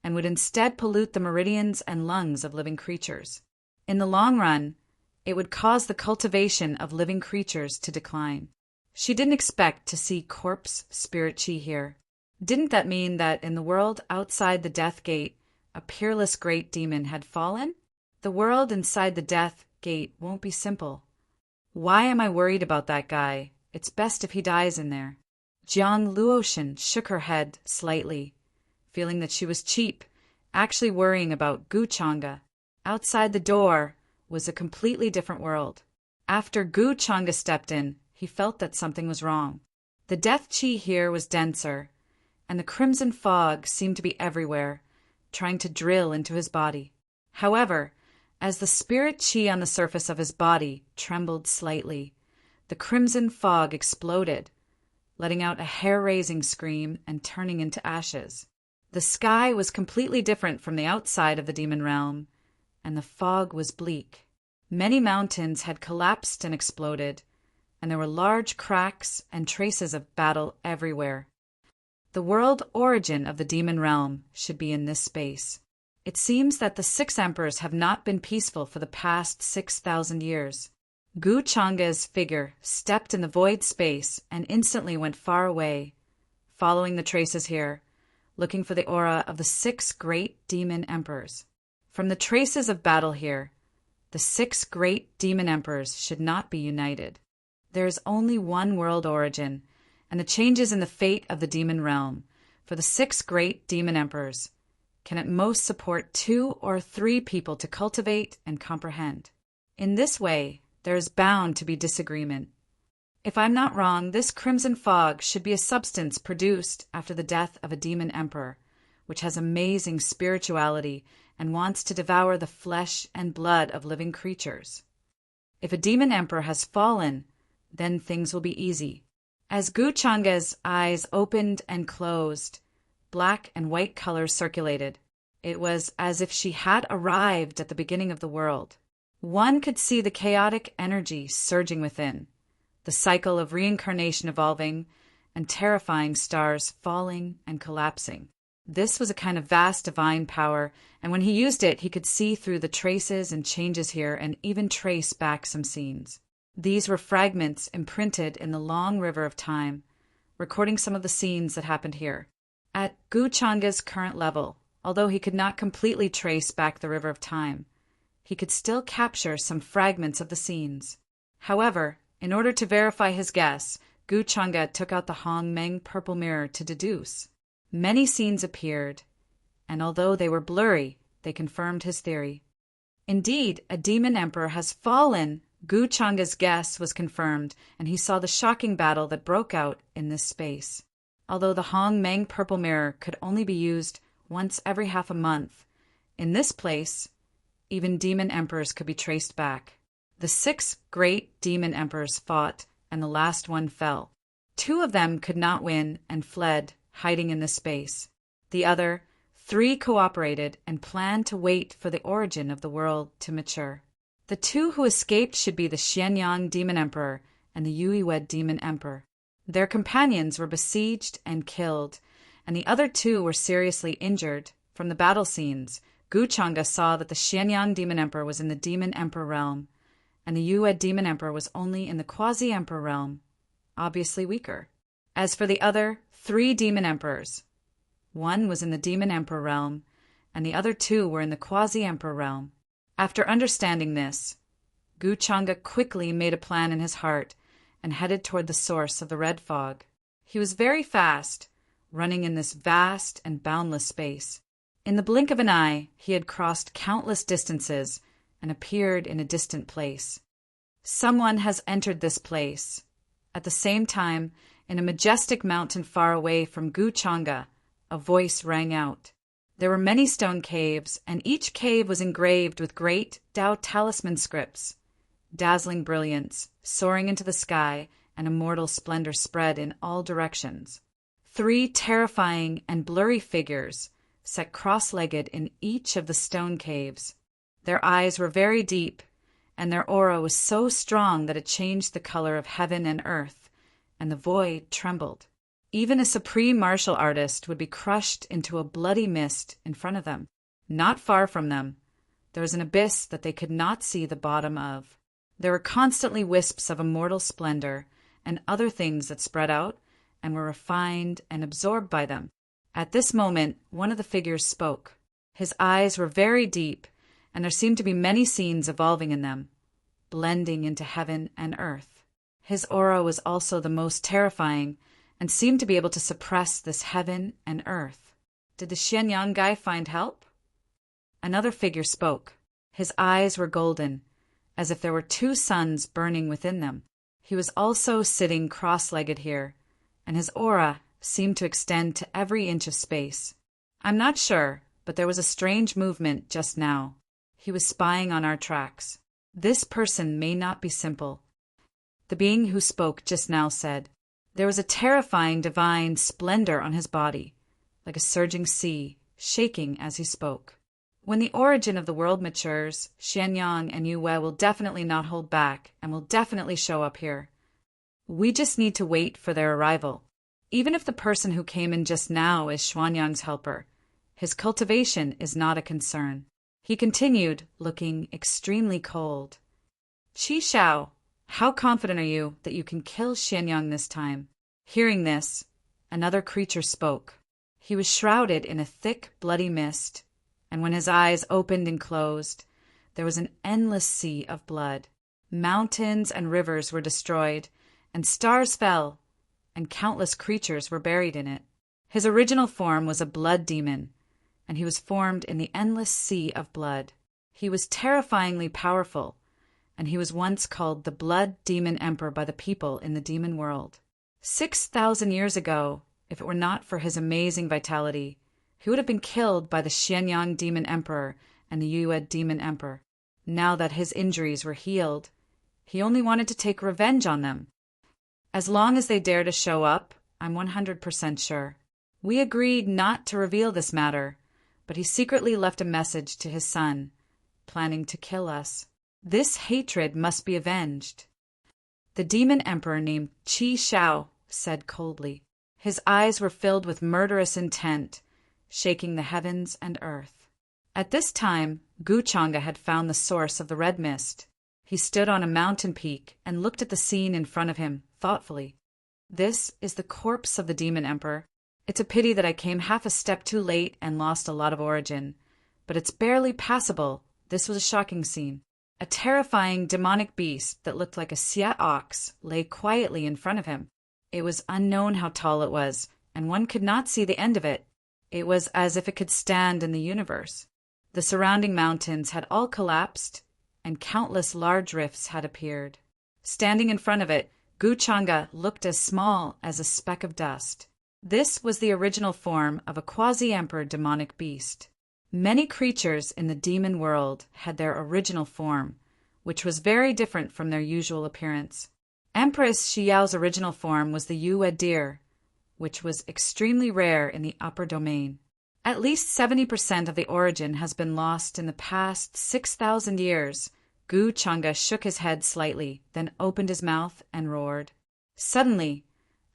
and would instead pollute the meridians and lungs of living creatures. In the long run, it would cause the cultivation of living creatures to decline. She didn't expect to see corpse spirit chi here. Didn't that mean that in the world outside the death gate, a peerless great demon had fallen? The world inside the death gate won't be simple. Why am I worried about that guy? It's best if he dies in there. Jiang Luoshin shook her head slightly, feeling that she was cheap, actually worrying about Gu Changa. Outside the door was a completely different world. After Gu Changa stepped in, he felt that something was wrong. The death chi here was denser, and the crimson fog seemed to be everywhere, trying to drill into his body. However, as the spirit chi on the surface of his body trembled slightly, the crimson fog exploded, letting out a hair-raising scream and turning into ashes. The sky was completely different from the outside of the demon realm, and the fog was bleak. Many mountains had collapsed and exploded, and there were large cracks and traces of battle everywhere. The world origin of the demon realm should be in this space. It seems that the 6 emperors have not been peaceful for the past 6,000 years. Gu Changa's figure stepped in the void space and instantly went far away, following the traces here, looking for the aura of the 6 great demon emperors. From the traces of battle here, the 6 great demon emperors should not be united. There is only one world origin, and the changes in the fate of the demon realm for the 6 great demon emperors can at most support 2 or 3 people to cultivate and comprehend. In this way, there is bound to be disagreement. If I'm not wrong, this crimson fog should be a substance produced after the death of a demon emperor, which has amazing spirituality and wants to devour the flesh and blood of living creatures. If a demon emperor has fallen, then things will be easy. As Gu Changa's eyes opened and closed, black and white colors circulated. It was as if she had arrived at the beginning of the world. One could see the chaotic energy surging within, the cycle of reincarnation evolving, and terrifying stars falling and collapsing. This was a kind of vast divine power, and when he used it, he could see through the traces and changes here and even trace back some scenes. These were fragments imprinted in the long river of time, recording some of the scenes that happened here. At Gu Changa's current level, although he could not completely trace back the river of time, he could still capture some fragments of the scenes. However, in order to verify his guess, Gu Changa took out the Hong Meng purple mirror to deduce. Many scenes appeared, and although they were blurry, they confirmed his theory. Indeed, a demon emperor has fallen. Gu Changa's guess was confirmed, and he saw the shocking battle that broke out in this space. Although the Hong Meng purple mirror could only be used once every half a month, in this place, even demon emperors could be traced back. The 6 great demon emperors fought, and the last one fell. 2 of them could not win and fled, hiding in this space. The other 3 cooperated and planned to wait for the origin of the world to mature. The 2 who escaped should be the Xianyang demon emperor and the Yuiwed demon emperor. Their companions were besieged and killed, and the other 2 were seriously injured. From the battle scenes, Gu Changa saw that the Xianyang demon emperor was in the demon emperor realm, and the Yuiwed demon emperor was only in the quasi-emperor realm, obviously weaker. As for the other 3 demon emperors, one was in the demon emperor realm, and the other 2 were in the quasi-emperor realm. After understanding this, Gu Changa quickly made a plan in his heart and headed toward the source of the red fog. He was very fast, running in this vast and boundless space. In the blink of an eye, he had crossed countless distances and appeared in a distant place. Someone has entered this place. At the same time, in a majestic mountain far away from Gu Changa, a voice rang out. There were many stone caves, and each cave was engraved with great Tao talisman scripts. Dazzling brilliance, soaring into the sky, and immortal splendor spread in all directions. 3 terrifying and blurry figures sat cross-legged in each of the stone caves. Their eyes were very deep, and their aura was so strong that it changed the color of heaven and earth, and the void trembled. Even a supreme martial artist would be crushed into a bloody mist in front of them. Not far from them, there was an abyss that they could not see the bottom of. There were constantly wisps of immortal splendor and other things that spread out and were refined and absorbed by them. At this moment, one of the figures spoke. His eyes were very deep, and there seemed to be many scenes evolving in them, blending into heaven and earth. His aura was also the most terrifying and seemed to be able to suppress this heaven and earth. Did the Xianyang guy find help? Another figure spoke. His eyes were golden, as if there were 2 suns burning within them. He was also sitting cross-legged here, and his aura seemed to extend to every inch of space. I'm not sure, but there was a strange movement just now. He was spying on our tracks. This person may not be simple. The being who spoke just now said, there was a terrifying divine splendor on his body, like a surging sea, shaking as he spoke. When the origin of the world matures, Xianyang and Yue will definitely not hold back and will definitely show up here. We just need to wait for their arrival. Even if the person who came in just now is Xuanyang's helper, his cultivation is not a concern. He continued, looking extremely cold. Qi Shao, how confident are you that you can kill Xuanyang this time? Hearing this, another creature spoke. He was shrouded in a thick, bloody mist, and when his eyes opened and closed, there was an endless sea of blood. Mountains and rivers were destroyed, and stars fell, and countless creatures were buried in it. His original form was a blood demon, and he was formed in the endless sea of blood. He was terrifyingly powerful, and he was once called the Blood Demon Emperor by the people in the demon world. 6,000 years ago, if it were not for his amazing vitality, he would have been killed by the Xianyang Demon Emperor and the Yue Demon Emperor. Now that his injuries were healed, he only wanted to take revenge on them. As long as they dare to show up, I'm 100% sure. We agreed not to reveal this matter, but he secretly left a message to his son, planning to kill us. This hatred must be avenged. The demon emperor named Qi Shao said coldly. His eyes were filled with murderous intent, shaking the heavens and earth. At this time, Guchanga had found the source of the red mist. He stood on a mountain peak and looked at the scene in front of him, thoughtfully. This is the corpse of the demon emperor. It's a pity that I came half a step too late and lost a lot of origin, but it's barely passable. This was a shocking scene. A terrifying demonic beast that looked like a Xia ox lay quietly in front of him. It was unknown how tall it was, and one could not see the end of it. It was as if it could stand in the universe. The surrounding mountains had all collapsed, and countless large rifts had appeared. Standing in front of it, Guchanga looked as small as a speck of dust. This was the original form of a quasi-emperor demonic beast. Many creatures in the demon world had their original form, which was very different from their usual appearance. Empress Xiao's original form was the Yue deer, which was extremely rare in the upper domain. At least 70% of the origin has been lost in the past 6,000 years. Guchanga shook his head slightly, then opened his mouth and roared. Suddenly,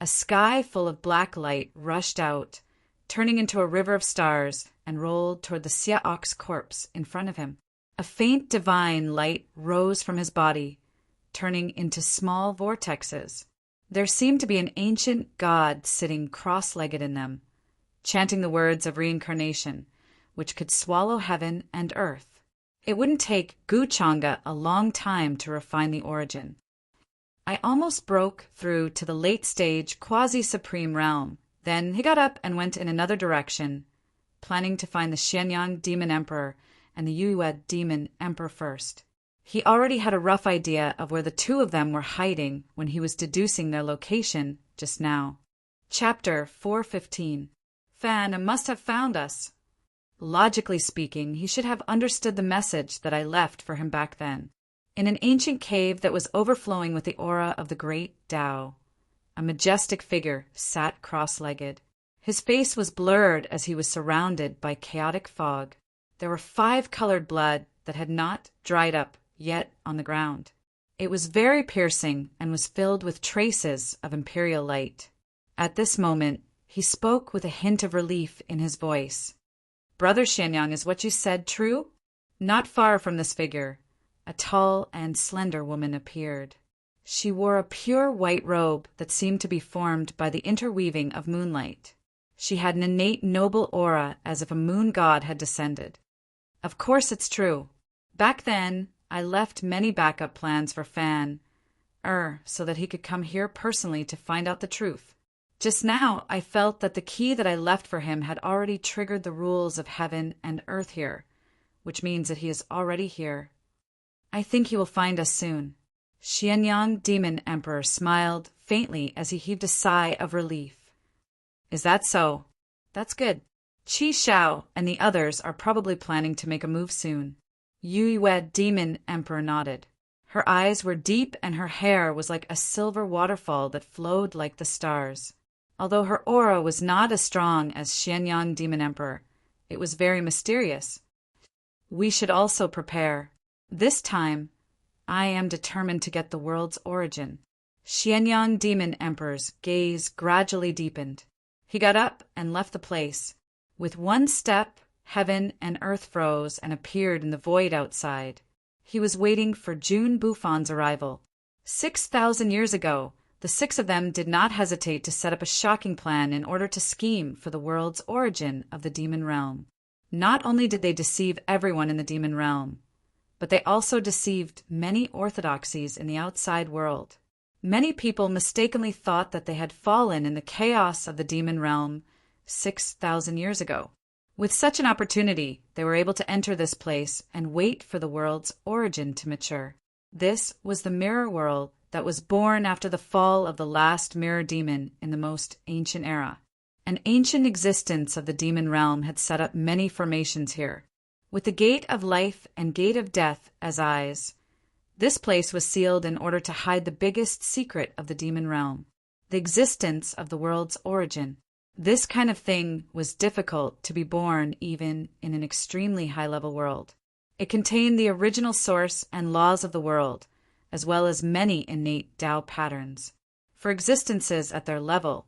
a sky full of black light rushed out, turning into a river of stars, and rolled toward the Xia ox corpse in front of him. A faint divine light rose from his body, turning into small vortexes. There seemed to be an ancient god sitting cross-legged in them, chanting the words of reincarnation, which could swallow heaven and earth. It wouldn't take Guchanga a long time to refine the origin. I almost broke through to the late-stage quasi-supreme realm. Then he got up and went in another direction, planning to find the Xianyang Demon Emperor and the Yue Demon Emperor first. He already had a rough idea of where the two of them were hiding when he was deducing their location just now. Chapter 415. Fan must have found us. Logically speaking, he should have understood the message that I left for him back then. In an ancient cave that was overflowing with the aura of the great Tao, a majestic figure sat cross-legged. His face was blurred as he was surrounded by chaotic fog. There were 5 colored blood that had not dried up yet on the ground. It was very piercing and was filled with traces of imperial light. At this moment, he spoke with a hint of relief in his voice. Brother Xianyang, is what you said true? Not far from this figure, a tall and slender woman appeared. She wore a pure white robe that seemed to be formed by the interweaving of moonlight. She had an innate noble aura as if a moon god had descended. Of course it's true. Back then, I left many backup plans for Fan, so that he could come here personally to find out the truth. Just now, I felt that the key that I left for him had already triggered the rules of heaven and earth here, which means that he is already here. I think he will find us soon. Xianyang Demon Emperor smiled faintly as he heaved a sigh of relief. Is that so? That's good. Qi Shao and the others are probably planning to make a move soon. Yue Demon Emperor nodded. Her eyes were deep and her hair was like a silver waterfall that flowed like the stars. Although her aura was not as strong as Xianyang Demon Emperor, it was very mysterious. We should also prepare. This time, I am determined to get the world's origin. Xianyang Demon Emperor's gaze gradually deepened. He got up and left the place. With one step, heaven and earth froze and appeared in the void outside. He was waiting for Jun Bufon's arrival. 6,000 years ago, the six of them did not hesitate to set up a shocking plan in order to scheme for the world's origin of the demon realm. Not only did they deceive everyone in the demon realm, but they also deceived many orthodoxies in the outside world. Many people mistakenly thought that they had fallen in the chaos of the demon realm 6,000 years ago. With such an opportunity, they were able to enter this place and wait for the world's origin to mature. This was the mirror world that was born after the fall of the last mirror demon in the most ancient era. An ancient existence of the demon realm had set up many formations here. With the gate of life and gate of death as eyes, this place was sealed in order to hide the biggest secret of the demon realm, the existence of the world's origin. This kind of thing was difficult to be born even in an extremely high-level world. It contained the original source and laws of the world, as well as many innate Tao patterns. For existences at their level,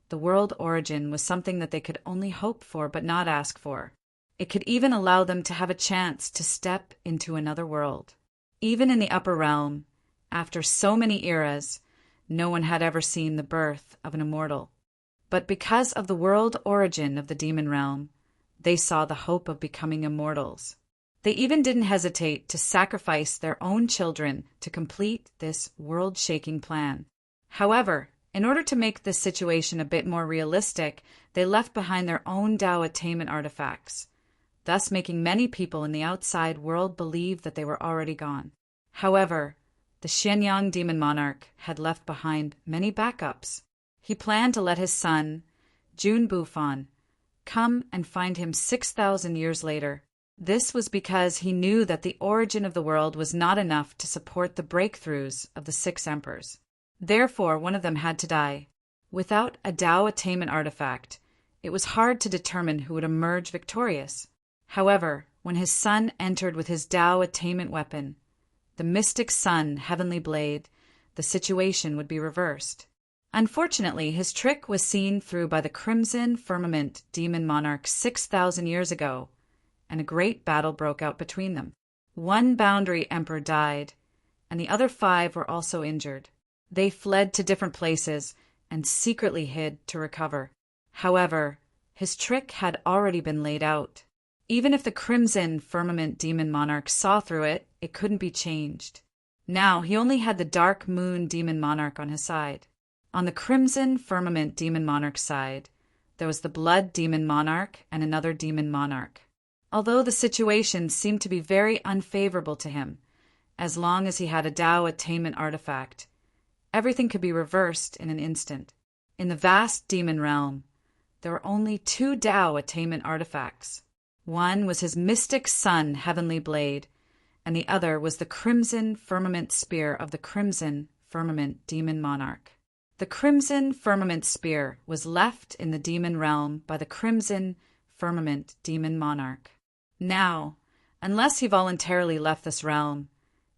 the world origin was something that they could only hope for but not ask for. It could even allow them to have a chance to step into another world. Even in the upper realm, after so many eras, no one had ever seen the birth of an immortal. But because of the world origin of the demon realm, they saw the hope of becoming immortals. They even didn't hesitate to sacrifice their own children to complete this world-shaking plan. However, in order to make this situation a bit more realistic, they left behind their own Tao attainment artifacts, thus making many people in the outside world believe that they were already gone. However, the Xianyang demon monarch had left behind many backups. He planned to let his son, Jun Bufon, come and find him 6,000 years later. This was because he knew that the origin of the world was not enough to support the breakthroughs of the six emperors. Therefore, one of them had to die. Without a Tao attainment artifact, it was hard to determine who would emerge victorious. However, when his son entered with his Tao attainment weapon, the mystic sun, heavenly blade, the situation would be reversed. Unfortunately, his trick was seen through by the Crimson Firmament demon monarch 6,000 years ago, and a great battle broke out between them. One boundary emperor died, and the other 5 were also injured. They fled to different places and secretly hid to recover. However, his trick had already been laid out. Even if the Crimson Firmament demon monarch saw through it, it couldn't be changed. Now he only had the Dark Moon demon monarch on his side. On the Crimson Firmament demon monarch's side, there was the Blood demon monarch and another demon monarch. Although the situation seemed to be very unfavorable to him, as long as he had a Tao attainment artifact, everything could be reversed in an instant. In the vast demon realm, there were only 2 Tao attainment artifacts. One was his mystic sun heavenly blade, and the other was the Crimson Firmament spear of the Crimson Firmament demon monarch. The Crimson Firmament spear was left in the demon realm by the Crimson Firmament demon monarch. Now, unless he voluntarily left this realm,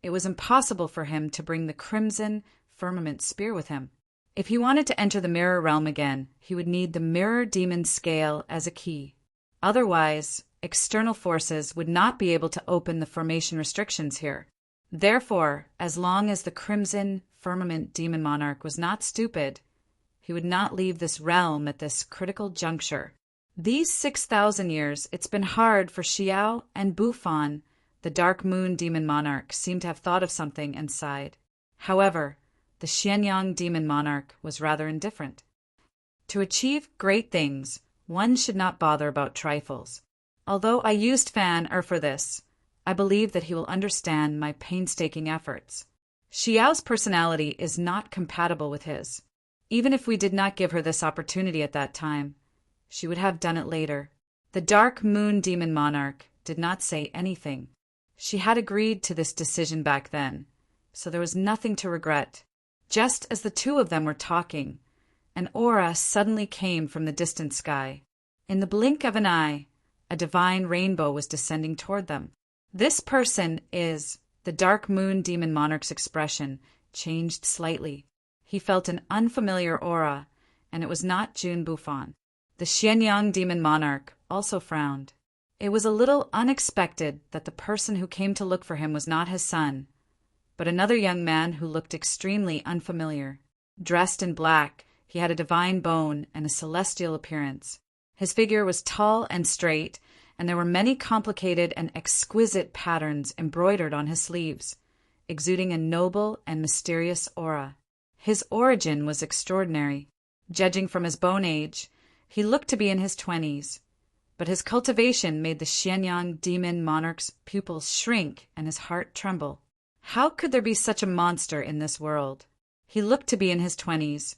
it was impossible for him to bring the Crimson Firmament spear with him. If he wanted to enter the mirror realm again, he would need the mirror demon scale as a key. Otherwise, external forces would not be able to open the formation restrictions here. Therefore, as long as the Crimson Firmament demon monarch was not stupid, he would not leave this realm at this critical juncture. These 6,000 years, it's been hard for Xiao and Bufon, the Dark Moon demon monarch, seemed to have thought of something and sighed. However, the Xianyang demon monarch was rather indifferent. To achieve great things, one should not bother about trifles. Although I used Fan for this, I believe that he will understand my painstaking efforts. Xiao's personality is not compatible with his. Even if we did not give her this opportunity at that time, she would have done it later. The Dark Moon demon monarch did not say anything. She had agreed to this decision back then, so there was nothing to regret. Just as the 2 of them were talking, an aura suddenly came from the distant sky. In the blink of an eye, a divine rainbow was descending toward them. This person is... The Dark Moon demon monarch's expression changed slightly. He felt an unfamiliar aura, and it was not Jun Bufan. The Xianyang demon monarch also frowned. It was a little unexpected that the person who came to look for him was not his son, but another young man who looked extremely unfamiliar. Dressed in black, he had a divine bone and a celestial appearance. His figure was tall and straight, and there were many complicated and exquisite patterns embroidered on his sleeves, exuding a noble and mysterious aura. His origin was extraordinary. Judging from his bone age, he looked to be in his 20s, but his cultivation made the Xianyang demon monarch's pupils shrink and his heart tremble. How could there be such a monster in this world? He looked to be in his 20s,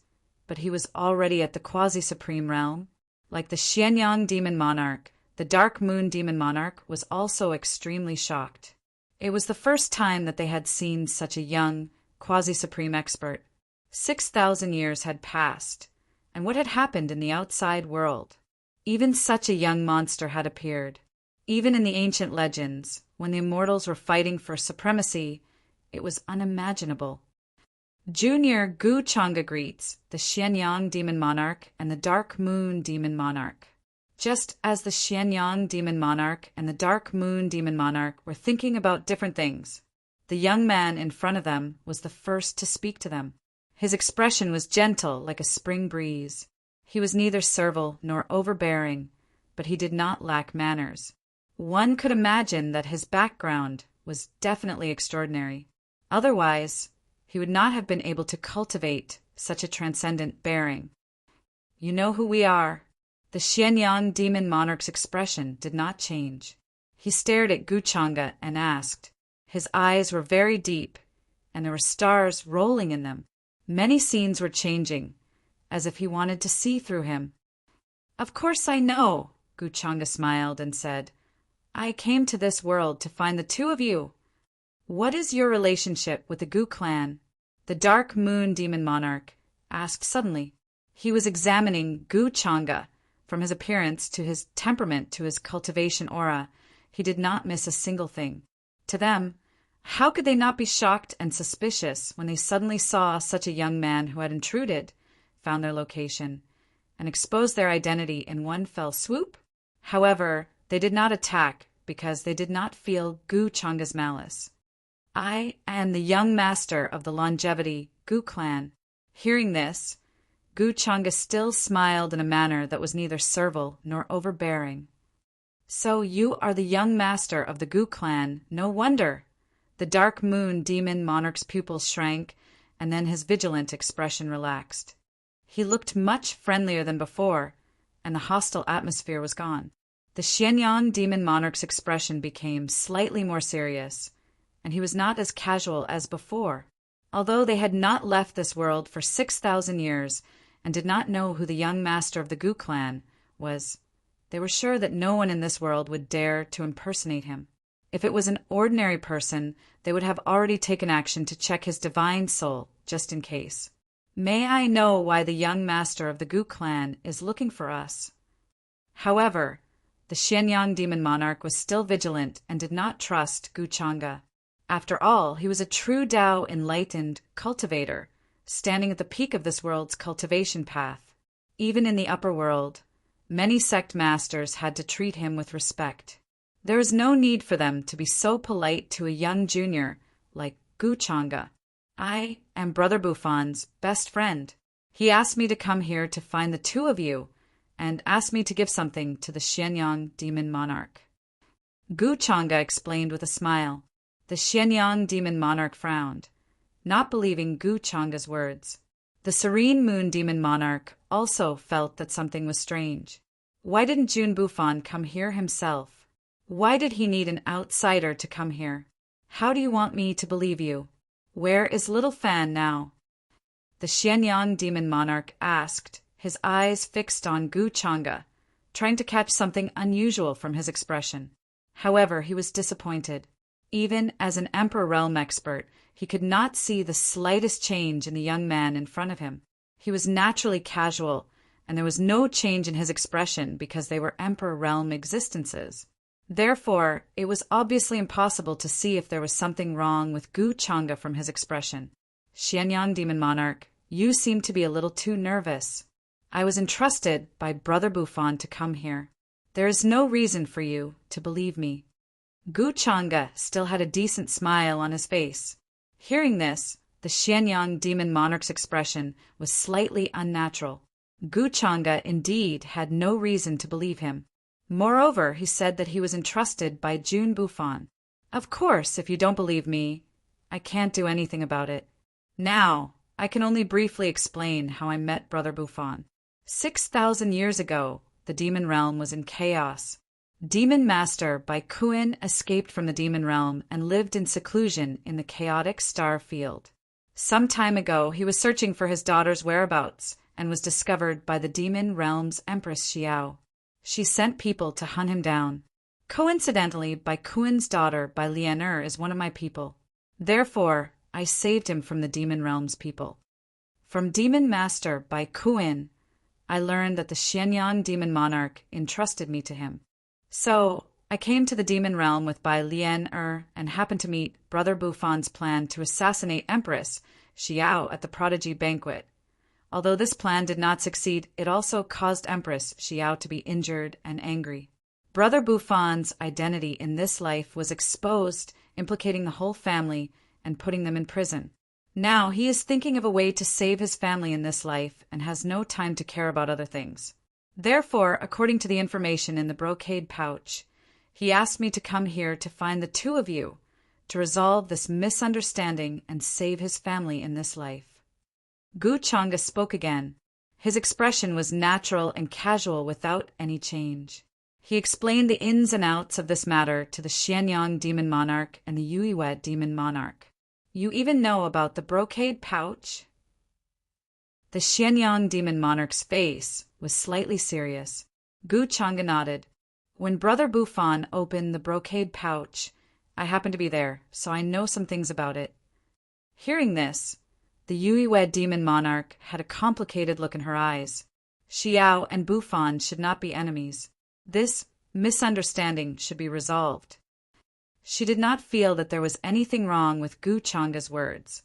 but he was already at the quasi-supreme realm. Like the Xianyang demon monarch, the Dark Moon demon monarch was also extremely shocked. It was the first time that they had seen such a young, quasi-supreme expert. 6,000 years had passed, and what had happened in the outside world? Even such a young monster had appeared. Even in the ancient legends, when the immortals were fighting for supremacy, it was unimaginable. Junior Gu Changa greets the Xianyang demon monarch and the Dark Moon demon monarch. Just as the Xianyang demon monarch and the Dark Moon demon monarch were thinking about different things, the young man in front of them was the first to speak to them. His expression was gentle like a spring breeze. He was neither servile nor overbearing, but he did not lack manners. One could imagine that his background was definitely extraordinary. Otherwise, he would not have been able to cultivate such a transcendent bearing. You know who we are. The Xianyang demon monarch's expression did not change. He stared at Guchanga and asked. His eyes were very deep, and there were stars rolling in them. Many scenes were changing, as if he wanted to see through him. Of course I know, Guchanga smiled and said. I came to this world to find the two of you. What is your relationship with the Gu clan? The Dark Moon demon monarch asked suddenly. He was examining Guchanga. From his appearance to his temperament to his cultivation aura, he did not miss a single thing. To them, how could they not be shocked and suspicious when they suddenly saw such a young man who had intruded, found their location, and exposed their identity in one fell swoop? However, they did not attack because they did not feel Gu Changa's malice. I am the young master of the longevity Gu clan. Hearing this, Gu Changa still smiled in a manner that was neither servile nor overbearing. So you are the young master of the Gu clan, no wonder. The Dark Moon demon monarch's pupils shrank, and then his vigilant expression relaxed. He looked much friendlier than before, and the hostile atmosphere was gone. The Xianyang demon monarch's expression became slightly more serious, and he was not as casual as before. Although they had not left this world for 6,000 years and did not know who the young master of the Gu clan was, they were sure that no one in this world would dare to impersonate him. If it was an ordinary person, they would have already taken action to check his divine soul, just in case. May I know why the young master of the Gu clan is looking for us? However, the Xianyang demon monarch was still vigilant and did not trust Gu Changa. After all, he was a true Tao enlightened cultivator, standing at the peak of this world's cultivation path. Even in the upper world, many sect masters had to treat him with respect. There is no need for them to be so polite to a young junior like Gu Changa. I am Brother Bufan's best friend. He asked me to come here to find the two of you and asked me to give something to the Xianyang demon monarch. Gu Changa explained with a smile. The Xianyang demon monarch frowned, not believing Gu Changa's words. The Serene Moon demon monarch also felt that something was strange. Why didn't Jun Bufan come here himself? Why did he need an outsider to come here? How do you want me to believe you? Where is Little Fan now? The Xianyang demon monarch asked, his eyes fixed on Gu Changa, trying to catch something unusual from his expression. However, he was disappointed. Even as an Emperor Realm expert, he could not see the slightest change in the young man in front of him. He was naturally casual, and there was no change in his expression because they were Emperor Realm existences. Therefore, it was obviously impossible to see if there was something wrong with Gu Changa from his expression. Xianyang demon monarch You seem to be a little too nervous. I was entrusted by Brother Buffon to come here. There is no reason for you to believe me." Gu Changa still had a decent smile on his face. Hearing this, the Xianyang demon monarch's expression was slightly unnatural. Gu Changa indeed had no reason to believe him. Moreover, he said that he was entrusted by Jun Buffon. "Of course, if you don't believe me, I can't do anything about it. Now, I can only briefly explain how I met Brother Buffon. 6,000 years ago, the demon realm was in chaos. Demon Master Bai Kuan escaped from the demon realm and lived in seclusion in the chaotic star field. Some time ago, he was searching for his daughter's whereabouts and was discovered by the demon realm's Empress Xiao. She sent people to hunt him down. Coincidentally, Bai Kuan's daughter, Bai Lianer, is one of my people. Therefore, I saved him from the demon realm's people. From Demon Master Bai Kuan, I learned that the Xianyang demon monarch entrusted me to him. So, I came to the demon realm with Bai Lianer and happened to meet Brother Buffon's plan to assassinate Empress Xiao at the Prodigy Banquet. Although this plan did not succeed, it also caused Empress Xiao to be injured and angry. Brother Buffon's identity in this life was exposed, implicating the whole family and putting them in prison. Now he is thinking of a way to save his family in this life and has no time to care about other things. Therefore, according to the information in the brocade pouch, he asked me to come here to find the two of you, to resolve this misunderstanding and save his family in this life." Gu Changa spoke again. His expression was natural and casual without any change. He explained the ins and outs of this matter to the Xianyang demon monarch and the Yuiwet demon monarch. "You even know about the brocade pouch?" The Xianyang demon monarch's face was slightly serious. Gu Changa nodded. "When Brother Buffon opened the brocade pouch, I happened to be there, so I know some things about it." Hearing this, the Yuiwed demon monarch had a complicated look in her eyes. Xiao and Buffon should not be enemies. This misunderstanding should be resolved. She did not feel that there was anything wrong with Gu Changa's words.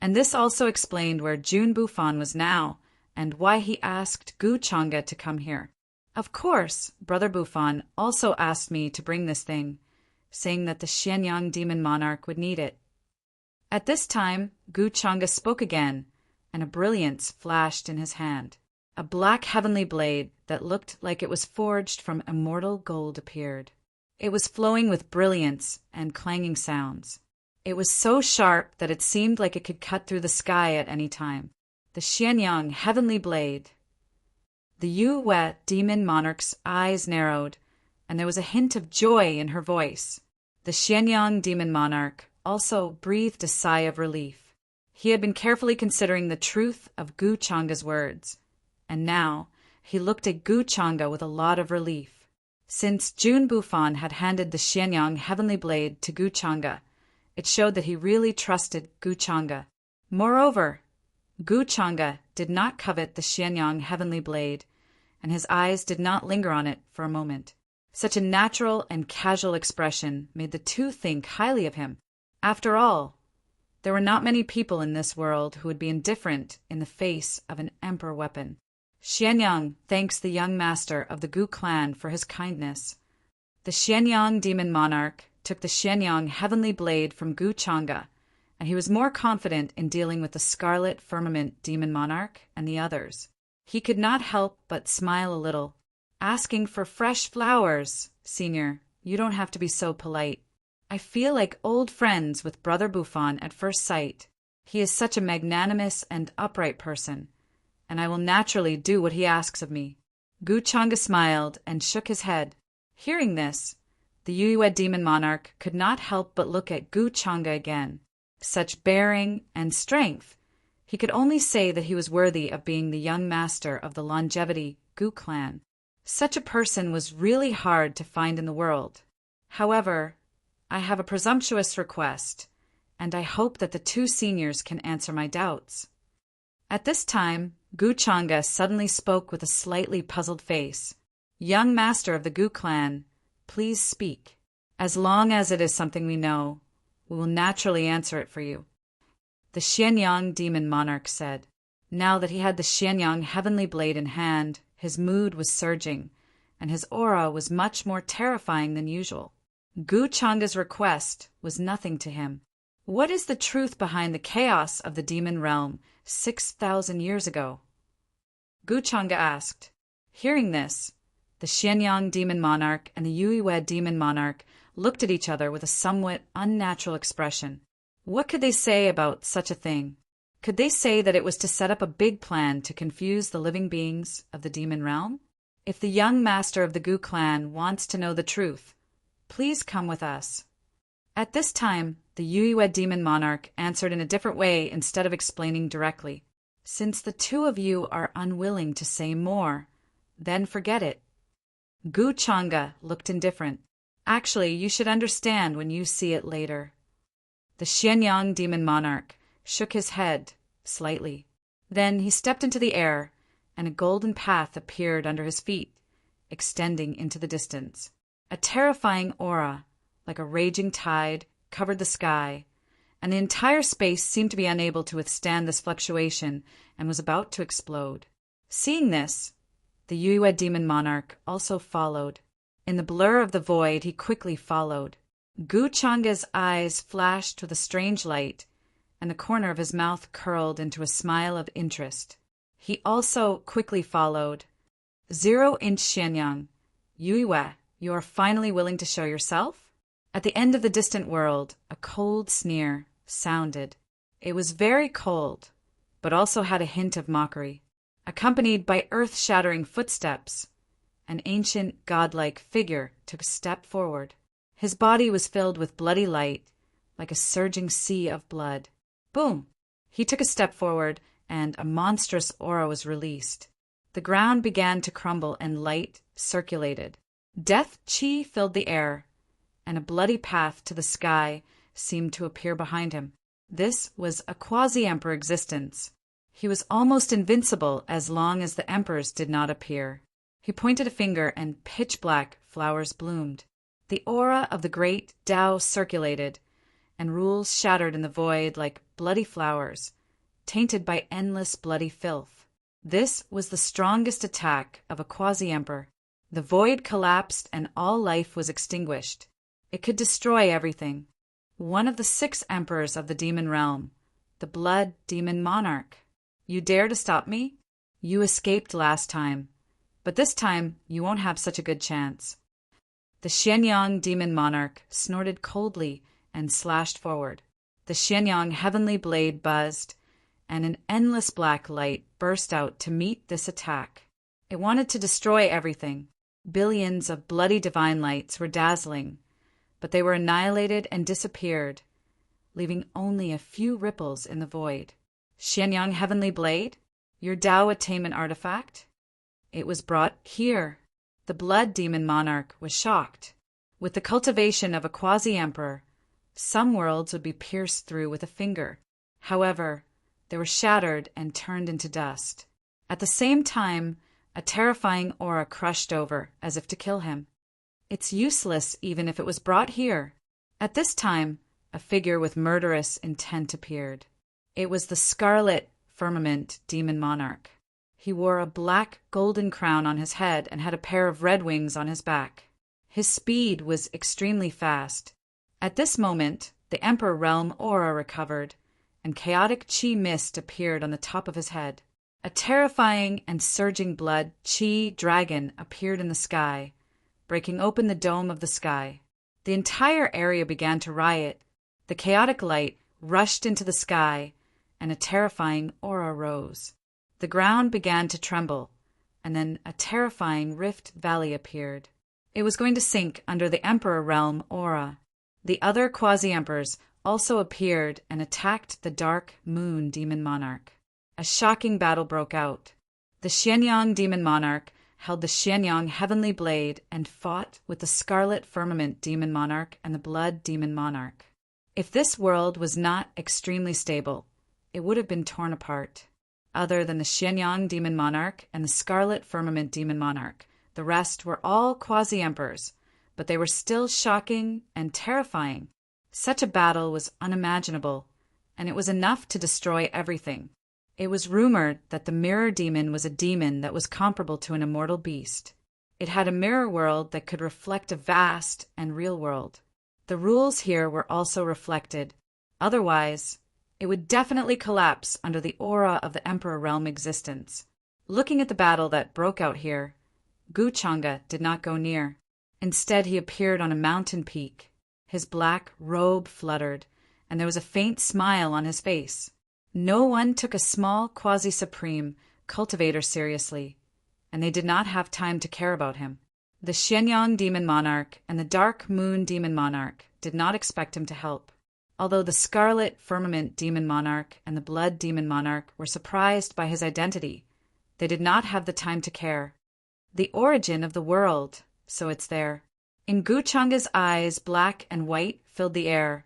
And this also explained where Jun Buffon was now and why he asked Gu Changa to come here. "Of course, Brother Buffon also asked me to bring this thing, saying that the Xianyang demon monarch would need it." At this time, Gu Changa spoke again, and a brilliance flashed in his hand. A black heavenly blade that looked like it was forged from immortal gold appeared. It was flowing with brilliance and clanging sounds. It was so sharp that it seemed like it could cut through the sky at any time. The Xianyang heavenly blade. The Yuwet demon monarch's eyes narrowed, and there was a hint of joy in her voice. The Xianyang demon monarch also breathed a sigh of relief. He had been carefully considering the truth of Gu Changa's words, and now he looked at Gu Changa with a lot of relief. Since Jun Buffon had handed the Xianyang heavenly blade to Gu Changa, it showed that he really trusted Gu Changa. Moreover, Gu Changa did not covet the Xianyang heavenly blade, and his eyes did not linger on it for a moment. Such a natural and casual expression made the two think highly of him. After all, there were not many people in this world who would be indifferent in the face of an emperor weapon. Xianyang thanks the young master of the Gu clan for his kindness. The Xianyang demon monarch took the Xianyang heavenly blade from Gu Changa, and he was more confident in dealing with the Scarlet Firmament demon monarch and the others. He could not help but smile a little. "Asking for fresh flowers, Senior. You don't have to be so polite. I feel like old friends with Brother Buffon at first sight. He is such a magnanimous and upright person, and I will naturally do what he asks of me." Gu Changa smiled and shook his head. Hearing this, the Yuiwed demon monarch could not help but look at Gu Changa again. Such bearing and strength! He could only say that he was worthy of being the young master of the longevity Gu clan. Such a person was really hard to find in the world. However, I have a presumptuous request, and I hope that the two seniors can answer my doubts. At this time, Gu Changa suddenly spoke with a slightly puzzled face. "Young master of the Gu clan, please speak. As long as it is something we know, we will naturally answer it for you." The Xianyang demon monarch said. Now that he had the Xianyang heavenly blade in hand, his mood was surging, and his aura was much more terrifying than usual. Gu Changa's request was nothing to him. What is the truth behind the chaos of the demon realm 6,000 years ago? Gu Changa asked. Hearing this, the Xianyang demon monarch and the Yuiwe demon monarch looked at each other with a somewhat unnatural expression. What could they say about such a thing? Could they say that it was to set up a big plan to confuse the living beings of the demon realm? If the young master of the Gu clan wants to know the truth, please come with us. At this time, the Yuiwe demon monarch answered in a different way instead of explaining directly. Since the two of you are unwilling to say more, then forget it. Gu Changa looked indifferent. Actually, you should understand when you see it later. The Xianyang demon monarch shook his head slightly. Then he stepped into the air, and a golden path appeared under his feet, extending into the distance. A terrifying aura, like a raging tide, covered the sky, and the entire space seemed to be unable to withstand this fluctuation and was about to explode. Seeing this, the Yuiwe demon monarch also followed. In the blur of the void, he quickly followed. Gu Changa's eyes flashed with a strange light, and the corner of his mouth curled into a smile of interest. He also quickly followed. 0-inch Xianyang, Yuiwe, you are finally willing to show yourself? At the end of the distant world, a cold sneer sounded. It was very cold, but also had a hint of mockery. Accompanied by earth-shattering footsteps, an ancient godlike figure took a step forward. His body was filled with bloody light, like a surging sea of blood. Boom! He took a step forward, and a monstrous aura was released. The ground began to crumble and light circulated. Death chi filled the air, and a bloody path to the sky seemed to appear behind him. This was a quasi-emperor existence. He was almost invincible as long as the emperors did not appear. He pointed a finger, and pitch-black flowers bloomed. The aura of the great Tao circulated, and rules shattered in the void like bloody flowers, tainted by endless bloody filth. This was the strongest attack of a quasi-emperor. The void collapsed and all life was extinguished. It could destroy everything. One of the 6 emperors of the demon realm, the blood demon monarch. You dare to stop me? You escaped last time, but this time you won't have such a good chance. The Xianyang demon monarch snorted coldly and slashed forward. The Xianyang heavenly blade buzzed, and an endless black light burst out to meet this attack. It wanted to destroy everything. Billions of bloody divine lights were dazzling, but they were annihilated and disappeared, leaving only a few ripples in the void. Xianyang heavenly blade, your Tao attainment artifact? It was brought here. The blood demon monarch was shocked. With the cultivation of a quasi-emperor, some worlds would be pierced through with a finger. However, they were shattered and turned into dust. At the same time, a terrifying aura crushed over, as if to kill him. It's useless even if it was brought here. At this time, a figure with murderous intent appeared. It was the Scarlet Firmament demon monarch. He wore a black golden crown on his head and had a pair of red wings on his back. His speed was extremely fast. At this moment, the Emperor Realm aura recovered, and chaotic chi mist appeared on the top of his head. A terrifying and surging blood chi dragon appeared in the sky, breaking open the dome of the sky. The entire area began to riot. The chaotic light rushed into the sky, and a terrifying aura rose. The ground began to tremble, and then a terrifying rift valley appeared. It was going to sink under the Emperor Realm aura. The other quasi-emperors also appeared and attacked the Dark Moon demon monarch. A shocking battle broke out. The Xianyang demon monarch held the Xianyang heavenly blade and fought with the Scarlet Firmament demon monarch and the Blood demon monarch. If this world was not extremely stable, it would have been torn apart. Other than the Xianyang demon monarch and the Scarlet Firmament demon monarch, the rest were all quasi-emperors, but they were still shocking and terrifying. Such a battle was unimaginable, and it was enough to destroy everything. It was rumored that the mirror demon was a demon that was comparable to an immortal beast. It had a mirror world that could reflect a vast and real world. The rules here were also reflected. Otherwise, it would definitely collapse under the aura of the Emperor Realm existence. Looking at the battle that broke out here, Guchanga did not go near. Instead, he appeared on a mountain peak. His black robe fluttered, and there was a faint smile on his face. No one took a small quasi-supreme cultivator seriously, and they did not have time to care about him. The Shenyang Demon Monarch and the Dark Moon Demon Monarch did not expect him to help. Although the Scarlet Firmament Demon Monarch and the Blood Demon Monarch were surprised by his identity, they did not have the time to care. The origin of the world, so it's there. In Guchanga's eyes, black and white filled the air,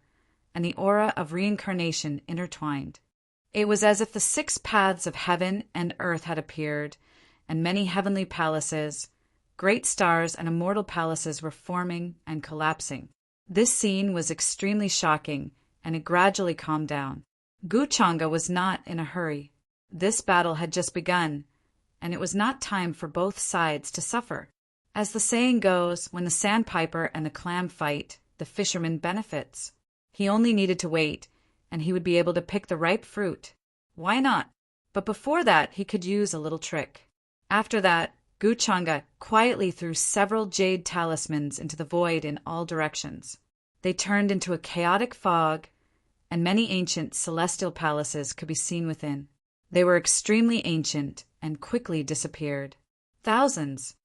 and the aura of reincarnation intertwined. It was as if the 6 paths of heaven and earth had appeared, and many heavenly palaces, great stars and immortal palaces were forming and collapsing. This scene was extremely shocking, and it gradually calmed down. Guchanga was not in a hurry. This battle had just begun, and it was not time for both sides to suffer. As the saying goes, when the sandpiper and the clam fight, the fisherman benefits. He only needed to wait, and he would be able to pick the ripe fruit. Why not? But before that, he could use a little trick. After that, Guchanga quietly threw several jade talismans into the void in all directions. They turned into a chaotic fog, and many ancient celestial palaces could be seen within. They were extremely ancient and quickly disappeared. Thousands,